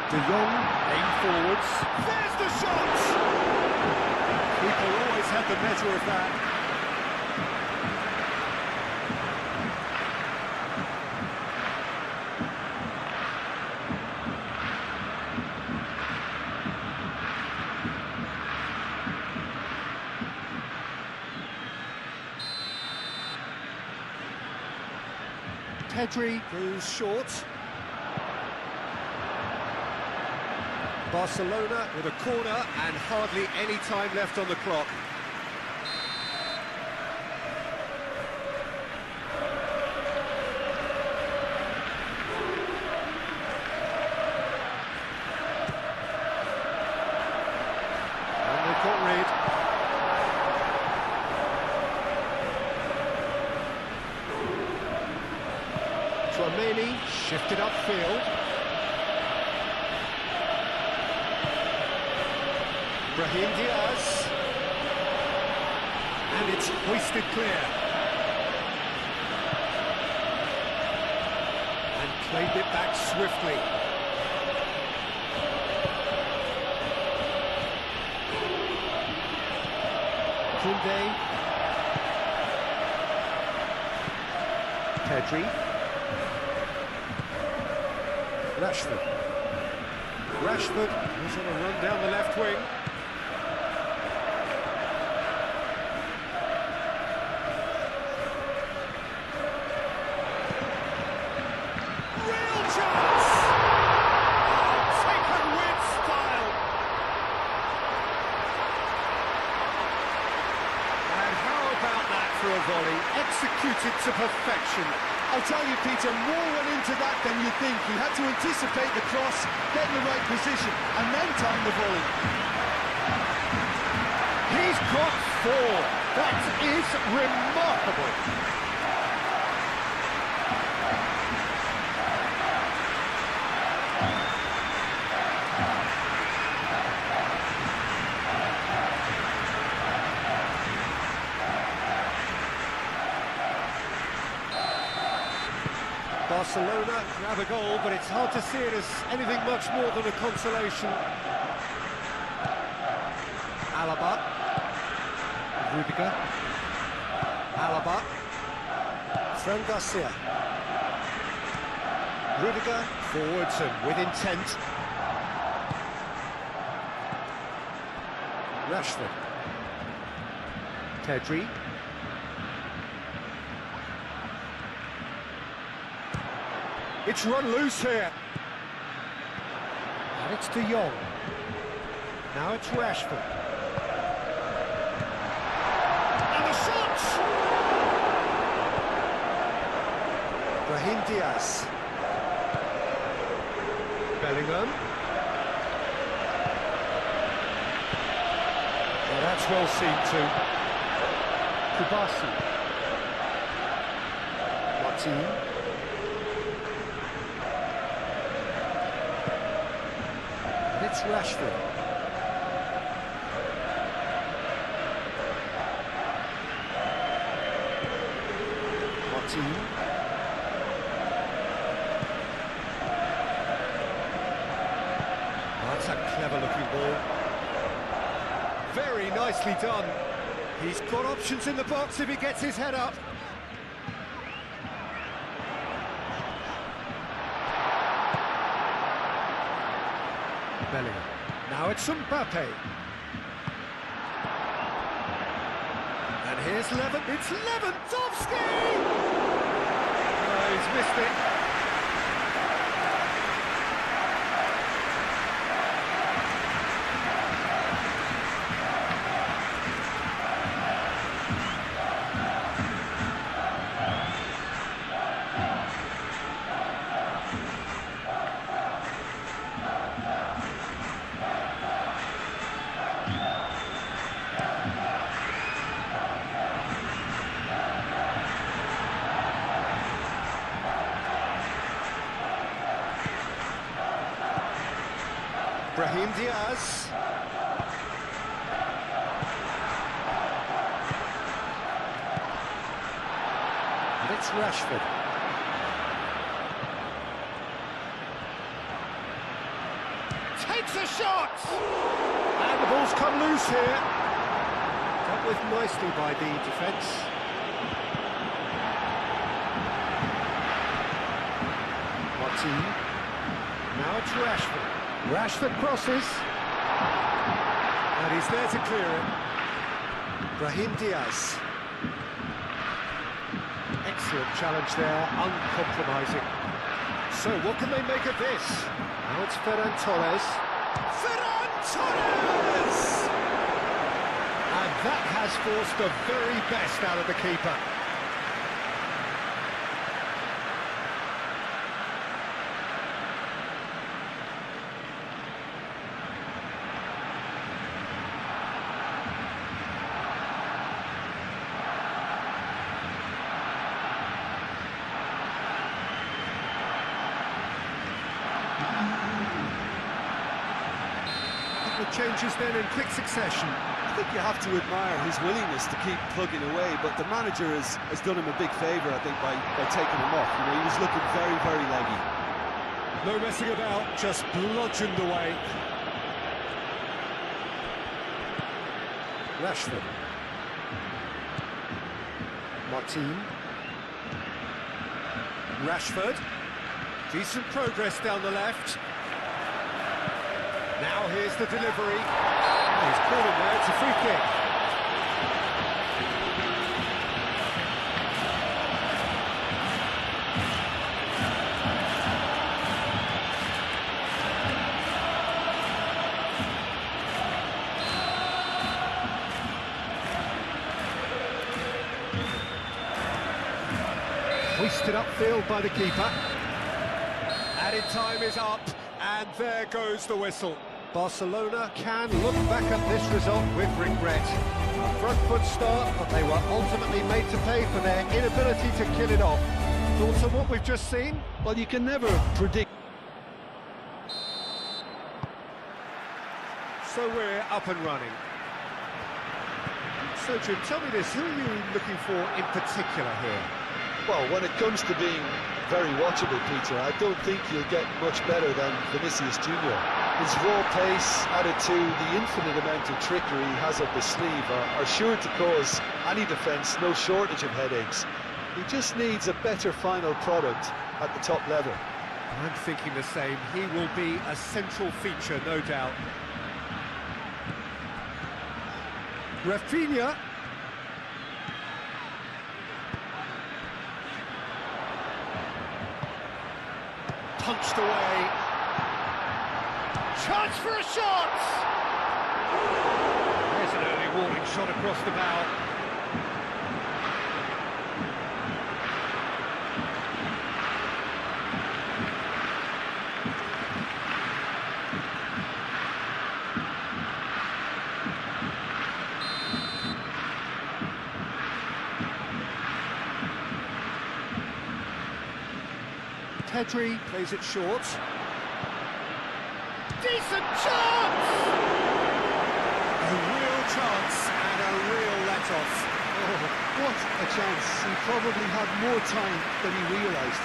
[SPEAKER 1] De Jong, aim forwards. There's the shot! Keeper always had the better of that. Pedri goes short. Barcelona with a corner and hardly any time left on the clock. And they've got rid. Tchouaméni shifted upfield. Brahim Diaz, and it's hoisted clear. And claimed it back swiftly. Koundé. Pedri. Rashford. Rashford was on a run down the left wing. executed to perfection.
[SPEAKER 2] I'll tell you, Peter, more went into that than you think. He had to anticipate the cross, get in the right position, and then time the volley.
[SPEAKER 1] He's got 4. That is remarkable. Barcelona grab a goal, but it's hard to see it as anything much more than a consolation. Alaba. Rudiger. Alaba. Fran Garcia. Rudiger forwards and with intent. Rashford. Pedri. It's run loose here. And it's De Jong. Now it's Rashford. And the shot! Brahim Diaz. Bellingham. Well, that's well seen too. Kubasi. Martin. It's Rashford. Martin. Oh, that's a clever looking ball. Very nicely done. He's got options in the box if he gets his head up. Bellingham. Now it's Mbappe. And here's it's Lewandowski! Oh, he's missed it. Brahim Diaz. And it's Rashford. Takes a shot! And the ball's come loose here. Dealt with nicely by the defence. Martin. Now it's Rashford. Rashford crosses. And he's there to clear it. Brahim Diaz. Excellent challenge there, uncompromising. So what can they make of this? Now it's Ferran Torres. Ferran Torres! And that has forced the very best out of the keeper. Changes then in quick succession.
[SPEAKER 2] I think you have to admire his willingness to keep plugging away, but the manager has done him a big favour, I think, by taking him off. You know, he was looking very, very leggy.
[SPEAKER 1] No messing about, just bludgeoned away. Rashford. Martin. Rashford. Decent progress down the left. Now here's the delivery. He's caught him there, it's a free kick. Intercepted upfield by the keeper. Added time is up, and there goes the whistle. Barcelona can look back at this result with regret. A front foot start, but they were ultimately made to pay for their inability to kill it off. Thoughts on what we've just seen?
[SPEAKER 2] Well, you can never predict.
[SPEAKER 1] So we're up and running. So Jim, tell me this, who are you looking for in particular here?
[SPEAKER 2] Well, when it comes to being very watchable, Peter, I don't think you'll get much better than Vinicius Junior. His raw pace, added to the infinite amount of trickery he has up his sleeve, are sure to cause any defence no shortage of headaches. He just needs a better final product at the top level.
[SPEAKER 1] I'm thinking the same. He will be a central feature, no doubt. Rafinha. Punched away. Chance for a shot! There's an early warning shot across the bow. Pedri plays it short. Decent chance! A real chance and a real let-off.
[SPEAKER 2] Oh, what a chance. He probably had more time than he realised.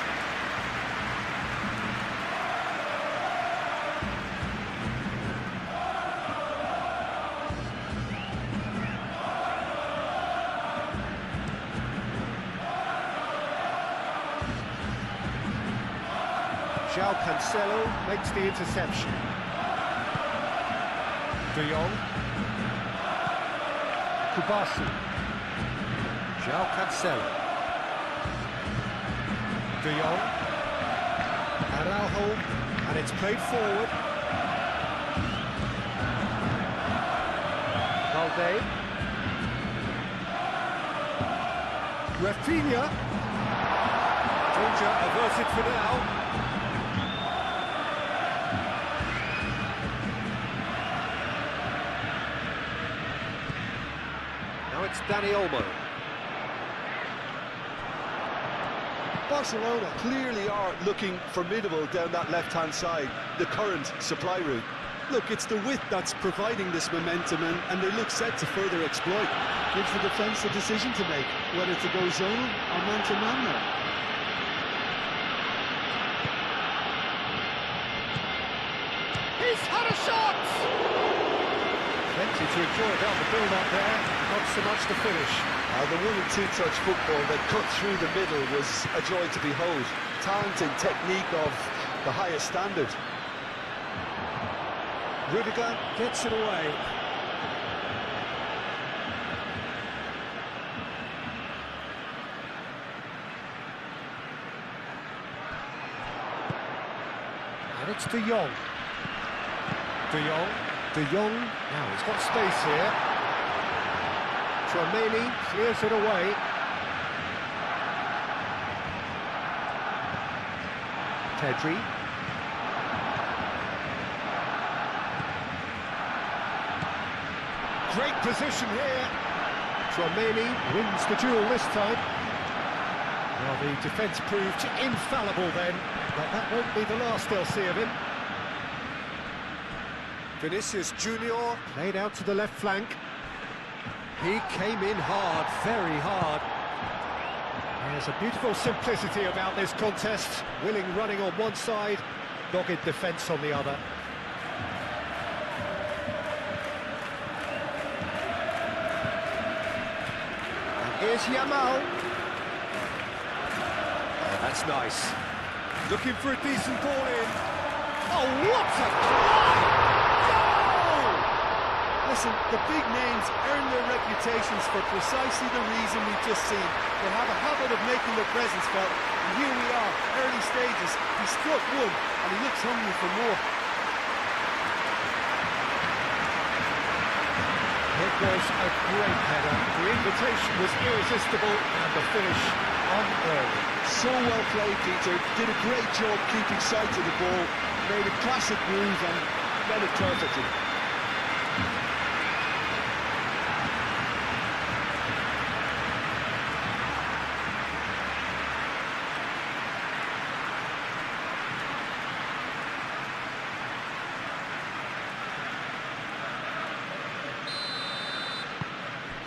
[SPEAKER 1] João Cancelo makes the interception. De Jong. Kubasi. João Cancelo. De Jong. Araujo. And it's played forward. Valde. Rafinha. Danger averted for now. It's Dani Olmo.
[SPEAKER 2] Barcelona clearly are looking formidable down that left-hand side, the current supply route. Look, it's the width that's providing this momentum, and they look set to further exploit. Gives the defence a decision to make, whether to go zonal or man-to-man now.
[SPEAKER 1] He's had a shot! Plenty to enjoy about the build-up there, not so much the finish.
[SPEAKER 2] The 1- and 2-touch football that cut through the middle was a joy to behold. Talent and technique of the highest standard.
[SPEAKER 1] Rudiger gets it away. And it's De Jong. De Jong. De Jong, now he's got space here. Tchouaméni clears it away. Pedri. Great position here. Tchouaméni wins the duel this time. Well, the defence proved infallible then, but that won't be the last they'll see of him. Vinicius Junior played out to the left flank. He came in hard, very hard. There's a beautiful simplicity about this contest. Willing running on one side, dogged defence on the other. And here's Yamal. Oh, that's nice. Looking for a decent ball in. Oh, what a try!
[SPEAKER 2] Listen, the big names earn their reputations for precisely the reason we've just seen. They have a habit of making their presence felt, and here we are, early stages. He struck one, and he looks hungry for more.
[SPEAKER 1] Head was a great header. The invitation was irresistible and the finish unearned.
[SPEAKER 2] So well played, Peter. Did a great job keeping sight of the ball. Made a classic move and read it perfectly.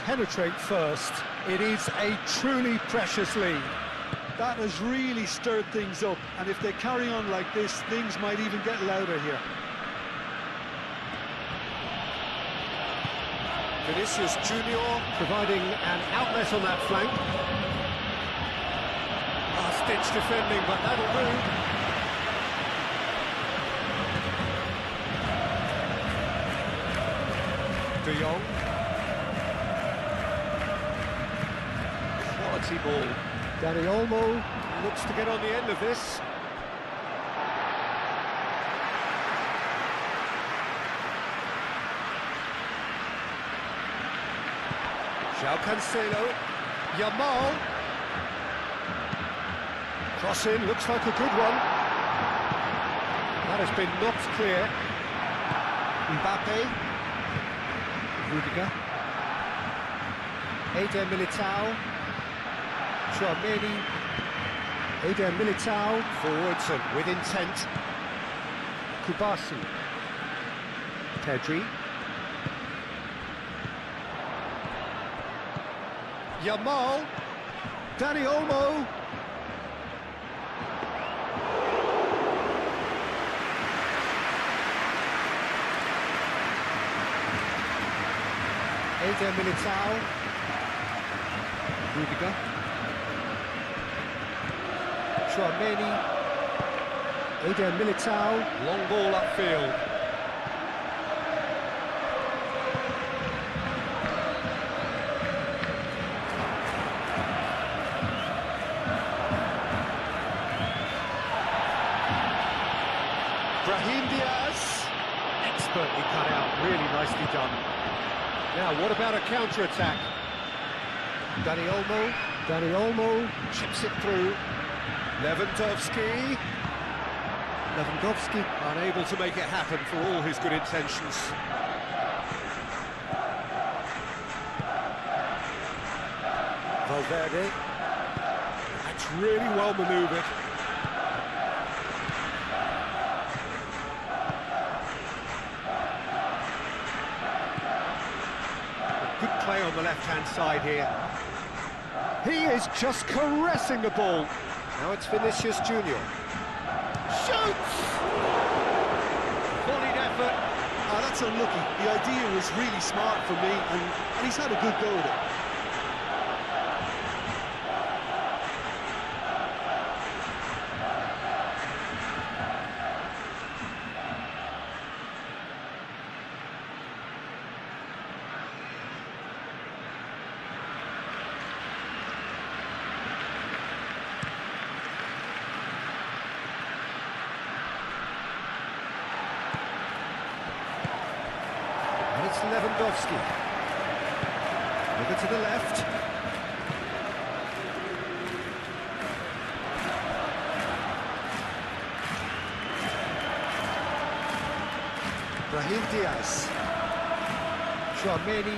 [SPEAKER 1] Penetrate first. It is a truly precious lead.
[SPEAKER 2] That has really stirred things up, and if they carry on like this, things might even get louder here.
[SPEAKER 1] Vinicius Junior providing an outlet on that flank. Last-ditch defending, but that'll do. De Jong. Quality ball. Dani Olmo looks to get on the end of this. João Cancelo. Yamal. Cross in, looks like a good one. That has been knocked clear. Mbappe. Rudiger. Eder Militao. Tchouaméni, Eder Militao, forwards and with intent. Kubasi, Pedri, Yamal, Dani Olmo. Eder Militao, Rudiger. Tchouaméni, Eder Militao, long ball upfield. Brahim Diaz, expertly cut out, really nicely done. Now, what about a counter-attack? Dani Olmo chips it through. Lewandowski, unable to make it happen for all his good intentions. Valverde, that's really well manoeuvred. Good play on the left-hand side here. He is just caressing the ball. Now it's Vinicius Junior. Shoots! Volleyed effort.
[SPEAKER 2] Oh, that's unlucky. The idea was really smart for me, and he's had a good go at it.
[SPEAKER 1] It's Lewandowski. Over to the left. Brahim Diaz. Tchouaméni.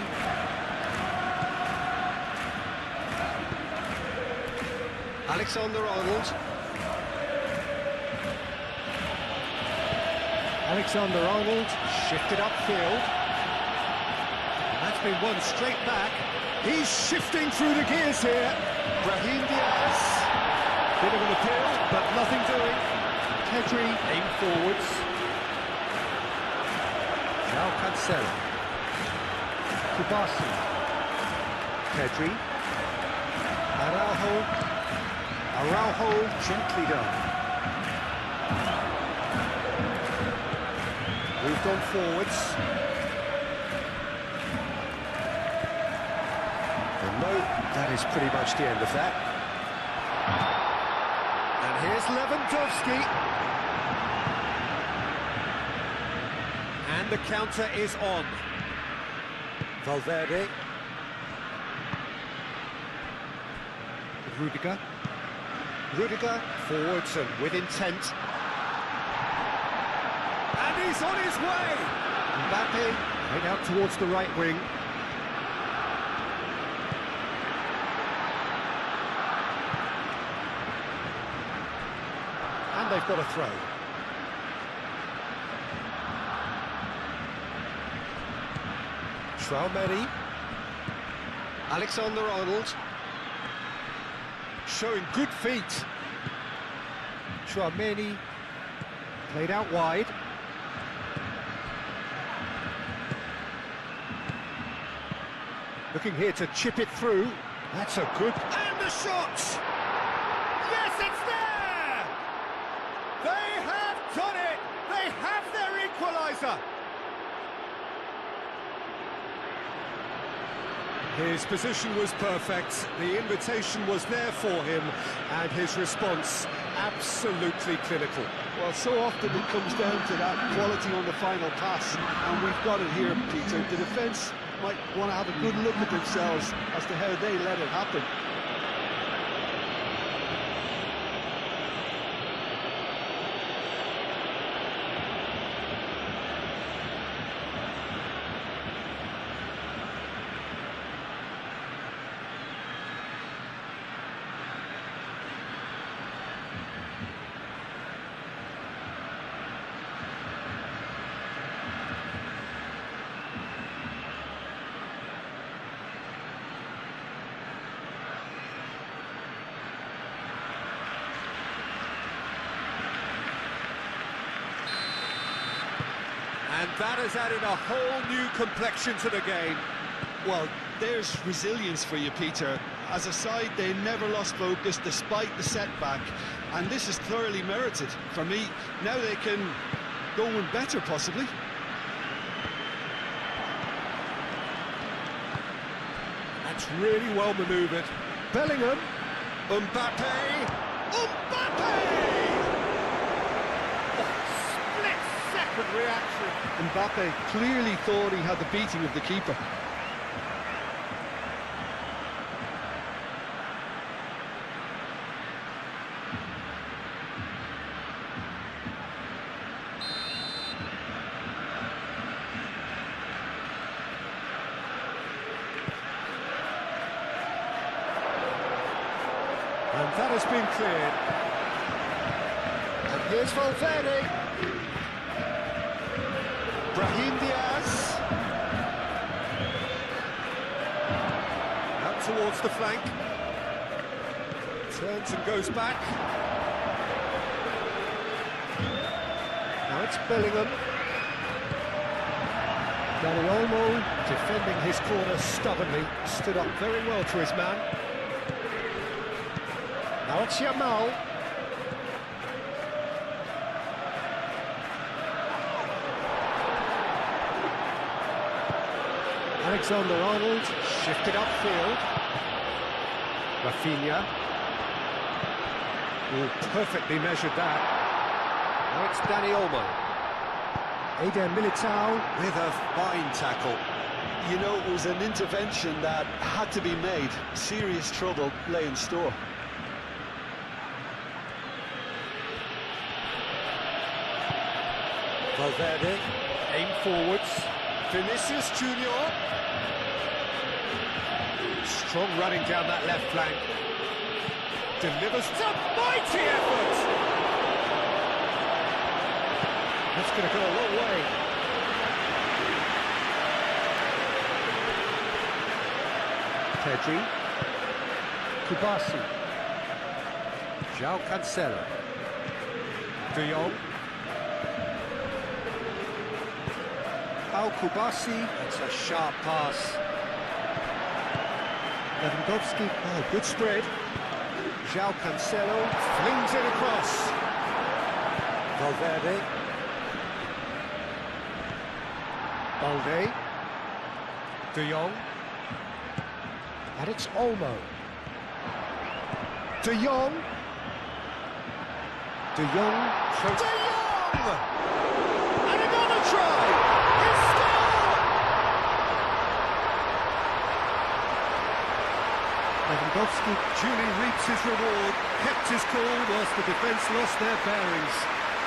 [SPEAKER 1] Alexander-Arnold. Alexander-Arnold shifted upfield. That's been won straight back. He's shifting through the gears here. Brahim Diaz. Bit of an appeal, but nothing doing. Pedri aim forwards. João Cancelo. Kubasi. Pedri. Araujo gently done. Moved on forwards. No, that is pretty much the end of that. And here's Lewandowski. And the counter is on. Valverde. Rudiger. Rudiger forwards and with intent.
[SPEAKER 3] And he's on his way!
[SPEAKER 1] Mbappe head out towards the right wing. And they've got a throw. Traoré. Alexander-Arnold. Showing good feet. Traoré played out wide. Looking here to chip it through. That's a good...
[SPEAKER 3] And the shot! Yes, it's there! They have done it! They have their equaliser!
[SPEAKER 1] His position was perfect, the invitation was there for him, and his response absolutely clinical.
[SPEAKER 2] Well, so often it comes down to that quality on the final pass, and we've got it here, Peter. The defence might want to have a good look at themselves as to how they let it happen.
[SPEAKER 1] And that has added a whole new complexion to the game.
[SPEAKER 2] Well, there's resilience for you, Peter. As a side, they never lost focus despite the setback, and this is thoroughly merited. For me, now they can go and better, possibly.
[SPEAKER 1] That's really well manoeuvred. Bellingham. Mbappe. Mbappe! Split-second reaction.
[SPEAKER 2] Mbappe clearly thought he had the beating of the keeper.
[SPEAKER 1] And that has been cleared. And here's Valverde. Brahim Diaz. Out towards the flank. Turns and goes back. Now it's Bellingham. Dani Olmo defending his corner stubbornly. Stood up very well to his man. Now it's Yamal. Alexander-Arnold shifted upfield. Rafinha. Oh, perfectly measured that. Now it's Dani Olmo. Eder Militao with a fine tackle.
[SPEAKER 2] You know, it was an intervention that had to be made. Serious trouble lay in store.
[SPEAKER 1] Valverde, aim forwards. Vinicius Junior. Strong running down that left flank. Delivers a mighty effort. That's going to go a long way. Pedri. Kubasi. João Cancelo. De Jong. Kubasi, it's a sharp pass. Lewandowski, oh, good spread. João Cancelo flings it across. Valverde. Balde. De Jong. And it's Olmo. De Jong. De Jong. De Jong! And another try! Lewandowski duly reaps his reward, kept his cool whilst the defence lost their bearings.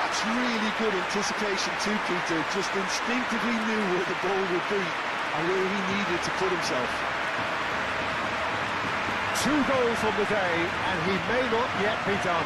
[SPEAKER 2] That's really good anticipation too, Peter. Just instinctively knew where the ball would be and where he needed to put himself.
[SPEAKER 1] 2 goals on the day, and he may not yet be done.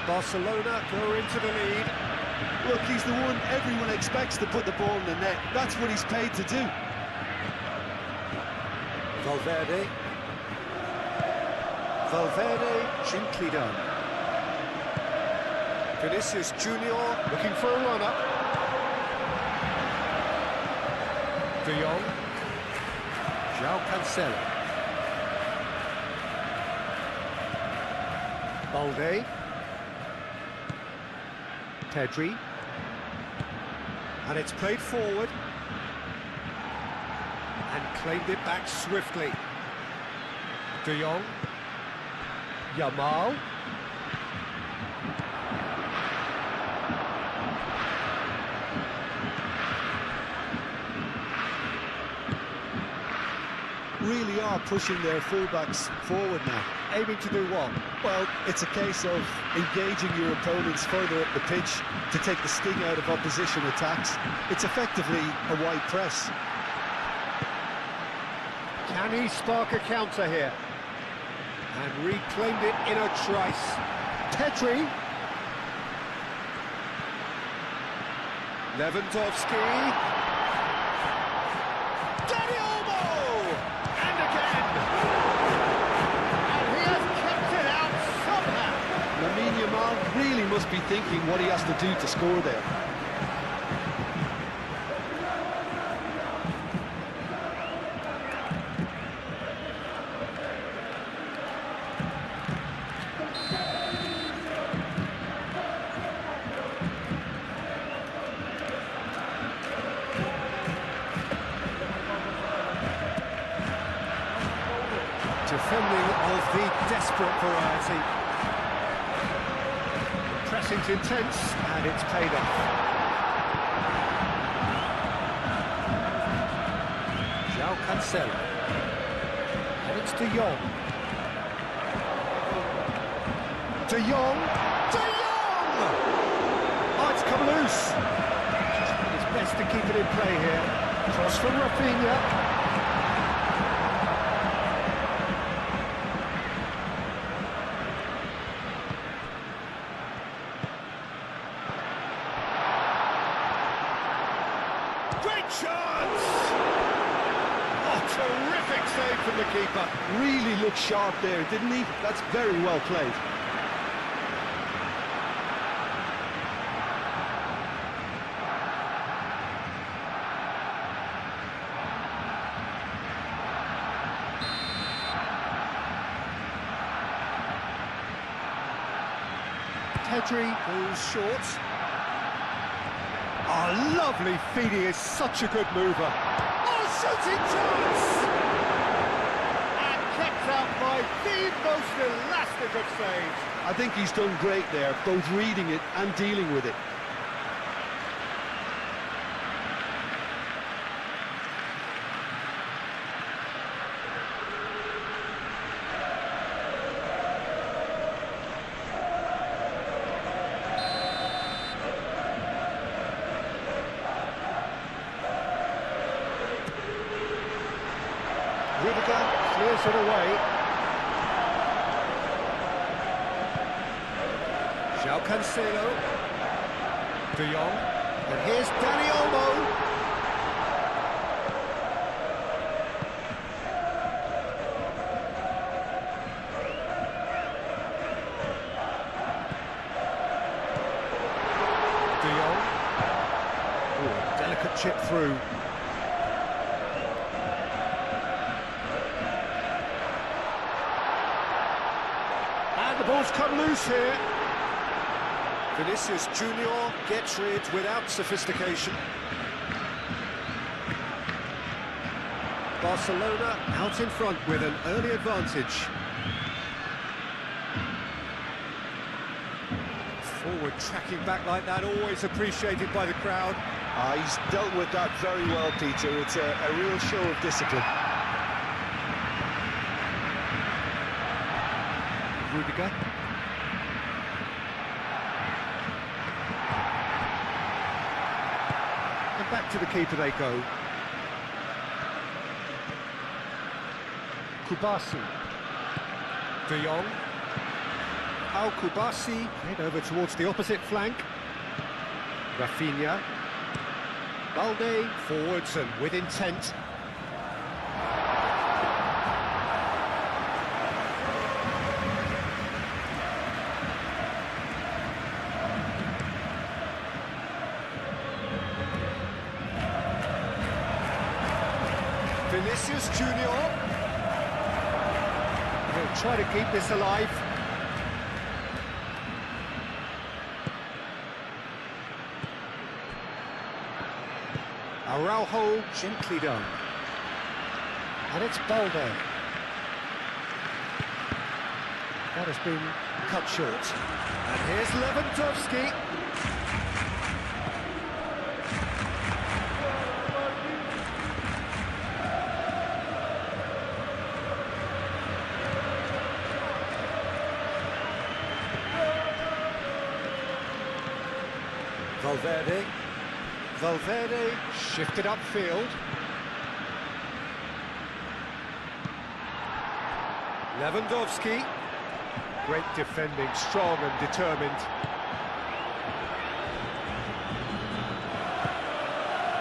[SPEAKER 1] Barcelona go into the lead.
[SPEAKER 2] Look, he's the one everyone expects to put the ball in the net. That's what he's paid to do.
[SPEAKER 1] Valverde. Valverde, gently done. Vinicius Junior looking for a run-up. De Jong. João Cancelo. Balde. Pedri, and it's played forward and claimed it back swiftly. De Jong, Yamal,
[SPEAKER 2] really are pushing their fullbacks forward now.
[SPEAKER 1] aiming to do what?
[SPEAKER 2] Well, it's a case of engaging your opponents further up the pitch to take the sting out of opposition attacks. It's effectively a wide press.
[SPEAKER 1] Can he spark a counter here? And reclaimed it in a trice. Pedri. Lewandowski.
[SPEAKER 2] Really must be thinking what he has to do to score there.
[SPEAKER 1] Defending of the desperate variety. Pressing's intense, and it's paid off. João Cancelo. And it's De Jong. De Jong! De Jong! Oh, it's come loose. It's best to keep it in play here. Cross from Rafinha. Great chance! Oh, terrific save from the keeper.
[SPEAKER 2] Really looked sharp there, didn't he? That's very well played.
[SPEAKER 1] Pedri goes short. Oh, lovely feed, he is such a good mover. Oh, shooting chance! And kept out by the most elastic of saves.
[SPEAKER 2] I think he's done great there, both reading it and dealing with it.
[SPEAKER 1] Rudiger clears it away. João Cancelo. De Jong. And here's Dani Olmo. De Jong. delicate chip through. And the ball's come loose here. Vinicius Junior gets rid without sophistication. Barcelona out in front with an early advantage. Forward tracking back like that, always appreciated by the crowd.
[SPEAKER 2] He's dealt with that very well, Peter. It's a real show of discipline.
[SPEAKER 1] Rudiger. And back to the keeper they go. Kubasi. De Jong. Al Kubasi, head over towards the opposite flank. Rafinha. Balde, forwards and with intent. Vinicius Junior. He'll try to keep this alive. Araujo, gently done. And it's Balde. That has been cut short. And here's Lewandowski. Valverde shifted upfield. Lewandowski. Great defending, strong and determined.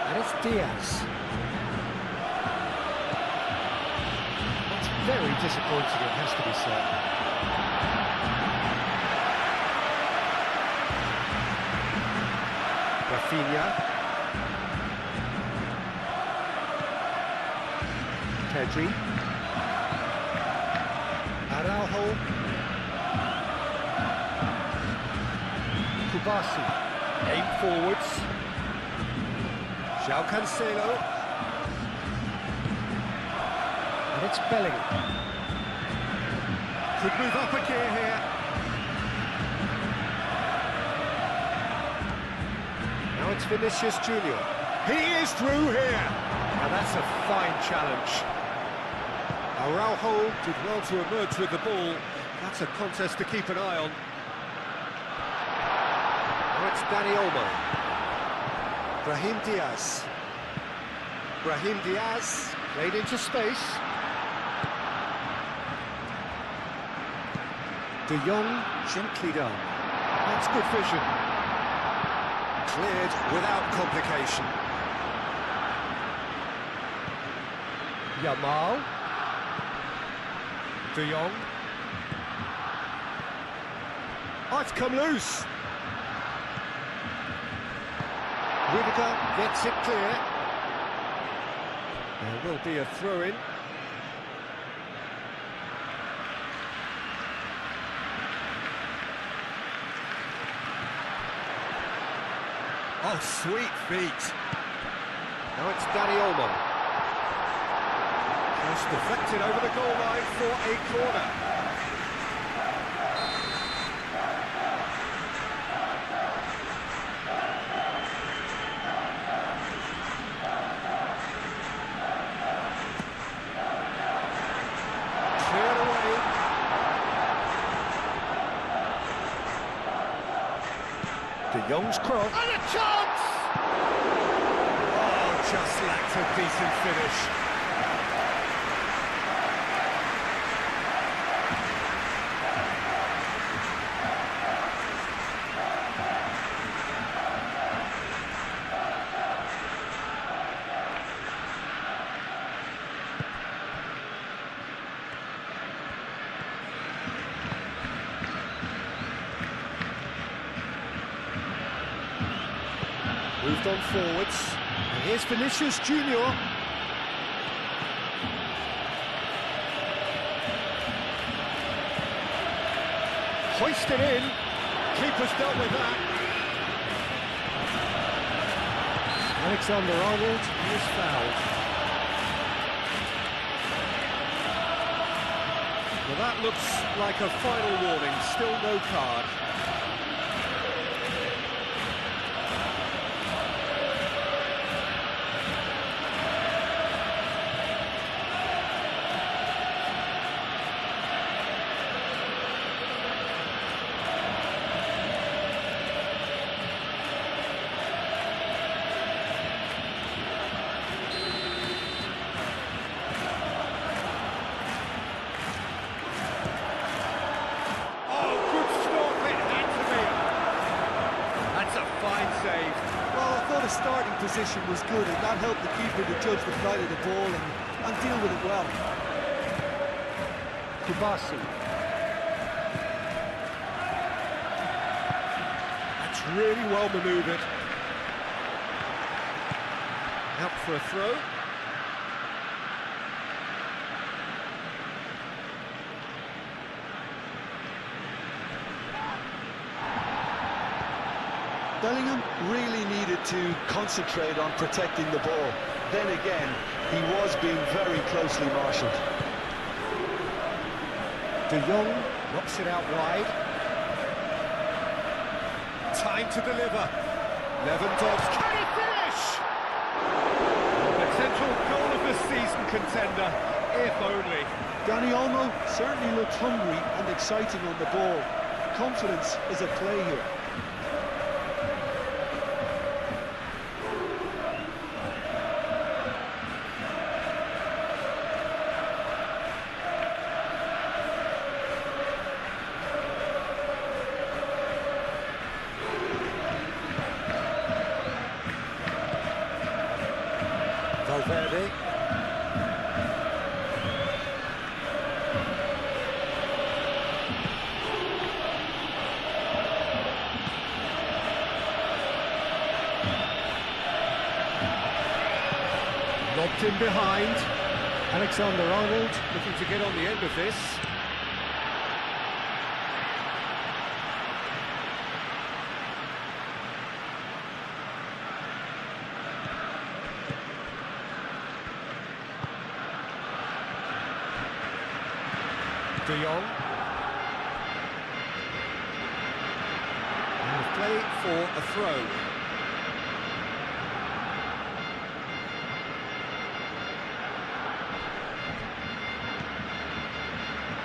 [SPEAKER 1] And it's Diaz. That's very disappointing, it has to be said. Rafinha. Pedri. Araujo. Kubasi. Aim forwards. João Cancelo. And it's Bellingham. Could move up a gear here. Now it's Vinicius Junior. He is through here. Now that's a fine challenge. Araujo did well to emerge with the ball. That's a contest to keep an eye on. Now it's Dani Olmo. Brahim Diaz. Brahim Diaz played into space. De Jong, gently done. That's good vision. Cleared without complication. Yamal. De Jong. Oh, it's come loose. Rudiger gets it clear. There will be a throw-in. Oh, sweet feet. Now it's Dani Olmo. Just deflected over the goal line for a corner. Cleared away. De Jong's cross. And a chance! Oh, just lacked a decent finish. Moved on forwards, Here's Vinicius Junior. Hoisted in. Keeper's dealt with that. Alexander-Arnold is fouled.
[SPEAKER 3] Well, that looks like a final warning, still no card.
[SPEAKER 2] Starting position was good, and that helped the keeper to judge the flight of the ball and deal with it well.
[SPEAKER 1] Kubasi.
[SPEAKER 3] That's really well manoeuvred. Out for a throw.
[SPEAKER 2] Bellingham really needed to concentrate on protecting the ball. Then again, he was being very closely marshalled.
[SPEAKER 1] De Jong knocks it out wide.
[SPEAKER 3] Time to deliver. Lewandowski. Can he finish? Potential goal of the season contender, if only.
[SPEAKER 2] Dani Olmo certainly looked hungry and exciting on the ball. Confidence is at play here.
[SPEAKER 1] Valverde. Lobbed in behind. Alexander-Arnold
[SPEAKER 3] Looking to get on the end of this.
[SPEAKER 1] De Jong.
[SPEAKER 3] And play for a throw.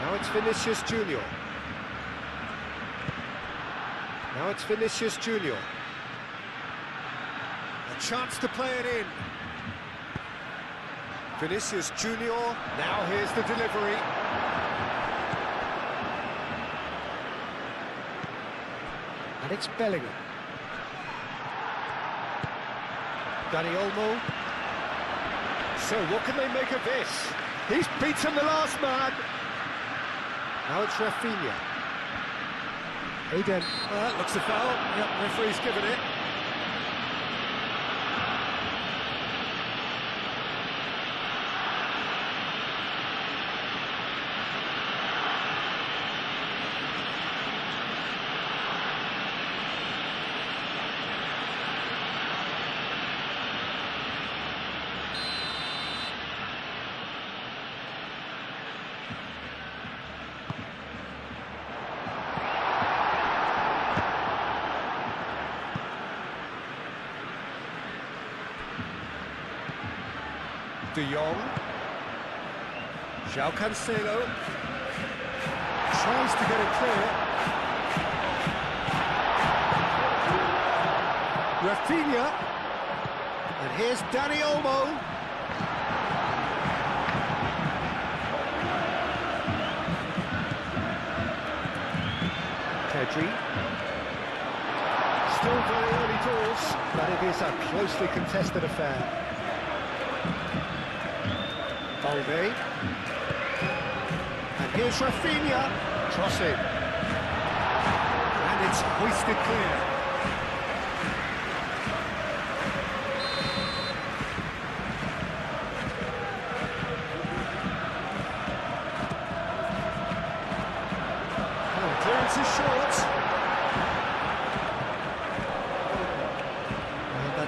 [SPEAKER 1] Now it's Vinicius Junior. Now it's Vinicius Junior.
[SPEAKER 3] A chance to play it in.
[SPEAKER 1] Vinicius Junior. Now here's the delivery. And it's Bellingham. Dani Olmo. So what can they make of this? He's beaten the last man. Now it's Rafinha. Eden.
[SPEAKER 3] That looks a foul. Yep, referee's given it.
[SPEAKER 1] De Jong.
[SPEAKER 3] João Cancelo.
[SPEAKER 1] Tries to get it clear. Rafinha. And here's Dani Olmo. Pedri. Still very early doors, but it is a closely contested affair. Valverde. And here's Rafinha. Crossing. And it's hoisted clear.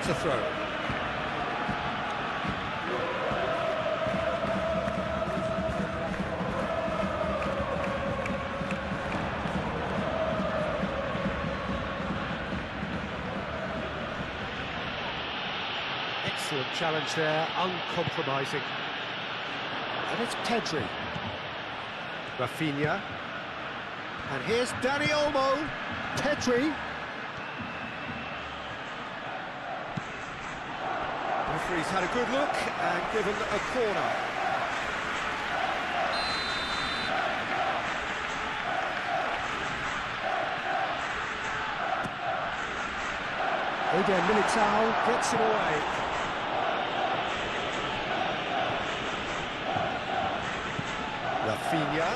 [SPEAKER 1] a throw. Excellent challenge there, uncompromising. And it's Pedri. Rafinha. And here's Dani Olmo. Pedri. The referee's had a good look and given a corner. Eder Militao gets it away. Rafinha.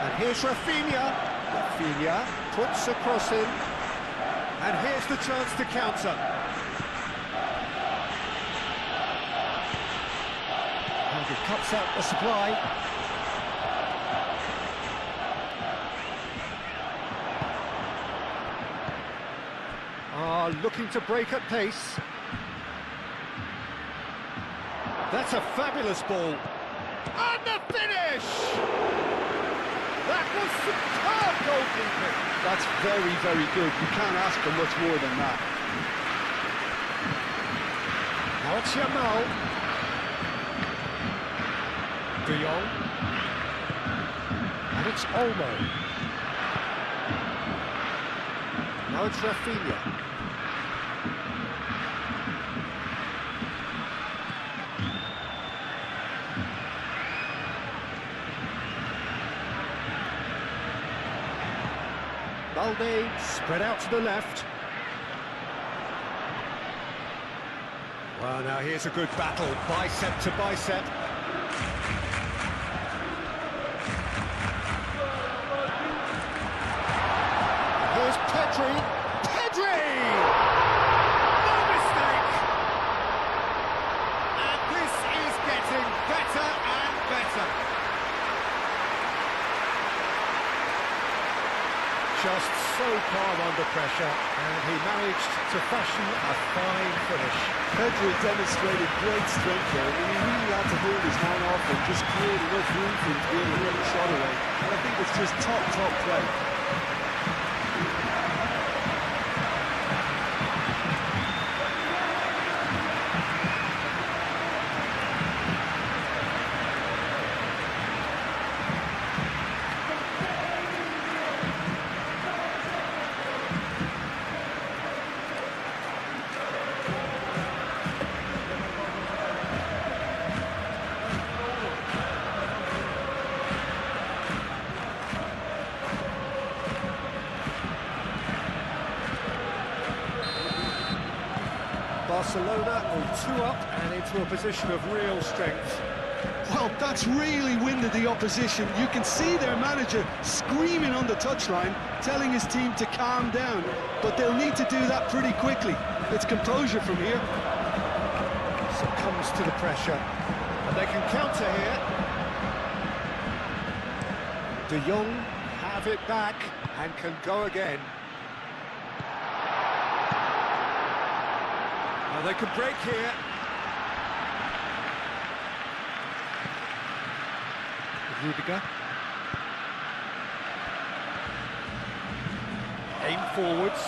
[SPEAKER 1] And here's Rafinha. Rafinha puts a cross in. And here's the chance to counter. And he cuts out the supply. Looking to break at pace. That's a fabulous ball. And the finish! That was superb goalkeeping.
[SPEAKER 2] That's very, very good. You can't ask for much more than that.
[SPEAKER 1] Now it's Yamal. De Jong. And it's Olmo. Now it's Rafinha. Balde spread out to the left. Well, now here's a good battle, bicep to bicep. Here's Pedri. Pedri! No mistake! And this is getting better and better. Just so calm under pressure, and he managed to fashion a fine finish.
[SPEAKER 2] Pedri demonstrated great strength there. I mean, he really had to hold his hand off and just create enough room for him to be able to get the shot away. And I think it's just top play.
[SPEAKER 1] Barcelona all 2 up and into a position of real strength.
[SPEAKER 2] Well, that's really winded the opposition. You can see their manager screaming on the touchline, telling his team to calm down. But they'll need to do that pretty quickly. It's composure from here.
[SPEAKER 1] Succumbs to the pressure. And they can counter here. De Jong have it back and can go again. Well, they can break here. Rudiger. Aim forwards.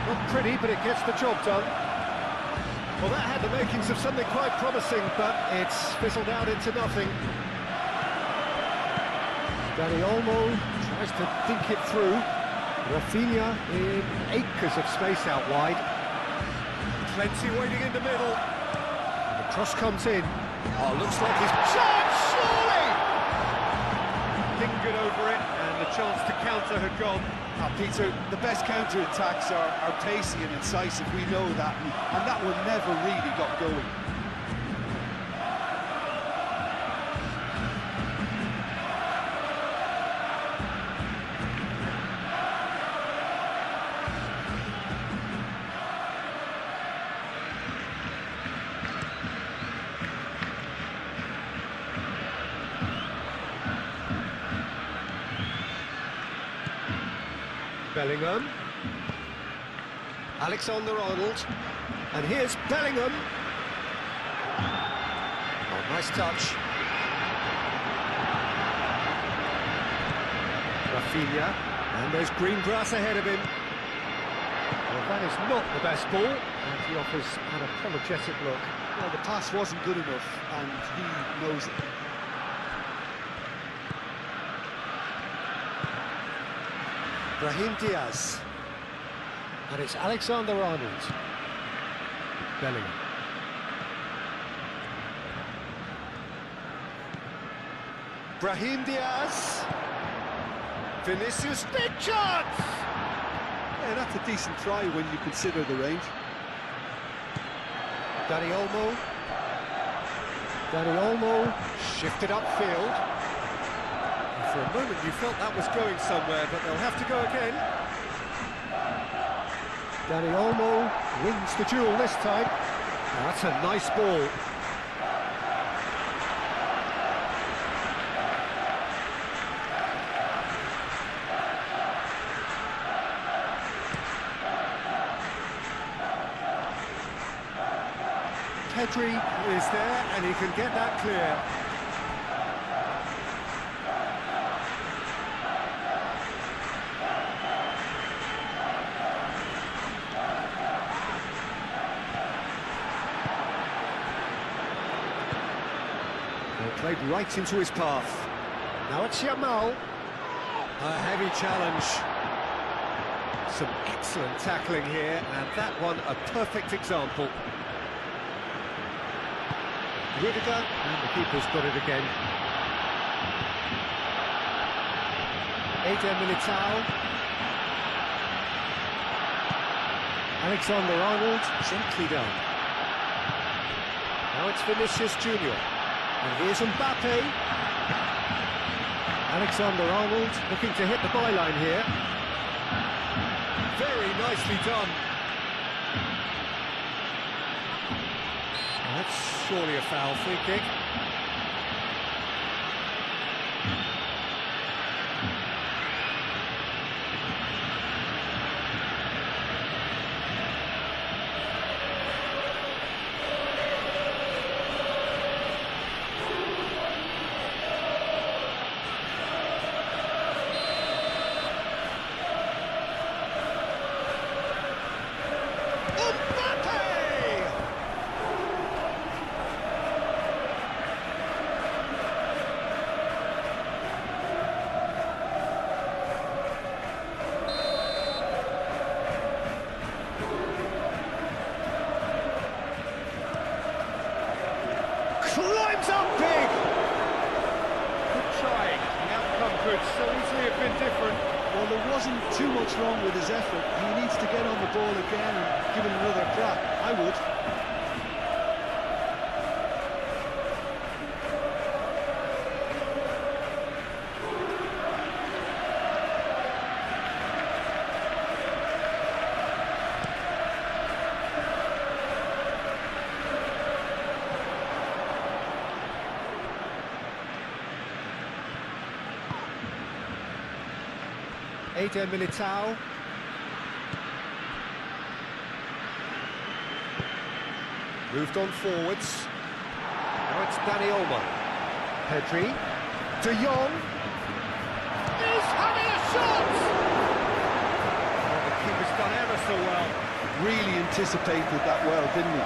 [SPEAKER 1] Not pretty, but it gets the job done. Well, that had the makings of something quite promising, but it's fizzled out into nothing. Dani Olmo tries to think it through. Rafinha in acres of space out wide. Plenty waiting in the middle. The cross comes in. Oh, looks like his chance, surely! Lingered over it, and the chance to counter had gone.
[SPEAKER 2] Now, Peter, the best counter-attacks are pacey and incisive, we know that, and that one never really got going.
[SPEAKER 1] Bellingham. Alexander-Arnold. And here's Bellingham. Oh, nice touch. Rafinha. And there's green grass ahead of him. Well, that is not the best ball. And he offers an apologetic look.
[SPEAKER 2] Well, the pass wasn't good enough, and he knows it.
[SPEAKER 1] Brahim Diaz. And it's Alexander-Arnold. Bellingham. Brahim Diaz. Vinicius, big chance!
[SPEAKER 2] Yeah, that's a decent try when you consider the range.
[SPEAKER 1] Dani Olmo. Dani Olmo shifted upfield. And for a moment you felt that was going somewhere, but they'll have to go again. Dani Olmo wins the duel this time. Now, that's a nice ball. Pedri is there, and he can get that clear. Well, played right into his path. Now it's Yamal. A heavy challenge. Some excellent tackling here, and that one a perfect example. Rudiger, and the keeper's got it again. Eder Militao. Alexander-Arnold, gently done. Now it's Vinicius Junior. And here's Mbappe. Alexander-Arnold looking to hit the byline here. Very nicely done. That's surely a foul, free kick. Climbs up big! Good trying. The outcome could so easily have been different.
[SPEAKER 2] Well, there wasn't too much wrong with his effort. He needs to get on the ball again and give it another crack. I would.
[SPEAKER 1] Eder Militao. Moved on forwards. Now it's Dani Olmo. Pedri. De Jong. He's having a shot! Oh, the keeper's done ever so well.
[SPEAKER 2] Really anticipated that well, didn't he?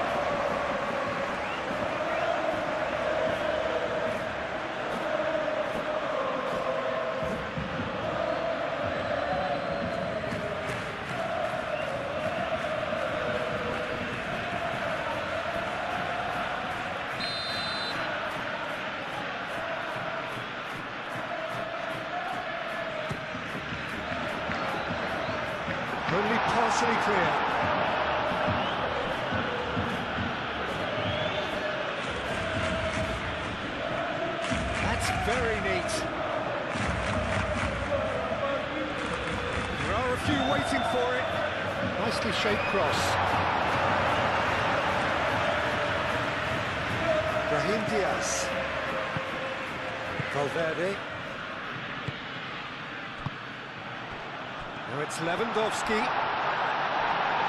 [SPEAKER 1] Only partially clear. That's very neat. There are a few waiting for it. Nicely shaped cross. Brahim Diaz. Valverde. So it's Lewandowski.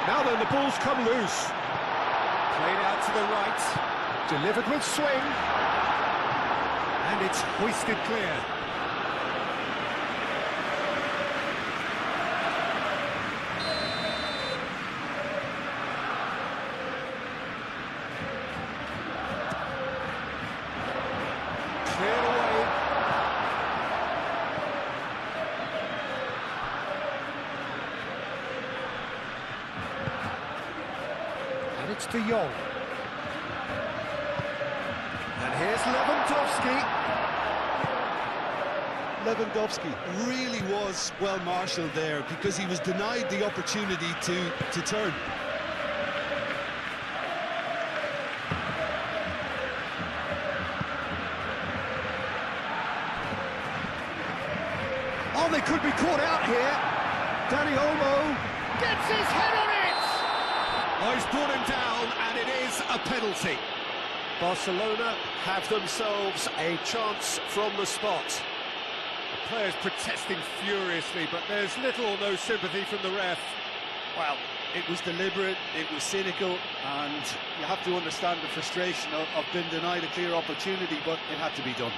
[SPEAKER 1] Now then, the ball's come loose. Played out to the right. Delivered with swing. And it's hoisted clear. Cleared away. And it's De Jong. And here's Lewandowski.
[SPEAKER 2] Lewandowski really was well marshalled there because he was denied the opportunity to turn.
[SPEAKER 1] Oh, they could be caught out here. Dani Olmo gets his head on it! Oh, he's brought him down, and it is a penalty. Barcelona have themselves a chance from the spot. The players protesting furiously, but there's little or no sympathy from the ref.
[SPEAKER 2] Well, it was deliberate, it was cynical, and you have to understand the frustration of being denied a clear opportunity, but it had to be done.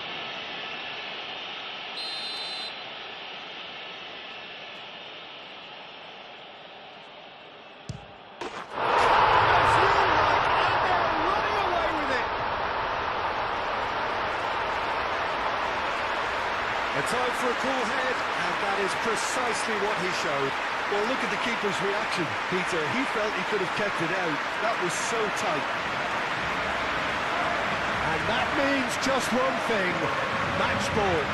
[SPEAKER 1] A time for a cool head, and that is precisely what he showed.
[SPEAKER 2] Well, look at the keeper's reaction, Peter. He felt he could have kept it out. That was so tight.
[SPEAKER 1] And that means just one thing, match ball.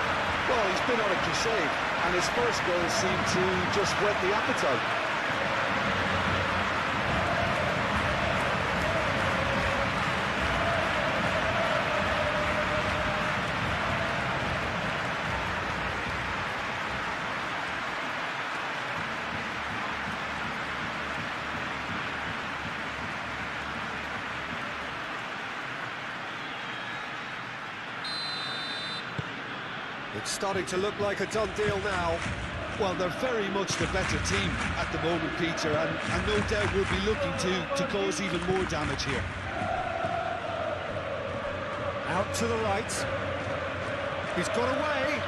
[SPEAKER 2] Well, he's been on a crusade, and his first goal seemed to just whet the appetite.
[SPEAKER 1] It's starting to look like a done deal now.
[SPEAKER 2] Well, they're very much the better team at the moment, Peter, and no doubt will be looking to cause even more damage here.
[SPEAKER 1] Out to the right. He's got away.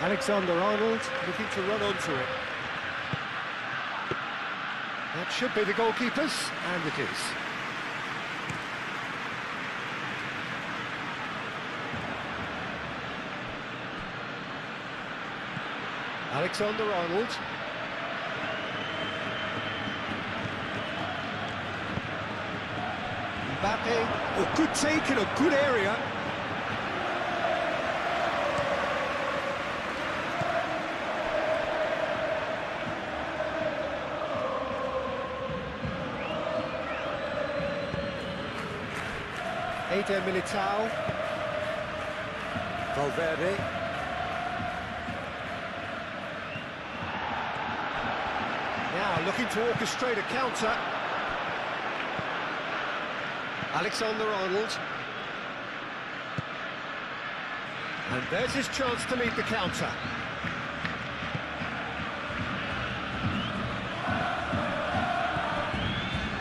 [SPEAKER 1] Alexander-Arnold looking to run onto it. That should be the goalkeeper's, and it is. Alexander-Arnold. Mbappe. Oh, good take in a good area. Eder Militao. Valverde. Now looking to orchestrate a counter. Alexander-Arnold. And there's his chance to lead the counter.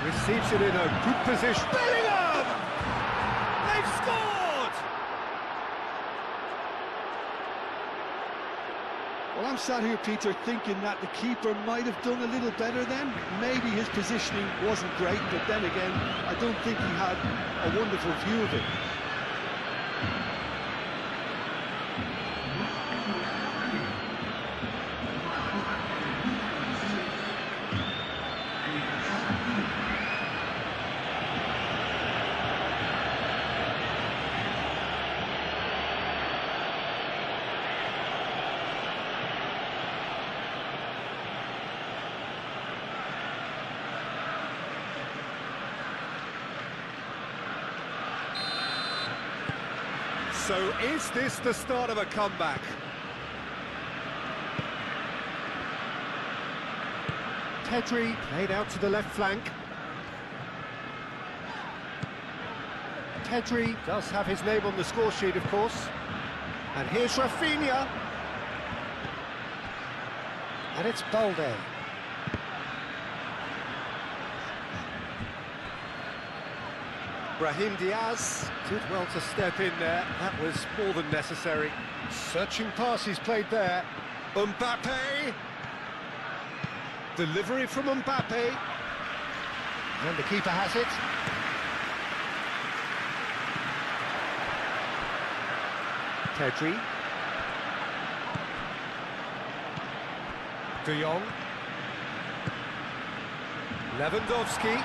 [SPEAKER 1] Receives it in a good position. Bellingham! They've scored!
[SPEAKER 2] Well, I'm sat here, Peter, thinking that the keeper might have done a little better then. Maybe his positioning wasn't great, but then again, I don't think he had a wonderful view of it.
[SPEAKER 1] So is this the start of a comeback? Pedri played out to the left flank. Pedri does have his name on the score sheet, of course. And here's Rafinha. And it's Balde. Brahim Diaz did well to step in there. That was more than necessary. Searching pass he's played there. Mbappe. Delivery from Mbappe. And the keeper has it. Pedri. De Jong. Lewandowski.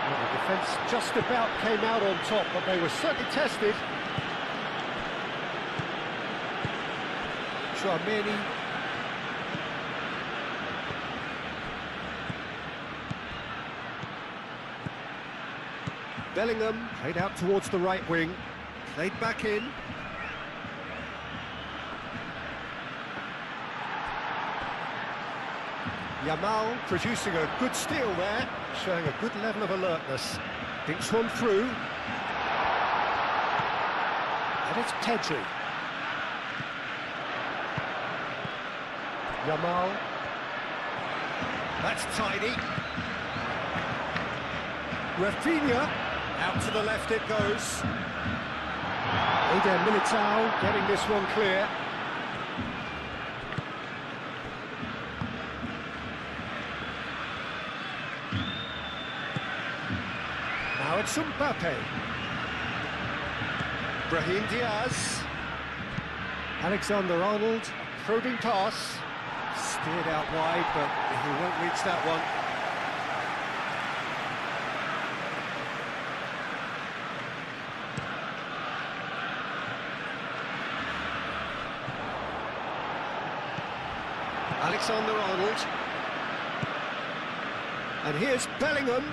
[SPEAKER 1] Well, the defence just about came out on top, but they were certainly tested. Chouameni. Bellingham played out towards the right wing, played back in. Yamal producing a good steal there, showing a good level of alertness. Thinks one through. And it's Pedri. Yamal. That's tidy. Rafinha. Out to the left it goes. Eder Militao getting this one clear. Now it's Mbappe. Brahim Diaz. Alexander-Arnold. Probing pass. Steered out wide, but he won't reach that one. Alexander-Arnold. And here's Bellingham.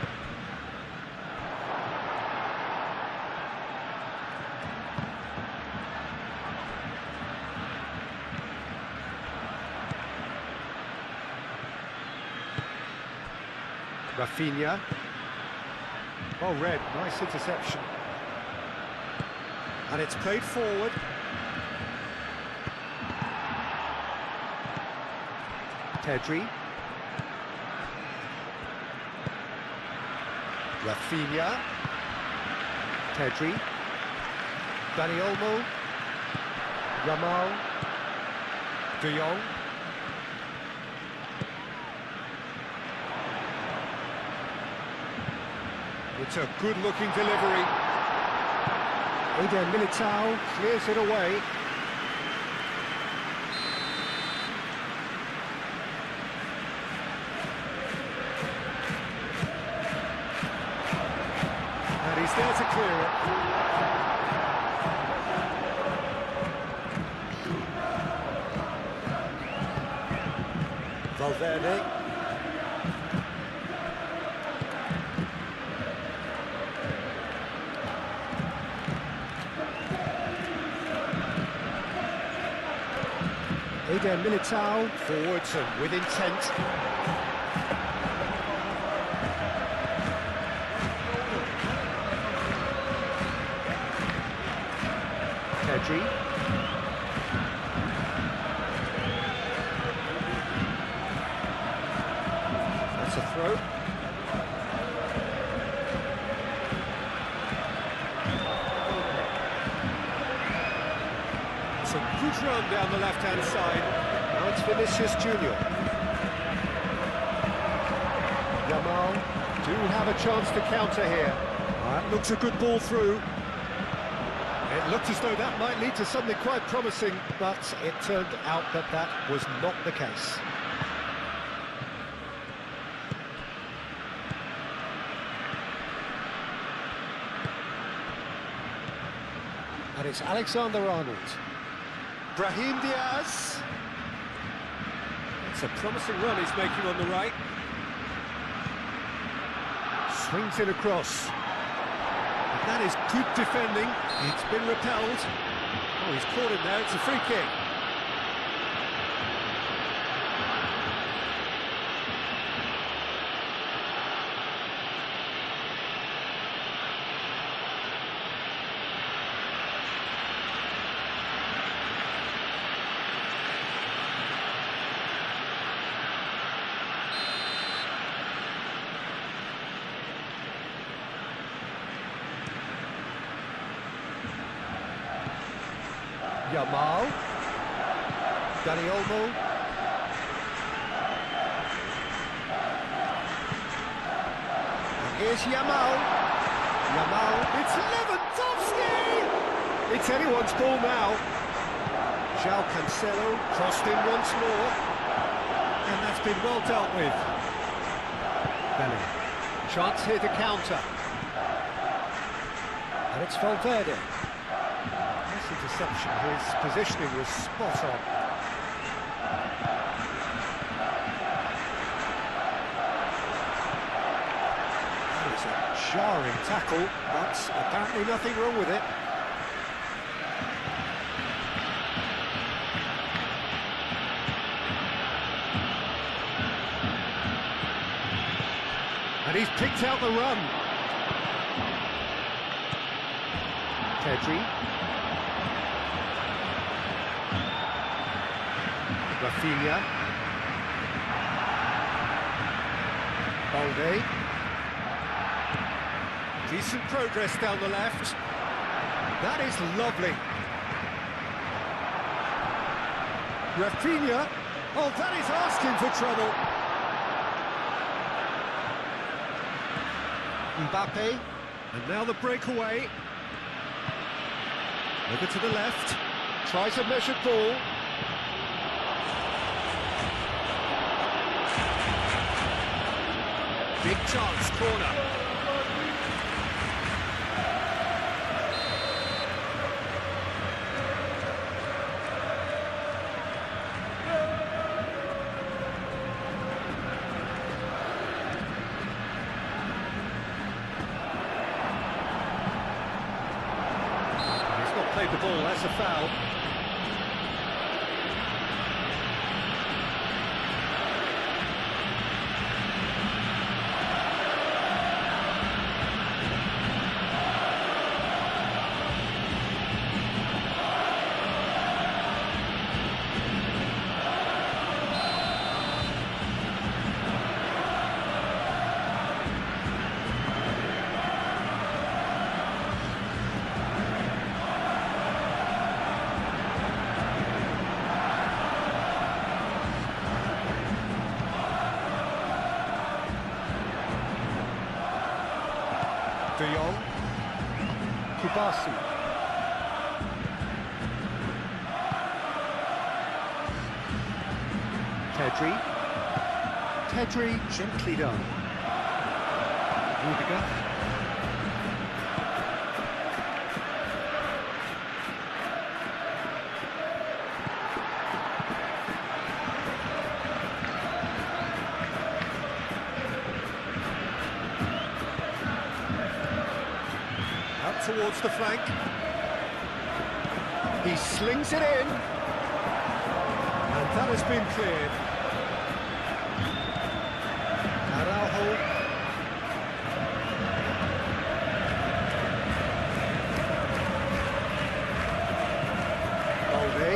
[SPEAKER 1] Rafinha. Well read, nice interception. And it's played forward. Pedri. Rafinha. Pedri. Dani Olmo. Yamal. De Jong. It's a good-looking delivery. Eder Militao clears it away. And he's there to clear it. Valverde. Eder Militao forwards and with intent. Pedri. That's a throw. It's a good run down the left-hand side. Now it's Vinicius Junior. Yamal do have a chance to counter here. That looks a good ball through. It looked as though that might lead to something quite promising, but it turned out that that was not the case. And it's Alexander-Arnold. Brahim Diaz. It's a promising run he's making on the right. Swings it across. And that is good defending. It's been repelled. Oh, he's caught him there. It's a free kick. Yamal. Dani Olmo. And here's Yamal. Yamal. It's Lewandowski! It's anyone's ball now. João Cancelo crossed in once more. And that's been well dealt with. Belly. Chance here to counter. And it's Valverde. Nice interception. His positioning was spot on. That is a jarring tackle, but apparently nothing wrong with it. And he's picked out the run. Pedri. Rafinha. Balde. Decent progress down the left. That is lovely. Rafinha. Oh, that is asking for trouble. Mbappe, and now the breakaway. Over to the left, tries a measured ball. Big chance, corner. Played the ball, that's a foul. De Jong, Kubasi. Pedri, gently done. Rudiger. Towards the flank. He slings it in. And that has been cleared. Araujo. Balde.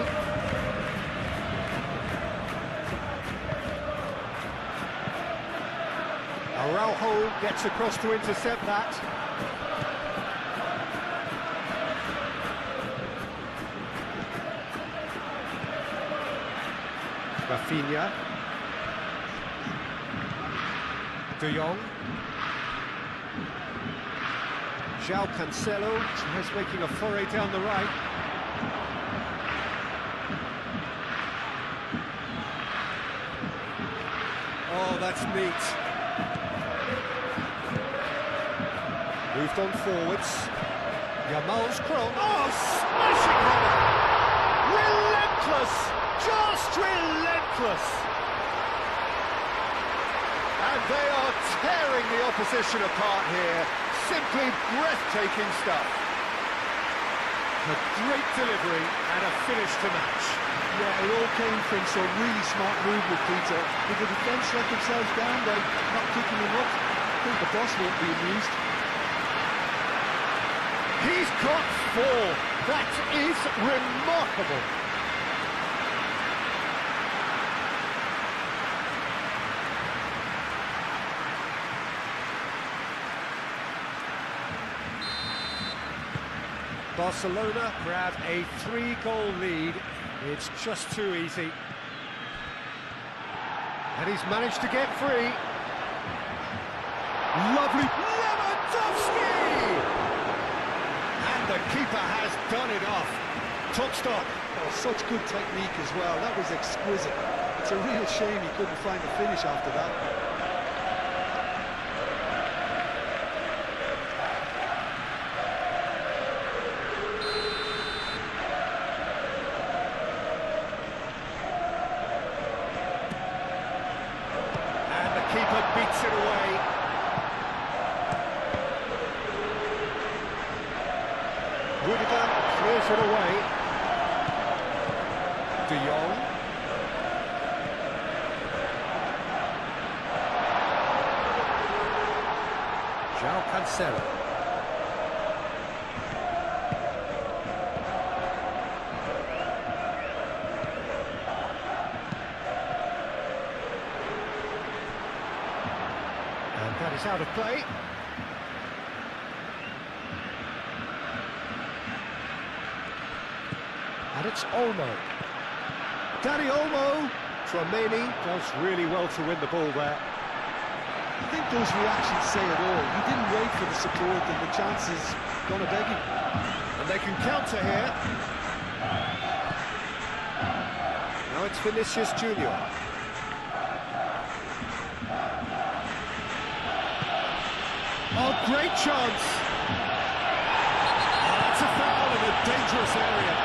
[SPEAKER 1] Araujo gets across to intercept that. Rafinha. De Jong. João Cancelo tries making a foray down the right. Oh, that's neat. Moved on forwards. Yamal's cross. Oh, smashing header! Relentless! Just relentless! And they are tearing the opposition apart here. Simply breathtaking stuff. A great delivery and a finish to match.
[SPEAKER 2] Yeah, it all came from some really smart movement, Peter. If the defence let themselves down by not kicking them up, I think the boss won't be amused.
[SPEAKER 1] He's got 4. That is remarkable. Barcelona grab a 3-goal lead. It's just too easy. And he's managed to get free. Lovely Lewandowski! And the keeper has done it off. Top stop.
[SPEAKER 2] Oh, such good technique as well. That was exquisite. It's a real shame he couldn't find a finish after that.
[SPEAKER 1] Keeper beats it away. Rudiger clears it away. De Jong. João Cancelo. That is out of play. And it's Olmo. Dani Olmo. Tchouaméni does really well to win the ball there.
[SPEAKER 2] I think those reactions say it all. He didn't wait for the support and the chances gonna beg him.
[SPEAKER 1] And they can counter here. Now it's Vinicius Junior. Oh, great chance! Oh, that's a foul in a dangerous area.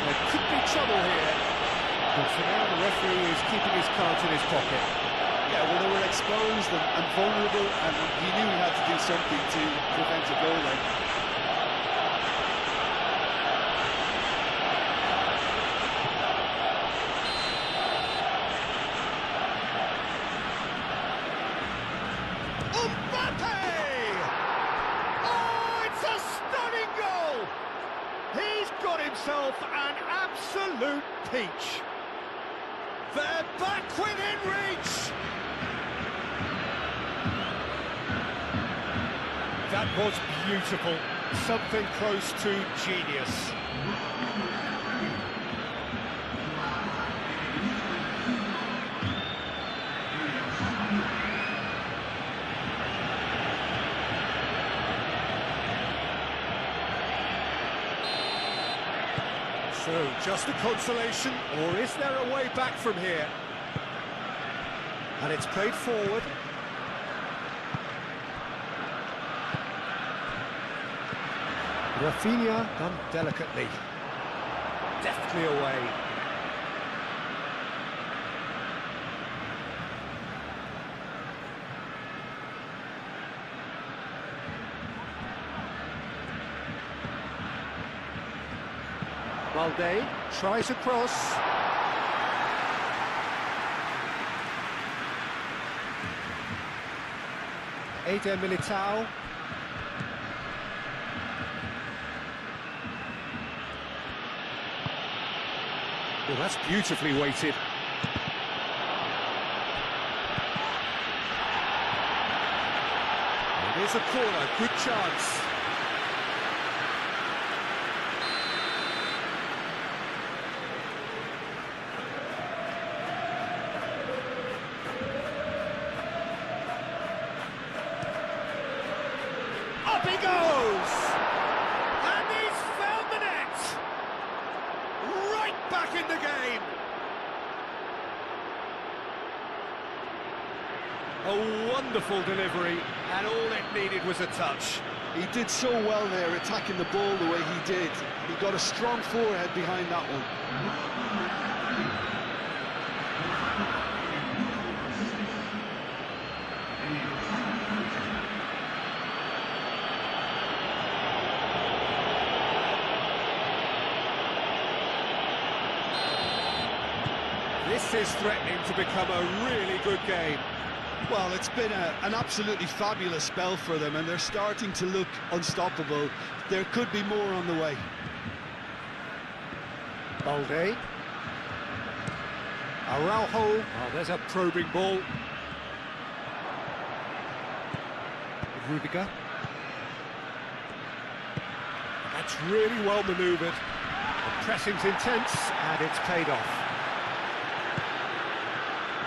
[SPEAKER 1] There could be trouble here. But for now, the referee is keeping his cards in his pocket.
[SPEAKER 2] Yeah, well, they were exposed and vulnerable, and he knew he had to do something to prevent a goal then.
[SPEAKER 1] Himself an absolute peach. They're back within reach. That was beautiful. Something close to genius. So, just a consolation, or is there a way back from here? And it's played forward. Rafinha done delicately. Deftly away. Balde tries a cross. Eder Militao. Well, that's beautifully weighted. It is a corner, good chance. Up he goes! And he's found the net! Right back in the game! A wonderful delivery, and all it needed was a touch.
[SPEAKER 2] He did so well there, attacking the ball the way he did. He got a strong forehead behind that one.
[SPEAKER 1] This is threatening to become a really good game.
[SPEAKER 2] Well, it's been an absolutely fabulous spell for them, and they're starting to look unstoppable. There could be more on the way.
[SPEAKER 1] Balde. Araujo. Oh, there's a probing ball. Rudiger. It's really well manoeuvred. The pressing's intense, and it's paid off.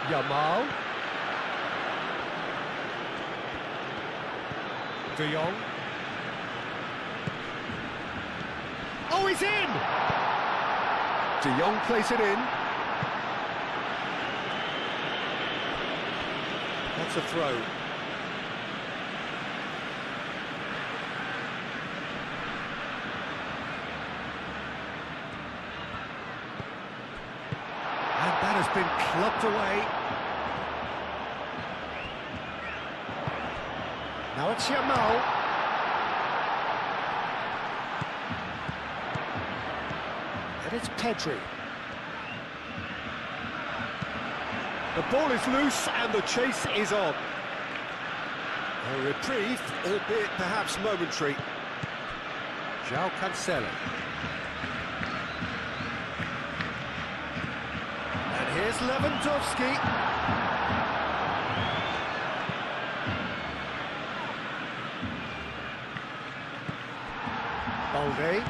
[SPEAKER 1] Yamal. De Jong. Oh, he's in! De Jong plays it in. That's a throw. And that has been clubbed away. Now it's Yamal. And it's Pedri. The ball is loose and the chase is on. A reprieve, albeit perhaps momentary. João Cancelo. And here's Lewandowski. Balde.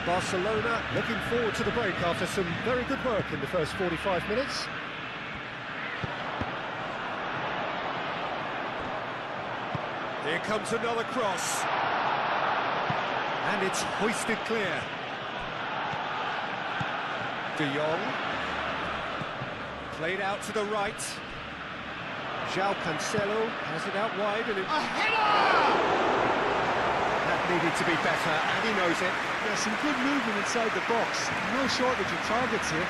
[SPEAKER 1] Barcelona looking forward to the break after some very good work in the first 45 minutes. Here comes another cross. And it's hoisted clear. De Jong. Played out to the right. João Cancelo has it out wide and a header! That needed to be better, and he knows it.
[SPEAKER 2] Yeah, some good movement inside the box. No shortage of targets here.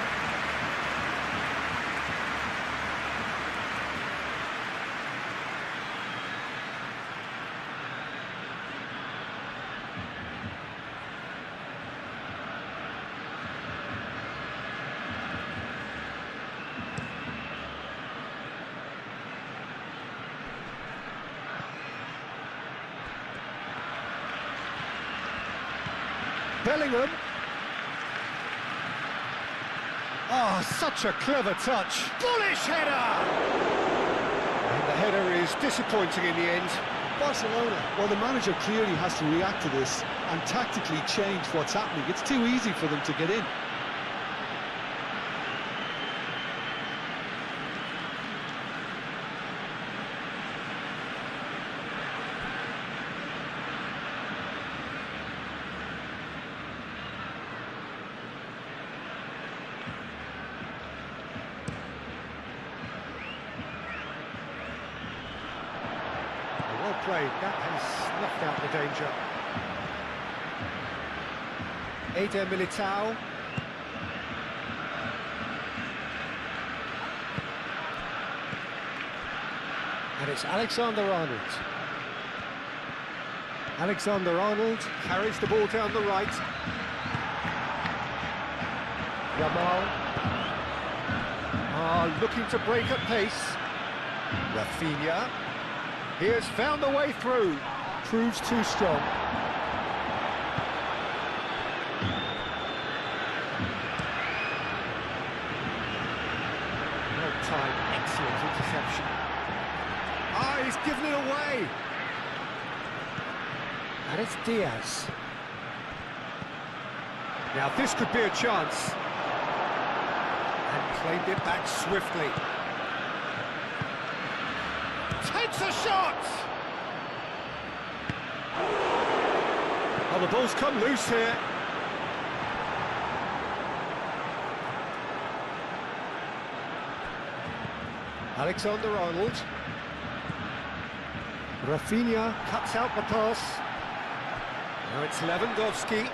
[SPEAKER 1] Bellingham. Oh, such a clever touch. Bullish header! And the header is disappointing in the end.
[SPEAKER 2] Barcelona, well, the manager clearly has to react to this and tactically change what's happening. It's too easy for them to get in.
[SPEAKER 1] Well played, that has snuffed out the danger. Eder Militao. And it's Alexander-Arnold. Alexander-Arnold carries the ball down the right. Yamal. Looking to break at pace. Rafinha. He has found the way through. Proves too strong. Well timed, excellent interception. He's given it away. And it's Diaz. Now this could be a chance. And claimed it back swiftly. Takes a shot! Oh, the ball's come loose here. Alexander-Arnold. Rafinha cuts out the pass. Now it's Lewandowski.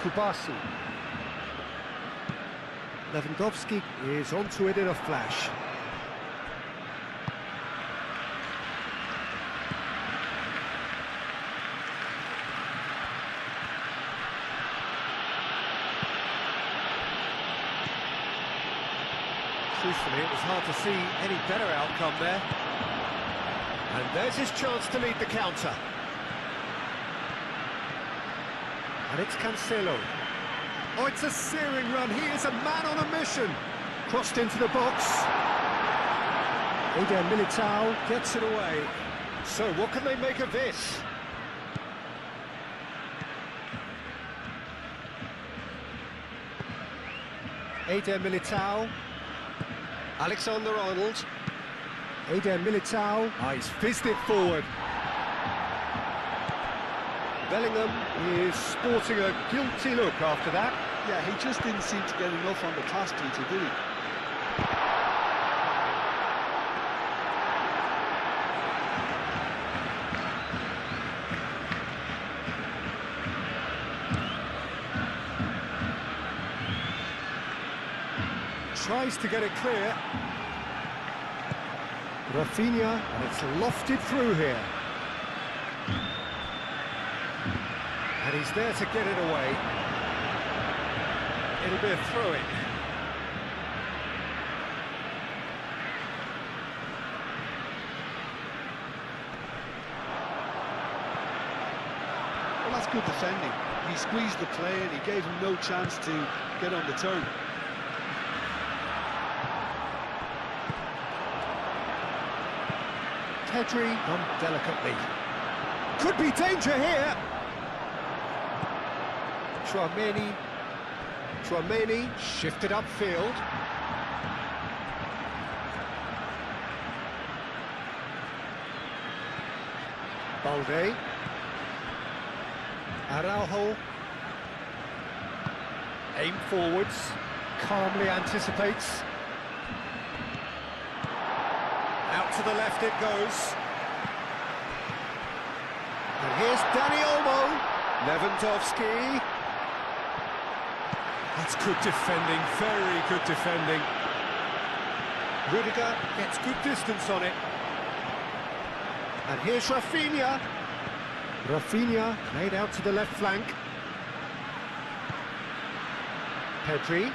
[SPEAKER 1] Kubasi. Lewandowski is onto it in a flash. Truthfully, it was hard to see any better outcome there. And there's his chance to lead the counter. And it's Cancelo. Oh, it's a searing run. He is a man on a mission. Crossed into the box. Eder Militao gets it away. So what can they make of this? Eder Militao. Alexander-Arnold. Eder Militao. He's fizzed it forward. Bellingham is sporting a guilty look after that.
[SPEAKER 2] Yeah, he just didn't seem to get enough on the pass, Peter, did he?
[SPEAKER 1] Tries to get it clear. Rafinha, and it's lofted through here. And he's there to get it away. It'll be a throw-in.
[SPEAKER 2] Well, that's good defending. He squeezed the play and he gave him no chance to get on the turn.
[SPEAKER 1] Pedri on delicately. Could be danger here. Chouameni shifted upfield. Balde. Araujo. Aim forwards. Calmly anticipates. Out to the left it goes. And here's Dani Olmo. Lewandowski. That's good defending, very good defending. Rudiger gets good distance on it. And here's Rafinha. Rafinha played out to the left flank. Pedri.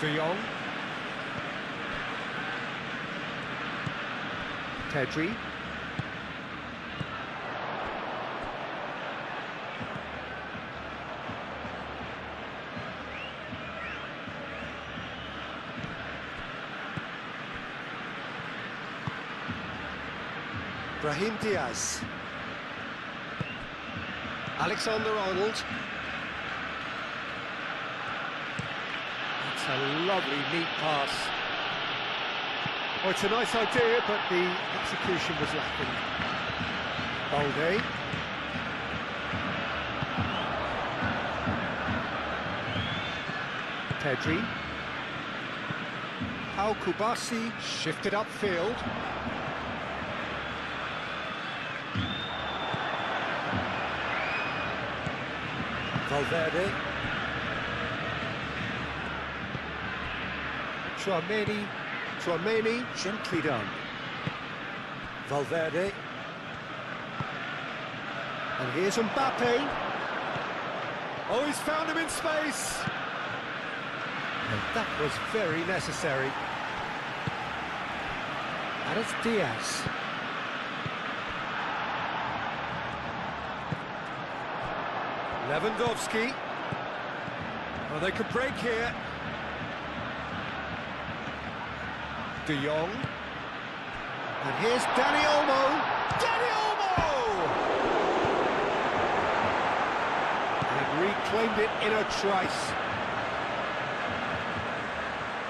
[SPEAKER 1] De Jong. Pedri. Brahim Diaz. Alexander-Arnold. It's a lovely, neat pass. Oh, it's a nice idea, but the execution was lacking. Balde. Pedri. Pau Kubasi shifted upfield. Valverde. Chouameni, gently done. Valverde. And here's Mbappe. Oh, he's found him in space. And that was very necessary. And it's Diaz. Lewandowski. Oh, they could break here. De Jong. And here's Dani Olmo. Dani Olmo! And reclaimed it in a trice.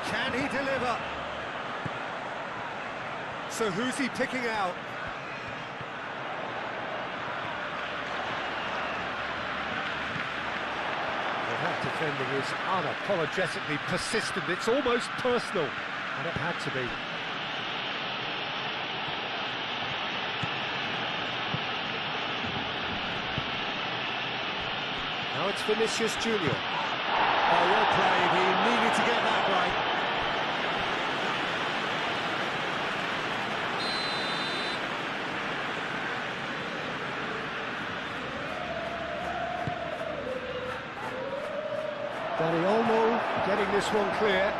[SPEAKER 1] Can he deliver? So who's he picking out? That defending is unapologetically persistent. It's almost personal, and it had to be. Now it's Vinicius Junior. Oh, well played. He needed to get that right. Dani Olmo getting this one clear.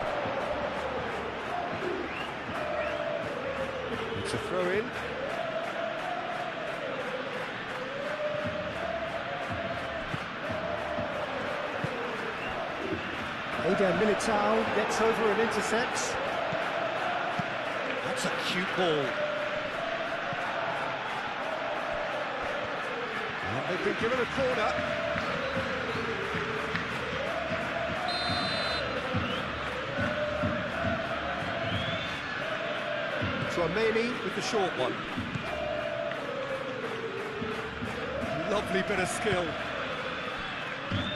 [SPEAKER 1] It's a throw-in. Eder Militao gets over and intercepts. That's a cute ball. And they've been given a corner. Tchouaméni with the short one. Lovely bit of skill.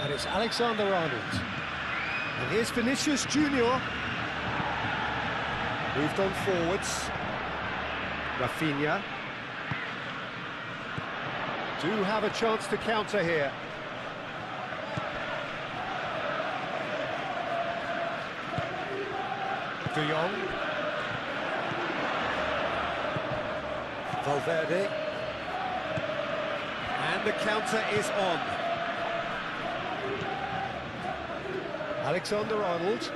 [SPEAKER 1] And it's Alexander-Arnold. And here's Vinicius Junior. Moved on forwards. Rafinha. Do have a chance to counter here. De Jong. Valverde. And the counter is on. Alexander-Arnold.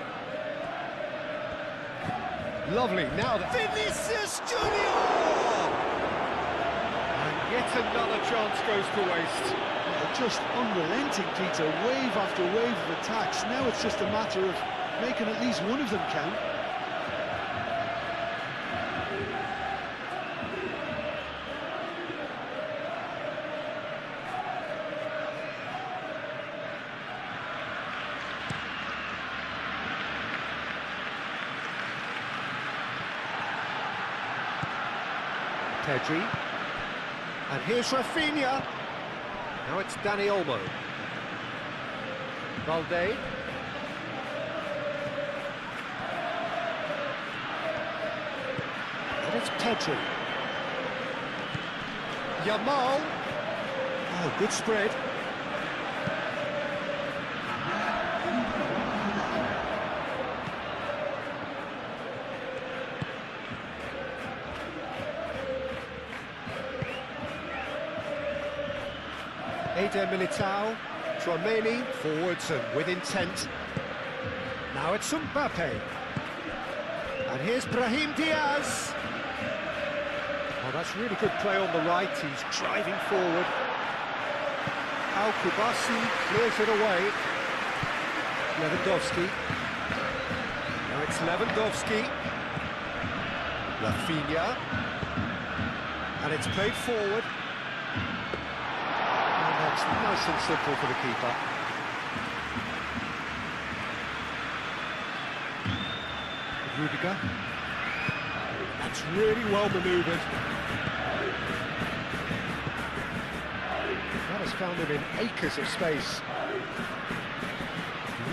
[SPEAKER 1] Lovely, now that... Vinicius Junior! And yet another chance goes to waste.
[SPEAKER 2] Just unrelenting, Peter, wave after wave of attacks. Now it's just a matter of making at least one of them count.
[SPEAKER 1] Pedri. And here's Rafinha. Now it's Dani Olmo. Valde. And it's Pedri. Yamal. Oh, good spread. Eder Militao, Tchouaméni, forwards and with intent. Now it's Mbappe. And here's Brahim Diaz. Oh, that's really good play on the right, he's driving forward. Al-Kubasi clears it away. Lewandowski. Now it's Lewandowski. Rafinha. And it's played forward. That's nice and simple for the keeper. Rudiger. That's really well manoeuvred. That has found him in acres of space.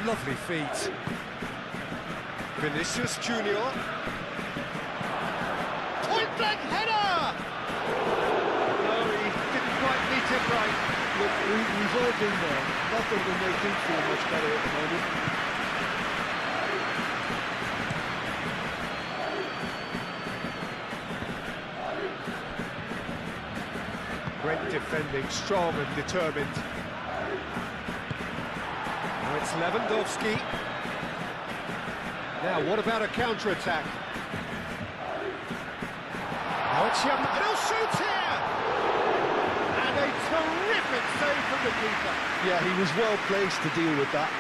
[SPEAKER 1] Lovely feet. Vinicius Junior. Point blank header! No, he didn't quite meet it right.
[SPEAKER 2] Look, we've all been there. Not that we make things feel much better at the moment.
[SPEAKER 1] Great defending, strong and determined. Now it's Lewandowski. Now, what about a counter-attack? Now it's Yamal. And he'll shoot here! A terrific save from the keeper.
[SPEAKER 2] Yeah, he was well placed to deal with that.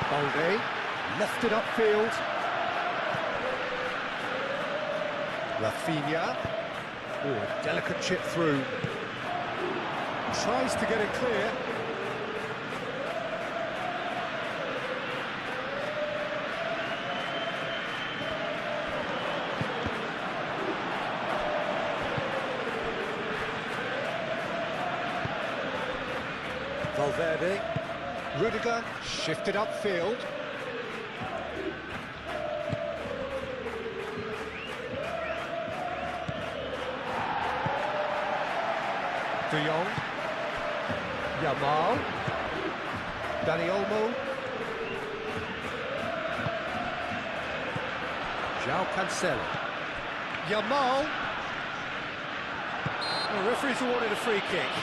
[SPEAKER 1] Balde left it upfield. Rafinha. Oh, a delicate chip through. Tries to get it clear. Valverde, Rudiger, shifted upfield. De Jong, Yamal, Dani Olmo, João Cancelo, Yamal. The referee's awarded a free kick.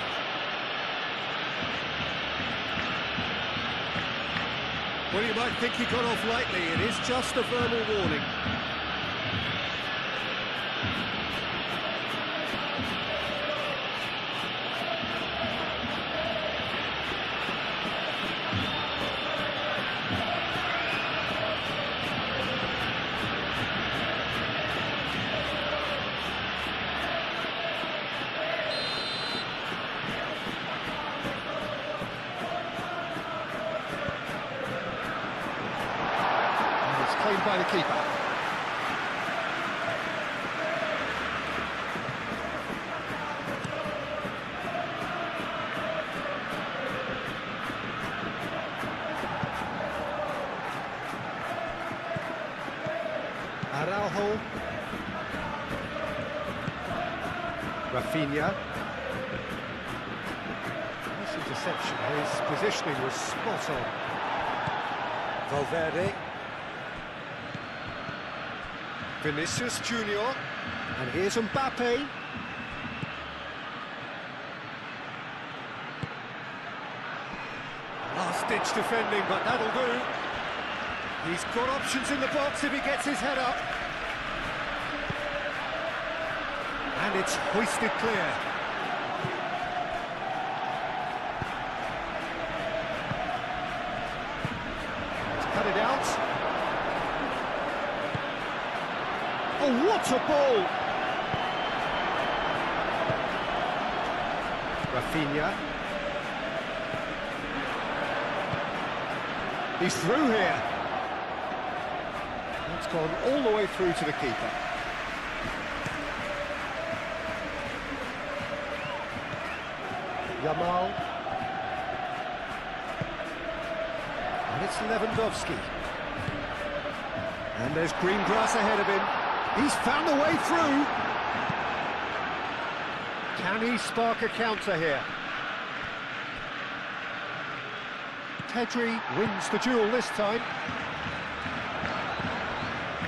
[SPEAKER 1] Well, you might think he got off lightly. It is just a verbal warning. contained by the keeper. Araujo. Rafinha. Nice interception. His positioning was spot on. Valverde. Vinicius Junior. And here's Mbappe. Last-ditch defending, but that'll do. He's got options in the box if he gets his head up. And it's hoisted clear. To cut it out. Oh, what a ball! Rafinha. He's through here. It's gone all the way through to the keeper. Yamal. And it's Lewandowski. And there's green grass ahead of him. He's found a way through. Can he spark a counter here? Pedri wins the duel this time.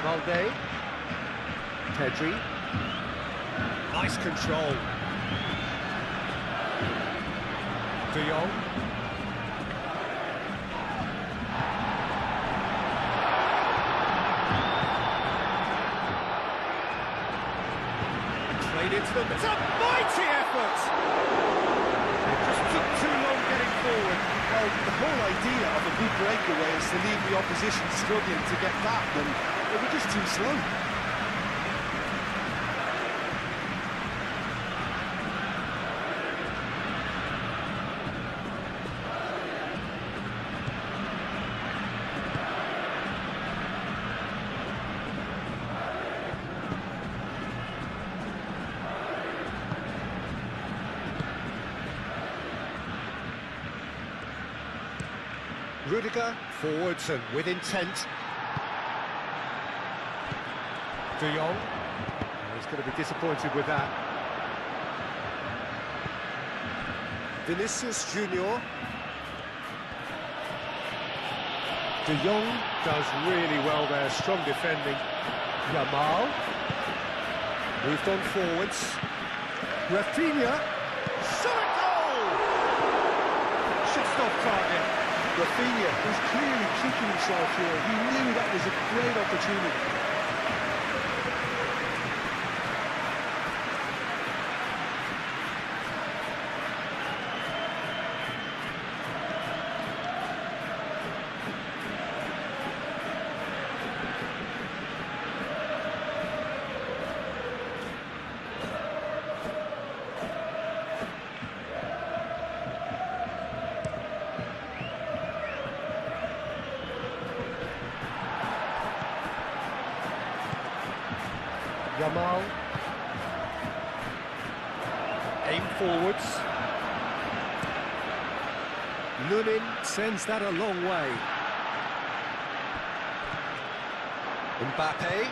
[SPEAKER 1] Valde. Pedri. Nice control. De Jong. Played into them. It's a mighty effort! It just took too long getting forward.
[SPEAKER 2] Well, the whole idea of a good breakaway is to leave the opposition struggling to get back, and they were just too slow.
[SPEAKER 1] Rudiger, forwards and with intent. De Jong. He's going to be disappointed with that. Vinicius Junior. De Jong does really well there, strong defending. Yamal. Moved on forwards. Rafinha. Shot goal! Just off target.
[SPEAKER 2] Rafinha is clearly kicking himself here. He knew that was a great opportunity.
[SPEAKER 1] Yamal. Aim forwards. Lunin sends that a long way. Mbappe.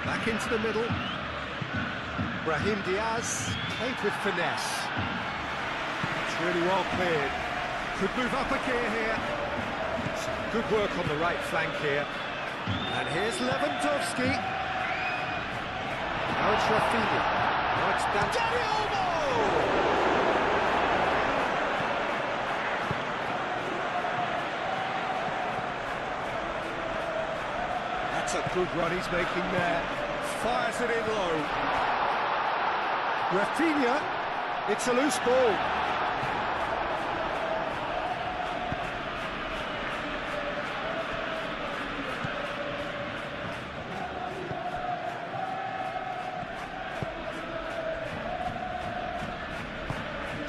[SPEAKER 1] Back into the middle. Brahim Diaz played with finesse. It's really well cleared. Could move up a gear here. Good work on the right flank here. And here's Lewandowski. Now it's Rafinha. Now it's Dani Olmo! That's a good run he's making there. Fires it in low. Rafinha. It's a loose ball.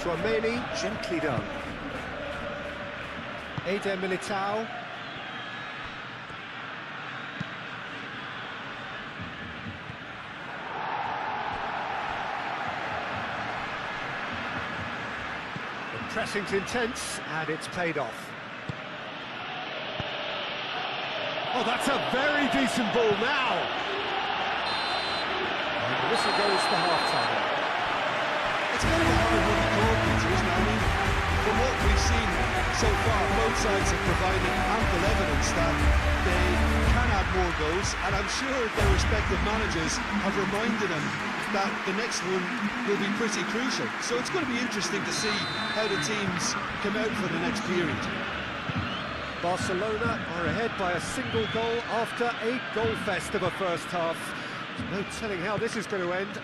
[SPEAKER 1] Chouameni, gently done. Eder Militao. The pressing's intense, and it's paid off. Oh, that's a very decent ball now. And the whistle goes for half-time.
[SPEAKER 2] It's going to be hard to call, Peter, isn't it? I mean, from what we've seen so far, both sides have provided ample evidence that they can add more goals, and I'm sure their respective managers have reminded them that the next one will be pretty crucial. So it's going to be interesting to see how the teams come out for the next period.
[SPEAKER 1] Barcelona are ahead by a single goal after a goal fest of a first half. There's no telling how this is going to end.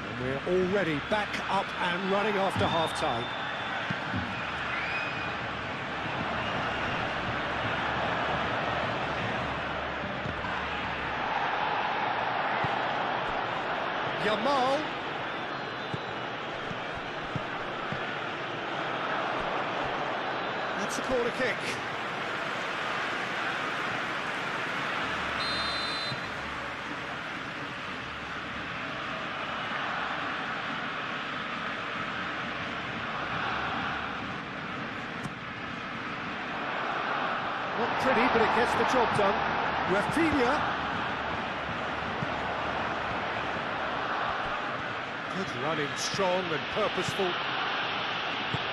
[SPEAKER 1] And we're already back up and running after half-time. Yamal. That's a corner kick. Not pretty, but it gets the job done. Rafinha. Good running, strong and purposeful.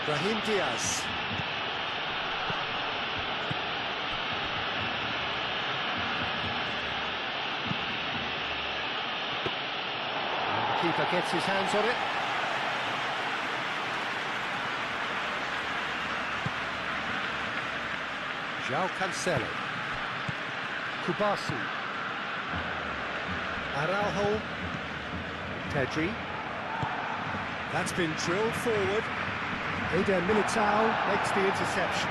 [SPEAKER 1] Brahim Diaz. The keeper gets his hands on it. João Cancelo. Kubasi. Araujo. Pedri. That's been drilled forward. Eder Militao makes the interception.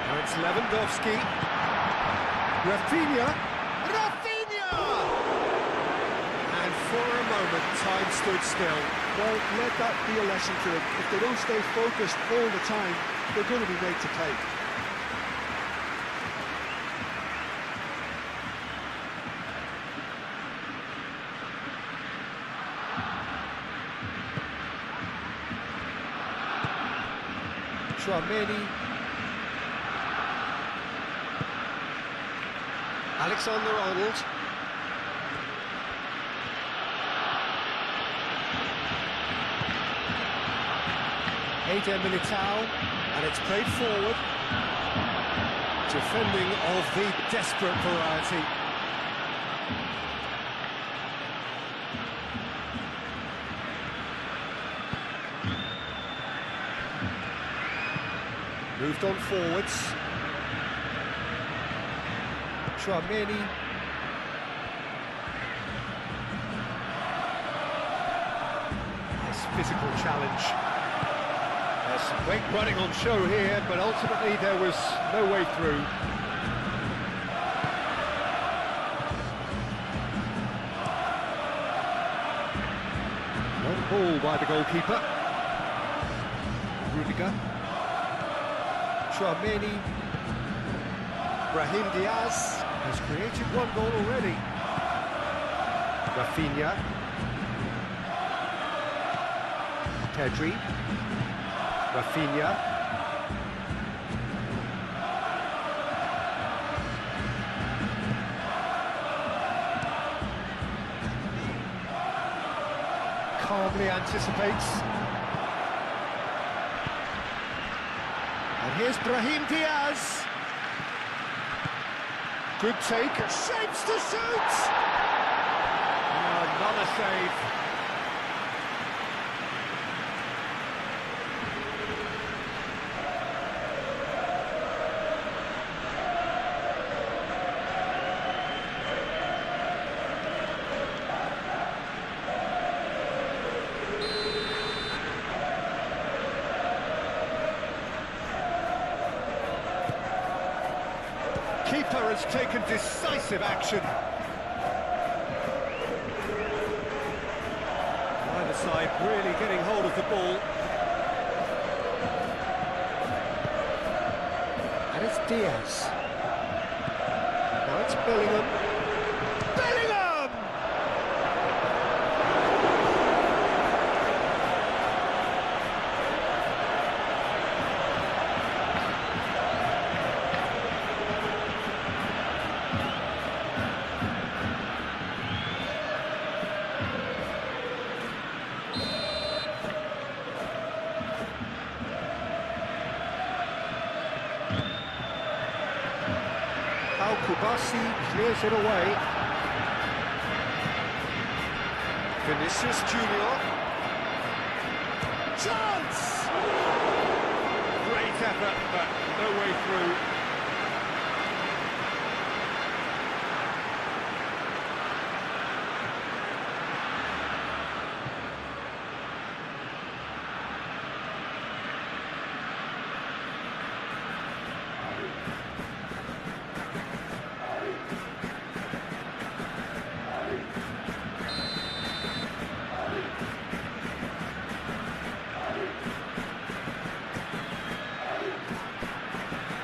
[SPEAKER 1] Now it's Lewandowski. Rafinha. Rafinha! And for a moment, time stood still.
[SPEAKER 2] Well, let that be a lesson to them. If they don't stay focused all the time, they're going to be made to pay.
[SPEAKER 1] Chouameni. Alexander-Arnold. Eder Militao, and it's played forward. Defending of the desperate variety. Moved on forwards. Chouameni. Nice physical challenge. There's some great running on show here, but ultimately there was no way through. Long ball by the goalkeeper. Rudiger. Chouameni. Brahim Diaz has created one goal already. Rafinha. Pedri. Rafinha. Calmly anticipates. And here's Brahim Diaz. Good take. Shapes to shoot! Oh, another save. Keeper has taken decisive action. Either side really getting hold of the ball. And it's Diaz. Now it's Bellingham. Bellingham! Kubasi clears it away. Vinicius Junior. Chance! Great effort, but no way through.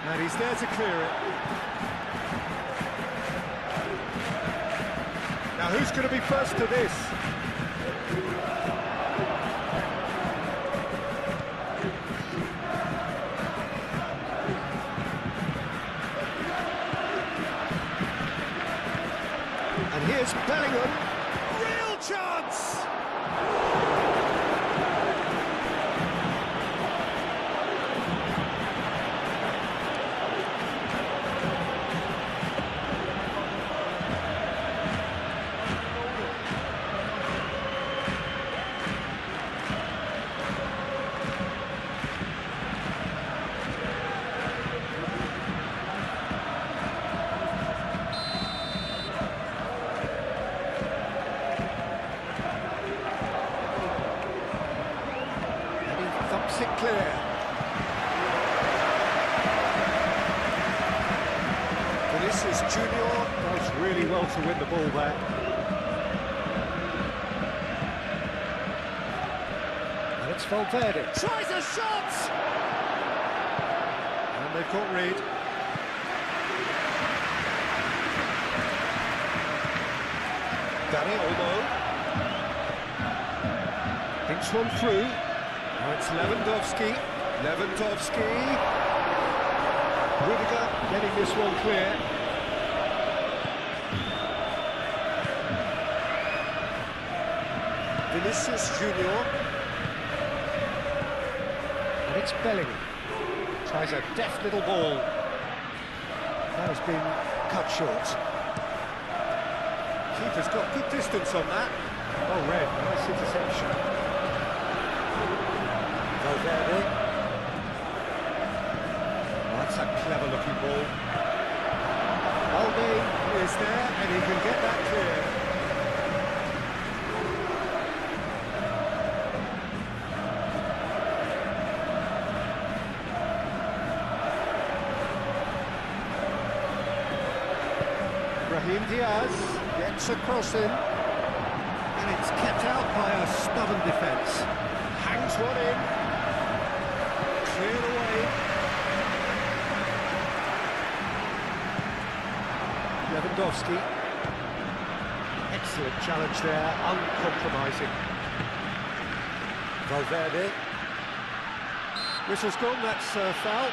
[SPEAKER 1] And he's there to clear it. Now who's going to be first to this? And here's Bellingham. Real chance! It clear. Vinicius Junior does really well to win the ball back. And it's Valverde. Tries a shot! And they've got Reed. Danny Olmo. Thinks one through. Now it's Lewandowski. Rudiger getting this one clear. Vinicius Junior. And it's Bellingham. Tries a deft little ball. That has been cut short. Keeper's got good distance on that. Oh, red. Nice interception. Valverde. That's a clever-looking ball. Valverde is there, and he can get that clear. Brahim Diaz gets a cross in, and it's kept out by a stubborn defence. Hangs one in. Cleared away. Lewandowski. Excellent challenge there, uncompromising. Valverde. Whistle's gone, that's a foul.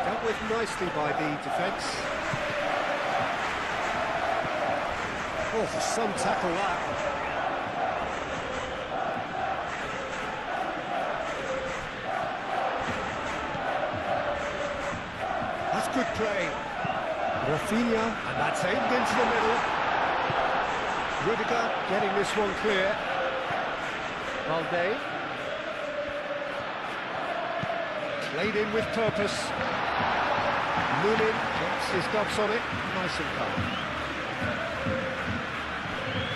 [SPEAKER 1] Dealt with nicely by the defence. Oh, some tackle that. That's good play. Rafinha, and that's aimed into the middle. Rudiger getting this one clear. Valde. Played in with purpose. Lunin gets his gloves on it, nice and calm.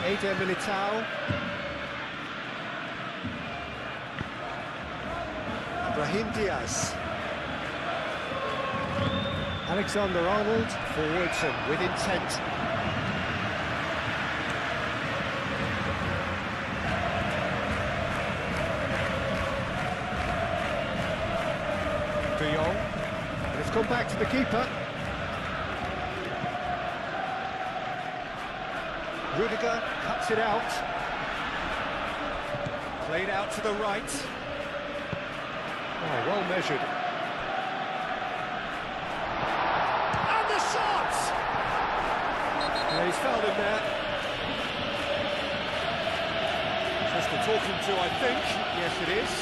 [SPEAKER 1] Eder Militao. Brahim Diaz. Alexander-Arnold, forwards and with intent. De Jong. And it's gone back to the keeper. Rudiger cuts it out. Played out to the right. Oh, well measured. And the shot! Yeah, he's fouled him there. Just a talking to, I think. Yes, it is.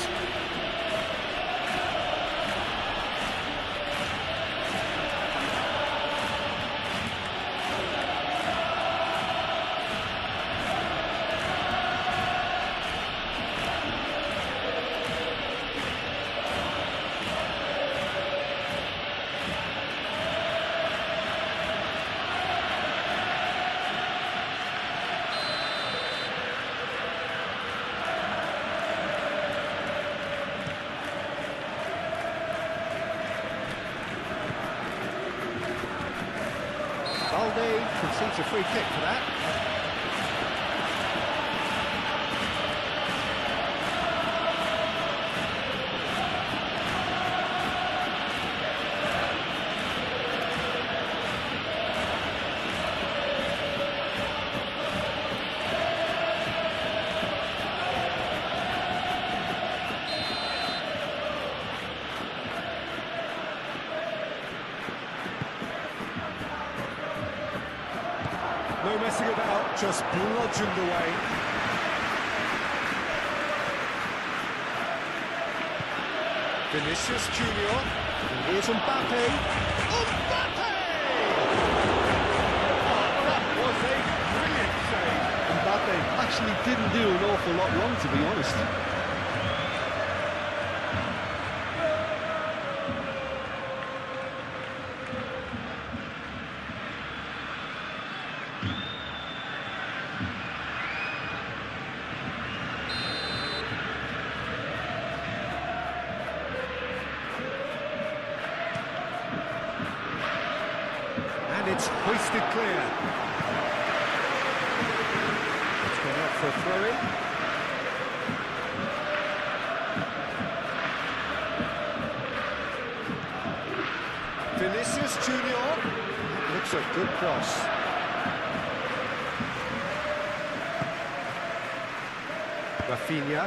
[SPEAKER 1] Balde concedes a free kick for that. No messing about, just bludgeoned away. Vinicius Junior, and here's Mbappe. Mbappe! Oh, that was a brilliant save.
[SPEAKER 2] Mbappe actually didn't do an awful lot wrong, to be honest.
[SPEAKER 1] And it's hoisted clear. It's gone out for a throw-in. Vinicius Junior. That looks a good cross. Rafinha.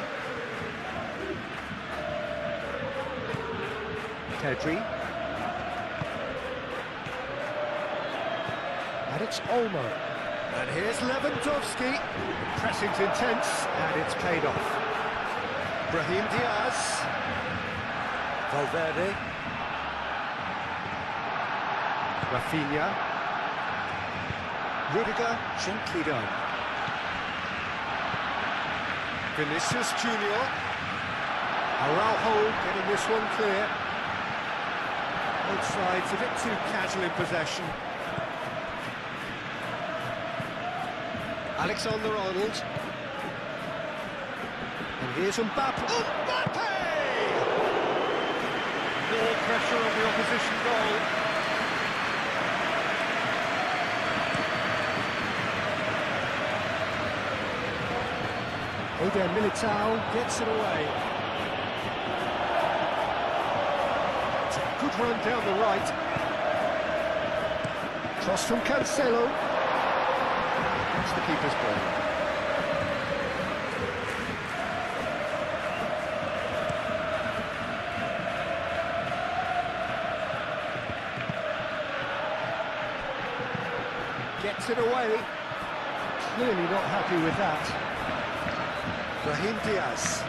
[SPEAKER 1] Pedri. And it's Olmo. And here's Lewandowski. The pressing's intense, and it's paid off. Brahim Diaz. Valverde. Rafinha. Rudiger, gently done. Vinicius Junior. Araujo getting this one clear. Both sides a bit too casual in possession. Alexander-Arnold. And here's Mbappe. Mbappe! More pressure on the opposition goal. Eder Militao gets it away. It's a good run down the right. Cross from Cancelo. That's the keeper's ball. Gets it away. Clearly not happy with that. Brahim Diaz.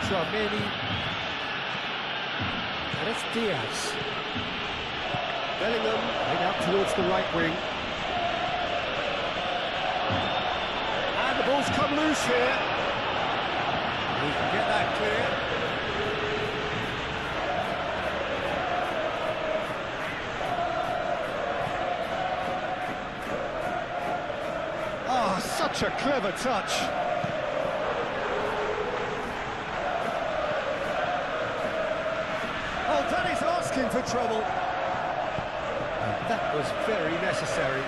[SPEAKER 1] Tchouaméni. And it's Diaz. Bellingham played out towards the right wing. And the ball's come loose here. He can get that clear. Such a clever touch. Oh, that is asking for trouble. And that was very necessary.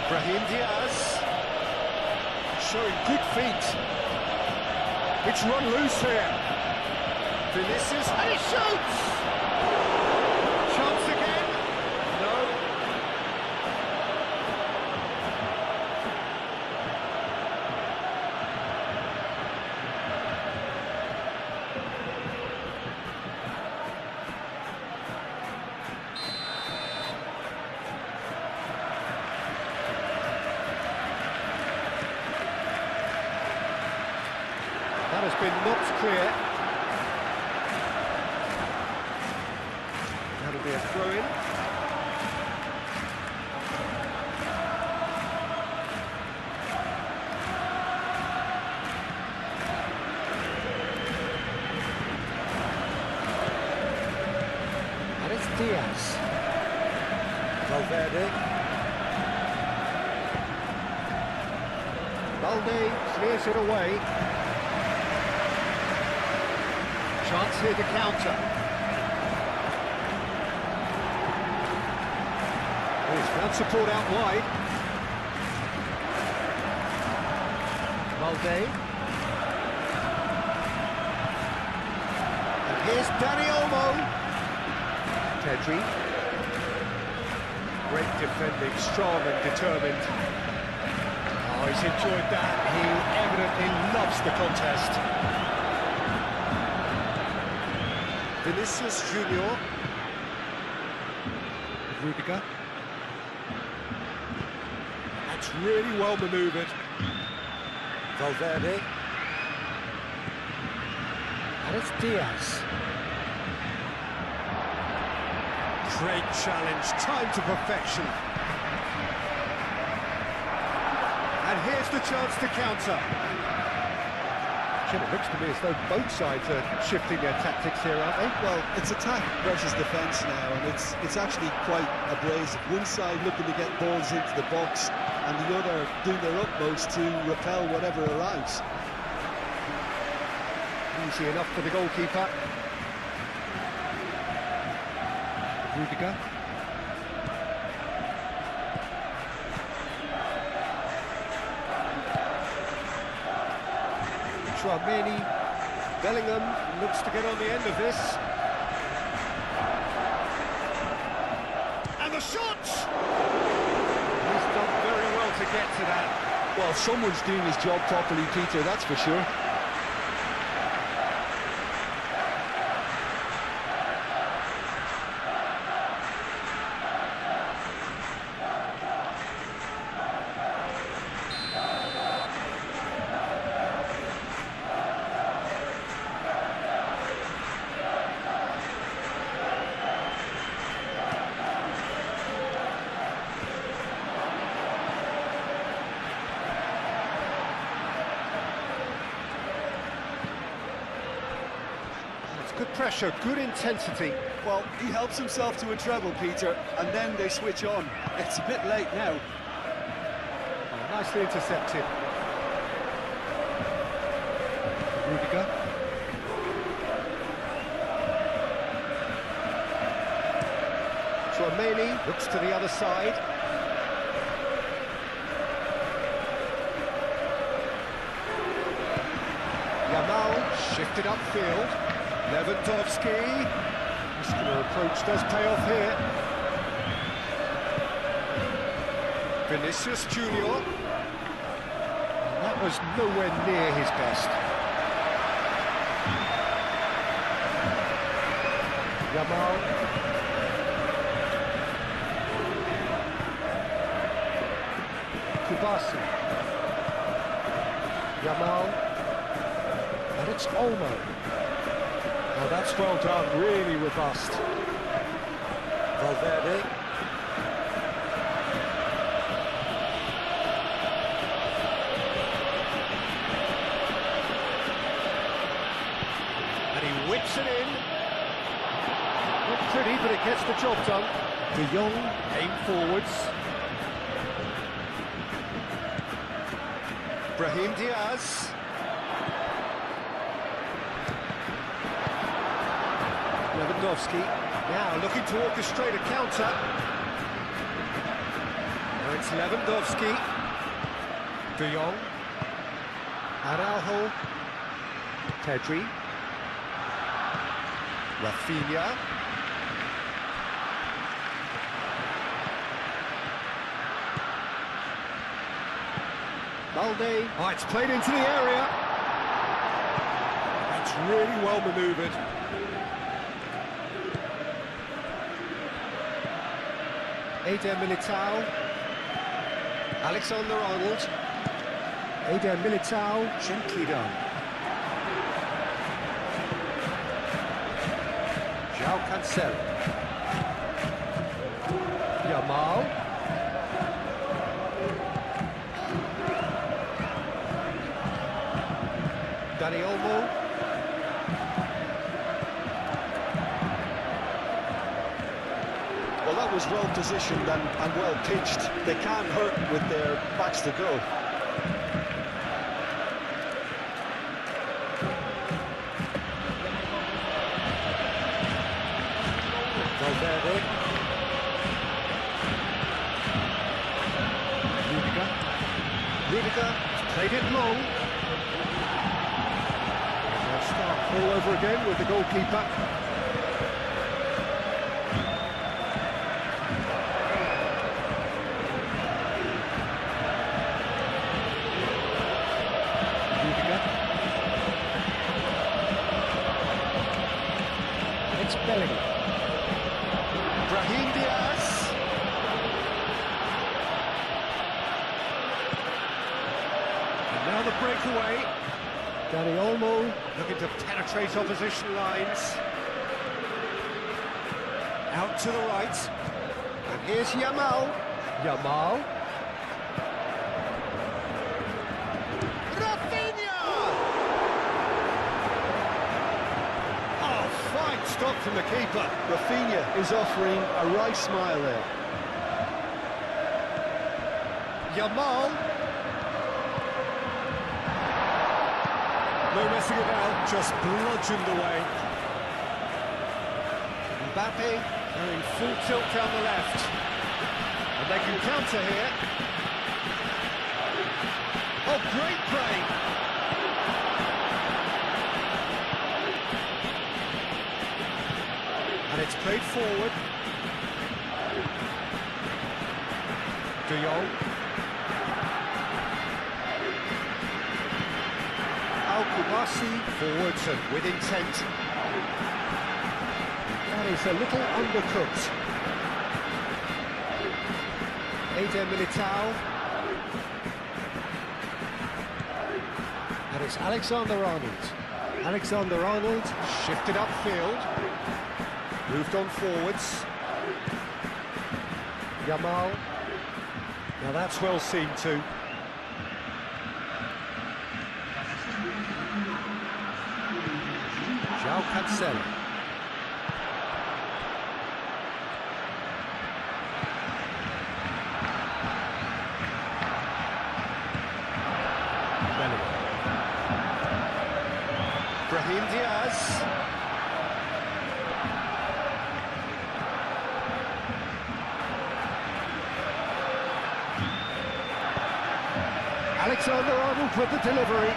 [SPEAKER 1] Brahim Diaz. Showing good feet. It's run loose here. Vinicius, and he shoots! Chance again? No. That has been knocked clear. That'll be a throw-in. And it's Diaz. Valverde. Balde clears it away. Chance here to counter. He's found support out wide. Balde. And here's Dani Olmo. Pedri. Great defending, strong and determined. Oh, he's enjoyed that. He evidently loves the contest. Vinicius Junior. Rudiger. That's really well manoeuvred. Valverde. And it's Diaz. Great challenge, time to perfection. And here's the chance to counter. It looks to me as though both sides are shifting their tactics here, aren't they?
[SPEAKER 2] Well, it's attack versus defence now, and it's actually quite abrasive. One side looking to get balls into the box, and the other doing their utmost to repel whatever arrives.
[SPEAKER 1] Easy enough for the goalkeeper. Rudiger. Tchouaméni. Bellingham looks to get on the end of this. And the shot! He's done very well to get to that.
[SPEAKER 2] Well, someone's doing his job properly, Peter, that's for sure.
[SPEAKER 1] Good pressure, good intensity.
[SPEAKER 2] Well, he helps himself to a treble, Peter, and then they switch on. It's a bit late now.
[SPEAKER 1] Oh, nicely intercepted. Rudiger. Tchouaméni looks to the other side. Yamal shifted upfield. Lewandowski. Muscular approach does pay off here. Vinicius Junior. And that was nowhere near his best. Yamal. Kubasi. Yamal. And it's Olmo. Oh, that's well done, really robust. Valverde. And he whips it in. Not pretty, but it gets the job done. De Jong, aim forwards. Brahim Diaz. Lewandowski now looking to orchestrate a counter. Now it's Lewandowski. De Jong. Araujo. Pedri. Rafinha. Balde. Oh, it's played into the area. That's really well manoeuvred. Eder Militao. Alexander-Arnold. Eder Militao. Gently done. João Cancelo. Yamal. Dani Olmo.
[SPEAKER 2] Well, that was well positioned and well pitched. They can't hurt with their backs to go.
[SPEAKER 1] Valverde. Rudiger played it long. They'll start all over again with the goalkeeper. Rudiger. It's Bellingham. Brahim Diaz. And now the breakaway. Dani Olmo looking to penetrate opposition lines. Out to the right. And here's Yamal. Yamal. Rafinha! Oh, fine stop from the keeper.
[SPEAKER 2] Rafinha is offering a right smile there.
[SPEAKER 1] Yamal. No messing about, just bludgeoned away. Mbappe going full tilt down the left. And they can counter here. Oh, great play! And it's played forward. De Jong. Al-Kubasi forwards and with intent. That is a little undercooked. Eder Militao. And it's Alexander-Arnold. Alexander-Arnold shifted upfield. Moved on forwards. Yamal. Now that's well seen too. João Cancelo. Bellingham. Brahim Diaz. Alexander-Arnold with the delivery.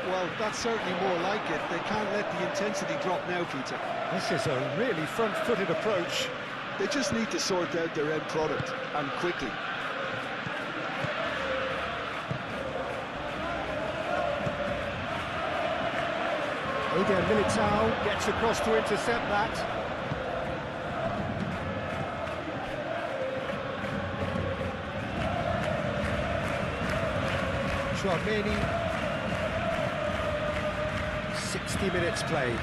[SPEAKER 2] Well, that's certainly more like it. They can't let the intensity drop now, Peter.
[SPEAKER 1] This is a really front-footed approach.
[SPEAKER 2] They just need to sort out their end product, and quickly.
[SPEAKER 1] Eder Militao gets across to intercept that. Chouameni. 60 minutes played.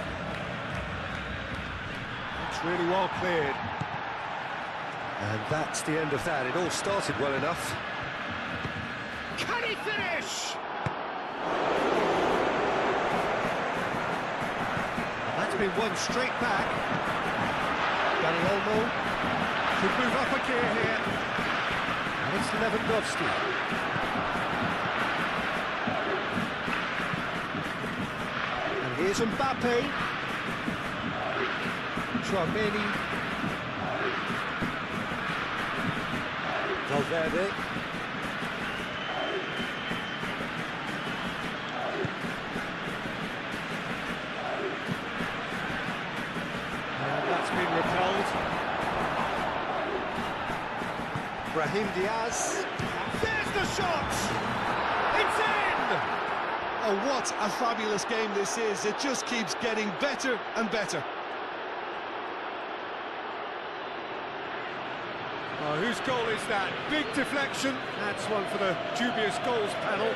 [SPEAKER 1] It's really well cleared. And that's the end of that. It all started well enough. Can he finish? And that's been won straight back. Dani Olmo could move up a gear here. And it's Lewandowski. And here's Mbappe. Tchouameni. Valverde. And that's been repelled. Brahim Diaz. There's the shot! It's in!
[SPEAKER 2] Oh, what a fabulous game this is. It just keeps getting better and better.
[SPEAKER 1] Oh, whose goal is that? Big deflection. That's one for the dubious goals panel.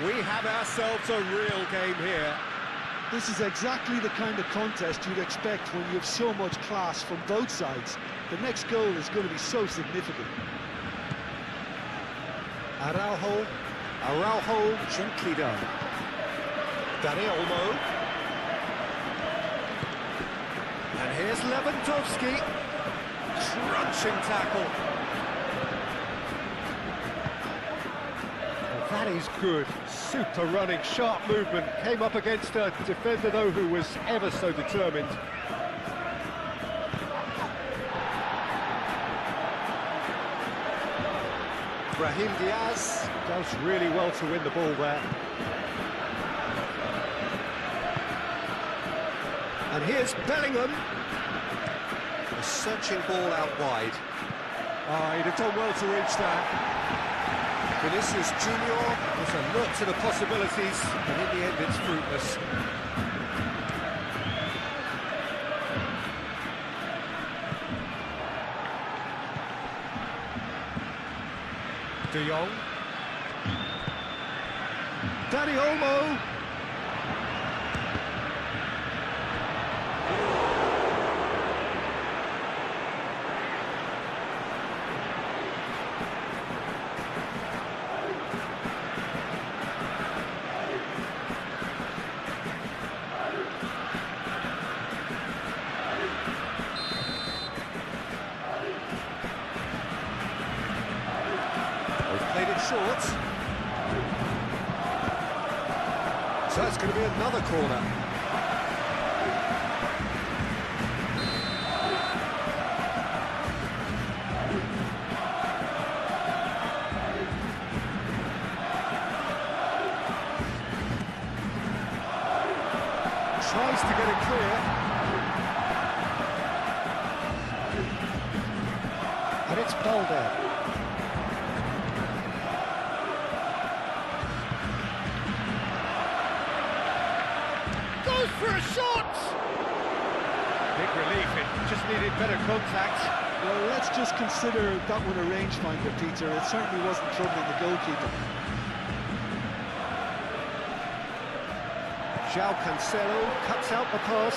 [SPEAKER 1] We have ourselves a real game here.
[SPEAKER 2] This is exactly the kind of contest you'd expect when you have so much class from both sides. The next goal is going to be so significant.
[SPEAKER 1] Araujo, gently done. Dani Olmo. And here's Lewandowski. Crunching tackle. That is good, super running, sharp movement. Came up against a defender, though, who was ever so determined. Brahim Diaz does really well to win the ball there. And here's Bellingham. A searching ball out wide. Oh, he'd have done well to reach that. Vinicius Junior was alert to the possibilities, and in the end it's fruitless. De Jong. Dani Olmo. Played it short. So it's going to be another corner. Tries to get it clear. And it's Balde. For a shot! Big relief, it just needed better contact.
[SPEAKER 2] Well, let's just consider that one a rangefinder, Peter. It certainly wasn't troubling the goalkeeper.
[SPEAKER 1] João Cancelo cuts out the pass.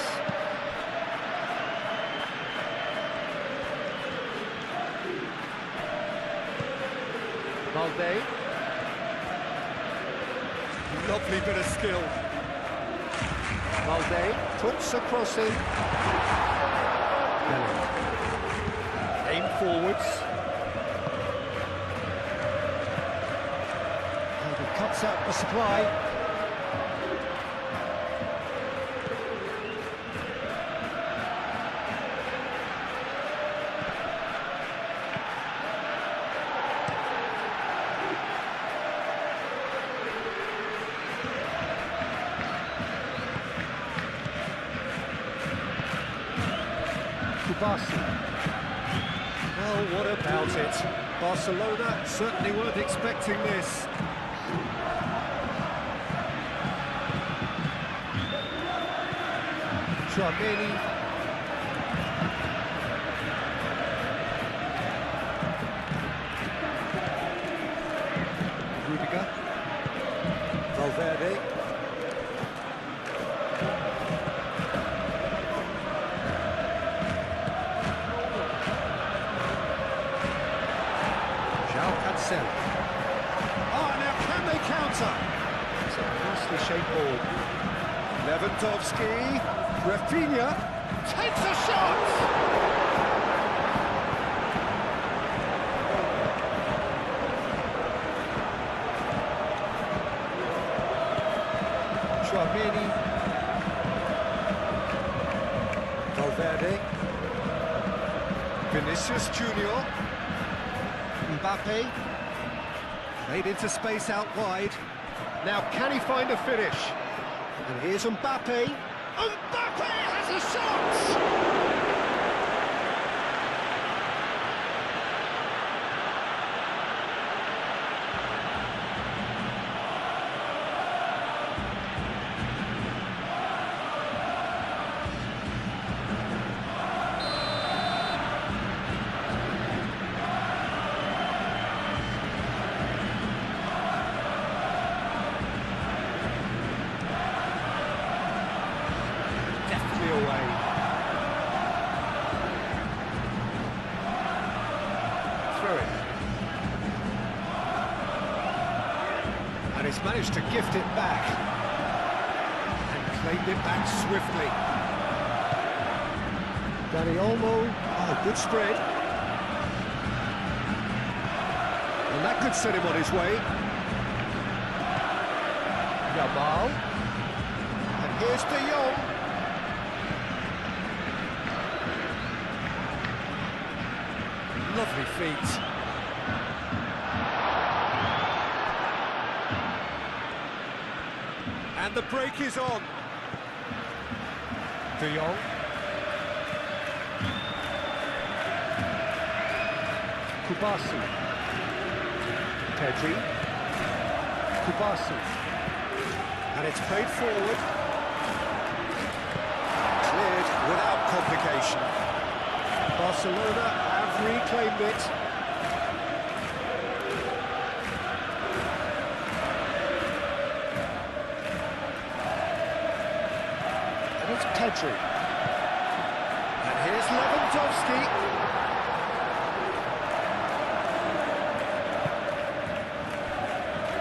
[SPEAKER 1] Balde. Lovely bit of skill. Balde puts a cross in. Aim forwards. And he cuts out the supply. Kubasi. Well, what about it? Barcelona certainly weren't expecting this. Tchouaméni. Rudiger. Valverde. Oh, now can they counter? It's a nicely shaped ball. Lewandowski, Rafinha takes a shot! Tchouaméni, Valverde, Vinicius Junior. Mbappe, made into space out wide. Now can he find a finish? And here's Mbappe. Mbappe has a shot! And he's managed to gift it back and claimed it back swiftly. Dani Olmo, oh, good spread. And that could set him on his way. Yamal. And here's De Jong. Lovely feet. And the break is on. De Jong. Kubasi. Pedri. Kubasi. And it's played forward. Cleared without complication. Barcelona have reclaimed it. It's Pedri. And here's Lewandowski.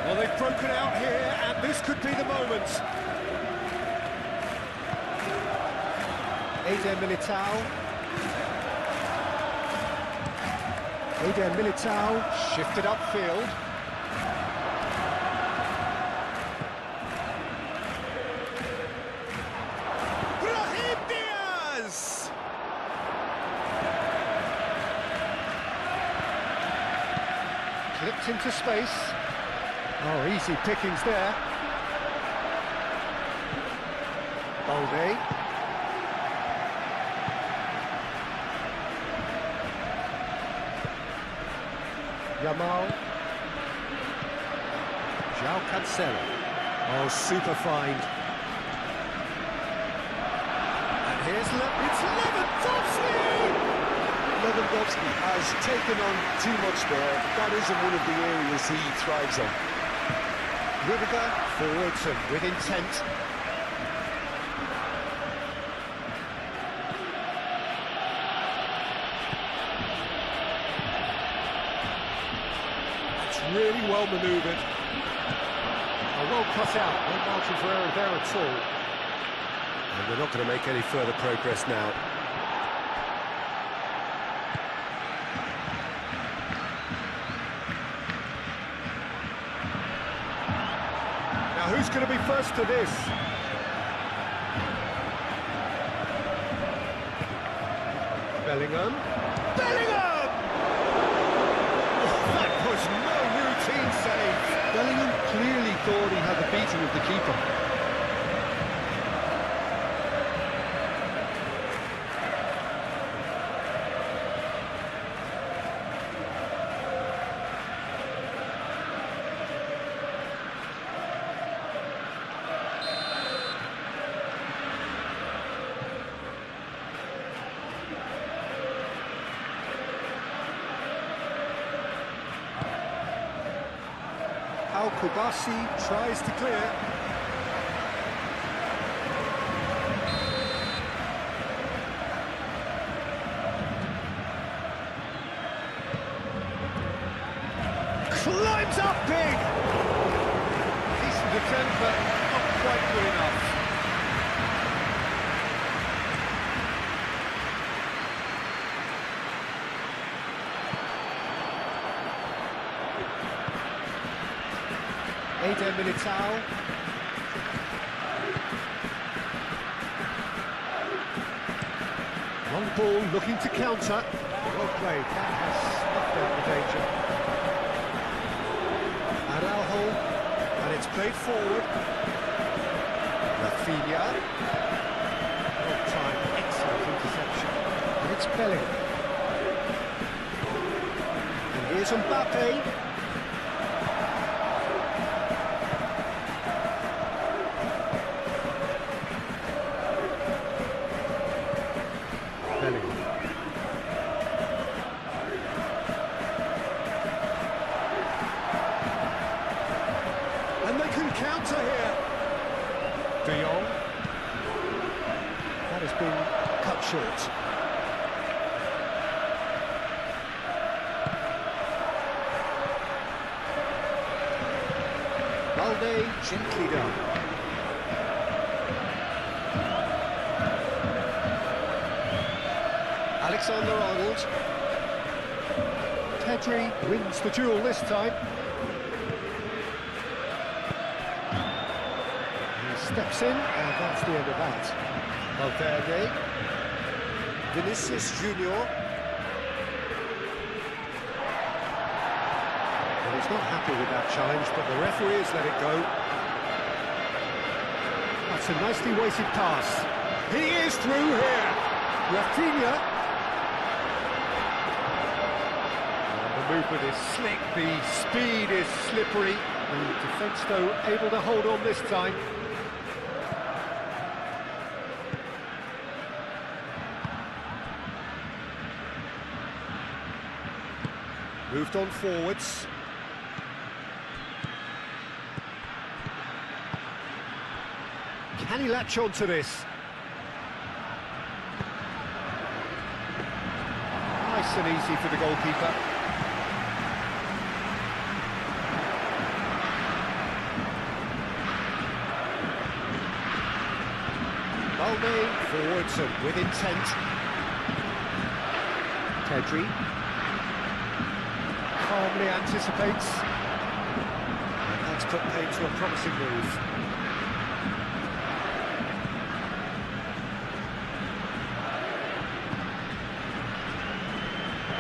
[SPEAKER 1] Well, they've broken out here, and this could be the moment. Eder Militao shifted upfield. Clipped into space. Oh, easy pickings there. Balde. Yamal. João Cancelo. Oh, super find. And here's it's Lewandowski!
[SPEAKER 2] Lewandowski has taken on too much there. That isn't one of the areas he thrives on.
[SPEAKER 1] Rudiger forwards and with intent. That's really well manoeuvred. Well cut out, no margin for error there at all. And we're not going to make any further progress now. Who's going to be first to this? Bellingham. Bellingham! Oh, that was no routine save.
[SPEAKER 2] Bellingham clearly thought he had the beating of the keeper.
[SPEAKER 1] Kubasi tries to clear. Climbs up big! Decent attempt, but not quite good enough. Eder Militao. Long ball looking to counter. Well played, that has snuffed out the danger. Araujo, and it's played forward. Rafinha. Well time, excellent interception. And it's Bellingham. And here's Mbappe. And they can counter here. De Jong. That has been cut short. Balde gently done. Alexander-Arnold. Pedri wins the duel this time. He steps in, and that's the end of that. Valverde. Vinicius Junior. Well, he's not happy with that challenge, but the referee has let it go. That's a nicely weighted pass. He is through here. Rafinha. The movement is slick, the speed is slippery. The defence, though, able to hold on this time. Moved on forwards. Can he latch on to this? Nice and easy for the goalkeeper. Balde forwards and with intent. Pedri calmly anticipates. And that's put paid to a promising move.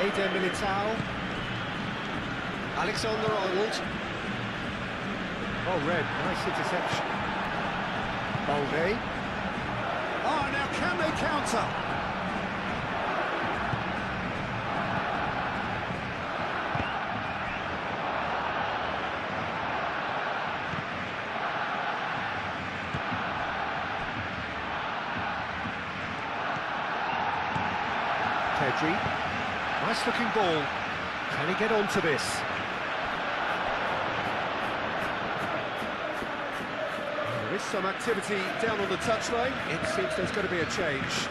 [SPEAKER 1] Eder Militao. Alexander-Arnold. Oh, red, nice interception. Balde. Oh, now can they counter? Pedri. Nice looking ball. Can he get onto this? There is some activity down on the touchline. It seems there's going to be a change.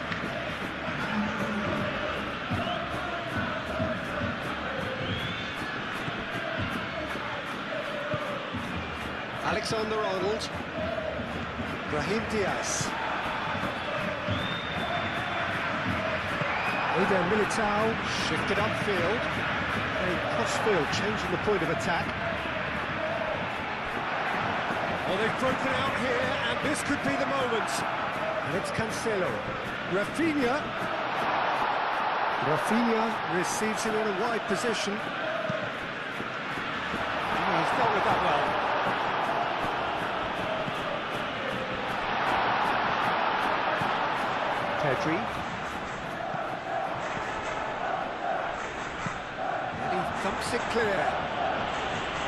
[SPEAKER 1] Alexander-Arnold. Brahim Diaz. Eder Militao shifted upfield. A cross-field, changing the point of attack. Well, they've broken out here, and this could be the moment. And it's Cancelo. Rafinha. Rafinha receives him in a wide position. Oh, he's dealt with that well. Pedri. Thumps it clear.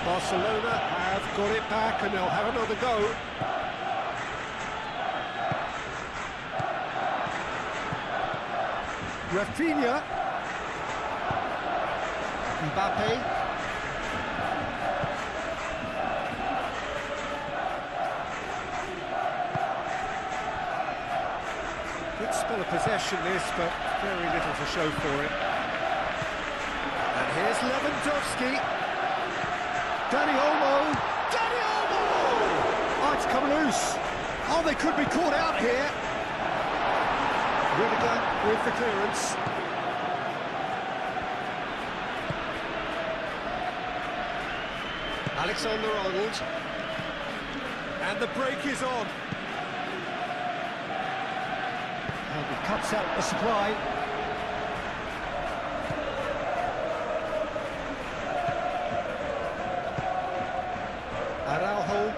[SPEAKER 1] Barcelona have got it back and they'll have another go. Rafinha. Mbappe. Still a possession this, but very little to show for it. And here's Lewandowski. Dani Olmo. Dani Olmo! Oh, it's come loose. Oh, they could be caught out here. Rudiger with the clearance. Alexander-Arnold. And the break is on. And he cuts out the supply. Araujo.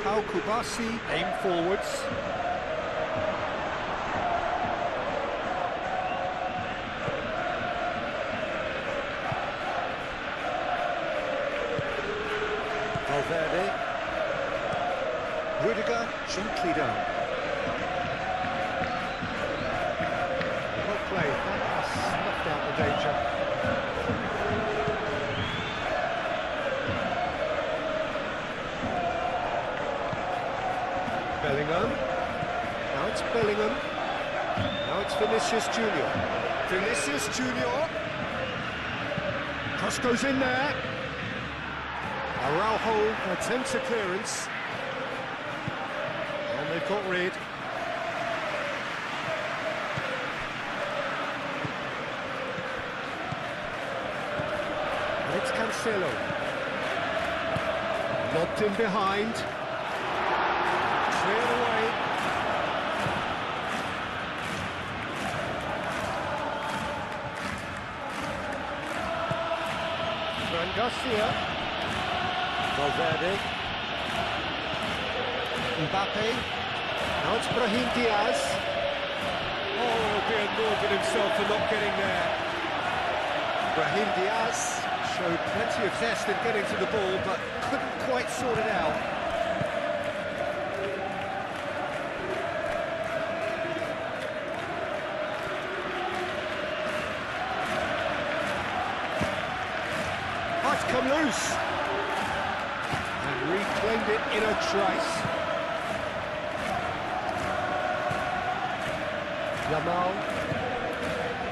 [SPEAKER 1] Pau Kubasi aim forwards. Valverde. Rudiger gently down. Well played, that has snuffed out the danger. Bellingham. Now it's Bellingham. Now it's Vinicius Junior. Vinicius Junior. Cross goes in there. Araujo attempts a clearance. And they've got rid. And it's Cancelo. Lobbed in behind. Cleared away. Fran Garcia. Valverde. Mbappe. Now it's Brahim Diaz. Oh, he'll be annoyed with himself for not getting there. Brahim Diaz showed plenty of zest in getting to the ball, but couldn't quite sort it out. Oh, it's come loose. Reclaimed it in a trice. Yamal.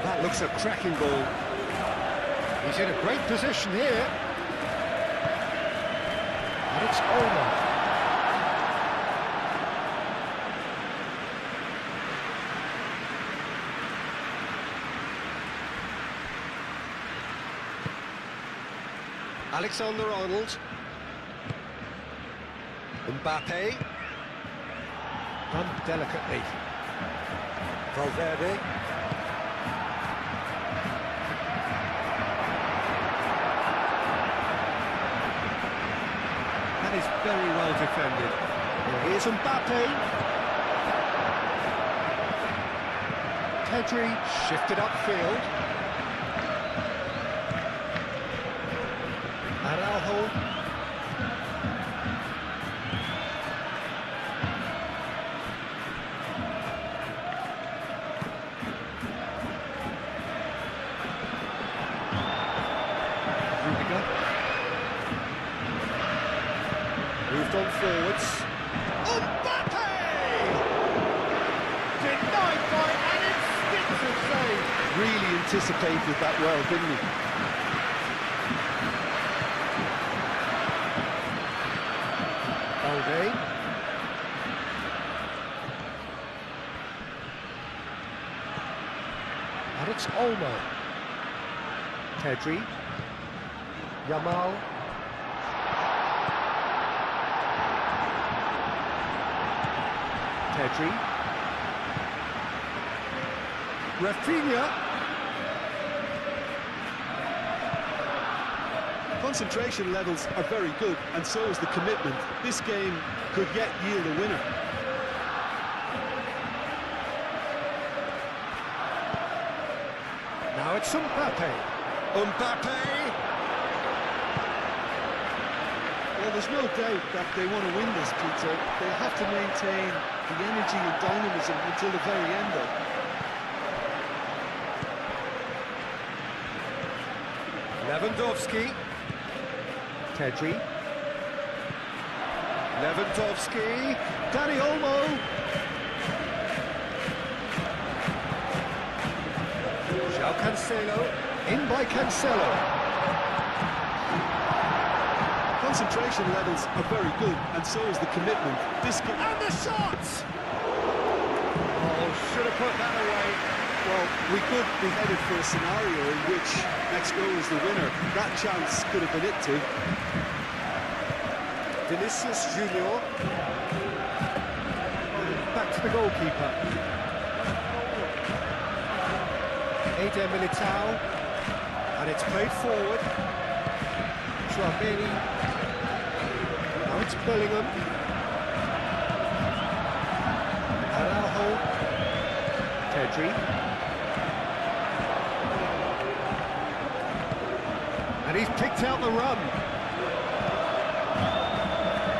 [SPEAKER 1] That looks a cracking ball. He's in a great position here. And it's Olmo. Alexander-Arnold. Mbappe. Done delicately. Valverde. That is very well defended. Well, here's Mbappe. Pedri shifted upfield. Araujo. Moved on forwards. Mbappe! Denied by an instinctive save.
[SPEAKER 2] Really anticipated that well, didn't he?
[SPEAKER 1] Balde. And it's Olmo. Pedri. Yamal. Pedri. Rafinha.
[SPEAKER 2] Concentration levels are very good, and so is the commitment. This game could yet yield a winner.
[SPEAKER 1] Now it's Mbappe. Mbappe.
[SPEAKER 2] Well, there's no doubt that they want to win this, Peter. They have to maintain the energy and dynamism until the very end, though.
[SPEAKER 1] Lewandowski. Pedri. Lewandowski, Dani Olmo. João Cancelo, in by Cancelo.
[SPEAKER 2] Concentration levels are very good, and so is the commitment.
[SPEAKER 1] And the shot! Oh, should have put that away.
[SPEAKER 2] Well, we could be headed for a scenario in which next goal is the winner. That chance could have been it too.
[SPEAKER 1] Vinicius Junior. Back to the goalkeeper. Eder Militao. And it's played forward. Tchouaméni. Now it's Bellingham. Araujo. Pedri. And he's picked out the run.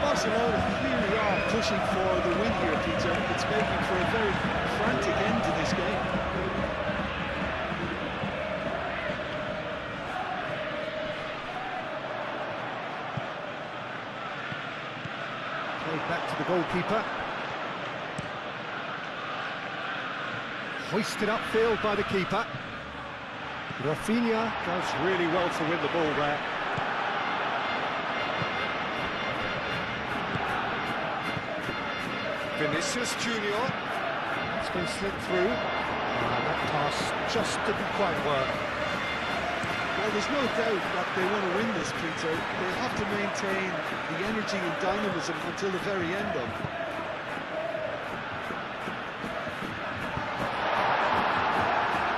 [SPEAKER 2] Barcelona really are pushing for the win here, Peter. It's making for a very frantic end to this game.
[SPEAKER 1] Played back to the goalkeeper. Hoisted upfield by the keeper. Rafinha does really well to win the ball there. Vinicius Junior. It's been slipped through. That pass just didn't quite work.
[SPEAKER 2] Well, there's no doubt that they want to win this, Peter. They have to maintain the energy and dynamism until the very end of it.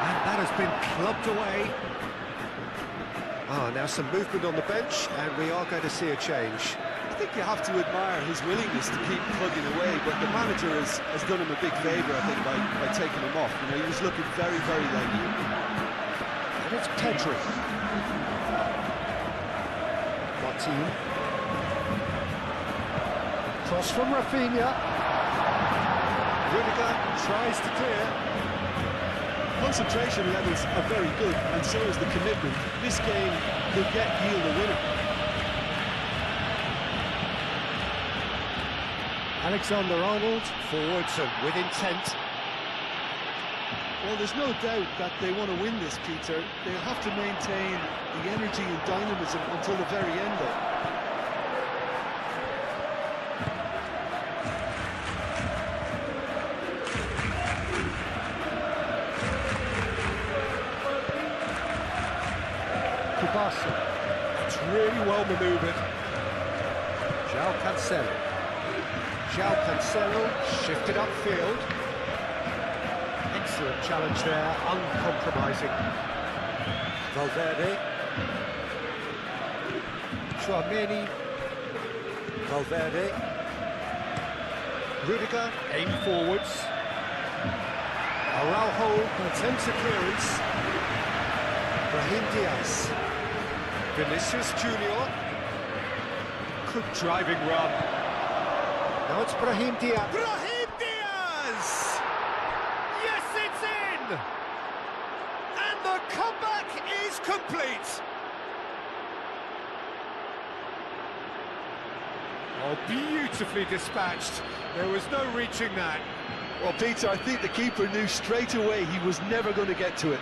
[SPEAKER 1] And that has been clubbed away. Now some movement on the bench, and we are going to see a change.
[SPEAKER 2] I think you have to admire his willingness to keep plugging away, but the manager has done him a big favour, I think, by taking him off. You know, he was looking very, very leggy.
[SPEAKER 1] And it's Pedri. Martin. Cross from Rafinha. Rudiger tries to clear.
[SPEAKER 2] Concentration levels are very good, and so is the commitment. This game could yield a winner.
[SPEAKER 1] Alexander-Arnold forwards and with intent.
[SPEAKER 2] Well, there's no doubt that they want to win this, Peter. They'll have to maintain the energy and dynamism until the very end of it.
[SPEAKER 1] Mubashir. It's really well manoeuvred. João Cancelo. João Cancelo shifted upfield. Excellent challenge there, uncompromising. Valverde. Tchouaméni. Valverde. Rudiger aimed forwards. Araujo attempts a clearance. Brahim Diaz. Vinicius Junior. Good driving run. Now it's Brahim Diaz. Brahim Diaz! Yes, it's in! And the comeback is complete. Oh, beautifully dispatched. There was no reaching that.
[SPEAKER 2] Well, Peter, I think the keeper knew straight away he was never going to get to it.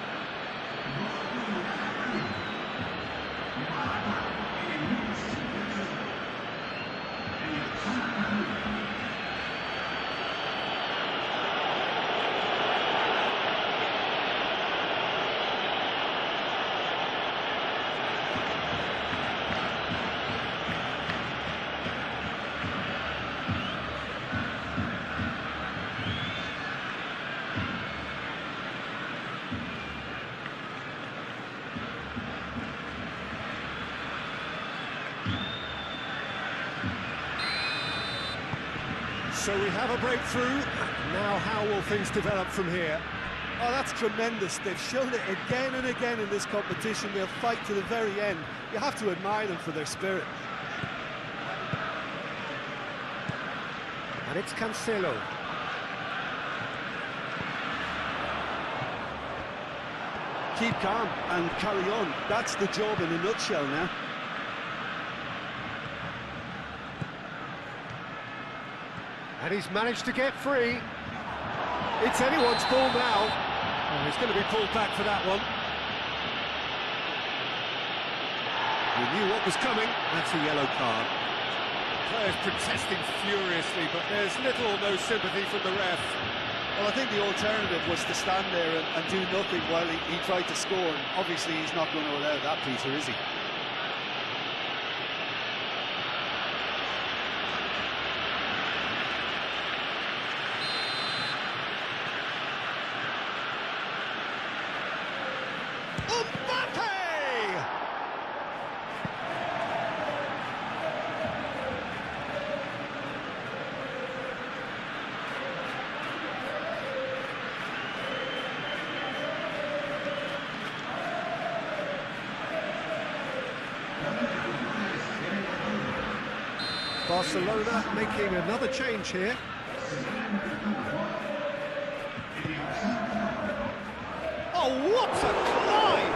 [SPEAKER 1] So we have a breakthrough. Now how will things develop from here?
[SPEAKER 2] Oh, that's tremendous. They've shown it again and again in this competition. They'll fight to the very end. You have to admire them for their spirit.
[SPEAKER 1] And it's Cancelo.
[SPEAKER 2] Keep calm and carry on. That's the job in a nutshell now.
[SPEAKER 1] And he's managed to get free. It's anyone's ball now. Oh, he's going to be pulled back for that one. He knew what was coming. That's a yellow card. Players protesting furiously, but there's little or no sympathy from the ref.
[SPEAKER 2] Well, I think the alternative was to stand there and do nothing while he tried to score. And obviously, he's not going to allow that, Peter, is he?
[SPEAKER 1] Barcelona making another change here. Oh, what a climb!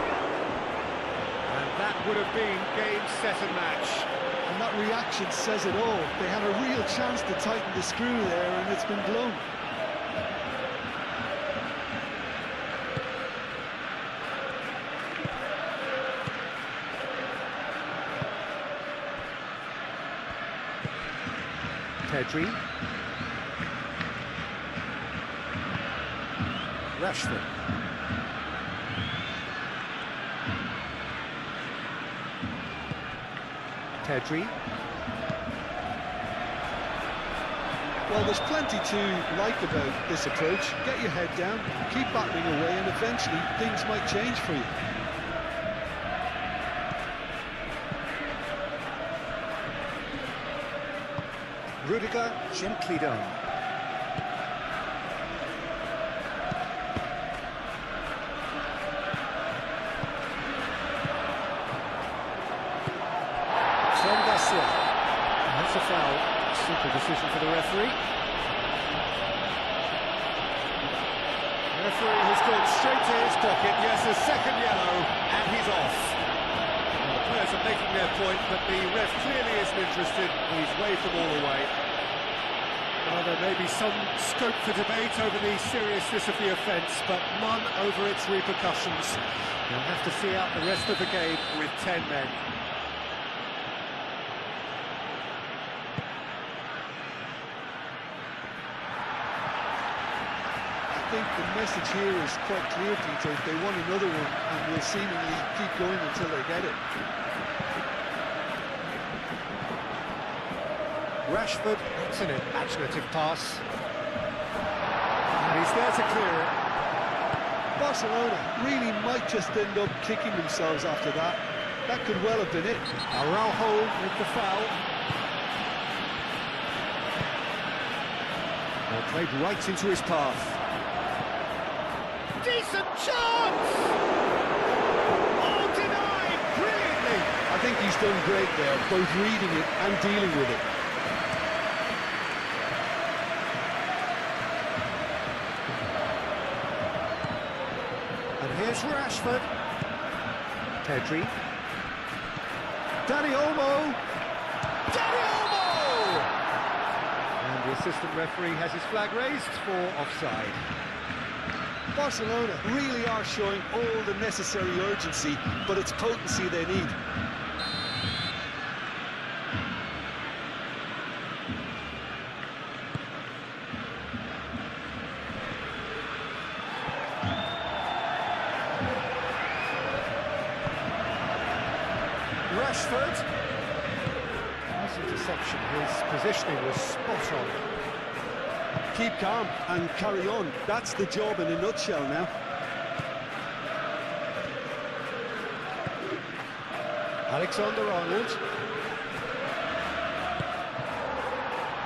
[SPEAKER 1] And that would have been game, set and match.
[SPEAKER 2] And that reaction says it all. They had a real chance to tighten the screw there, and it's been blown.
[SPEAKER 1] Pedri. Rashford. Pedri.
[SPEAKER 2] Well, there's plenty to like about this approach. Get your head down, keep battling away, and eventually things might change for you.
[SPEAKER 1] Rudiger, gently done. From Garcia. That's a foul. Simple decision for the referee. The referee has gone straight to his pocket. Yes, a second yellow, and he's off. Well, the players are making their point, but the ref clearly isn't interested. He's waved them all away. Well, there may be some scope for debate over the seriousness of the offence, but none over its repercussions. They'll have to see out the rest of the game with 10 men.
[SPEAKER 2] I think the message here is quite clear, Peter. They want another one and will seemingly keep going until they get it.
[SPEAKER 1] Rashford, that's an imaginative pass. And he's there to clear it.
[SPEAKER 2] Barcelona really might just end up kicking themselves after that. That could well have been it.
[SPEAKER 1] Araujo with the foul. Well, played right into his path. Decent chance! Oh, denied brilliantly!
[SPEAKER 2] I think he's done great there, both reading it and dealing with it.
[SPEAKER 1] And here's Rashford. Pedri. Dani Olmo! Dani Olmo! And the assistant referee has his flag raised for offside.
[SPEAKER 2] Barcelona really are showing all the necessary urgency, but it's potency they need.
[SPEAKER 1] Rashford. Nice interception. His positioning was spot on.
[SPEAKER 2] Keep calm and carry on. That's the job in a nutshell now.
[SPEAKER 1] Alexander-Arnold.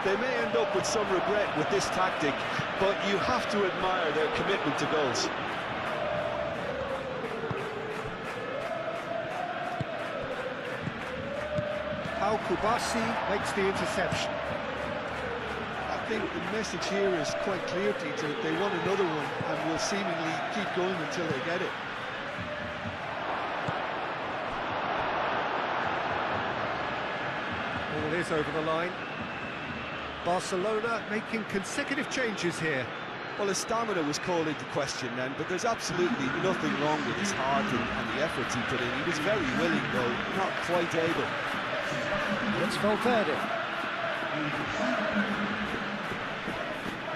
[SPEAKER 2] They may end up with some regret with this tactic, but you have to admire their commitment to goals.
[SPEAKER 1] Pau Kubasi makes the interception.
[SPEAKER 2] I think the message here is quite clear, Peter. They want another one and will seemingly keep going until they get it. All
[SPEAKER 1] is over the line. Barcelona making consecutive changes here.
[SPEAKER 2] Well, his stamina was called into question then, but there's absolutely nothing wrong with his heart and the efforts he put in. He was very willing, though, not quite able.
[SPEAKER 1] It's Valverde.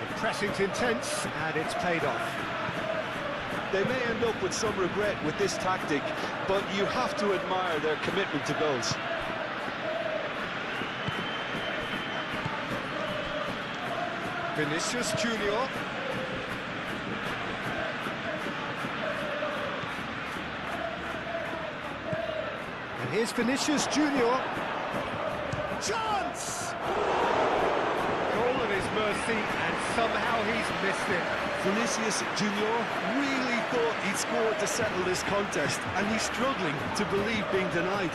[SPEAKER 1] The pressing's intense, and it's paid off.
[SPEAKER 2] They may end up with some regret with this tactic, but you have to admire their commitment to goals.
[SPEAKER 1] Vinicius Junior. And here's Vinicius Junior. Chance! Goal at his mercy, and somehow he's missed it.
[SPEAKER 2] Vinicius Junior really thought he'd scored to settle this contest, and he's struggling to believe being denied.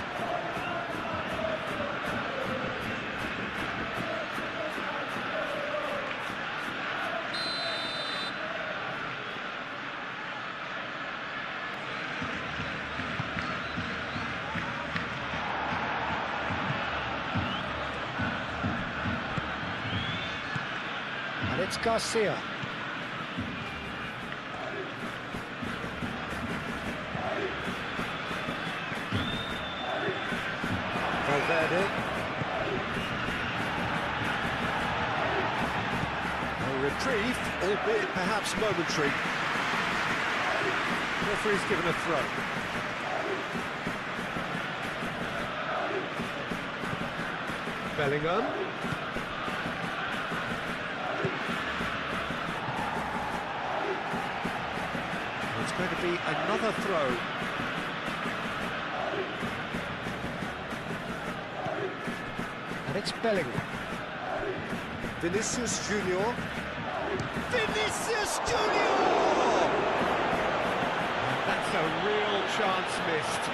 [SPEAKER 1] And it's Garcia. Valverde. A reprieve, albeit perhaps momentary. Referee's given a throw. Bellingham. It's going to be another throw. And it's Bellingham. Vinicius Junior. Vinicius Junior! That's a real chance missed.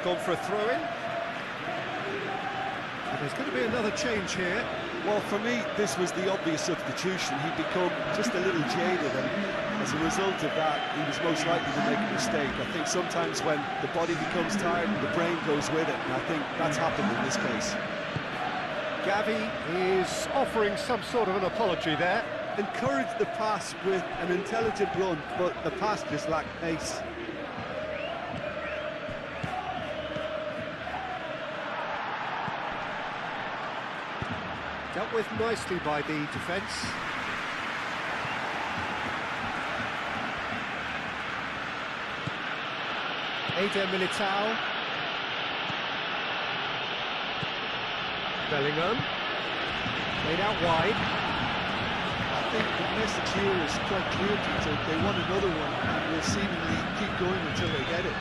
[SPEAKER 1] Gone for a throw-in. There's going to be another change here.
[SPEAKER 2] Well, for me, this was the obvious substitution. He'd become just a little jaded, and as a result of that, he was most likely to make a mistake. I think sometimes when the body becomes tired, the brain goes with it, and I think that's happened in this case.
[SPEAKER 1] Gavi is offering some sort of an apology there.
[SPEAKER 2] Encouraged the pass with an intelligent run, but the pass just lacked pace.
[SPEAKER 1] Dealt with nicely by the defence. Eder Militao. Bellingham. Played out wide.
[SPEAKER 2] I think the message here is quite clear, Peter. They want another one, and will seemingly keep going until they get it.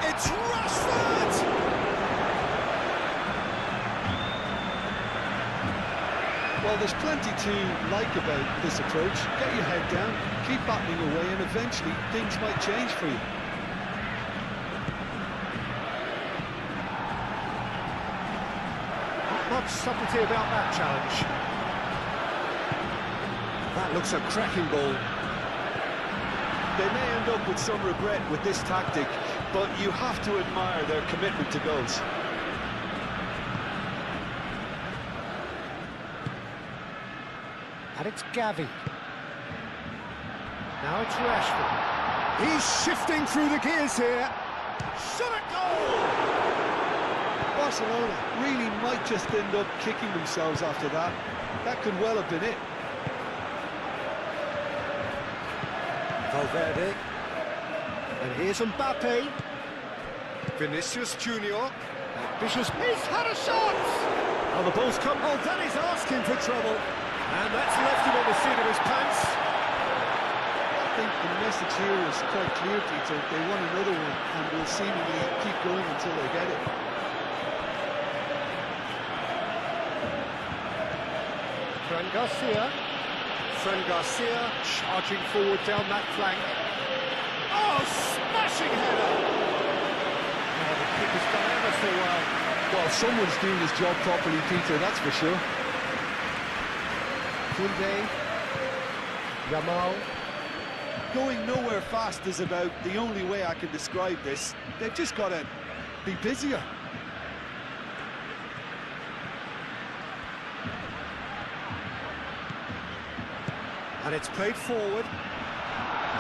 [SPEAKER 1] It's Rashford!
[SPEAKER 2] Well, there's plenty to like about this approach. Get your head down, keep battling away, and eventually things might change for you.
[SPEAKER 1] Not much subtlety about that challenge. That looks a cracking ball.
[SPEAKER 2] They may end up with some regret with this tactic, but you have to admire their commitment to goals.
[SPEAKER 1] And it's Gavi. Now it's Rashford. He's shifting through the gears here. Shot at goal!
[SPEAKER 2] Barcelona really might just end up kicking themselves after that. That could well have been it.
[SPEAKER 1] Valverde. And here's Mbappe. Vinicius Junior. Ambitious. He's had a shot! Oh, the ball's come. Oh, that is asking for trouble. And that's left him on the seat of his pants.
[SPEAKER 2] I think the message here is quite clear, Peter. They want another one, and will seemingly keep going until they get it.
[SPEAKER 1] Fran Garcia. Fran Garcia charging forward down that flank. Oh, smashing header! Oh, the keeper's done ever so well.
[SPEAKER 2] Well, someone's doing his job properly, Peter, that's for sure.
[SPEAKER 1] Koundé. Yamal.
[SPEAKER 2] Going nowhere fast is about the only way I can describe this. They've just got to be busier.
[SPEAKER 1] And it's played forward.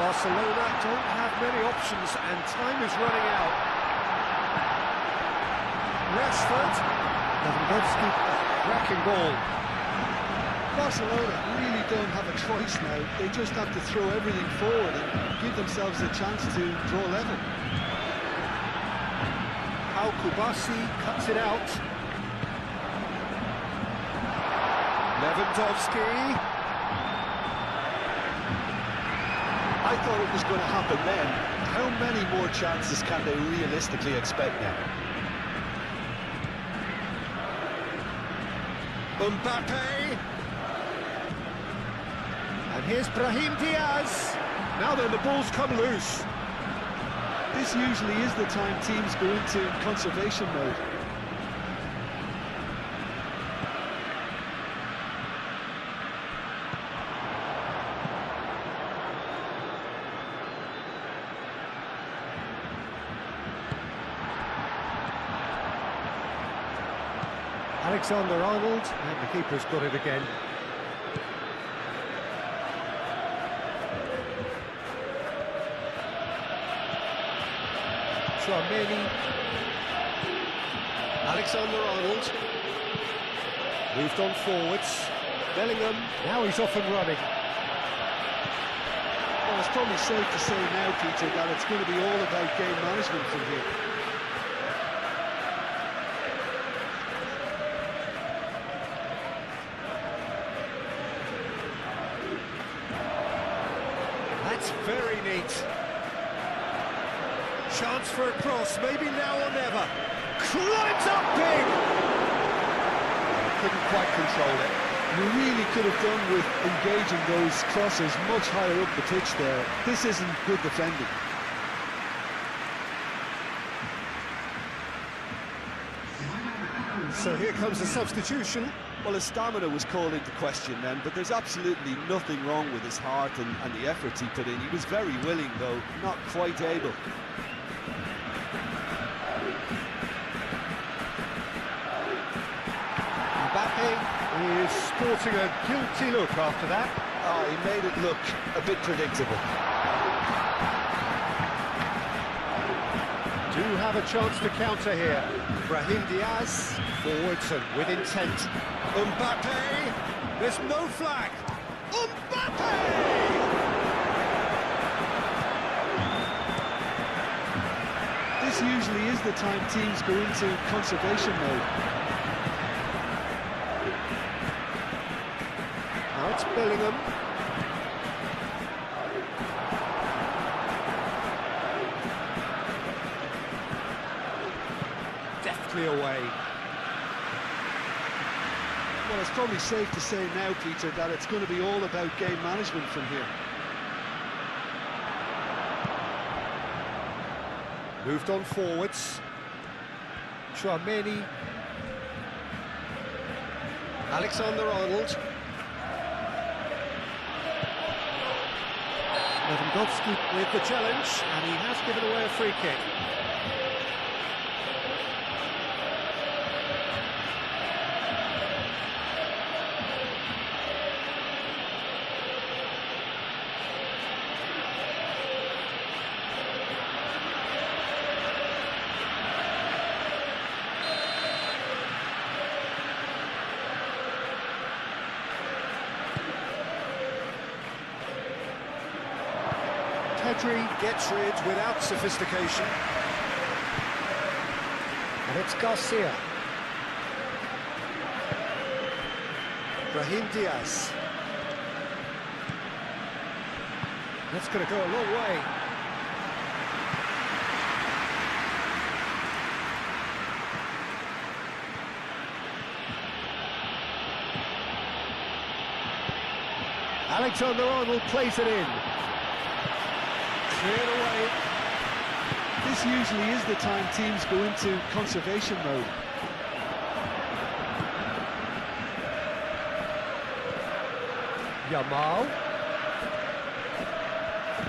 [SPEAKER 1] Barcelona don't have many options and time is running out. Rashford. Lewandowski, cracking ball.
[SPEAKER 2] Barcelona really don't have a choice now. They just have to throw everything forward and give themselves a chance to draw level.
[SPEAKER 1] Al Kubasi cuts it out. Lewandowski.
[SPEAKER 2] I thought it was going to happen then. How many more chances can they realistically expect now?
[SPEAKER 1] Mbappe. And here's Brahim Diaz. Now then, the ball's come loose.
[SPEAKER 2] This usually is the time teams go into conservation mode.
[SPEAKER 1] Alexander-Arnold, and the keeper's got it again. Tchouaméni. Alexander-Arnold. Moved on forwards. Bellingham, now he's off and running.
[SPEAKER 2] Well, it's probably safe to say now, Peter, that it's going to be all about game management from here.
[SPEAKER 1] That's very neat. Chance for a cross, maybe now or never. Climbs up big! Couldn't quite control it.
[SPEAKER 2] You really could have done with engaging those crosses much higher up the pitch there. This isn't good defending.
[SPEAKER 1] So here comes the substitution.
[SPEAKER 2] Well, his stamina was called into question then, but there's absolutely nothing wrong with his heart and the efforts he put in. He was very willing, though, not quite able.
[SPEAKER 1] Mbappe is sporting a guilty look after that.
[SPEAKER 2] Oh, he made it look a bit predictable.
[SPEAKER 1] Do have a chance to counter here. Brahim Diaz, forwards and with intent. Mbappe, there's no flag. Mbappe!
[SPEAKER 2] This usually is the time teams go into conservation mode.
[SPEAKER 1] Now it's Bellingham. Deftly away.
[SPEAKER 2] Well, it's probably safe to say now, Peter, that it's going to be all about game management from here.
[SPEAKER 1] Moved on forwards. Tchouaméni. Alexander-Arnold. Lewandowski with the challenge, and he has given away a free kick. Pedri gets rid without sophistication. And it's Garcia. Brahim Diaz. That's going to go a long way. Alexander-Arnold plays it in. Cleared away.
[SPEAKER 2] This usually is the time teams go into conservation mode.
[SPEAKER 1] Yamal.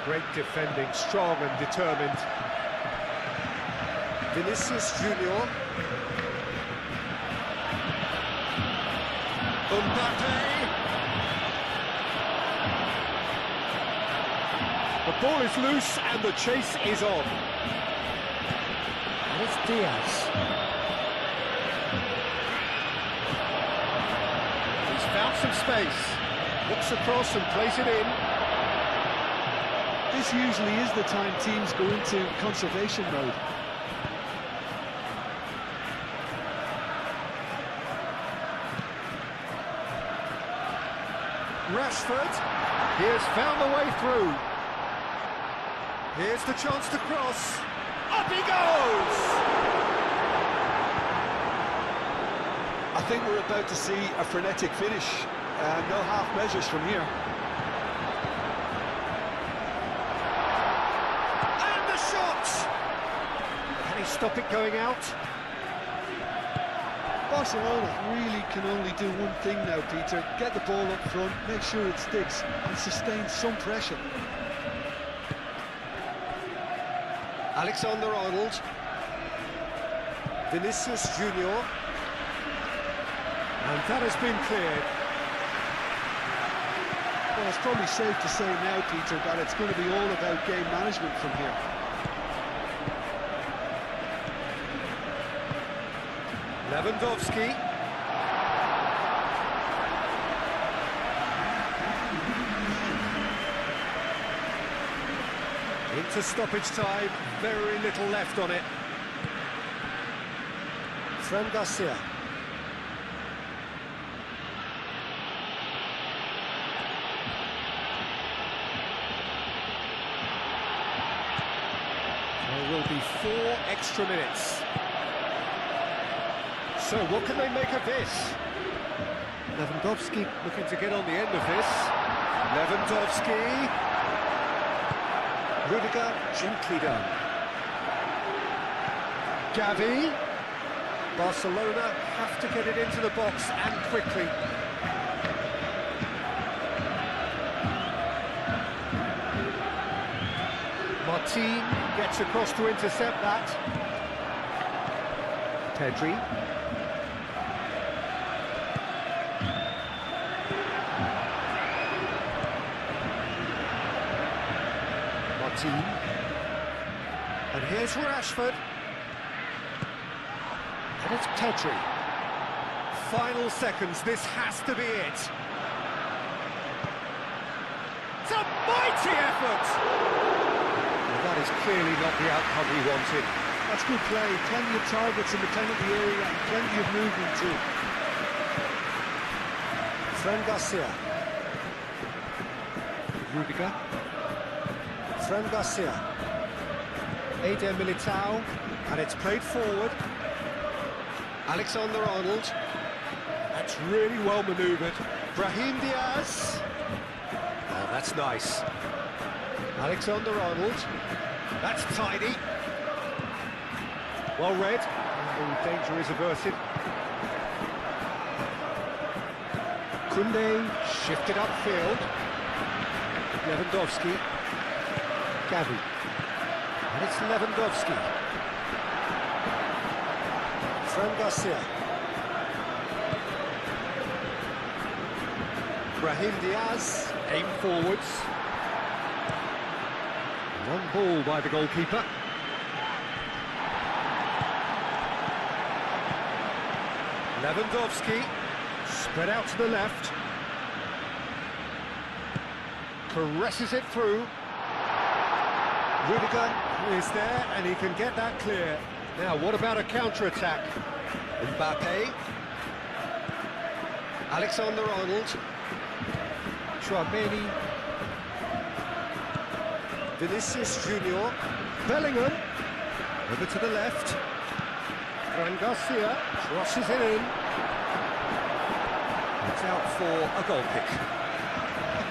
[SPEAKER 1] Great defending, strong and determined. Vinicius Junior. Mbappe. The ball is loose and the chase is on. And it's Diaz. He's found some space. Looks across and plays it in.
[SPEAKER 2] This usually is the time teams go into conservation mode.
[SPEAKER 1] Rashford, he has found the way through. Here's the chance to cross. Up he goes!
[SPEAKER 2] I think we're about to see a frenetic finish. No half measures from here.
[SPEAKER 1] And the shot! Can he stop it going out?
[SPEAKER 2] Barcelona really can only do one thing now, Peter. Get the ball up front, make sure it sticks, and sustain some pressure.
[SPEAKER 1] Alexander-Arnold. Vinicius Junior. And that has been cleared.
[SPEAKER 2] Well, it's probably safe to say now, Peter, that it's going to be all about game management from here.
[SPEAKER 1] Lewandowski. Into stoppage time, very little left on it. Fran Garcia. There will be 4 extra minutes. So what can they make of this? Lewandowski looking to get on the end of this. Lewandowski. Rudiger, gently done. Gavi. Barcelona have to get it into the box and quickly. Martin gets across to intercept that. Pedri. Martin. And here's Rashford. And it's Pedri. Final seconds, this has to be it. It's a mighty effort! Well, that is clearly not the outcome he wanted.
[SPEAKER 2] That's good play, plenty of targets in the penalty area and plenty of movement too.
[SPEAKER 1] Fran Garcia. Rudiger. Fran Garcia. Eder Militao. And it's played forward. Alexander-Arnold. That's really well manoeuvred. Brahim Diaz. Oh, that's nice. Alexander-Arnold. That's tidy. Well read. Oh, danger is averted. Koundé shifted upfield. Lewandowski. Gavi. And it's Lewandowski. Fran Garcia. Brahim Diaz. Aim forwards. Long ball by the goalkeeper. Lewandowski. Spread out to the left. Caresses it through. Rudiger is there and he can get that clear. Now, what about a counter-attack? Mbappe. Alexander-Arnold. Chouameni. Vinicius Junior. Bellingham. Over to the left. Fran Garcia crosses it in. It's out for a goal kick.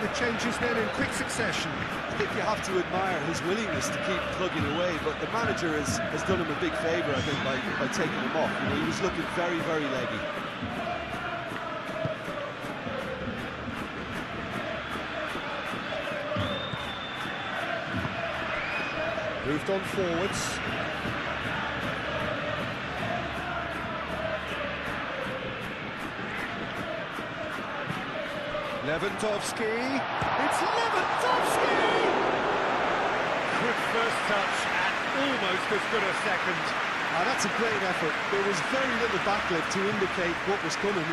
[SPEAKER 2] The
[SPEAKER 1] Changes then in quick succession.
[SPEAKER 2] I think you have to admire his willingness to keep plugging away, but the manager has done him a big favour, I think, by taking him off. You know, he was looking very, very leggy.
[SPEAKER 1] Moved on forwards. Lewandowski. It's Lewandowski!
[SPEAKER 3] Good first touch and almost as good a second.
[SPEAKER 2] That's a great effort. There was very little backlift to indicate what was coming.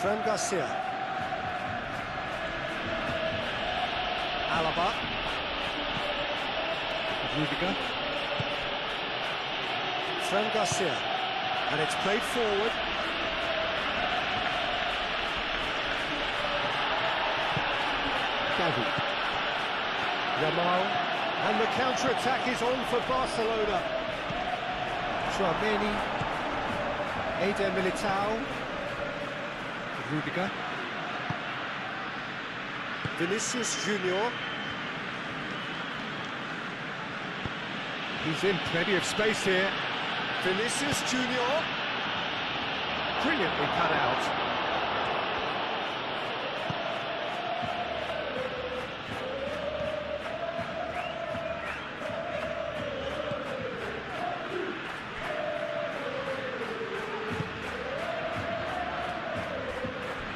[SPEAKER 1] Fran Garcia. Alaba. Rudiger. Fran Garcia. And it's played forward. Gavi. Yamal. And the counter-attack is on for Barcelona. Tchouaméni. Eder Militao. Rudiger. Vinicius Junior. He's in plenty of space here. Vinicius Junior. Brilliantly cut out.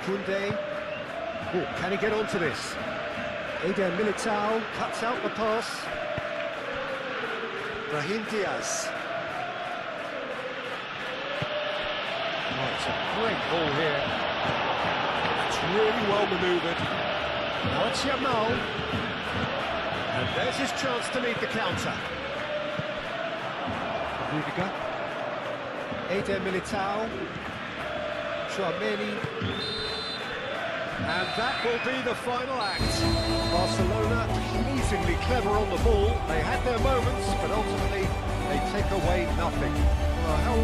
[SPEAKER 1] Koundé. Oh, can he get onto this? Eder Militao cuts out the pass. Brahim Diaz. Oh, it's a great ball here. It's really well manoeuvred. Now it's Yamal. And there's his chance to lead the counter. Rudiger. Eder Militao. Tchouaméni. And that will be the final act. Barcelona pleasingly clever on the ball. They had their moments, but ultimately they take away nothing. Well, how